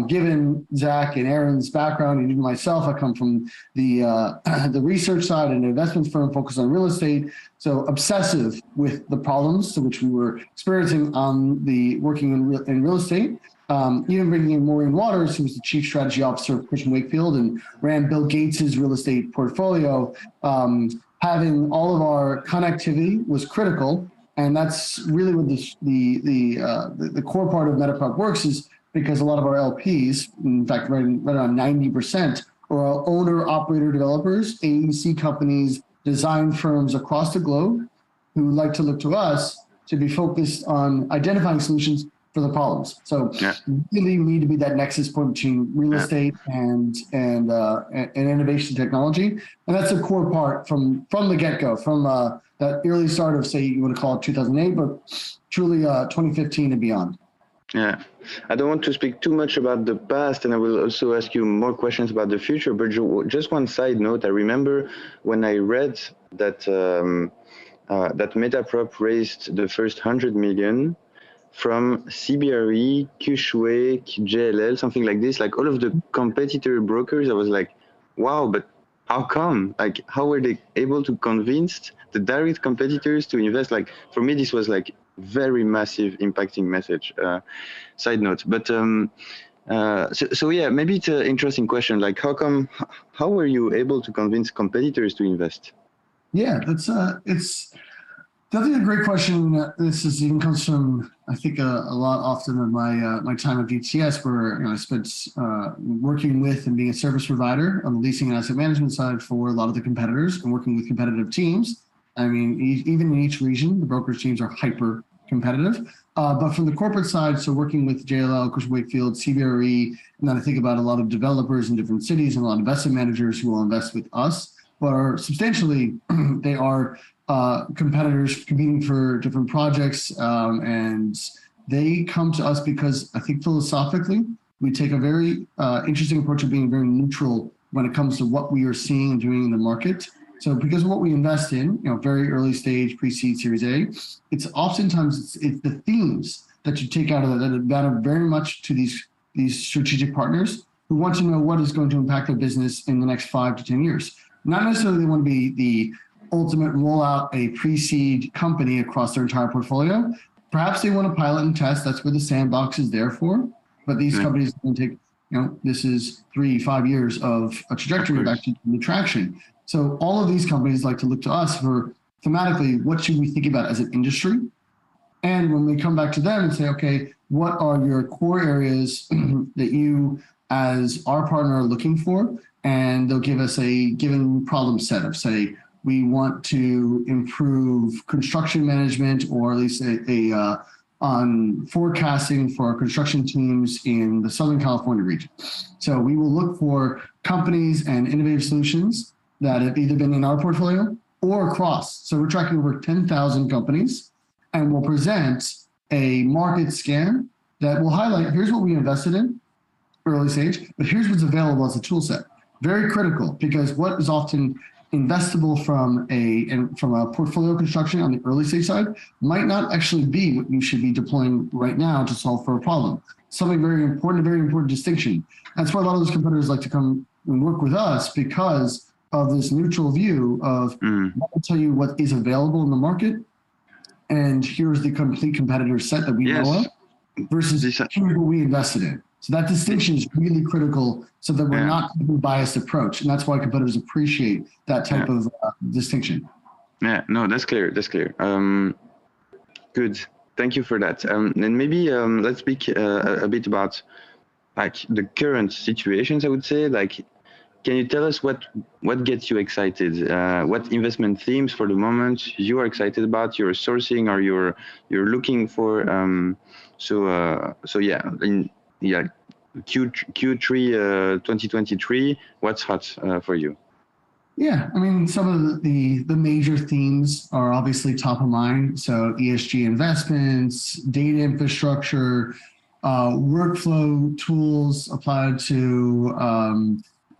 Given Zach and Aaron's background, and even myself, I come from the research side and investment firm focused on real estate. So obsessive with the problems to which we were experiencing on working in real estate. Even bringing in Maureen Waters, who was the chief strategy officer of Cushman & Wakefield and ran Bill Gates's real estate portfolio. Having all of our connectivity was critical, and that's really what the core part of Metaprop works is. Because a lot of our LPs, in fact, right around 90%, are owner-operator developers, AEC companies, design firms across the globe who like to look to us to be focused on identifying solutions for the problems. So really need to be that nexus point between real estate and innovation technology. And that's a core part from the get-go, from that early start of, say, you want to call it 2008, but truly 2015 and beyond. Yeah, I don't want to speak too much about the past, and I will also ask you more questions about the future. But just one side note: I remember when I read that that Metaprop raised the first 100 million from CBRE, Cushwick, JLL, something like this. Like all of the competitor brokers, I was like, wow, but how come? Like, how were they able to convince the direct competitors to invest? Like, for me, this was like very massive impacting message. Side note, but so yeah, maybe it's an interesting question. Like, how were you able to convince competitors to invest? Yeah, it's definitely a great question. This even comes from, I think, a lot often of my time at VTS, where I spent working with and being a service provider on the leasing and asset management side for a lot of the competitors and working with competitive teams. I mean, even in each region, the brokerage teams are hyper competitive. But from the corporate side, so working with JLL, Cushman & Wakefield, CBRE, and then I think about a lot of developers in different cities and a lot of investment managers who will invest with us, but are substantially, they are competitors competing for different projects, and they come to us because I think philosophically, we take a very interesting approach of being very neutral when it comes to what we are seeing and doing in the market. So because of what we invest in, very early stage, pre-seed, Series A, it's oftentimes it's the themes that you take out of that matter very much to these strategic partners who want to know what is going to impact their business in the next 5 to 10 years. Not necessarily they want to be the ultimate rollout a pre-seed company across their entire portfolio. Perhaps they want to pilot and test. That's where the sandbox is there for. But these companies can take, this is 3-5 years of a trajectory back to the traction. So all of these companies like to look to us for thematically, what should we think about as an industry? And when we come back to them and say, okay, what are your core areas that you as our partner are looking for, and they'll give us a given problem set of, say, we want to improve construction management, or at least on forecasting for our construction teams in the Southern California region. So we will look for companies and innovative solutions that have either been in our portfolio or across. So we're tracking over 10,000 companies, and we'll present a market scan that will highlight, here's what we invested in early stage, but here's what's available as a tool set. Very critical, because what is often investable from a portfolio construction on the early stage side might not actually be what you should be deploying right now to solve for a problem. Something very important distinction. That's why a lot of those competitors like to come and work with us, because of this neutral view of, I'll tell you what is available in the market, and here's the complete competitor set that we know of, versus here's what we invested in. So that distinction is really critical, so that we're not taking a biased approach. And that's why competitors appreciate that type of distinction. Yeah, no, that's clear. That's clear. Good. Thank you for that. And maybe let's speak a bit about like the current situations, I would say. Like, can you tell us what gets you excited? What investment themes for the moment you are excited about, you're sourcing, or you're looking for? So yeah, Q3 2023, what's hot for you? Yeah, I mean, some of the major themes are obviously top of mind. So ESG investments, data infrastructure, workflow tools applied to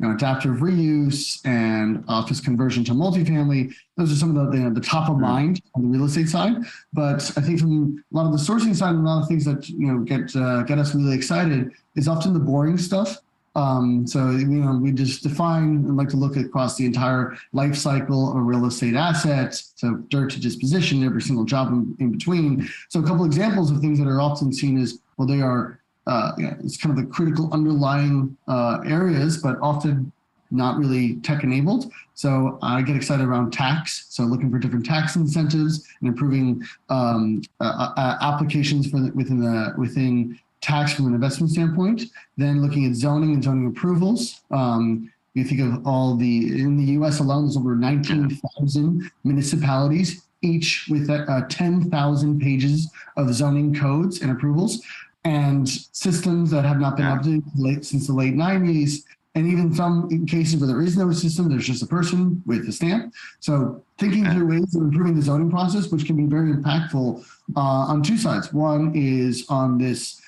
adaptive reuse and office conversion to multifamily. Those are some of the top of mind on the real estate side. But I think from a lot of the sourcing side, and a lot of things that get us really excited is often the boring stuff. So we just define and like to look across the entire life cycle of a real estate asset, so dirt to disposition, every single job in between. So a couple examples of things that are often seen as, well, they are it's kind of the critical underlying areas, but often not really tech enabled. So I get excited around tax. So looking for different tax incentives and improving applications within tax from an investment standpoint. Then looking at zoning and zoning approvals. You think of in the US alone, there's over 19,000 municipalities, each with 10,000 pages of zoning codes and approvals, and systems that have not been updated since the late 90s. And even some cases where there is no system, there's just a person with a stamp. So thinking through ways of improving the zoning process, which can be very impactful on two sides. One is on this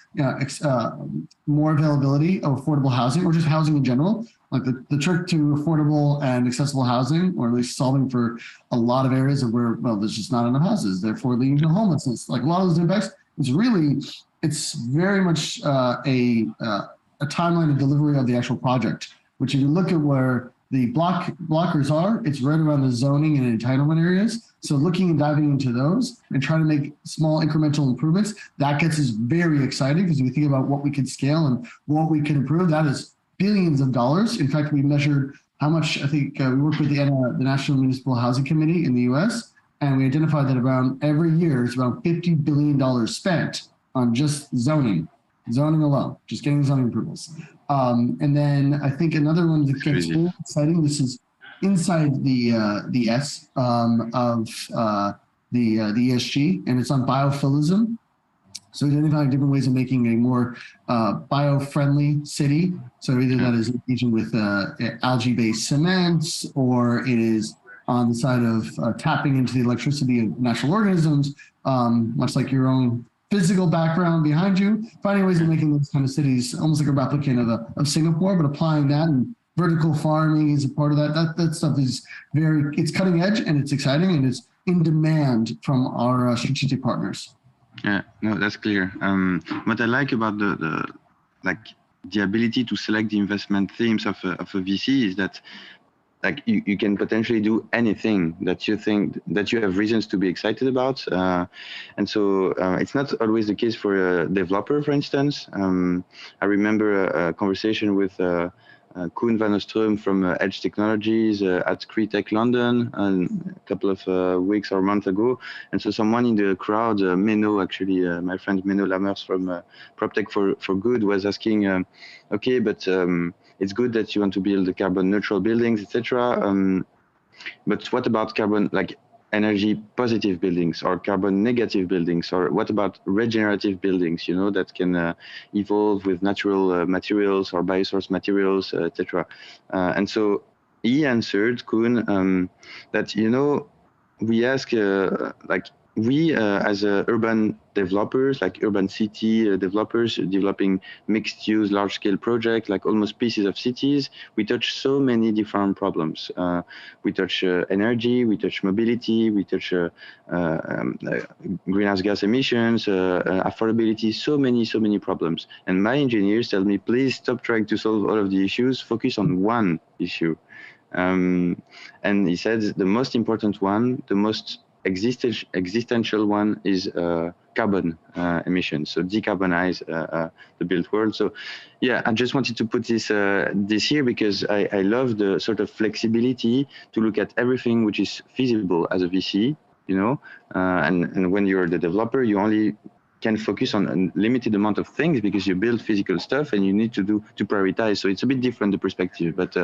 more availability of affordable housing, or just housing in general, like the trick to affordable and accessible housing, or at least solving for a lot of areas of where, well, there's just not enough houses, therefore leading to homelessness. Like a lot of those impacts, it's very much a timeline of delivery of the actual project, which if you look at where the blockers are, it's right around the zoning and entitlement areas. So looking and diving into those and trying to make small incremental improvements, that gets us very excited, because if we think about what we could scale and what we can improve, that is billions of dollars. In fact, we measured how much, I think we worked with the National Municipal Housing Committee in the US, and we identified that around every year is around $50 billion spent on just zoning alone, just getting zoning approvals. And then I think another one that gets really exciting, this is inside the S of the ESG, and it's on biophilism. So identifying different ways of making a more bio-friendly city. So either that is engaging with algae-based cements, or it is on the side of tapping into the electricity of natural organisms, much like your own physical background behind you, finding ways of making those kind of cities almost like a replicant of Singapore, but applying that, and vertical farming is a part of that. That stuff is it's cutting edge, and it's exciting, and it's in demand from our strategic partners. Yeah, no, that's clear. What I like about the ability to select the investment themes of a VC is that, like, you can potentially do anything that you think that you have reasons to be excited about. And so it's not always the case for a developer, for instance. I remember a conversation with Koen van Oostrum from Edge Technologies at Cretech London a couple of weeks or months ago. And so someone in the crowd, Menno, actually, my friend Menno Lammers from PropTech for Good was asking, okay, but it's good that you want to build carbon neutral buildings, etc. But what about carbon, like energy positive buildings or carbon negative buildings, or what about regenerative buildings, you know, that can evolve with natural materials or biosource materials, etc. And so he answered, Koen, that, you know, we ask like we as urban developers, like urban city developers developing mixed use large scale projects, like almost pieces of cities, we touch so many different problems. We touch energy, we touch mobility, we touch greenhouse gas emissions, affordability, so many problems. And my engineers tell me, please stop trying to solve all of the issues, focus on one issue. And he said the most important one, the most existential one is carbon emissions, so decarbonize the built world. So yeah, I just wanted to put this here because I love the sort of flexibility to look at everything which is feasible as a VC, you know, and when you're the developer, you only can focus on a limited amount of things because you build physical stuff and you need to prioritize. So it's a bit different, the perspective. But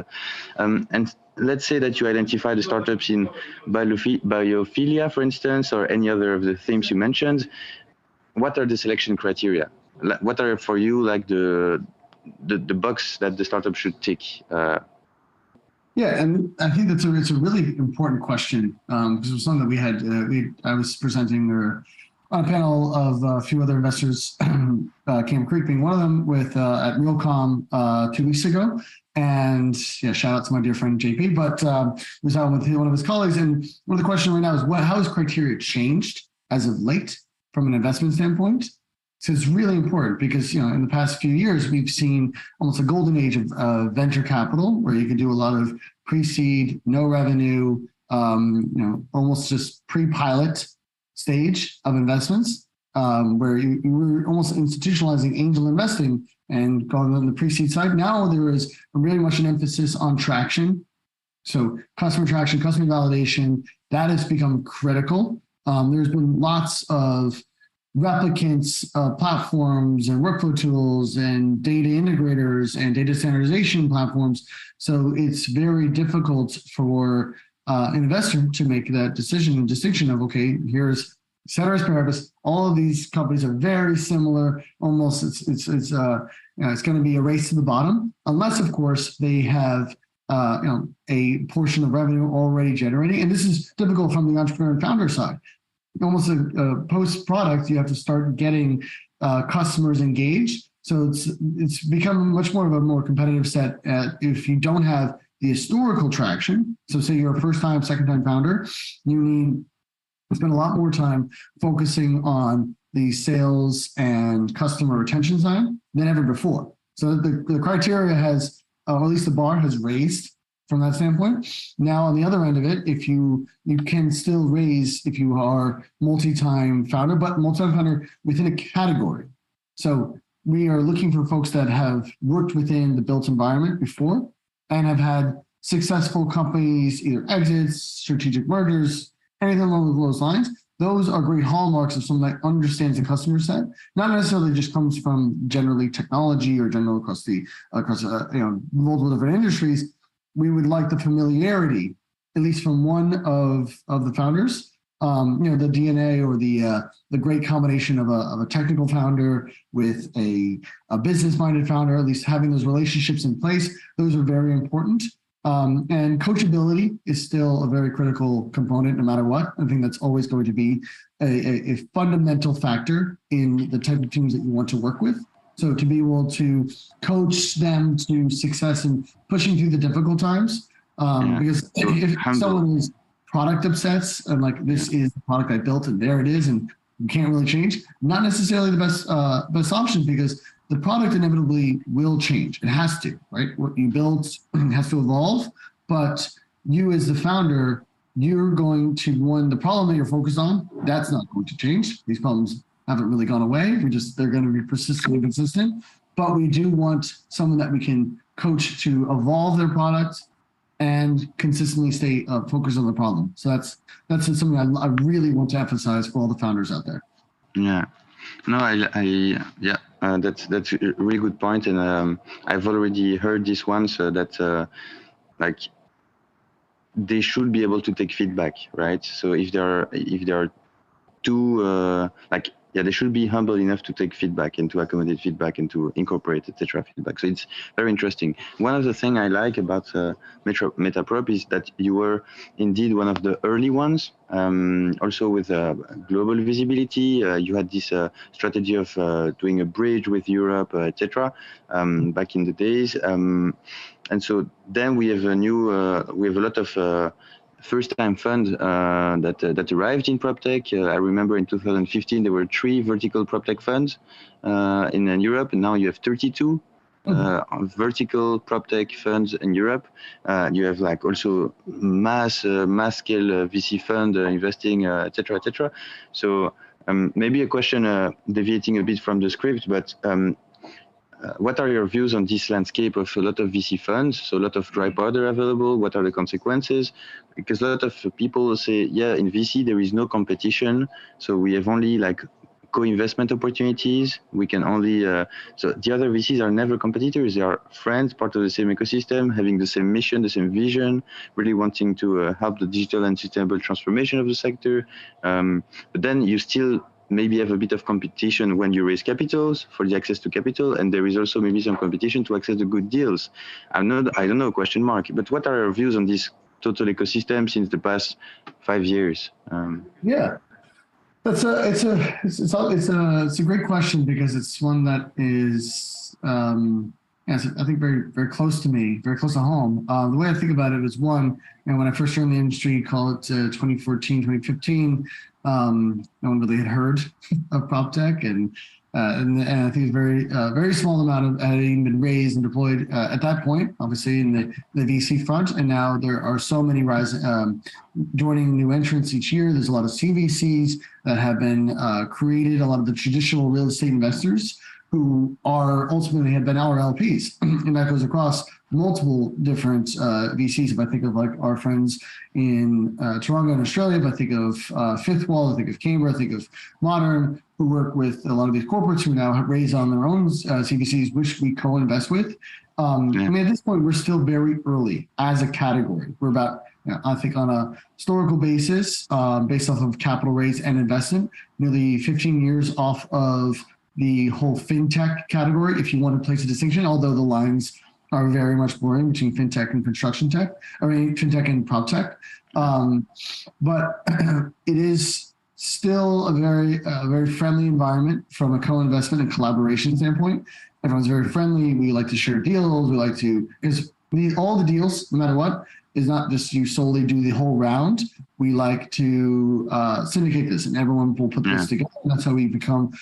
and let's say that you identify the startups in biophilia, for instance, or any other of the themes you mentioned. What are the selection criteria? What are for you like the box that the startup should tick? Yeah, and I think it's a really important question because it was something that we had. I was presenting on a panel of a few other investors, Cam Creek being one of them, with at Realcomm 2 weeks ago. And yeah, shout out to my dear friend JP, but was out with one of his colleagues. And one of the questions right now is how has criteria changed as of late from an investment standpoint? So it's really important because, you know, in the past few years, we've seen almost a golden age of venture capital where you could do a lot of pre-seed, no revenue, you know, almost just pre-pilot stage of investments, where you were almost institutionalizing angel investing and going on the pre-seed side. Now there is really much an emphasis on traction. So customer traction, customer validation, that has become critical. There's been lots of replicants, platforms and workflow tools and data integrators and data standardization platforms. So it's very difficult for an investor to make that decision and distinction of, okay, here's ceteris paribus. All of these companies are very similar. Almost, it's going to be a race to the bottom, unless, of course, they have a portion of revenue already generating. And this is typical from the entrepreneur and founder side. Almost a post product, you have to start getting customers engaged. So it's become much more of a more competitive set if you don't have the historical traction. So say you're a first time, second time founder, you need to spend a lot more time focusing on the sales and customer retention side than ever before. So the criteria has, or at least the bar has raised from that standpoint. Now on the other end of it, if you can still raise if you are multi-time founder, but multi-time founder within a category. So we are looking for folks that have worked within the built environment before and have had successful companies, either exits, strategic mergers, anything along those lines. Those are great hallmarks of someone that understands the customer set, not necessarily just comes from generally technology or general across multiple different industries. We would like the familiarity, at least from one of the founders, the DNA or the great combination of a technical founder with a business-minded founder, at least having those relationships in place. Those are very important. And coachability is still a very critical component no matter what. I think that's always going to be a fundamental factor in the type of teams that you want to work with. So to be able to coach them to success and pushing through the difficult times, because if someone is product obsessed and like, this is the product I built and there it is and you can't really change, not necessarily the best option, because the product inevitably will change. It has to, right? What you build has to evolve, but you as the founder, you're going to, the problem that you're focused on, that's not going to change. These problems haven't really gone away. They're going to be persistently consistent, but we do want someone that we can coach to evolve their product and consistently stay focused on the problem. So that's something I really want to emphasize for all the founders out there. Yeah, no, that's a really good point, and I've already heard this once that like they should be able to take feedback, right? So if there are too they should be humble enough to take feedback and to accommodate feedback and to incorporate, etc. feedback. So it's very interesting. One of the things I like about Metaprop is that you were indeed one of the early ones. Also with global visibility, you had this strategy of doing a bridge with Europe, etc. Back in the days. And so then we have a lot of first-time fund that arrived in PropTech. I remember in 2015 there were 3 vertical PropTech funds in Europe, and now you have 32 vertical PropTech funds in Europe. You have like also mass scale VC fund investing, etc., etc. So maybe a question deviating a bit from the script, but what are your views on this landscape of a lot of VC funds, so a lot of dry powder available? What are the consequences? Because a lot of people say, yeah, in VC there is no competition, so we have only like co-investment opportunities. We can only, so the other VCs are never competitors. They are friends, part of the same ecosystem, having the same mission, the same vision, really wanting to help the digital and sustainable transformation of the sector. But then you still maybe have a bit of competition when you raise capitals for the access to capital, and there is also maybe some competition to access the good deals. I don't know, question mark, but what are your views on this total ecosystem since the past 5 years? Yeah, it's a great question, because it's one that is I think very close to me, very close to home. The way I think about it is, one, when I first joined the industry, call it 2014, 2015, no one really had heard of PropTech, and I think it's very small amount had even been raised and deployed at that point, obviously in the VC front, and now there are so many joining new entrants each year. There's a lot of CVCs that have been created, a lot of the traditional real estate investors who are ultimately have been our LPs, and that goes across multiple different VCs. If I think of like our friends in Toronto and Australia, if I think of Fifth Wall, I think of Cambridge, I think of Modern, who work with a lot of these corporates who now have raised on their own CVCs, which we co-invest with. I mean, at this point, we're still very early as a category. We're about, I think on a historical basis, based off of capital raise and investment, nearly 15 years off of the whole fintech category, if you want to place a distinction, although the lines are very much blurring between fintech and construction tech, fintech and prop tech. But it is still a very friendly environment from a co-investment and collaboration standpoint. Everyone's very friendly. We like to share deals. We like to, because all the deals, no matter what, is not just you solely do the whole round. We like to syndicate this, and everyone will put this together. And that's how we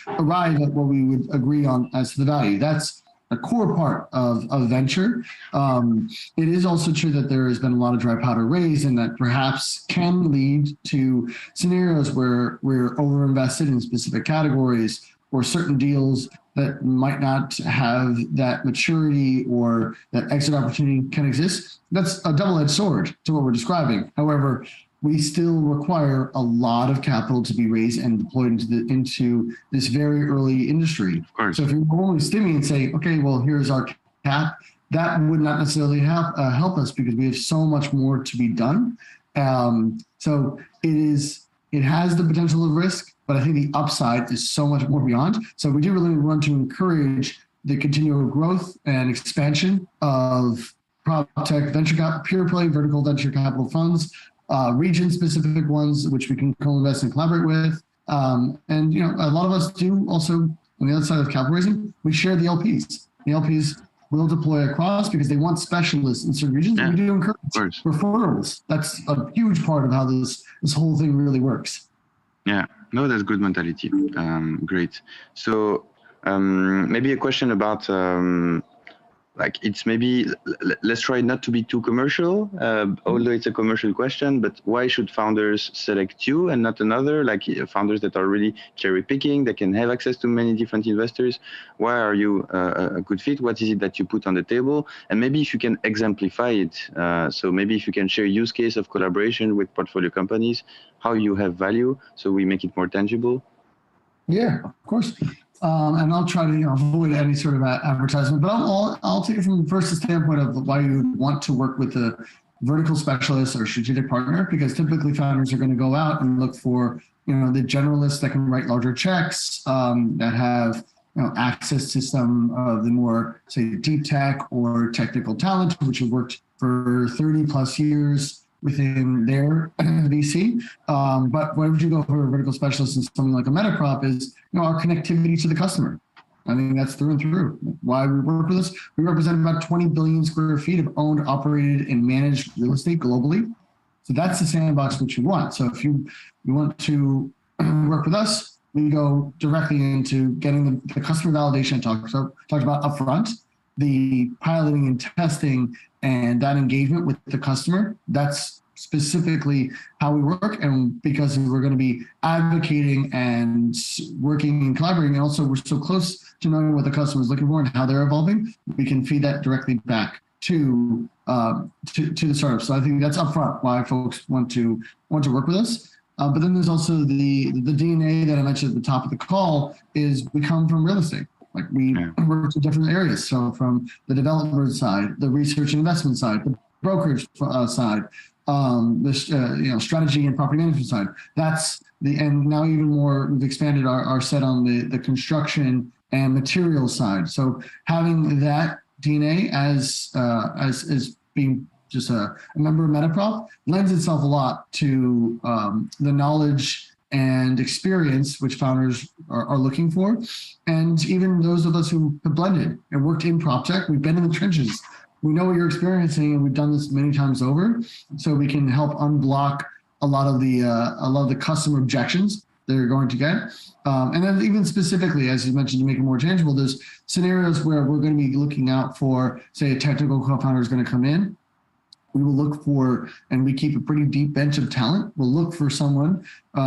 arrive at what we would agree on as to the value. That's a core part of venture. It is also true that there has been a lot of dry powder raised, and that perhaps can lead to scenarios where we're overinvested in specific categories or certain deals that might not have that maturity or that exit opportunity can exist. That's a double-edged sword to what we're describing. However, we still require a lot of capital to be raised and deployed into this very early industry. So if you're only stimming and say, okay, well, here's our cap, that would not necessarily help us, because we have so much more to be done. So it has the potential of risk, but I think the upside is so much more beyond. So we do really want to encourage the continual growth and expansion of PropTech venture capital, pure play vertical venture capital funds, region-specific ones, which we can co-invest and collaborate with. And a lot of us do also, on the other side of capital raising, we share the LPs. The LPs will deploy across because they want specialists in certain regions, and we do encourage referrals. That's a huge part of how this whole thing really works. Yeah, no, that's good mentality. Great. So maybe a question about like it's maybe, let's try not to be too commercial, although it's a commercial question, but why should founders select you and not another, like founders that are really cherry picking, that can have access to many different investors? Why are you a good fit? What is it that you put on the table? And maybe if you can exemplify it, so maybe if you can share use case of collaboration with portfolio companies, how you have value, so we make it more tangible. Yeah, of course. And I'll try to avoid any sort of advertisement, but I'll take it from first the standpoint of why you would want to work with a vertical specialist or strategic partner, because typically founders are going to go out and look for the generalists that can write larger checks, that have access to some of the more, say, deep tech or technical talent, which have worked for 30 plus years within their VC. But why would you go for a vertical specialist and something like a Metaprop is, our connectivity to the customer. I mean, that's through and through. Why we work with us, we represent about 20 billion square feet of owned, operated, and managed real estate globally. So that's the sandbox which you want. So if you want to work with us, we go directly into getting the customer validation talked about upfront, the piloting and testing and that engagement with the customer. That's specifically how we work. And because we're going to be advocating and working and collaborating, and also we're so close to knowing what the customer is looking for and how they're evolving, we can feed that directly back to the startup. So I think that's upfront why folks want to work with us. But then there's also the DNA that I mentioned at the top of the call is we come from real estate. Like we work in different areas. So from the developer side, the research and investment side, the brokerage side, the strategy and property management side. And now even more, we've expanded our set on the construction and material side. So having that DNA as being just a member of Metaprop lends itself a lot to the knowledge and experience which founders are looking for. And even those of us who have blended and worked in PropTech, we've been in the trenches. We know what you're experiencing, and we've done this many times over, so we can help unblock a lot of the customer objections that you're going to get. And then even specifically, as you mentioned, to make it more tangible, there's scenarios where we're going to be looking out for, say, a technical co-founder is going to come in. We will look for, and we keep a pretty deep bench of talent. We'll look for someone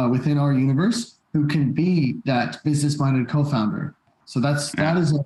within our universe who can be that business-minded co-founder. So that's the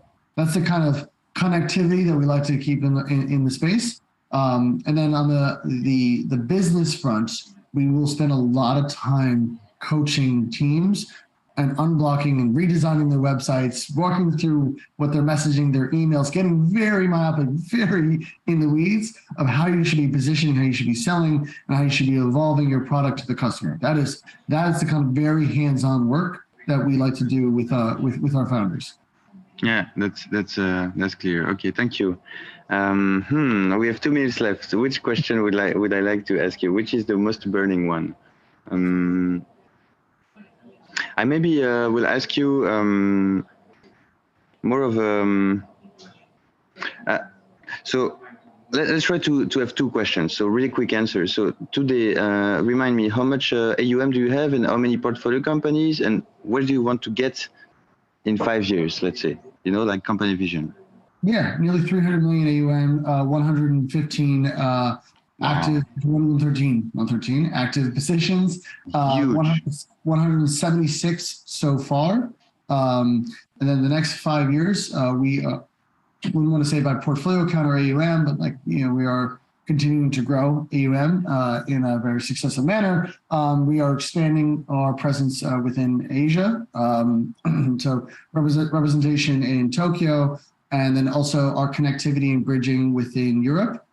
kind of connectivity that we like to keep in the space. And then on the business front, we will spend a lot of time coaching teams and unblocking and redesigning their websites, walking through what they're messaging, their emails, getting very myopic, very in the weeds of how you should be positioning, how you should be selling, and how you should be evolving your product to the customer. That is the kind of very hands-on work that we like to do with our founders. Yeah, that's clear. Okay, thank you. We have 2 minutes left. So which question would I like to ask you? Which is the most burning one? I maybe will ask you more of so let's try to have 2 questions. So really quick answers. So today, remind me, how much AUM do you have and how many portfolio companies, and where do you want to get in 5 years, let's say, like company vision? Yeah, nearly 300 million AUM, 115 active, 113 active positions, 176 so far. And then the next 5 years, we wouldn't want to say by portfolio count or AUM, but we are continuing to grow AUM in a very successful manner. We are expanding our presence within Asia. So representation in Tokyo, and then also our connectivity and bridging within Europe.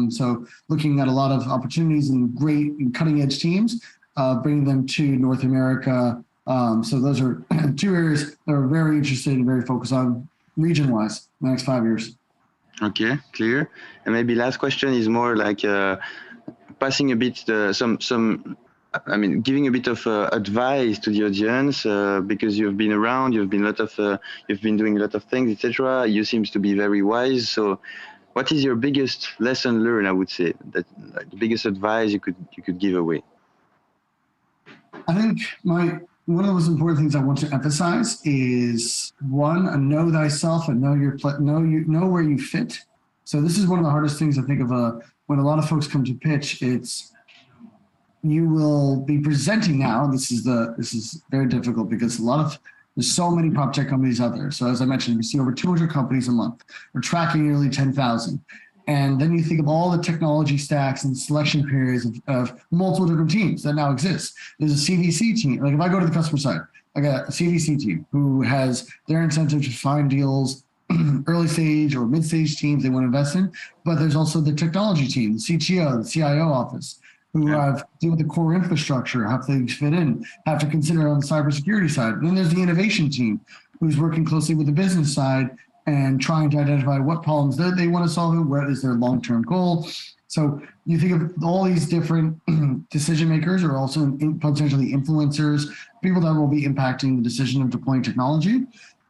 So looking at a lot of opportunities and great and cutting edge teams, bringing them to North America. So those are 2 areas that we're very interested and very focused on region-wise in the next 5 years. Okay, clear. And maybe last question is more like passing a bit giving a bit of advice to the audience because you've been around, you've been doing a lot of things, etc. You seems to be very wise. So, what is your biggest lesson learned? I would say that the biggest advice you could give away. I think one of the most important things I want to emphasize is one, know thyself and know where you fit So this is one of the hardest things I think of when a lot of folks come to pitch. It's you will be presenting now. This is very difficult because there's so many prop tech companies out there. So as I mentioned, we see over 200 companies a month. We're tracking nearly 10,000. And then you think of all the technology stacks and selection periods of multiple different teams that now exist. There's a CVC team. Like if I go to the customer side, I got a CVC team who has their incentive to find deals, early stage or mid stage teams they want to invest in. But there's also the technology team, the CTO, the CIO office, who have to deal with the core infrastructure, how things fit in, have to consider on the cybersecurity side. And then there's the innovation team, who's working closely with the business side and trying to identify what problems they want to solve and what is their long-term goal. So you think of all these different decision makers or also potentially influencers, people that will be impacting the decision of deploying technology.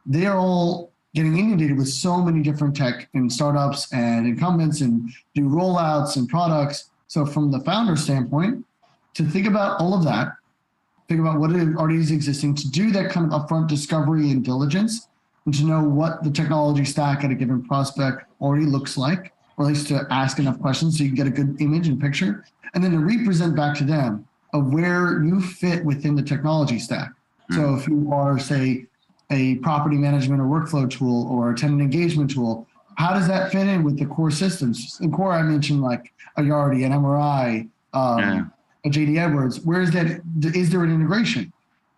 They are all getting inundated with so many different tech and startups and incumbents and new rollouts and products. So from the founder standpoint, to think about all of that, think about what already is existing, to do that kind of upfront discovery and diligence, and to know what the technology stack at a given prospect already looks like, or at least to ask enough questions so you can get a good image and picture, and then to represent back to them of where you fit within the technology stack. So if you are, say, a property management or workflow tool or a tenant engagement tool, how does that fit in with the core systems? In core, I mentioned like a Yardi, an MRI, a JD Edwards. Where is that? Is there an integration?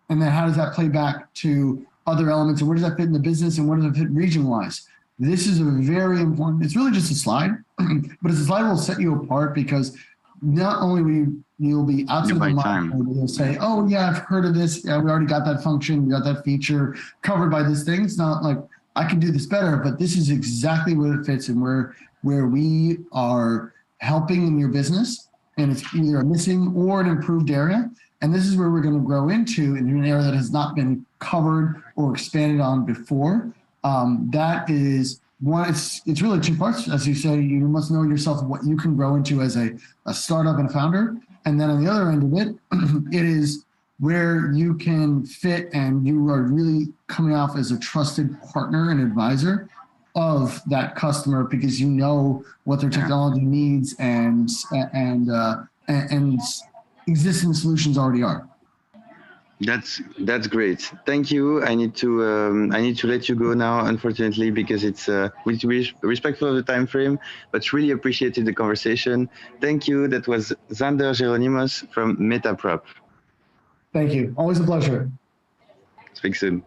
And then how does that play back to other elements? And where does that fit in the business? And where does it fit region-wise? This is a very important, it's really just a slide, but it's a slide that will set you apart because not only you'll be outside of the mind, you'll say, oh yeah, I've heard of this. Yeah, we already got that function. We got that feature covered by this thing. It's not like I can do this better, but this is exactly where it fits and where we are helping in your business. And it's either a missing or an improved area. And this is where we're going to grow into in an area that has not been covered or expanded on before. That is one, it's really two parts. As you say, you must know yourself what you can grow into as a startup and a founder. And then on the other end of it, it is where you can fit and you are really coming off as a trusted partner and advisor of that customer because you know what their technology needs and existing solutions already are. That's great. Thank you. I need to let you go now, unfortunately, because it's we need to be respectful of the time frame, but really appreciated the conversation. Thank you. That was Zander Geronimos from Metaprop. Thank you. Always a pleasure. Speak soon.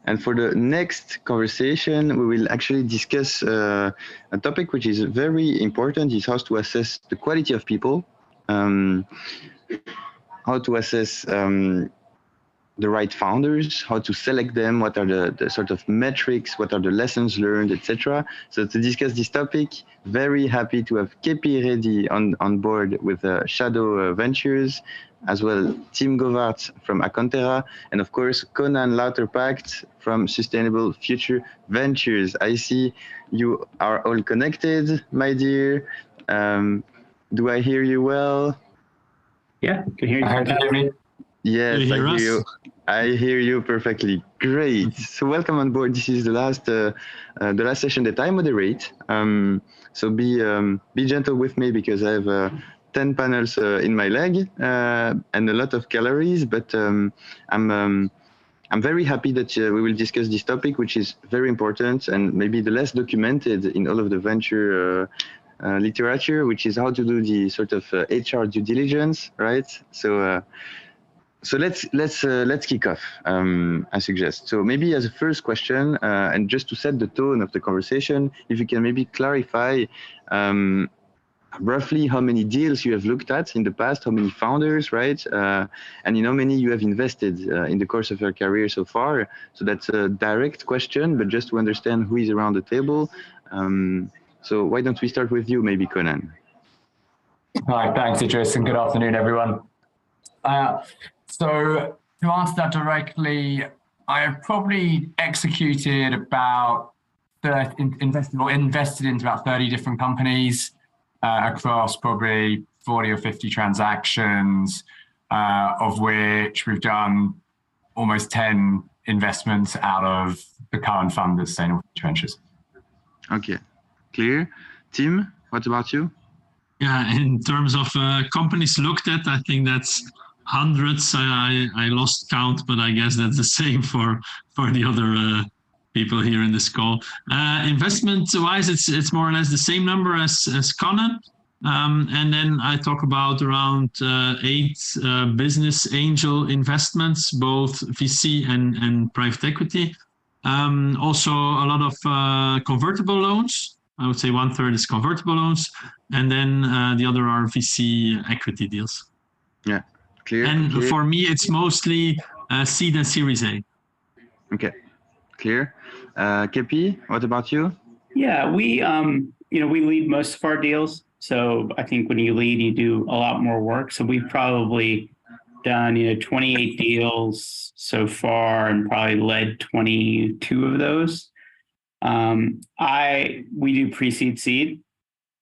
And for the next conversation, we will actually discuss a topic which is very important, is how to assess the quality of people. How to assess the right founders, how to select them, what are the sort of metrics, what are the lessons learned, etc. So to discuss this topic, very happy to have Kepi Reddy on board with Shadow Ventures, as well Tim Govart from Acontera, and of course Conan Lauterpacht from Sustainable Future Ventures. I see you are all connected, my dear. Do I hear you well? Yeah, can hear you. Can you hear me? Yes, I hear you. I hear you perfectly. Great. So welcome on board. This is the last session that I moderate. So be gentle with me because I have 10 panels in my leg and a lot of calories. But I'm very happy that we will discuss this topic, which is very important and maybe the less documented in all of the venture literature, which is how to do the sort of HR due diligence, right? So let's kick off. I suggest. So maybe as a first question, and just to set the tone of the conversation, if you can maybe clarify roughly how many deals you have looked at in the past, how many founders, right? And how many you have invested in the course of your career so far. So that's a direct question, but just to understand who is around the table. So why don't we start with you, maybe Conan? Hi, thanks, Idris, and good afternoon, everyone. So to answer that directly, I have probably executed about invested into about 30 different companies across probably 40 or 50 transactions, of which we've done almost 10 investments out of the current fund, the Sustainable Future Ventures. Okay, clear. Tim, what about you? Yeah, in terms of companies looked at, I think that's hundreds. I lost count, but I guess that's the same for the other people here in this call. Investment-wise, it's more or less the same number as Conan. And then I talk about around 8 business angel investments, both VC and private equity. Also a lot of convertible loans. I would say 1/3 is convertible loans, and then the other are VC equity deals. Yeah, clear. And clear. for me, it's mostly seed and Series A. Okay, clear. KP, what about you? Yeah, we we lead most of our deals. So I think when you lead, you do a lot more work. So we've probably done 28 deals so far and probably led 22 of those. We do pre-seed seed.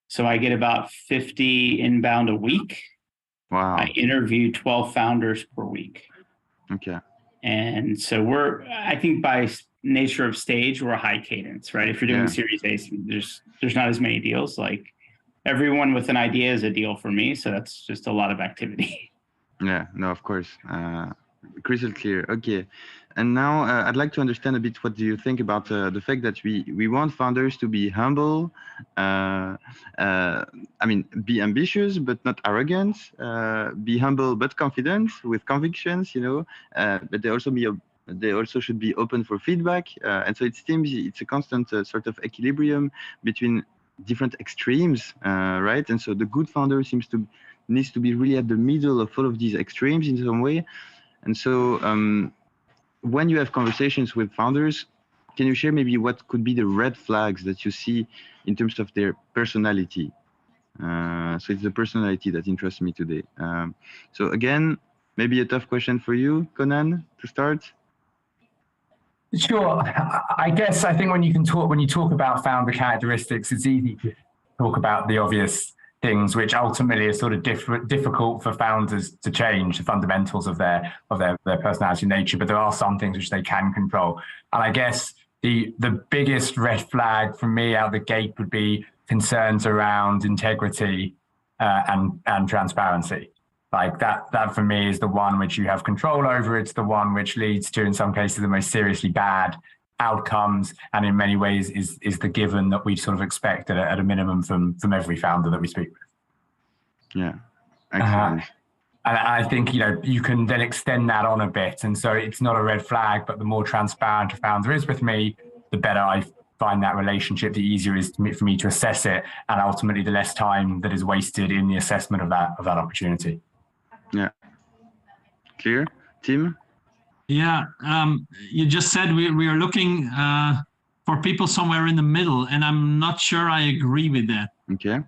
So I get about 50 inbound a week. Wow. I interview 12 founders per week. Okay. And so I think by nature of stage, we're a high cadence, right? If you're doing Series A, there's not as many deals. Like everyone with an idea is a deal for me. So that's just a lot of activity. Yeah, no, of course. Crystal clear. Okay. And now I'd like to understand a bit, what do you think about the fact that we want founders to be humble, be ambitious, but not arrogant, be humble, but confident with convictions, but they also should be open for feedback. And so it seems it's a constant sort of equilibrium between different extremes, right? And so the good founder needs to be really at the middle of all of these extremes in some way. And so when you have conversations with founders, can you share maybe what could be the red flags that you see in terms of their personality? So it's the personality that interests me today. So again, maybe a tough question for you, Conan, to start. Sure. I think when you talk about founder characteristics, it's easy to talk about the obvious things, which ultimately are sort of difficult for founders to change, the fundamentals of their personality and nature. But there are some things which they can control. And I guess the biggest red flag for me out the gate would be concerns around integrity and transparency. Like that for me is the one which you have control over. It's the one which leads to, in some cases, the most seriously bad outcomes, and in many ways is the given that we sort of expect at a minimum from every founder that we speak with. Yeah, excellent. And I think you can then extend that on a bit, and so it's not a red flag, but the more transparent a founder is with me, the better I find that relationship, the easier it is for me to assess it, and ultimately the less time that is wasted in the assessment of that opportunity. Yeah, clear. Tim? Yeah, you just said we are looking for people somewhere in the middle, and I'm not sure I agree with that. Okay.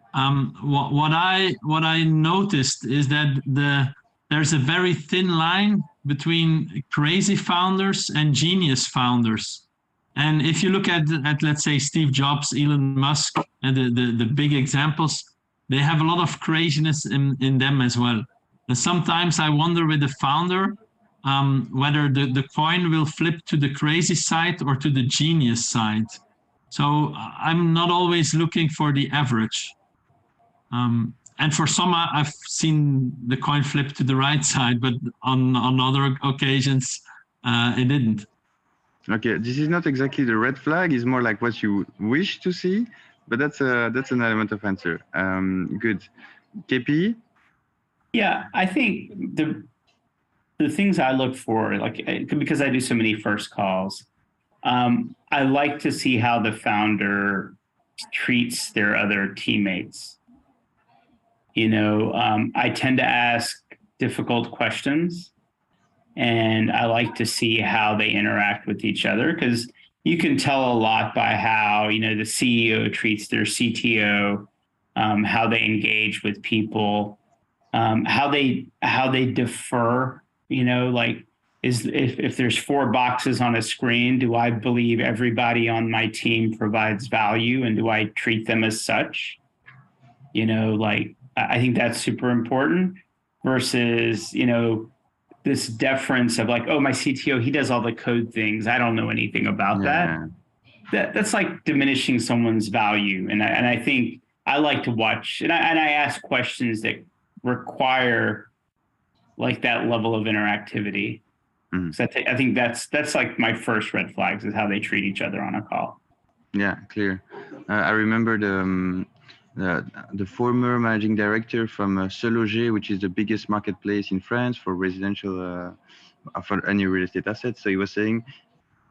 What I noticed is that there's a very thin line between crazy founders and genius founders. And if you look at let's say Steve Jobs, Elon Musk, and the big examples, they have a lot of craziness in them as well. And sometimes I wonder with the founder, whether the coin will flip to the crazy side or to the genius side. So I'm not always looking for the average. And for some, I've seen the coin flip to the right side, but on other occasions, it didn't. Okay, this is not exactly the red flag. It's more like what you wish to see, but that's an element of answer. Good. KP? Yeah, I think the things I look for, like because I do so many first calls, I like to see how the founder treats their other teammates. I tend to ask difficult questions, and I like to see how they interact with each other, because you can tell a lot by how, the CEO treats their CTO, how they engage with people, how they defer, like if there's 4 boxes on a screen, do I believe everybody on my team provides value, and do I treat them as such? I think that's super important versus, this deference of like, oh, my CTO, he does all the code things. I don't know anything about that. that's like diminishing someone's value. And I think I like to watch, and I ask questions that require like that level of interactivity. So I think that's like my first red flags is how they treat each other on a call. Yeah, clear. I remember the former managing director from Se Loger, which is the biggest marketplace in France for residential, for any real estate assets. So he was saying,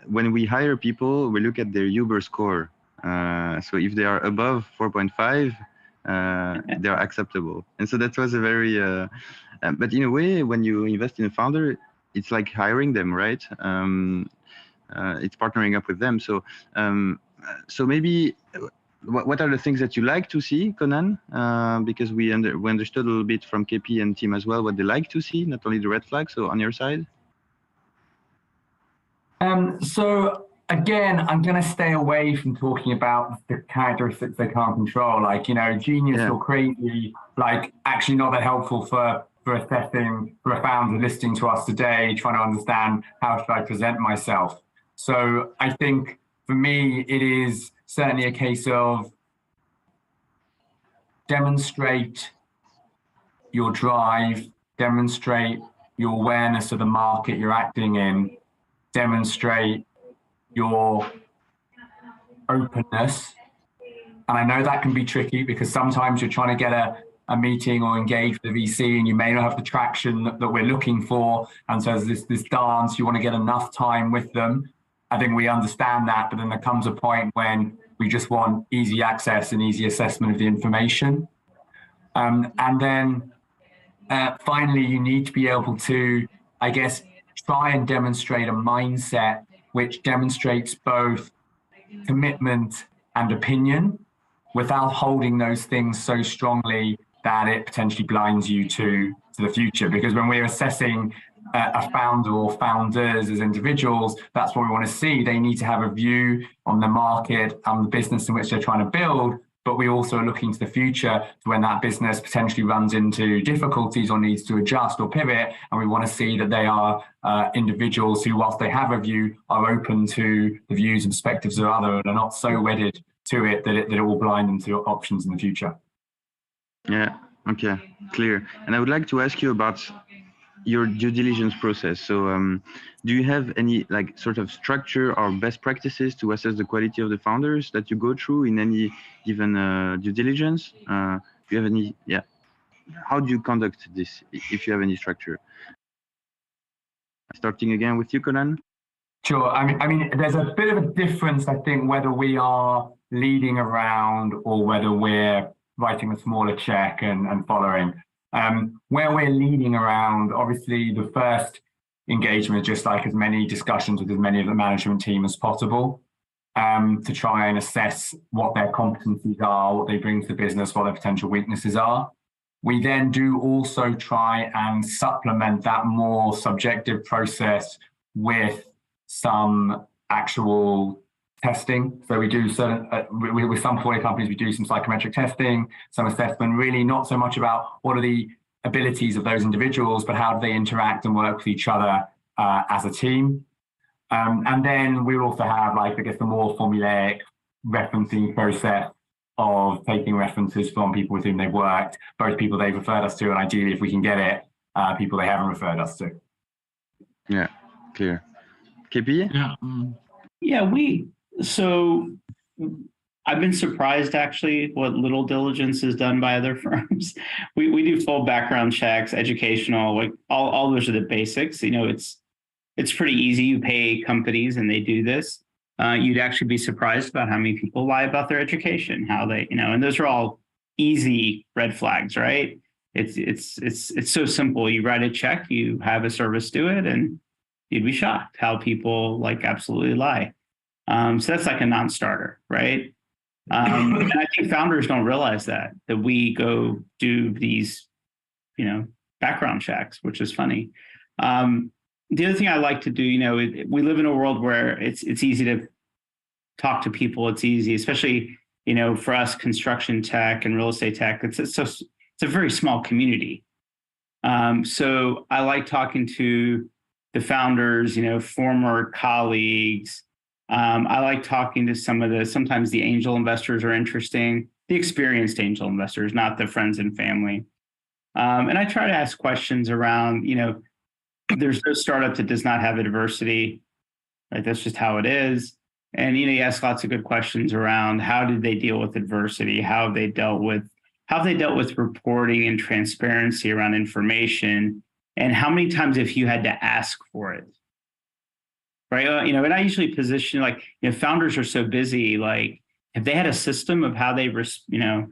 when we hire people, we look at their Uber score. So if they are above 4.5, they are acceptable. And so that was a very, but in a way, when you invest in a founder, it's like hiring them, right? It's partnering up with them. So, so maybe, what are the things that you like to see, Conan? Because we understood a little bit from KP and team as well what they like to see, not only the red flags. So on your side. So again, I'm going to stay away from talking about the characteristics they can't control, like, genius or crazy, like actually not that helpful for assessing, for a founder listening to us today, trying to understand how should I present myself. So I think for me, it is certainly a case of demonstrate your drive, demonstrate your awareness of the market you're acting in, demonstrate your openness. And I know that can be tricky because sometimes you're trying to get a meeting or engage with a VC and you may not have the traction that we're looking for. And so there's this dance, you want to get enough time with them. I think we understand that, but then there comes a point when we just want easy access and easy assessment of the information. And then finally, you need to be able to, I guess, try and demonstrate a mindset which demonstrates both commitment and opinion without holding those things so strongly that it potentially blinds you to the future. Because when we're assessing a founder or founders as individuals, that's what we want to see. They need to have a view on the market and the business in which they're trying to build, but we also are looking to the future to when that business potentially runs into difficulties or needs to adjust or pivot. And we want to see that they are individuals who, whilst they have a view, are open to the views and perspectives of others and are not so wedded to it that it will blind them to options in the future. Yeah, okay, clear. And I would like to ask you about your due diligence process. So do you have any like sort of structure or best practices to assess the quality of the founders that you go through in any given due diligence? Do you have any, how do you conduct this if you have any structure? Starting again with you, Conan. Sure. I mean, there's a bit of a difference, I think, whether we are leading around or whether we're writing a smaller check and following. Where we're leading around, obviously the first engagement is just like as many discussions with as many of the management team as possible to try and assess what their competencies are, what they bring to the business, what their potential weaknesses are. We then do also try and supplement that more subjective process with some actual testing. So we do certain, with some portfolio companies, we do some psychometric testing, some assessment, really not so much about what are the abilities of those individuals, but how do they interact and work with each other as a team. And then we also have, like, I guess, the more formulaic referencing process of taking references from people with whom they've worked, both people they've referred us to, and ideally, if we can get it, people they haven't referred us to. Yeah, clear. KP? Yeah, so I've been surprised actually what little diligence is done by other firms. We do full background checks, educational, like all those are the basics. It's pretty easy. You pay companies and they do this. You'd actually be surprised about how many people lie about their education, how they, and those are all easy red flags, right? It's so simple. You write a check, you have a service do it, and you'd be shocked how people like absolutely lie. So that's like a non-starter, right? And I think founders don't realize that we go do these, background checks, which is funny. The other thing I like to do, we live in a world where it's easy to talk to people. It's easy, especially, for us, construction tech and real estate tech. It's a very small community. So I like talking to the founders, former colleagues, I like talking to sometimes the angel investors are interesting, the experienced angel investors, not the friends and family. And I try to ask questions around, there's no startup that does not have adversity, right? That's just how it is. And, you ask lots of good questions around how did they deal with adversity? How have they dealt with reporting and transparency around information? And how many times have you had to ask for it? Right. And I usually position founders are so busy, if they had a system of how they, I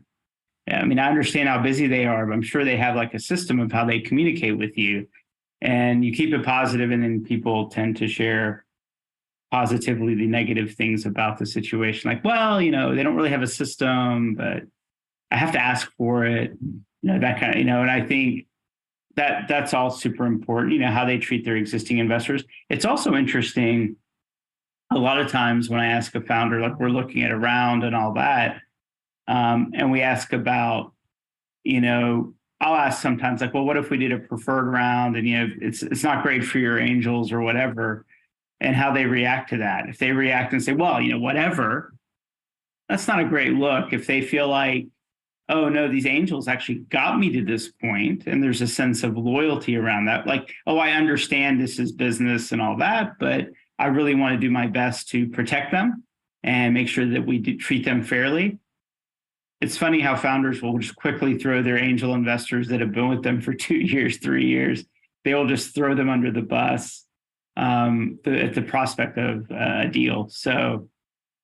understand how busy they are, but I'm sure they have a system of how they communicate with you, and you keep it positive, and then people tend to share positively the negative things about the situation. They don't really have a system, but I have to ask for it, that kind of, and I think that's all super important, how they treat their existing investors. It's also interesting, a lot of times when I ask a founder, we're looking at a round and all that, and we ask about, I'll ask sometimes well, what if we did a preferred round and, it's not great for your angels or whatever, and how they react to that. If they react and say, well, whatever, that's not a great look. If they feel like, oh no, these angels actually got me to this point, and there's a sense of loyalty around that. Oh, I understand this is business and all that, but I really want to do my best to protect them and make sure that we treat them fairly. It's funny how founders will just quickly throw their angel investors that have been with them for 2 years, 3 years. They will just throw them under the bus at the prospect of a deal. So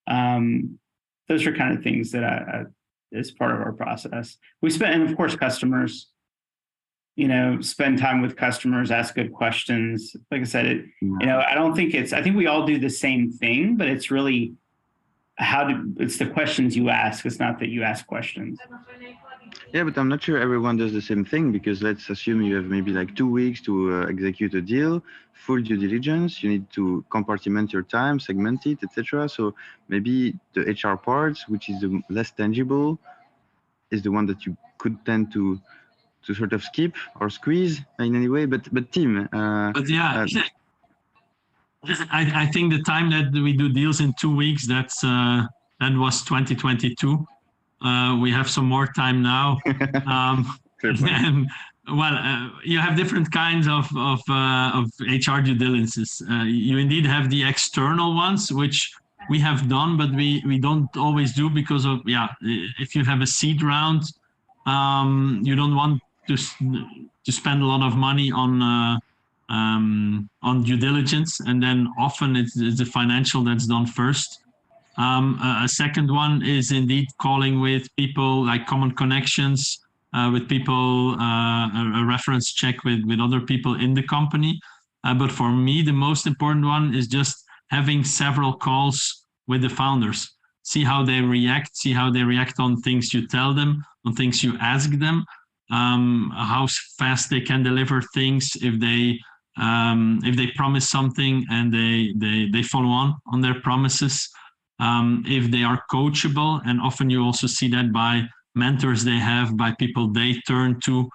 those are kind of things that is part of our process. We spend, and of course, customers, spend time with customers, ask good questions. Like I said, I think we all do the same thing, but it's really it's the questions you ask. It's not that you ask questions. Yeah, but I'm not sure everyone does the same thing, because let's assume you have maybe 2 weeks to execute a deal, full due diligence. You need to compartment your time, segment it, etc. So maybe the HR part, which is the less tangible, is the one that you could tend to sort of skip or squeeze in any way. But Tim. I think the time that we do deals in 2 weeks, that was 2022. We have some more time now. And you have different kinds of HR due diligences. You indeed have the external ones, which we have done, but we don't always do because of, if you have a seed round, you don't want to spend a lot of money on due diligence, and then often it's the financial that's done first. A second one is indeed calling with people, common connections with people, a reference check with other people in the company. But for me, the most important one is just having several calls with the founders. See how they react on things you tell them, on things you ask them, how fast they can deliver things if they promise something and they follow on their promises. If they are coachable, and often you also see that by mentors they have, by people they turn to,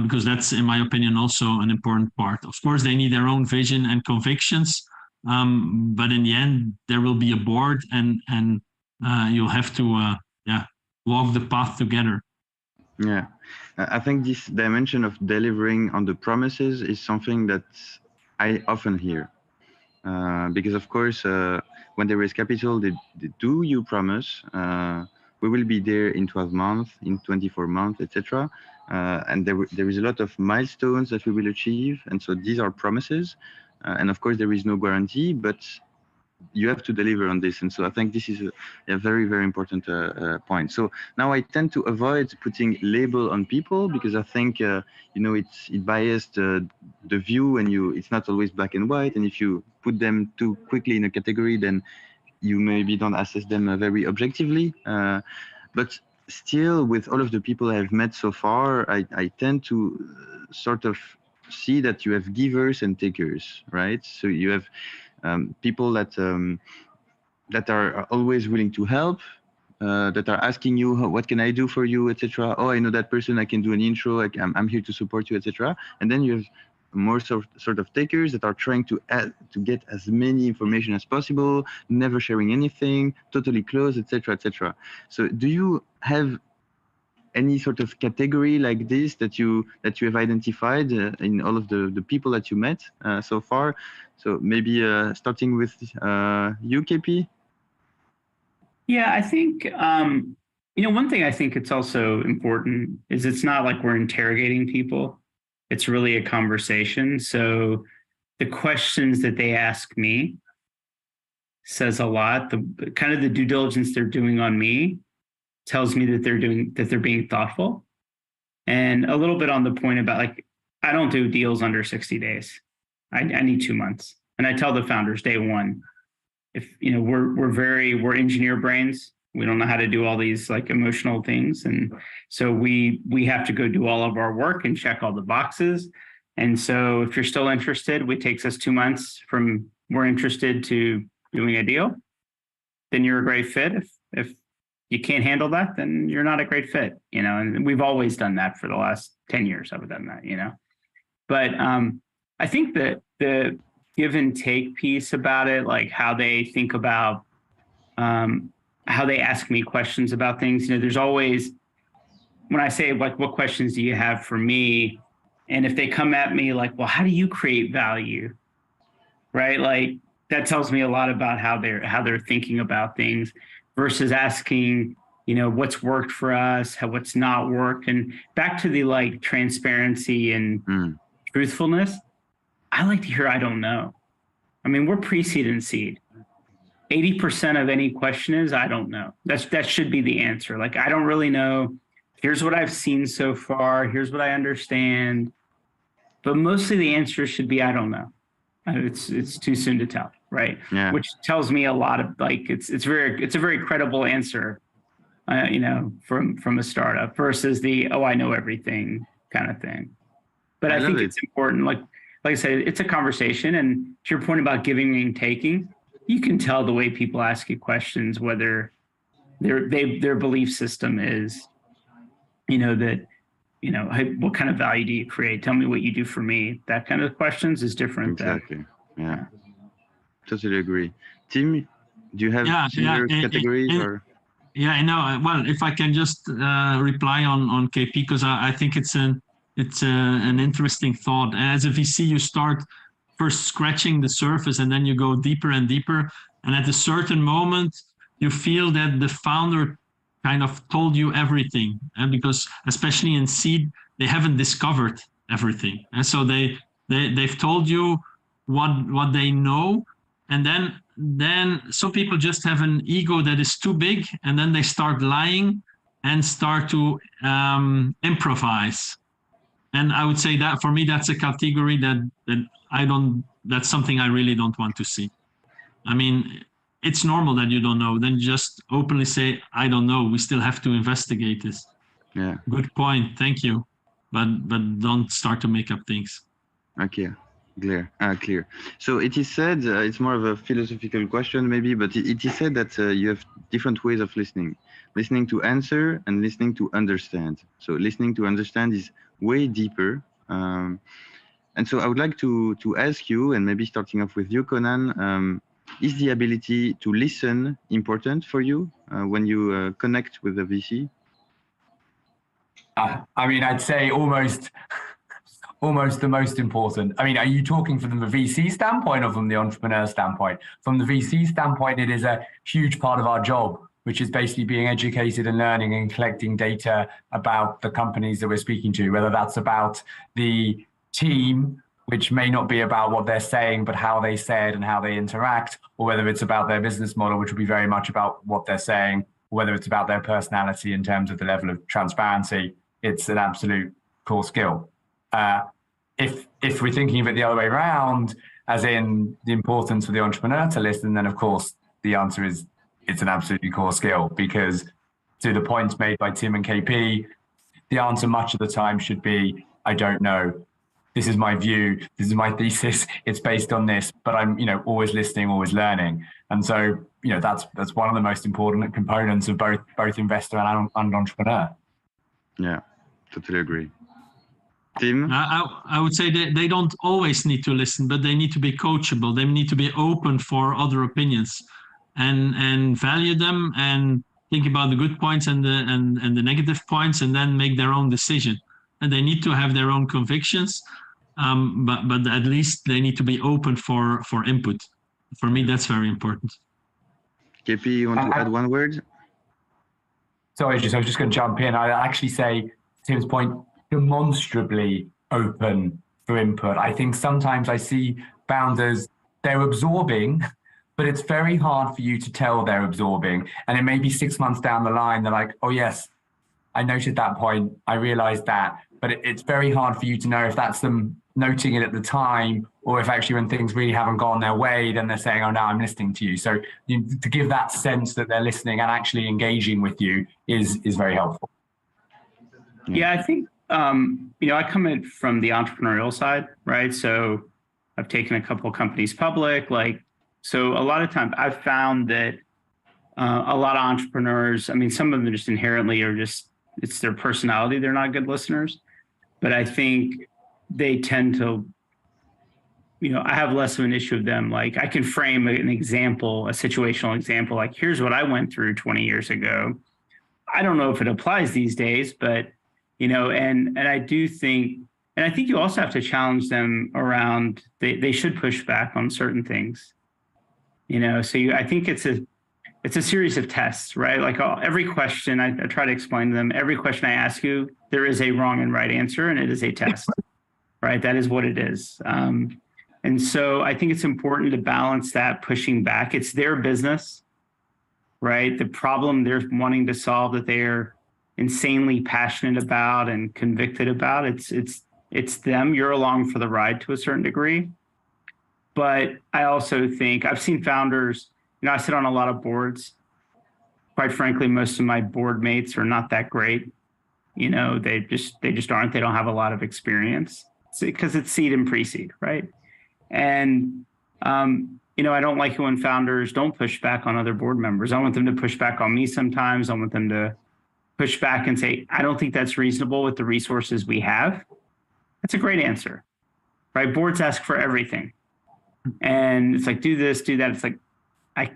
because that's, in my opinion, also an important part. Of course, they need their own vision and convictions, but in the end, there will be a board, and you'll have to walk the path together. Yeah, I think this dimension of delivering on the promises is something that I often hear. Because of course, when they raise capital, they do you promise we will be there in 12 months, in 24 months, etc. And there is a lot of milestones that we will achieve, and so these are promises. And of course, there is no guarantee, but you have to deliver on this. And so I think this is a very, very important point. So now I tend to avoid putting label on people, because I think, it biased the view, and it's not always black and white. And if you put them too quickly in a category, then you maybe don't assess them very objectively. But still, with all of the people I've met so far, I tend to sort of see that you have givers and takers, right? So you have people that are always willing to help, that are asking you, what can I do for you, etc. Oh, I know that person, I can do an intro, I'm here to support you, etc. And then you have more sort of takers that are trying to get as many information as possible, never sharing anything, totally closed, etc., etc. So do you have any sort of category like this that you have identified in all of the people that you met so far? So maybe starting with you, KP. Yeah, I think one thing I think it's also important is it's not like we're interrogating people. It's really a conversation. So the questions that they ask me says a lot. The kind of the due diligence they're doing on me tells me that they're being thoughtful. And a little bit on the point about like, I don't do deals under 60 days. I need 2 months. And I tell the founders day one, if we're engineer brains, we don't know how to do all these like emotional things. And so we have to go do all of our work and check all the boxes. And so if you're still interested, it takes us 2 months from we're interested to doing a deal, then you're a great fit. If you can't handle that, then you're not a great fit, and we've always done that for the last 10 years. I've done that, but I think that the give and take piece about it, like how they think about, how they ask me questions about things, there's always, when I say like, what questions do you have for me? And if they come at me like, well, how do you create value? Right? Like that tells me a lot about how they're thinking about things versus asking, what's worked for us, what's not worked. And back to the like transparency and truthfulness, I like to hear, I don't know. I mean, we're pre-seed and seed. 80% of any question is, I don't know. That should be the answer. Like, I don't really know. Here's what I've seen so far. Here's what I understand. But mostly the answer should be, I don't know. It's too soon to tell, right? Yeah. Which tells me a lot of like, it's a very credible answer, from a startup versus the, oh, I know everything kind of thing. But I think it's important, like I said, it's a conversation. And to your point about giving and taking, you can tell the way people ask you questions, whether their belief system is, hey, what kind of value do you create? Tell me what you do for me. That kind of questions is different. Exactly. Yeah. Totally agree. Tim, do you have similar categories or? Yeah, I know. Well, if I can just reply on KP, because I think it's an interesting thought. As a VC, you start first scratching the surface and then you go deeper and deeper. And at a certain moment, you feel that the founder kind of told you everything. And because especially in seed, they haven't discovered everything. And so they've told you what they know. And then some people just have an ego that is too big, and then they start lying and start to improvise. And I would say that for me, that's a category that's something I really don't want to see. I mean, it's normal that you don't know. Then just openly say, I don't know. We still have to investigate this. Yeah. Good point. Thank you. But don't start to make up things. Okay. Clear. So it is said, it's more of a philosophical question maybe, but it is said that you have different ways of listening to answer and listening to understand. So listening to understand is way deeper. And so I would like to ask you, and maybe starting off with you, Conan, is the ability to listen important for you when you connect with a VC? I mean, I'd say almost the most important. I mean, are you talking from the VC standpoint or from the entrepreneur standpoint? From the VC standpoint, it is a huge part of our job, which is basically being educated and learning and collecting data about the companies that we're speaking to, whether that's about the team, which may not be about what they're saying, but how they say it and how they interact, or whether it's about their business model, which will be very much about what they're saying, or whether it's about their personality in terms of the level of transparency. It's an absolute core skill. If we're thinking of it the other way around, as in the importance for the entrepreneur to listen, then of course the answer is it's an absolutely core skill, because to the points made by Tim and KP, the answer much of the time should be, I don't know. This is my view. This is my thesis. It's based on this, but I'm, always listening, always learning. And so, that's one of the most important components of both investor and entrepreneur. Yeah, totally agree. Tim? I would say that they don't always need to listen, but they need to be coachable. They need to be open for other opinions and value them and think about the good points and the negative points and then make their own decision. And they need to have their own convictions, but at least they need to be open for input. For me, that's very important. KP, you want to add one word? Sorry, I was just going to jump in. I actually say, Tim's point, demonstrably open for input. I think sometimes I see founders, they're absorbing, but it's very hard for you to tell they're absorbing. And it may be 6 months down the line, they're like, oh yes, I noted that point, I realized that. But it's very hard for you to know if that's them noting it at the time, or if actually when things really haven't gone their way, then they're saying, oh, now I'm listening to you. So to give that sense that they're listening and actually engaging with you is very helpful. Yeah, I think, I come in from the entrepreneurial side, right? So I've taken a couple of companies public, so a lot of times I've found that a lot of entrepreneurs, some of them just inherently it's their personality. They're not good listeners, but I think they tend to, I have less of an issue with them. Like I can frame an example, a situational example, like here's what I went through 20 years ago. I don't know if it applies these days, but, and I do think, and I think you also have to challenge them around, they should push back on certain things, so I think it's a series of tests, right? Like every question, I try to explain to them, every question I ask you, there is a wrong and right answer, and it is a test, right? That is what it is. And so I think it's important to balance that pushing back. It's their business, right? The problem they're wanting to solve that they're insanely passionate about and convicted about, it's them. You're along for the ride to a certain degree. But I also think I've seen founders, I sit on a lot of boards. Quite frankly, most of my board mates are not that great. They just aren't. They don't have a lot of experience because it's seed and pre-seed, right? And, I don't like it when founders don't push back on other board members. I want them to push back on me sometimes. I want them to push back and say, I don't think that's reasonable with the resources we have. That's a great answer, right? Boards ask for everything. And it's like, do this, do that. It's like, I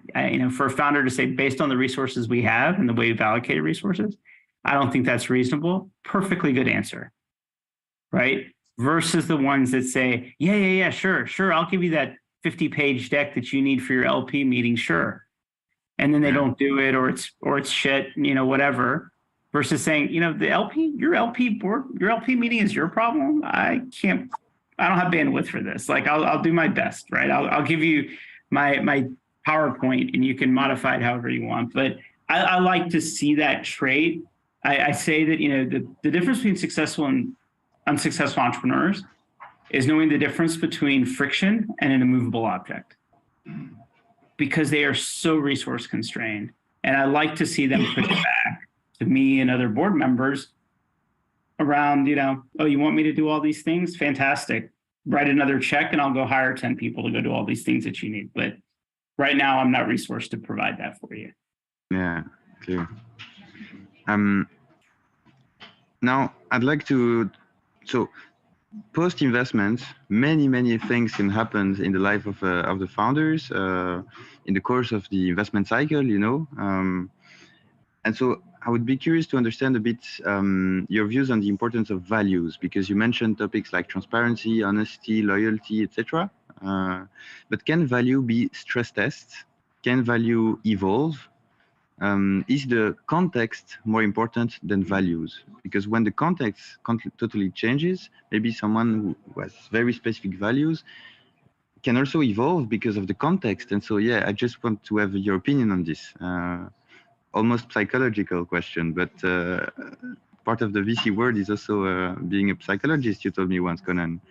for a founder to say, based on the resources we have and the way we've allocated resources, I don't think that's reasonable. Perfectly good answer, right? Versus the ones that say, yeah, sure, I'll give you that 50-page deck that you need for your LP meeting, sure. And then they don't do it, or it's shit, whatever. Versus saying, your LP meeting is your problem. I don't have bandwidth for this. Like I'll do my best, right? I'll give you my PowerPoint and you can modify it however you want. But I like to see that trait. I say that, the difference between successful and unsuccessful entrepreneurs is knowing the difference between friction and an immovable object, because they are so resource constrained. And I like to see them push back to me and other board members around, oh, you want me to do all these things? Fantastic. Write another check and I'll go hire 10 people to go do all these things that you need. But right now I'm not resourced to provide that for you. Yeah, clear. Now I'd like to, post-investment, many things can happen in the life of the founders in the course of the investment cycle, and so I would be curious to understand a bit your views on the importance of values, because you mentioned topics like transparency, honesty, loyalty, etc. But can value be stress tested? Can value evolve? Is the context more important than values? Because when the context totally changes, maybe someone who has very specific values can also evolve because of the context. And so, I just want to have your opinion on this. Almost psychological question, but part of the VC world is also being a psychologist, you told me once, Conan.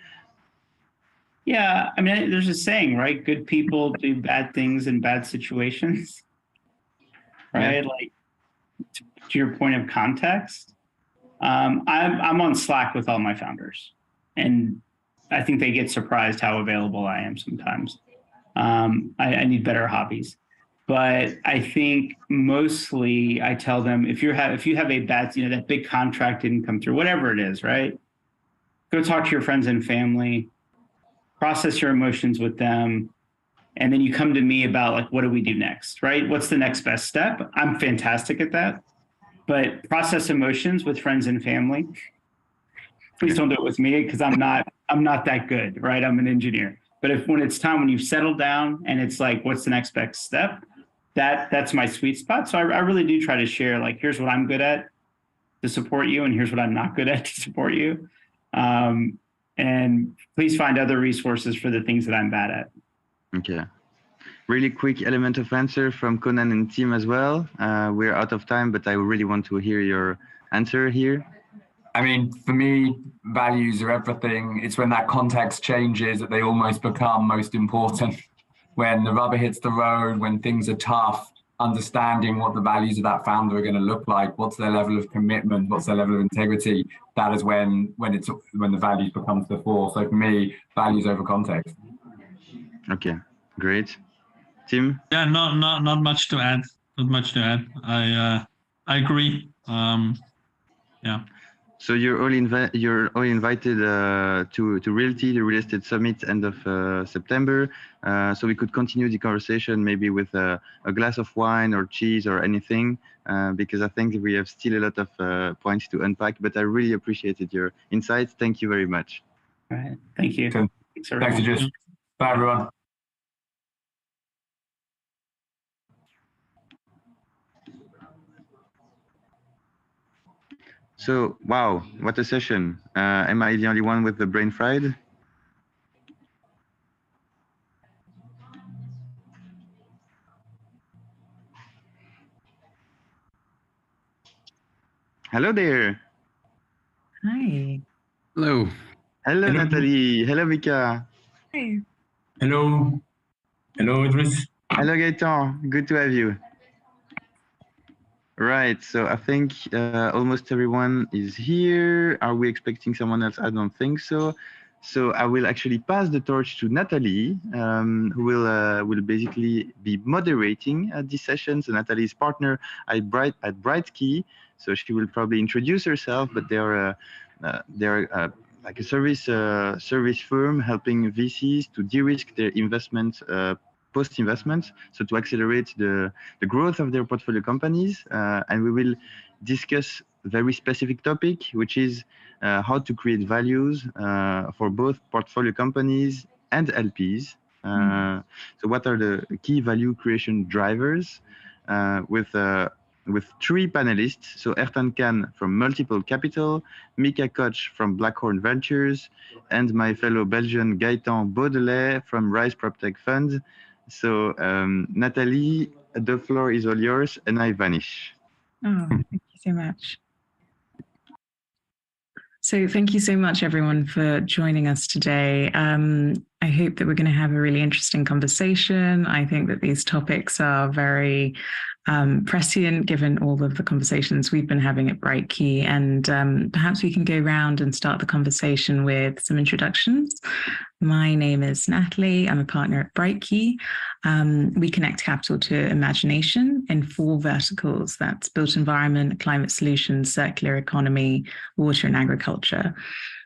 Yeah, there's a saying, right? Good people do bad things in bad situations. Right, like to your point of context, I'm on Slack with all my founders, and I think they get surprised how available I am sometimes. I need better hobbies, but I think mostly I tell them if you have a bad, that big contract didn't come through, whatever it is, right? go talk to your friends and family, process your emotions with them, and then you come to me about like, what do we do next, right? What's the next best step? I'm fantastic at that, but process emotions with friends and family. Please don't do it with me because I'm not that good, right? I'm an engineer. But when it's time, when you've settled down and it's like, what's the next best step? That's my sweet spot. So I really do try to share, like, here's what I'm good at to support you, and here's what I'm not good at to support you. And please find other resources for the things that I'm bad at. Okay. Really quick element of answer from Conan and Tim as well. We're out of time, but I really want to hear your answer here. I mean, for me, values are everything. It's when that context changes that they almost become most important. When the rubber hits the road, when things are tough, understanding what the values of that founder are going to look like, what's their level of commitment, what's their level of integrity, that is when the values becomes the fore. So for me, values over context. Okay, great. Tim? Yeah, not much to add. Not much to add. I agree. Yeah. So you're all invited to Realty, the real estate summit, end of September. So we could continue the conversation maybe with a glass of wine or cheese or anything, because I think we have still a lot of points to unpack. But I really appreciated your insights. Thank you very much. All right. Thank you. Thanks, Ajus. Bye, everyone. So, wow, what a session. Am I the only one with the brain fried? Hello there. Hi. Hello. Hello, Nathalie. Hello, Mika. Hi. Hello. Hello, Idris. Hello, Gaëtan. Good to have you. Right, so I think almost everyone is here. Are we expecting someone else? I don't think so. So I will actually pass the torch to Nathalie, who will basically be moderating this session. So Nathalie is partner at Brightkey. So she will probably introduce herself, but they're like a service firm helping VCs to de-risk their investment post-investment, so to accelerate the growth of their portfolio companies. And we will discuss a very specific topic, which is how to create values for both portfolio companies and LPs. So what are the key value creation drivers with three panelists. So Ertan Khan from Multiple Capital, Mika Koch from Blackhorn Ventures, and my fellow Belgian Gaëtan Baudelet from Rise PropTech Fund. So Nathalie, the floor is all yours, and I vanish. Oh, thank you so much. So thank you so much, everyone, for joining us today. I hope that we're going to have a really interesting conversation. I think that these topics are very prescient given all of the conversations we've been having at Brightkey, and perhaps we can go around and start the conversation with some introductions. My name is Natalie. I'm a partner at Brightkey. We connect capital to imagination in 4 verticals. That's built environment, climate solutions, circular economy, water and agriculture.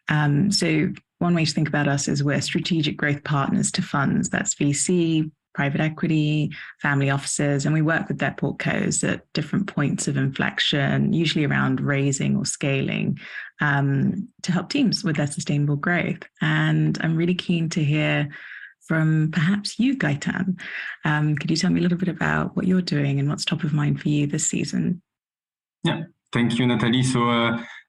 So one way to think about us is we're strategic growth partners to funds. That's VC, private equity, family offices, and we work with their portcos at different points of inflection, usually around raising or scaling, to help teams with their sustainable growth. And I'm really keen to hear from perhaps you, Gaëtan. Could you tell me a little bit about what you're doing and what's top of mind for you this season? Yeah, thank you, Nathalie. So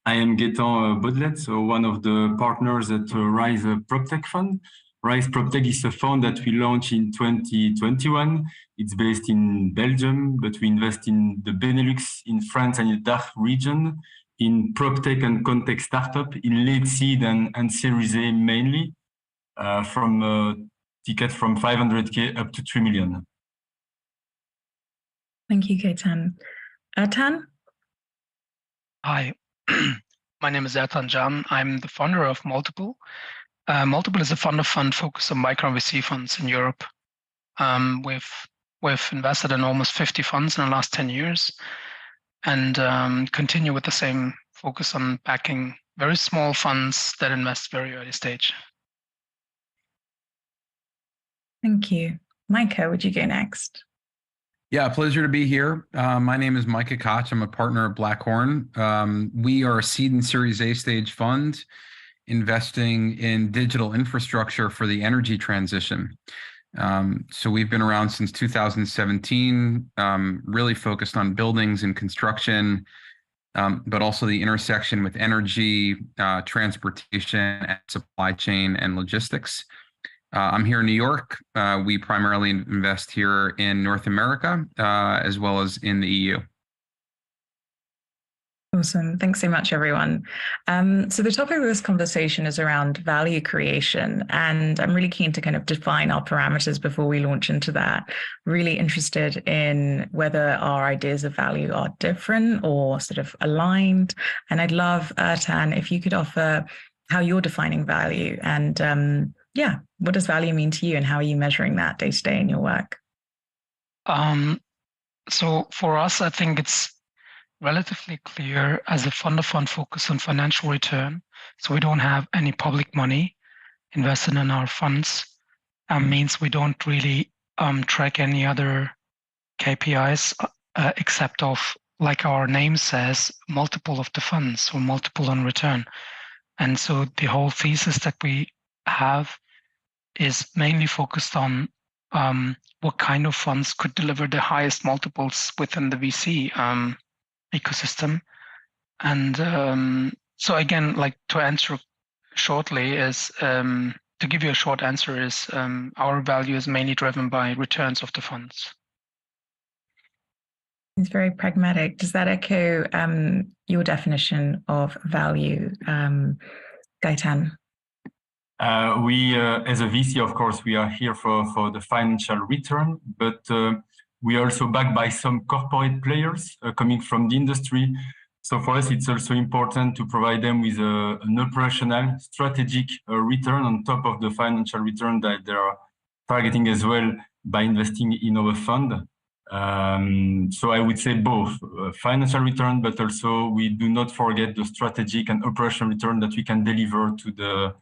I am Gaëtan Baudelet, so one of the partners at Rise PropTech Fund. Rise PropTech is a fund that we launched in 2021. It's based in Belgium, but we invest in the Benelux, in France and in the DACH region, in PropTech and context startup, in late seed and Series A mainly, from tickets from 500K up to 3 million. Thank you, Gaëtan. Ertan? Hi, my name is Ertan Can. I'm the founder of Multiple. Multiple is a fund of fund focused on micro VC funds in Europe. We've invested in almost 50 funds in the last 10 years and continue with the same focus on backing very small funds that invest very early stage. Thank you. Micah, would you go next? Yeah, pleasure to be here. My name is Micah Koch. I'm a partner at Blackhorn. We are a seed and Series A stage fund investing in digital infrastructure for the energy transition. So we've been around since 2017, really focused on buildings and construction, but also the intersection with energy, transportation, and supply chain and logistics. I'm here in New York. We primarily invest here in North America, as well as in the EU. Awesome. Thanks so much, everyone. So the topic of this conversation is around value creation, and I'm really keen to kind of define our parameters before we launch into that. Really interested in whether our ideas of value are different or sort of aligned. And I'd love, Ertan, if you could offer how you're defining value and yeah, what does value mean to you and how are you measuring that day to day in your work? So for us, I think it's relatively clear as a fund of fund focus on financial return. So we don't have any public money invested in our funds. Means we don't really track any other KPIs except of, like our name says, multiple of the funds or multiple on return. And so the whole thesis that we have is mainly focused on what kind of funds could deliver the highest multiples within the VC ecosystem. And so again, like to answer shortly is, to give you a short answer is, our value is mainly driven by returns of the funds. It's very pragmatic. Does that echo your definition of value, Gaetan? We, as a VC, of course, we are here for the financial return, but we are also backed by some corporate players coming from the industry. So for us, it's also important to provide them with an operational, strategic return on top of the financial return that they are targeting as well by investing in our fund. So I would say both financial return, but also we do not forget the strategic and operational return that we can deliver to the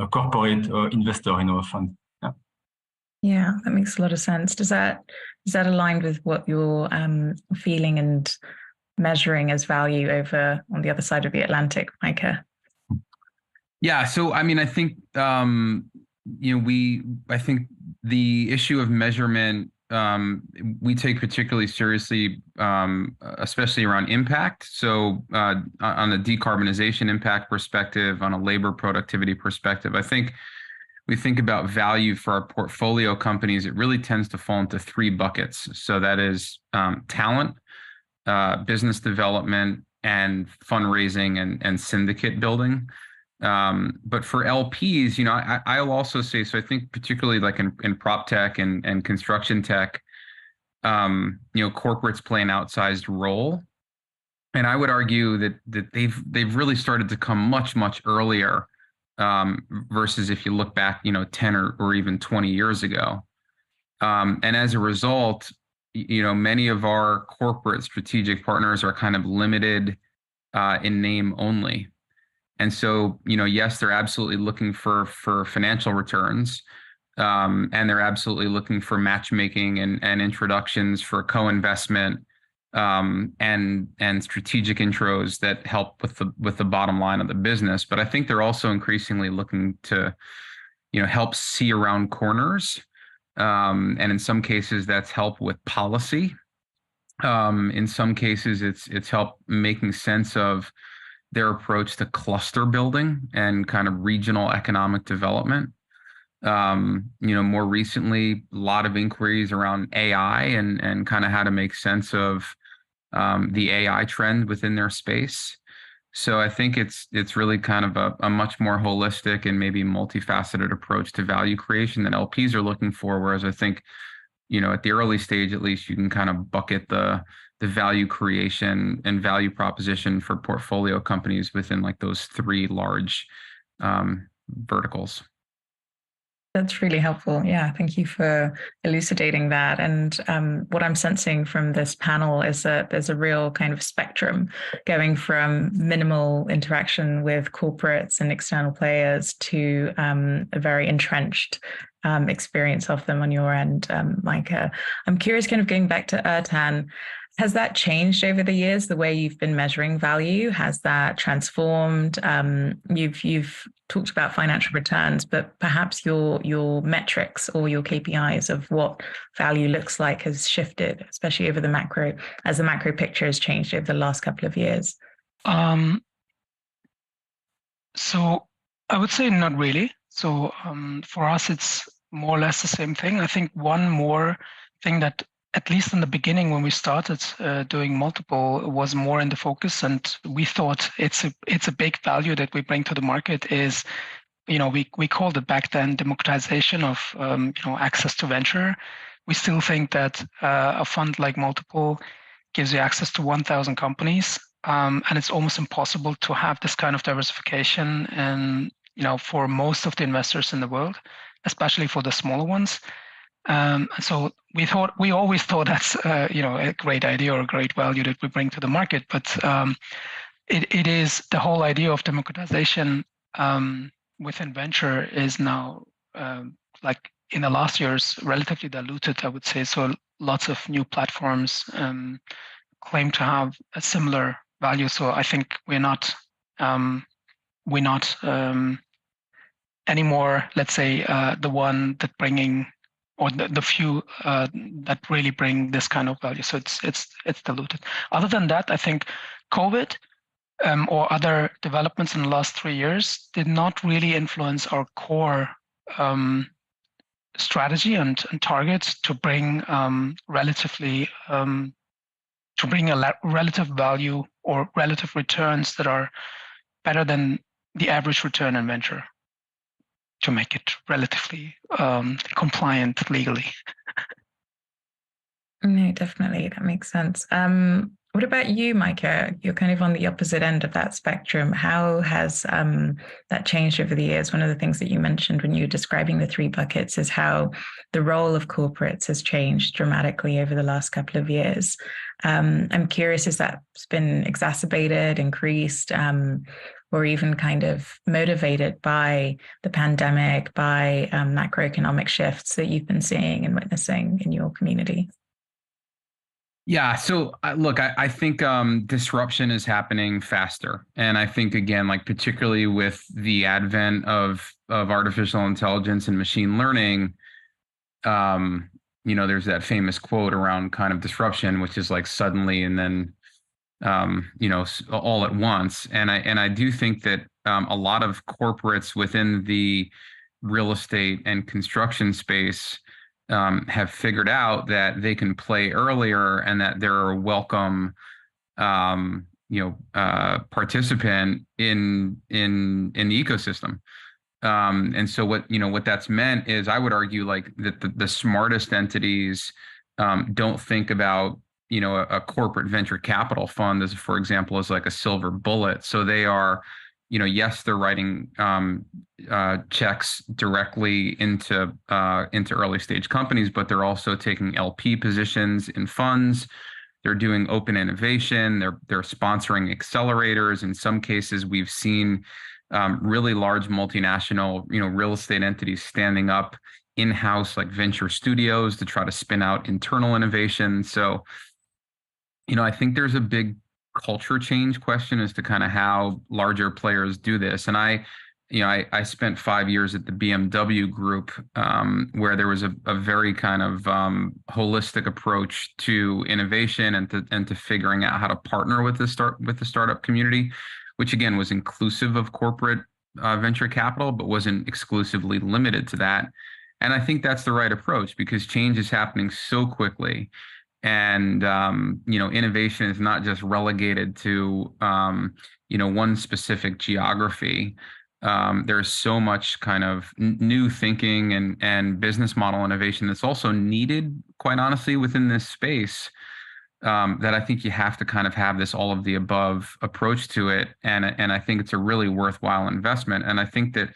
corporate investor in our fund. Yeah, that makes a lot of sense. Does that align with what you're feeling and measuring as value over on the other side of the Atlantic, Micah? Yeah, so I mean, I think I think the issue of measurement we take particularly seriously, especially around impact. So on the decarbonization impact perspective, on a labor productivity perspective, I think we think about value for our portfolio companies. It really tends to fall into three buckets. So that is talent, business development, and fundraising and syndicate building. But for LPs, I'll also say, so I think particularly like in prop tech and construction tech, corporates play an outsized role. And I would argue that they've really started to come much earlier versus if you look back, 10 or even 20 years ago. And as a result, many of our corporate strategic partners are kind of limited in name only. And so, yes, they're absolutely looking for financial returns, and they're absolutely looking for matchmaking and introductions for co-investment and strategic intros that help with the bottom line of the business. But I think they're also increasingly looking to, help see around corners, and in some cases that's help with policy. In some cases, it's help making sense of their approach to cluster building and kind of regional economic development. More recently, a lot of inquiries around AI and kind of how to make sense of the AI trend within their space. So I think it's really kind of a much more holistic and maybe multifaceted approach to value creation that LPs are looking for. Whereas I think, at the early stage, at least, you can kind of bucket the value creation and value proposition for portfolio companies within like those three large verticals. That's really helpful. Yeah, thank you for elucidating that. And what I'm sensing from this panel is that there's a real kind of spectrum going from minimal interaction with corporates and external players to a very entrenched experience of them on your end, Micah. I'm curious, kind of going back to Ertan, has that changed over the years, the way you've been measuring value? Has that transformed? You've talked about financial returns, but perhaps your metrics or your KPIs of what value looks like has shifted, especially over the macro, as the macro picture has changed over the last couple of years. So I would say not really. So for us, it's more or less the same thing. I think one more thing that, at least in the beginning when we started doing multiple, was more in the focus, and we thought it's a big value that we bring to the market is, we called it back then democratization of access to venture. We still think that a fund like Multiple gives you access to 1,000 companies, and it's almost impossible to have this kind of diversification, and for most of the investors in the world, especially for the smaller ones. So we always thought that's a great idea or a great value that we bring to the market, but it is the whole idea of democratization within venture is now like in the last years relatively diluted, I would say. So lots of new platforms claim to have a similar value. So I think we're not anymore, let's say, the one that bringing, or the few that really bring this kind of value. So it's diluted. Other than that, I think COVID or other developments in the last 3 years did not really influence our core strategy and targets to bring relatively to bring a relative value or relative returns that are better than the average return in venture, to make it relatively compliant legally. No, definitely. That makes sense. What about you, Micah? You're kind of on the opposite end of that spectrum. How has that changed over the years? One of the things that you mentioned when you were describing the 3 buckets is how the role of corporates has changed dramatically over the last couple of years. I'm curious, has that been exacerbated, increased, or even kind of motivated by the pandemic, by macroeconomic shifts that you've been seeing and witnessing in your community? Yeah. So look, I think disruption is happening faster. And I think, again, like particularly with the advent of artificial intelligence and machine learning, there's that famous quote around kind of disruption, which is like suddenly and then, all at once. And I do think that a lot of corporates within the real estate and construction space have figured out that they can play earlier and that they're a welcome, participant in the ecosystem. And so what that's meant is, I would argue, like that the smartest entities don't think about a corporate venture capital fund as, for example, as like a silver bullet. So they are, yes, they're writing checks directly into early stage companies, but they're also taking LP positions in funds. They're doing open innovation. They're sponsoring accelerators. In some cases, we've seen really large multinational, real estate entities standing up in-house like venture studios to try to spin out internal innovation. So, I think there's a big culture change question as to kind of how larger players do this. And I spent 5 years at the BMW Group, where there was a very kind of holistic approach to innovation and to figuring out how to partner with the startup community, which again was inclusive of corporate venture capital, but wasn't exclusively limited to that. And I think that's the right approach, because change is happening so quickly. And, innovation is not just relegated to, one specific geography. There's so much kind of new thinking and business model innovation that's also needed, quite honestly, within this space, that I think you have to kind of have this all of the above approach to it. And I think it's a really worthwhile investment. And I think that,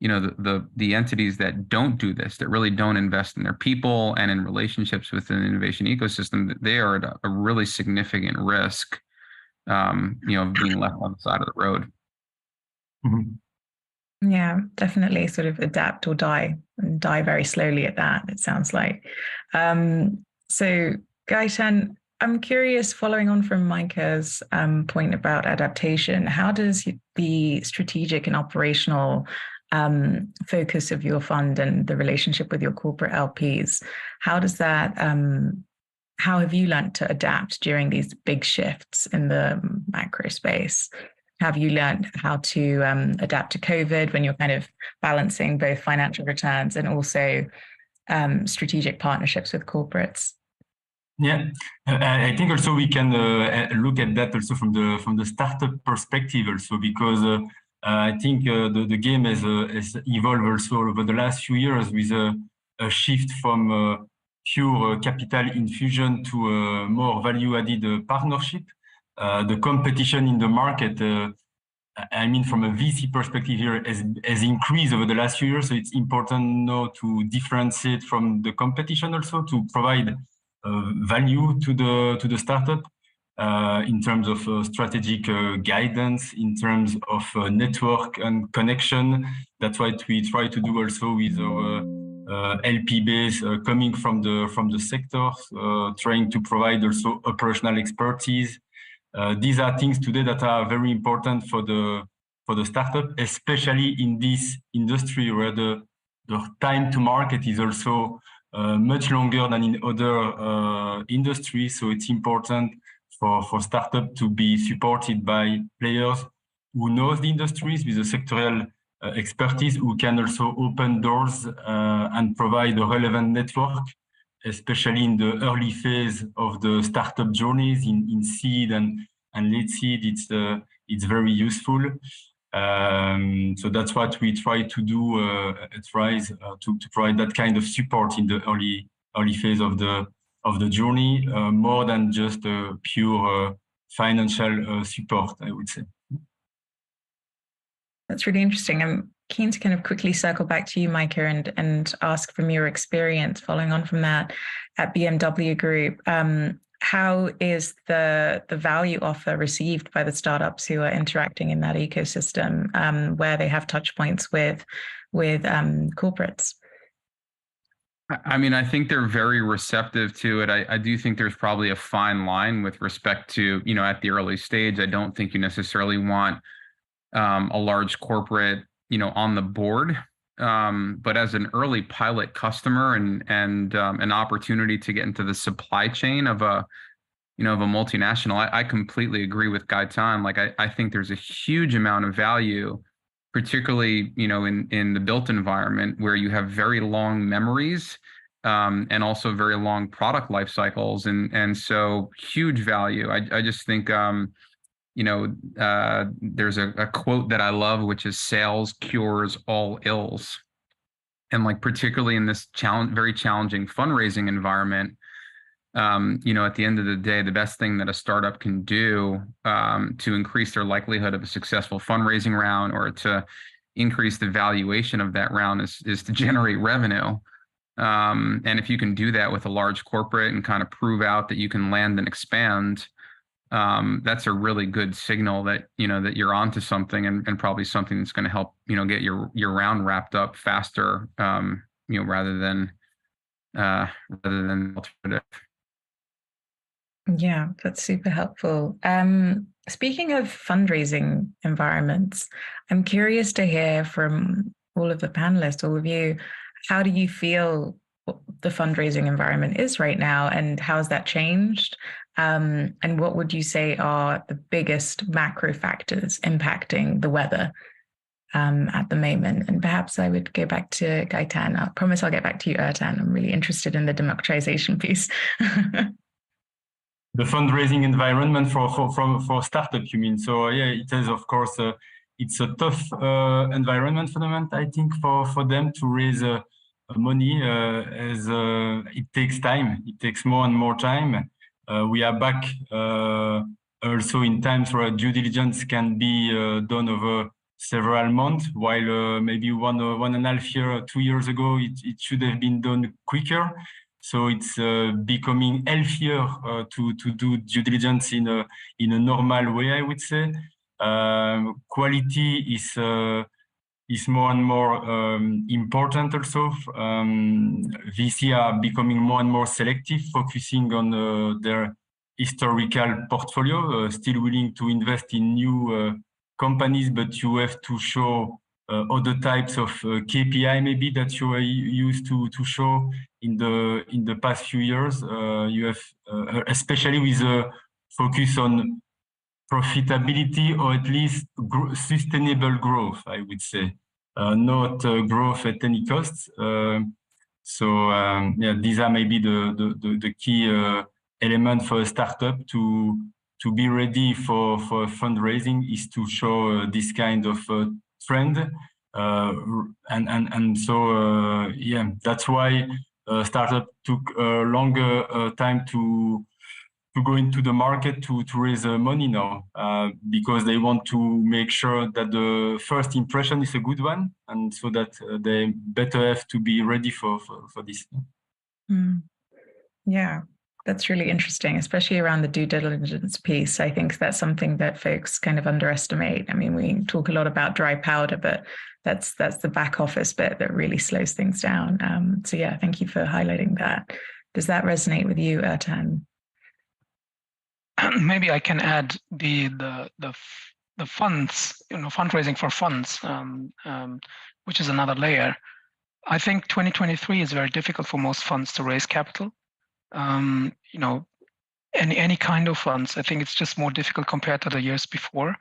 the entities that don't do this, that really don't invest in their people and in relationships within the innovation ecosystem, they are at a really significant risk, of being left on the side of the road. Mm-hmm. Yeah, definitely sort of adapt or die, and die very slowly at that, it sounds like. So Gaetan, I'm curious, following on from Micah's point about adaptation, how does the strategic and operational focus of your fund and the relationship with your corporate LPs, how does that, how have you learned to adapt during these big shifts in the macro space? Have you learned how to adapt to COVID when you're kind of balancing both financial returns and also strategic partnerships with corporates? Yeah, I think also we can look at that also from the startup perspective also, because I think the game has evolved also over the last few years with a shift from pure capital infusion to a more value-added partnership. The competition in the market, I mean, from a VC perspective here, has increased over the last few years. So it's important now to differentiate from the competition also, to provide value to the startup in terms of strategic guidance, in terms of network and connection. That's what we try to do also with our LP base coming from the sector, trying to provide also operational expertise. These are things today that are very important for the startup, especially in this industry where the time to market is also much longer than in other industries. So it's important for startup to be supported by players who knows the industries with a sectoral expertise, who can also open doors and provide a relevant network, especially in the early phase of the startup journeys in seed and late seed. It's very useful. So that's what we try to do at Rise, to provide that kind of support in the early phase of the journey, more than just pure financial support, I would say. That's really interesting. I'm keen to kind of quickly circle back to you, Micah, and ask from your experience following on from that at BMW Group. How is the value offer received by the startups who are interacting in that ecosystem, where they have touch points with corporates? I mean, I think they're very receptive to it. I do think there's probably a fine line with respect to, at the early stage. I don't think you necessarily want a large corporate, on the board. But as an early pilot customer and an opportunity to get into the supply chain of a multinational, I completely agree with Gaetan. Like, I think there's a huge amount of value, particularly, in the built environment where you have very long memories, and also very long product life cycles. And so huge value. I just think, there's a quote that I love, which is sales cures all ills. And like, particularly in this very challenging fundraising environment, at the end of the day, the best thing that a startup can do to increase their likelihood of a successful fundraising round, or to increase the valuation of that round, is to generate revenue. And if you can do that with a large corporate and kind of prove out that you can land and expand, that's a really good signal that that you're onto something, and probably something that's going to help get your round wrapped up faster, rather than alternative. Yeah, that's super helpful. Speaking of fundraising environments, I'm curious to hear from all of the panelists, all of you, how do you feel the fundraising environment is right now, and how has that changed? And what would you say are the biggest macro factors impacting the weather at the moment? And perhaps I would go back to Gaetan. I promise I'll get back to you, Ertan. I'm really interested in the democratization piece. The fundraising environment for startup, you mean? So yeah, it is, of course, it's a tough environment for them, I think, for them to raise money, as it takes time. It takes more and more time. We are back also in times where due diligence can be done over several months, while maybe 1.5 years, 2 years ago, it should have been done quicker. So it's becoming healthier to do due diligence in a normal way, I would say. Quality is more and more important also. VC are becoming more and more selective, focusing on their historical portfolio, still willing to invest in new companies, but you have to show other types of KPI maybe that you are used to show in the past few years. You have, especially with a focus on profitability, or at least sustainable growth, I would say, not growth at any cost. Yeah, these are maybe the key element for a startup to be ready for fundraising, is to show this kind of trend. Yeah, that's why startup took a longer time to go into the market to raise money now, because they want to make sure that the first impression is a good one, and so that they better have to be ready for this. Yeah, that's really interesting, especially around the due diligence piece. I think that's something that folks kind of underestimate. I mean, we talk a lot about dry powder, but that's the back office bit that really slows things down. So yeah, thank you for highlighting that. Does that resonate with you, Ertan? Maybe I can add the funds, fundraising for funds, which is another layer. I think 2023 is very difficult for most funds to raise capital. Any kind of funds. I think it's just more difficult compared to the years before.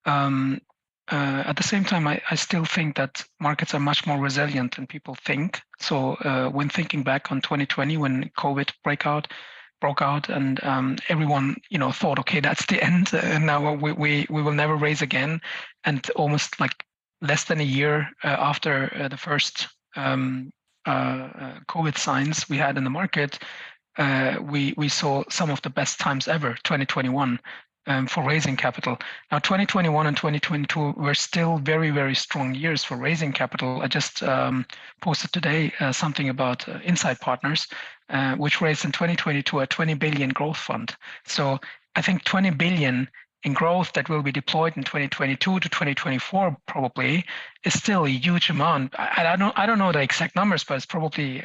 At the same time, I still think that markets are much more resilient than people think. So when thinking back on 2020, when COVID broke out, and everyone thought, okay, that's the end, and now we will never raise again, and almost like less than a year after the first COVID signs we had in the market, we saw some of the best times ever, 2021, for raising capital. Now 2021 and 2022 were still very, very strong years for raising capital. I just posted today something about Insight Partners, which raised in 2022 a 20 billion growth fund. So I think 20 billion in growth that will be deployed in 2022 to 2024 probably is still a huge amount. I don't know the exact numbers, but it's probably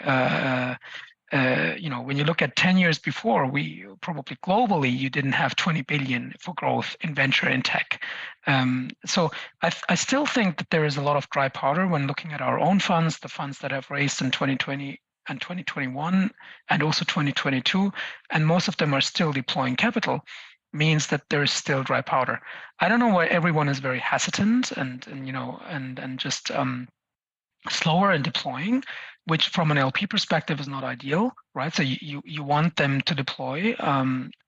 when you look at 10 years before, we probably globally, you didn't have 20 billion for growth in venture and tech. So I still think that there is a lot of dry powder when looking at our own funds, the funds that have raised in 2020 and 2021 and also 2022, and most of them are still deploying capital, means that there is still dry powder. I don't know why everyone is very hesitant and just slower in deploying, which from an LP perspective is not ideal, right? So you want them to deploy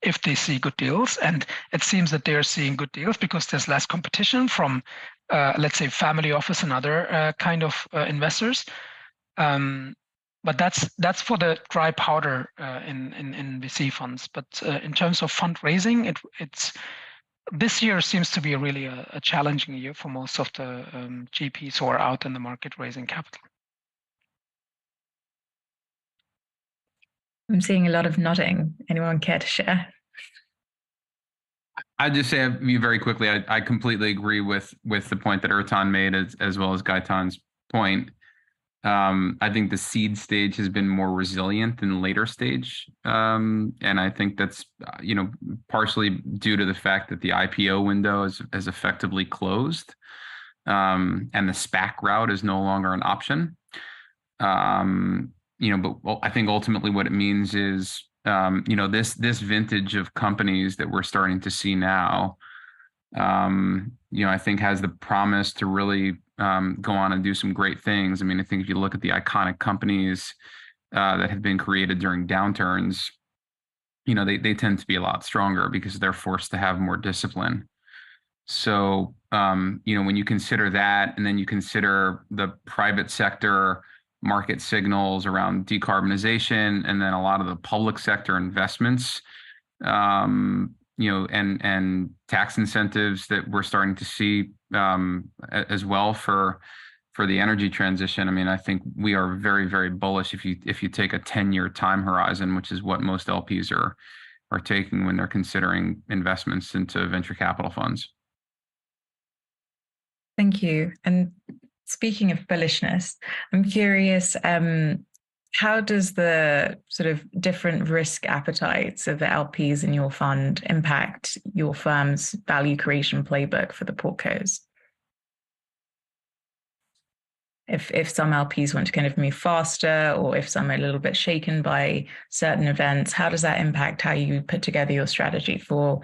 if they see good deals, and it seems that they're seeing good deals because there's less competition from, let's say, family office and other kind of investors. But that's for the dry powder in VC funds. But in terms of fundraising, it's this year seems to be really a challenging year for most of the GPs who are out in the market raising capital. I'm seeing a lot of nodding. Anyone care to share? I'd just say very quickly, I completely agree with the point that Ertan made, as well as Gaitan's point. I think the seed stage has been more resilient than the later stage. And I think that's, partially due to the fact that the IPO window is effectively closed, and the SPAC route is no longer an option. But I think ultimately what it means is, this vintage of companies that we're starting to see now, I think has the promise to really go on and do some great things. I mean, I think if you look at the iconic companies that have been created during downturns, they tend to be a lot stronger because they're forced to have more discipline. So, when you consider that, and then you consider the private sector market signals around decarbonization, and then a lot of the public sector investments, and tax incentives that we're starting to see as well for the energy transition. I mean, I think we are very, very bullish if you take a 10-year time horizon, which is what most LPs are taking when they're considering investments into venture capital funds. Thank you. And speaking of bullishness, I'm curious, how does the sort of different risk appetites of the LPs in your fund impact your firm's value creation playbook for the portcos? If some LPs want to kind of move faster, or if some are a little bit shaken by certain events, how does that impact how you put together your strategy for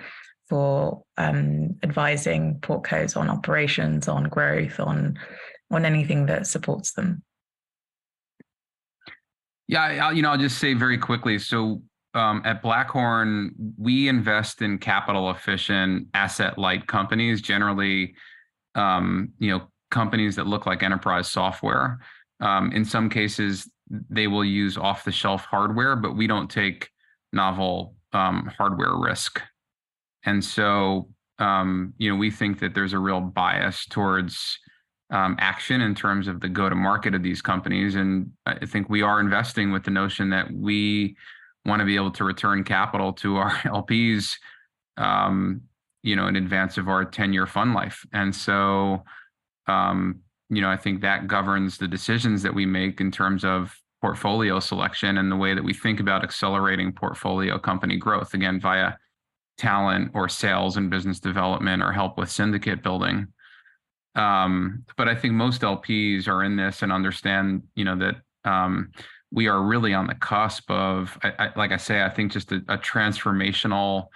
advising portcos on operations, on growth, on anything that supports them? Yeah, I'll just say very quickly. So at Blackhorn, we invest in capital efficient, asset light companies, generally, companies that look like enterprise software. In some cases, they will use off the shelf hardware, but we don't take novel hardware risk. And so, we think that there's a real bias towards action in terms of the go-to-market of these companies. And I think we are investing with the notion that we want to be able to return capital to our LPs, in advance of our 10-year fund life. And so, I think that governs the decisions that we make in terms of portfolio selection and the way that we think about accelerating portfolio company growth, again, via talent or sales and business development or help with syndicate building. But I think most LPs are in this and understand, that we are really on the cusp of, like I say, I think just a transformational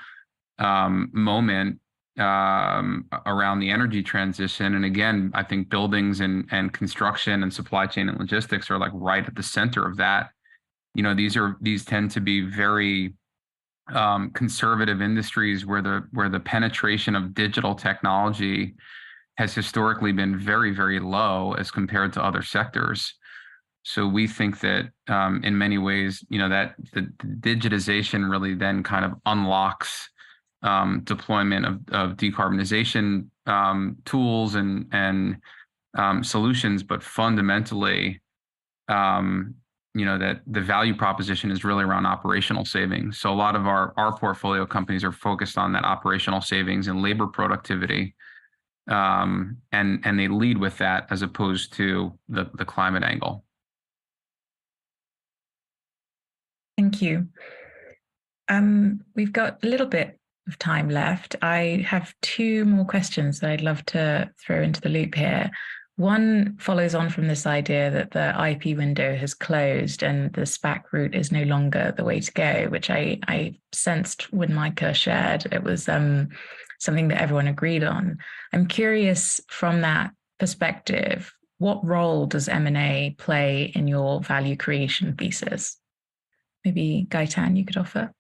moment around the energy transition. And again, I think buildings and construction and supply chain and logistics are like right at the center of that. These tend to be very conservative industries where the penetration of digital technology has historically been very, very low as compared to other sectors. So we think that in many ways, that the digitization really then kind of unlocks deployment of decarbonization tools and solutions, but fundamentally, that the value proposition is really around operational savings. So a lot of our portfolio companies are focused on that operational savings and labor productivity, and they lead with that as opposed to the climate angle. Thank you. We've got a little bit of time left. I have two more questions that I'd love to throw into the loop here. One follows on from this idea that the IP window has closed and the SPAC route is no longer the way to go, which I sensed when Micah shared. It was something that everyone agreed on. I'm curious from that perspective, what role does M&A play in your value creation thesis? Maybe Gaetan, you could offer.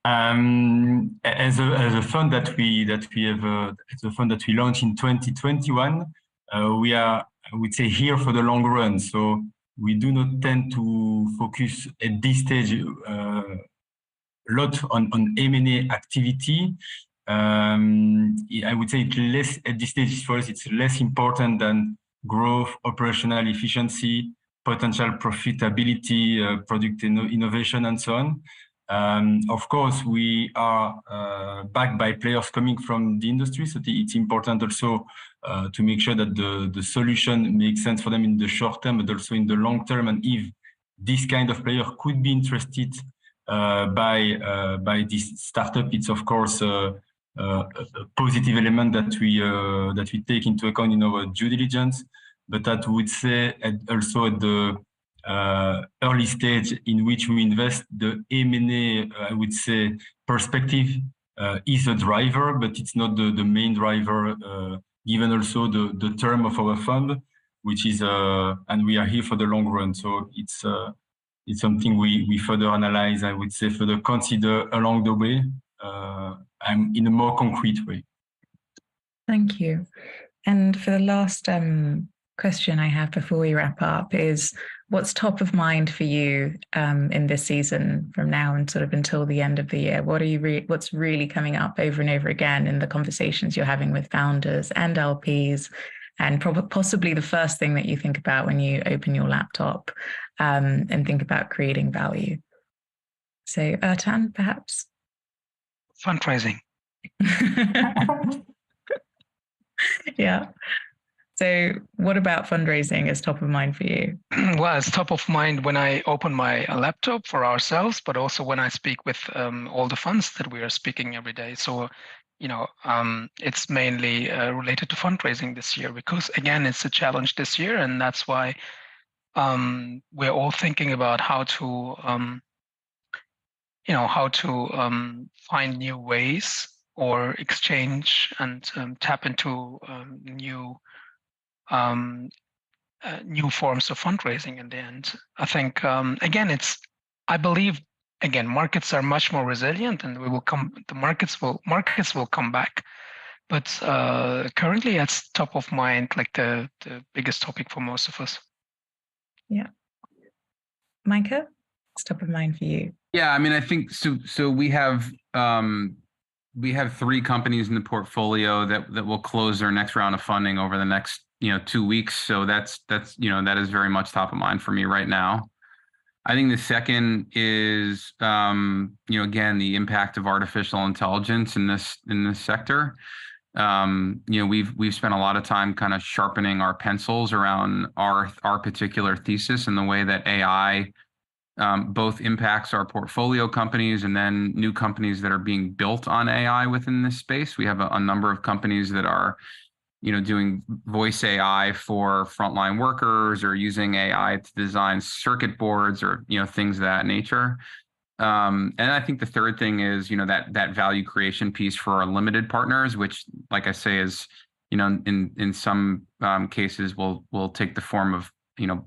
As a fund that we launched in 2021, we are, I would say, here for the long run. So we do not tend to focus at this stage a lot on M&A activity. I would say it's less at this stage for us. It's less important than growth, operational efficiency, potential profitability, product innovation, and so on. Of course, we are backed by players coming from the industry, so it's important also to make sure that the solution makes sense for them in the short term, but also in the long term. And if this kind of player could be interested by this startup, it's of course a positive element that we take into account in our due diligence. But that would say also at the early stage in which we invest, the M&A, I would say, perspective is a driver, but it's not the main driver, given also the term of our fund, which is, and we are here for the long run. So it's something we further analyze, I would say, further consider along the way, and in a more concrete way. Thank you. And for the last question I have before we wrap up is, what's top of mind for you in this season from now and sort of until the end of the year? What are you what's really coming up over and over again in the conversations you're having with founders and LPs, and possibly the first thing that you think about when you open your laptop and think about creating value? So Ertan, perhaps? Fundraising. Yeah. So what about fundraising is top of mind for you? Well, it's top of mind when I open my laptop for ourselves, but also when I speak with all the funds that we are speaking every day. So, it's mainly related to fundraising this year, because again, it's a challenge this year, and that's why we're all thinking about how to find new ways or exchange and tap into new forms of fundraising in the end. I think again, I believe markets are much more resilient, and the markets will come back. But currently, it's top of mind, like the biggest topic for most of us. Yeah. Micah, it's top of mind for you. Yeah, I mean, I think so. So we have 3 companies in the portfolio that will close their next round of funding over the next 2 weeks. So that is very much top of mind for me right now. I think the second is again, the impact of artificial intelligence in this sector. We've spent a lot of time kind of sharpening our pencils around our particular thesis and the way that AI both impacts our portfolio companies and then new companies that are being built on AI within this space. We have a number of companies that are doing voice AI for frontline workers, or using AI to design circuit boards, or things of that nature. And I think the third thing is that value creation piece for our limited partners, which, like I say, is in some cases will take the form of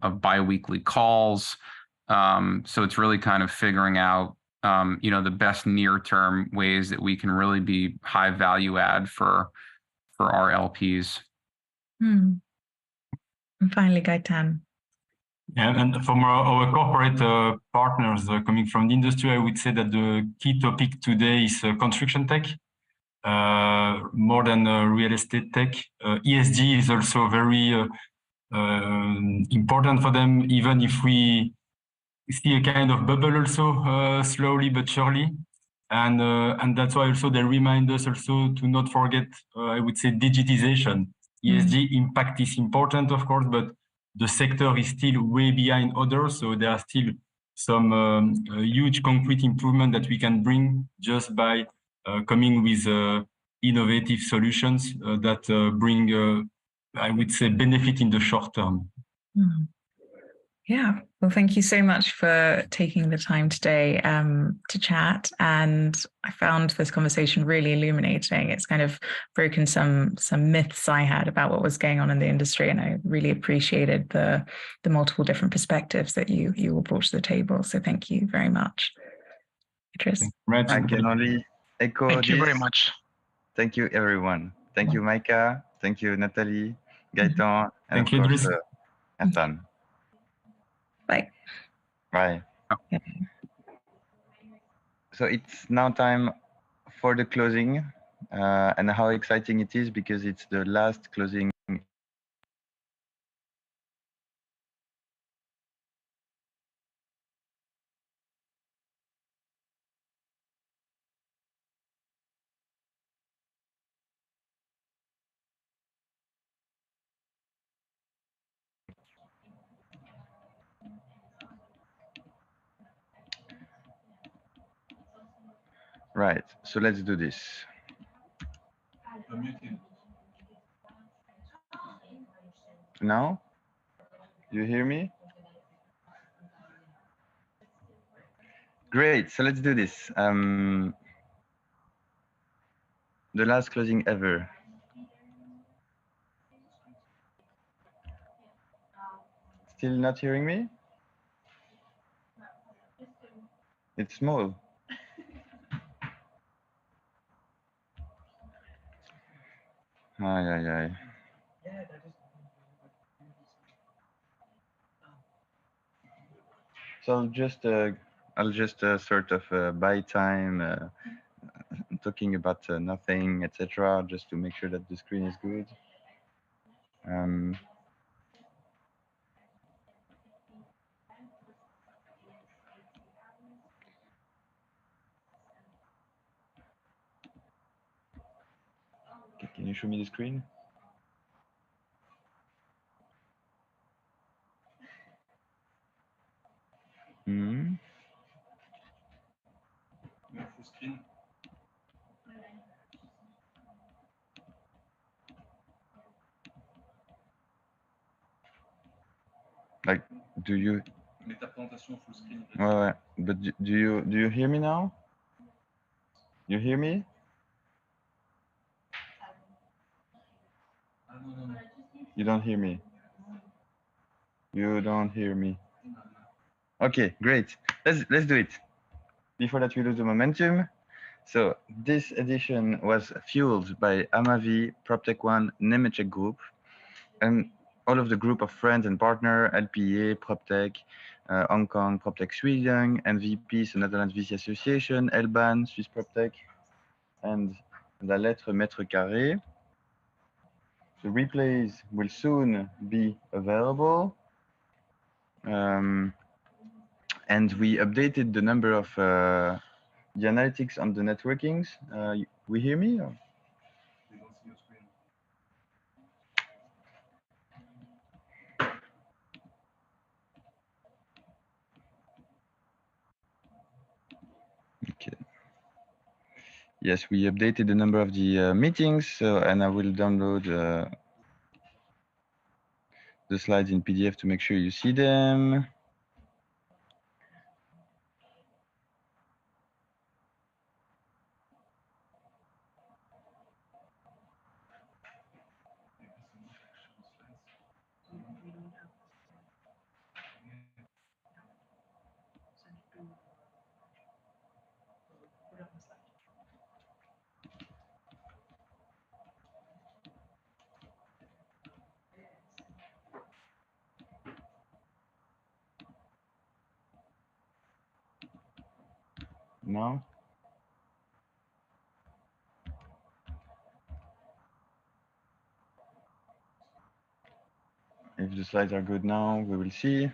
of biweekly calls. So it's really kind of figuring out the best near-term ways that we can really be high value add for our LPs. And finally, Gaetan. Yeah, and from our corporate partners coming from the industry, I would say that the key topic today is construction tech, more than real estate tech. ESG is also very important for them, even if we see a kind of bubble also slowly but surely. And that's why also they remind us also to not forget, I would say, digitization. ESG impact is important, of course, but the sector is still way behind others. So there are still some huge concrete improvement that we can bring just by coming with innovative solutions that bring, I would say, benefit in the short term. Yeah, well, thank you so much for taking the time today to chat. And I found this conversation really illuminating. It's kind of broken some myths I had about what was going on in the industry, and I really appreciated the multiple different perspectives that you all brought to the table. So thank you very much, Idris. I can only echo. Thank you very much. Thank you, everyone. Thank you, Micah. Thank you, Nathalie, Gaetan, and Thank you, of course, Idris. Ertan. Bye. Bye. Yeah. So it's now time for the closing, and how exciting it is, because it's the last closing. Right, so let's do this. Now, you hear me? Great, so let's do this. The last closing ever. Still not hearing me? It's small. Ay, ay, ay. So I'll just sort of buy time talking about nothing, etc., just to make sure that the screen is good. Okay, can you show me the screen? Hmm. Like, do you? Ouais, but do you hear me now? You hear me? You don't hear me. You don't hear me. Okay, great. Let's do it. Before that we lose the momentum. So this edition was fueled by Amavi, PropTech1, Nemetschek Group, and all of the group of friends and partner, LPA, PropTech, Hong Kong, PropTech Sweden, MVP, so Netherlands VC Association, Elban, Swiss PropTech, and La Lettre Mètre Carré. The replays will soon be available. And we updated the number of the analytics on the networkings. We hear me? Or? Okay. Yes, we updated the number of the meetings, and I will download the slides in PDF to make sure you see them. Now? If the slides are good now, we will see.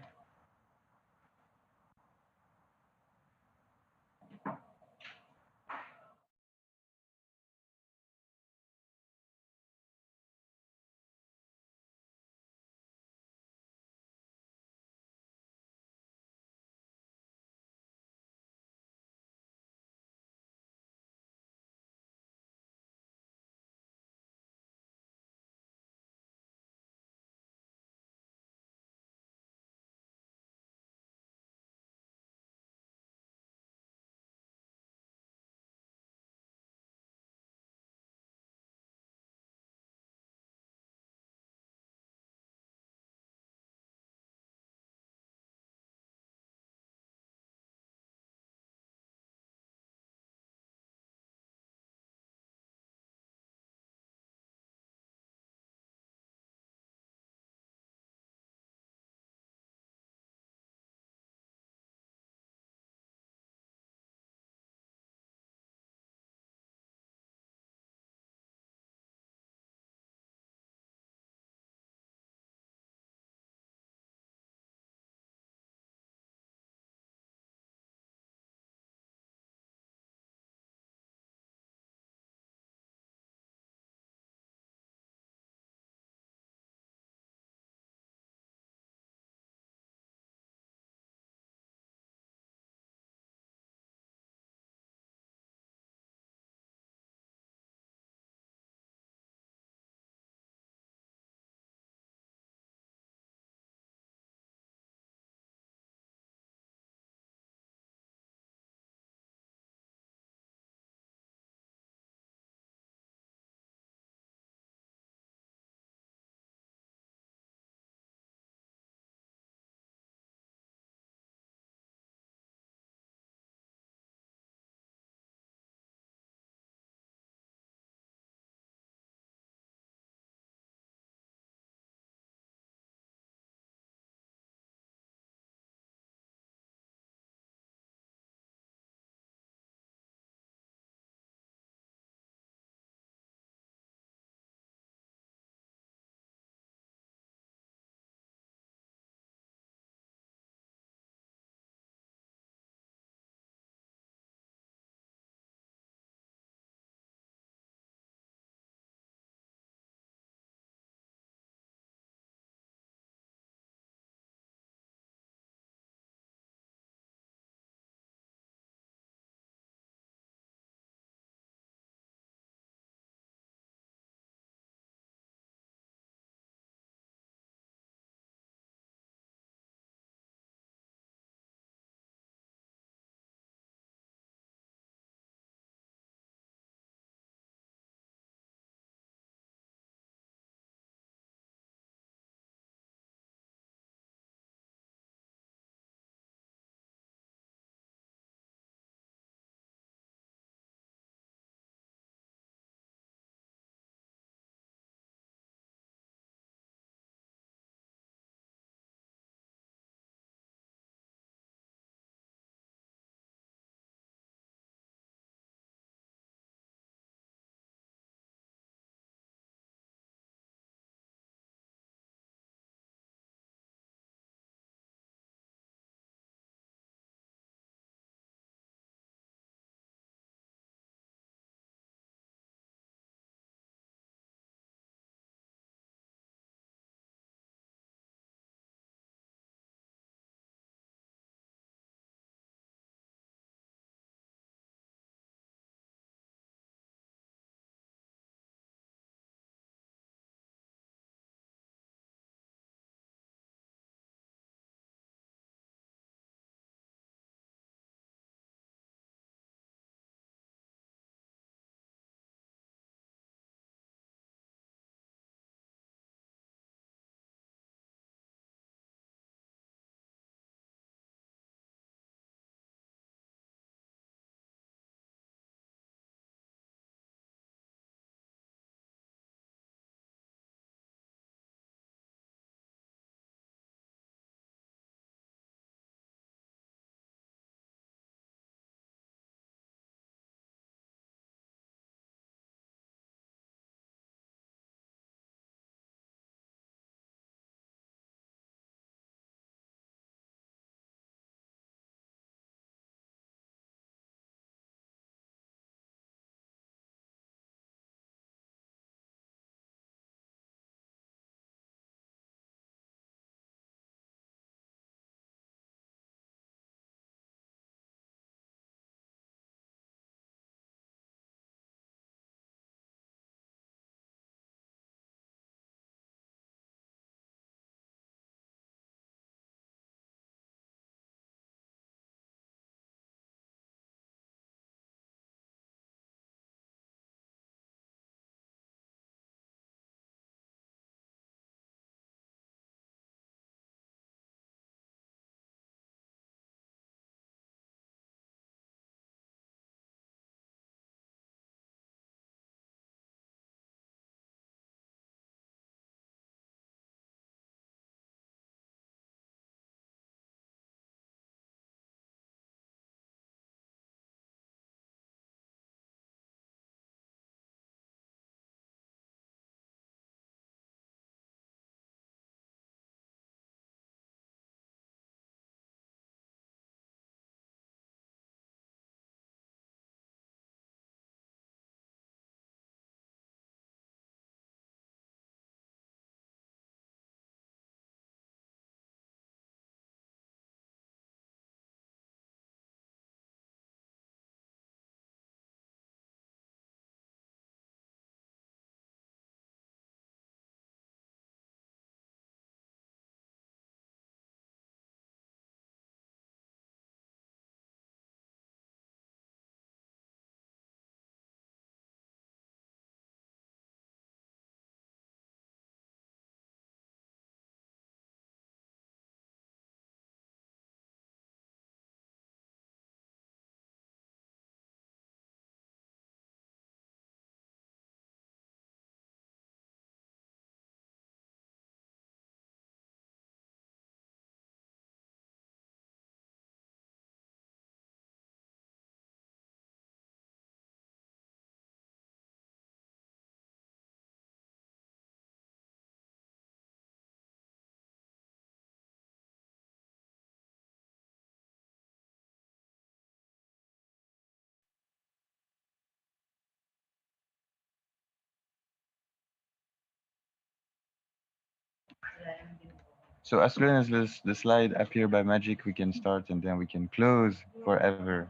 So as soon as the slide appear by magic, we can start and then we can close forever.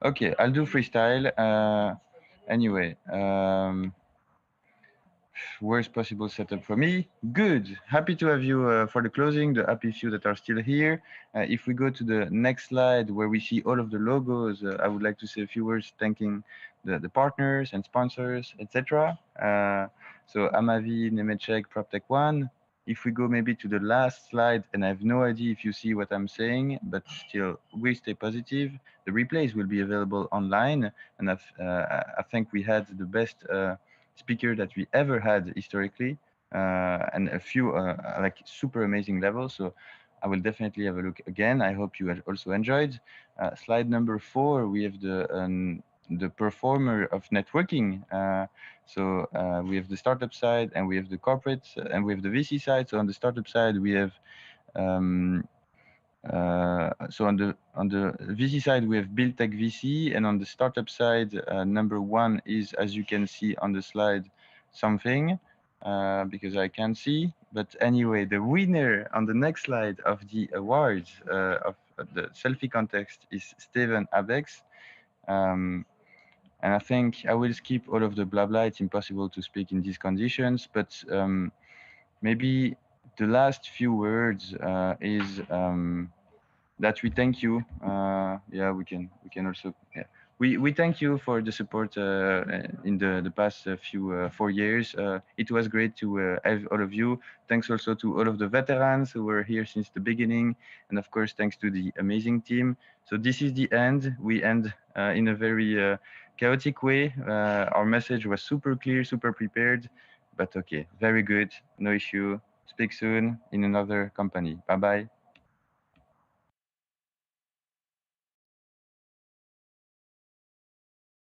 Okay, I'll do freestyle. Anyway, worst possible setup for me. Good. Happy to have you for the closing, the happy few that are still here. If we go to the next slide where we see all of the logos, I would like to say a few words thanking the partners and sponsors, etc. So Amavi, Nemetschek, PropTech One. If we go maybe to the last slide, and I have no idea if you see what I'm saying, but still, we stay positive. The replays will be available online, and I think we had the best speaker that we ever had historically, and a few like super amazing levels. So I will definitely have a look again. I hope you also enjoyed. Slide number 4, we have the performer of networking. So we have the startup side, and we have the corporate, and we have the VC side. So on the startup side, we have so on the VC side, we have Build Tech VC, and on the startup side, number 1 is, as you can see on the slide, something, because I can't see. But anyway, the winner on the next slide of the awards of the selfie contest is Steven Abex. And I think I will skip all of the blah blah. It's impossible to speak in these conditions, but maybe the last few words is that we thank you. Yeah, we can also. Yeah. We thank you for the support in the past few 4 years. It was great to have all of you. Thanks also to all of the veterans who were here since the beginning, and of course thanks to the amazing team. So this is the end. We end in a very chaotic way. Our message was super clear, super prepared, but okay, very good, no issue. Speak soon in another company. Bye bye.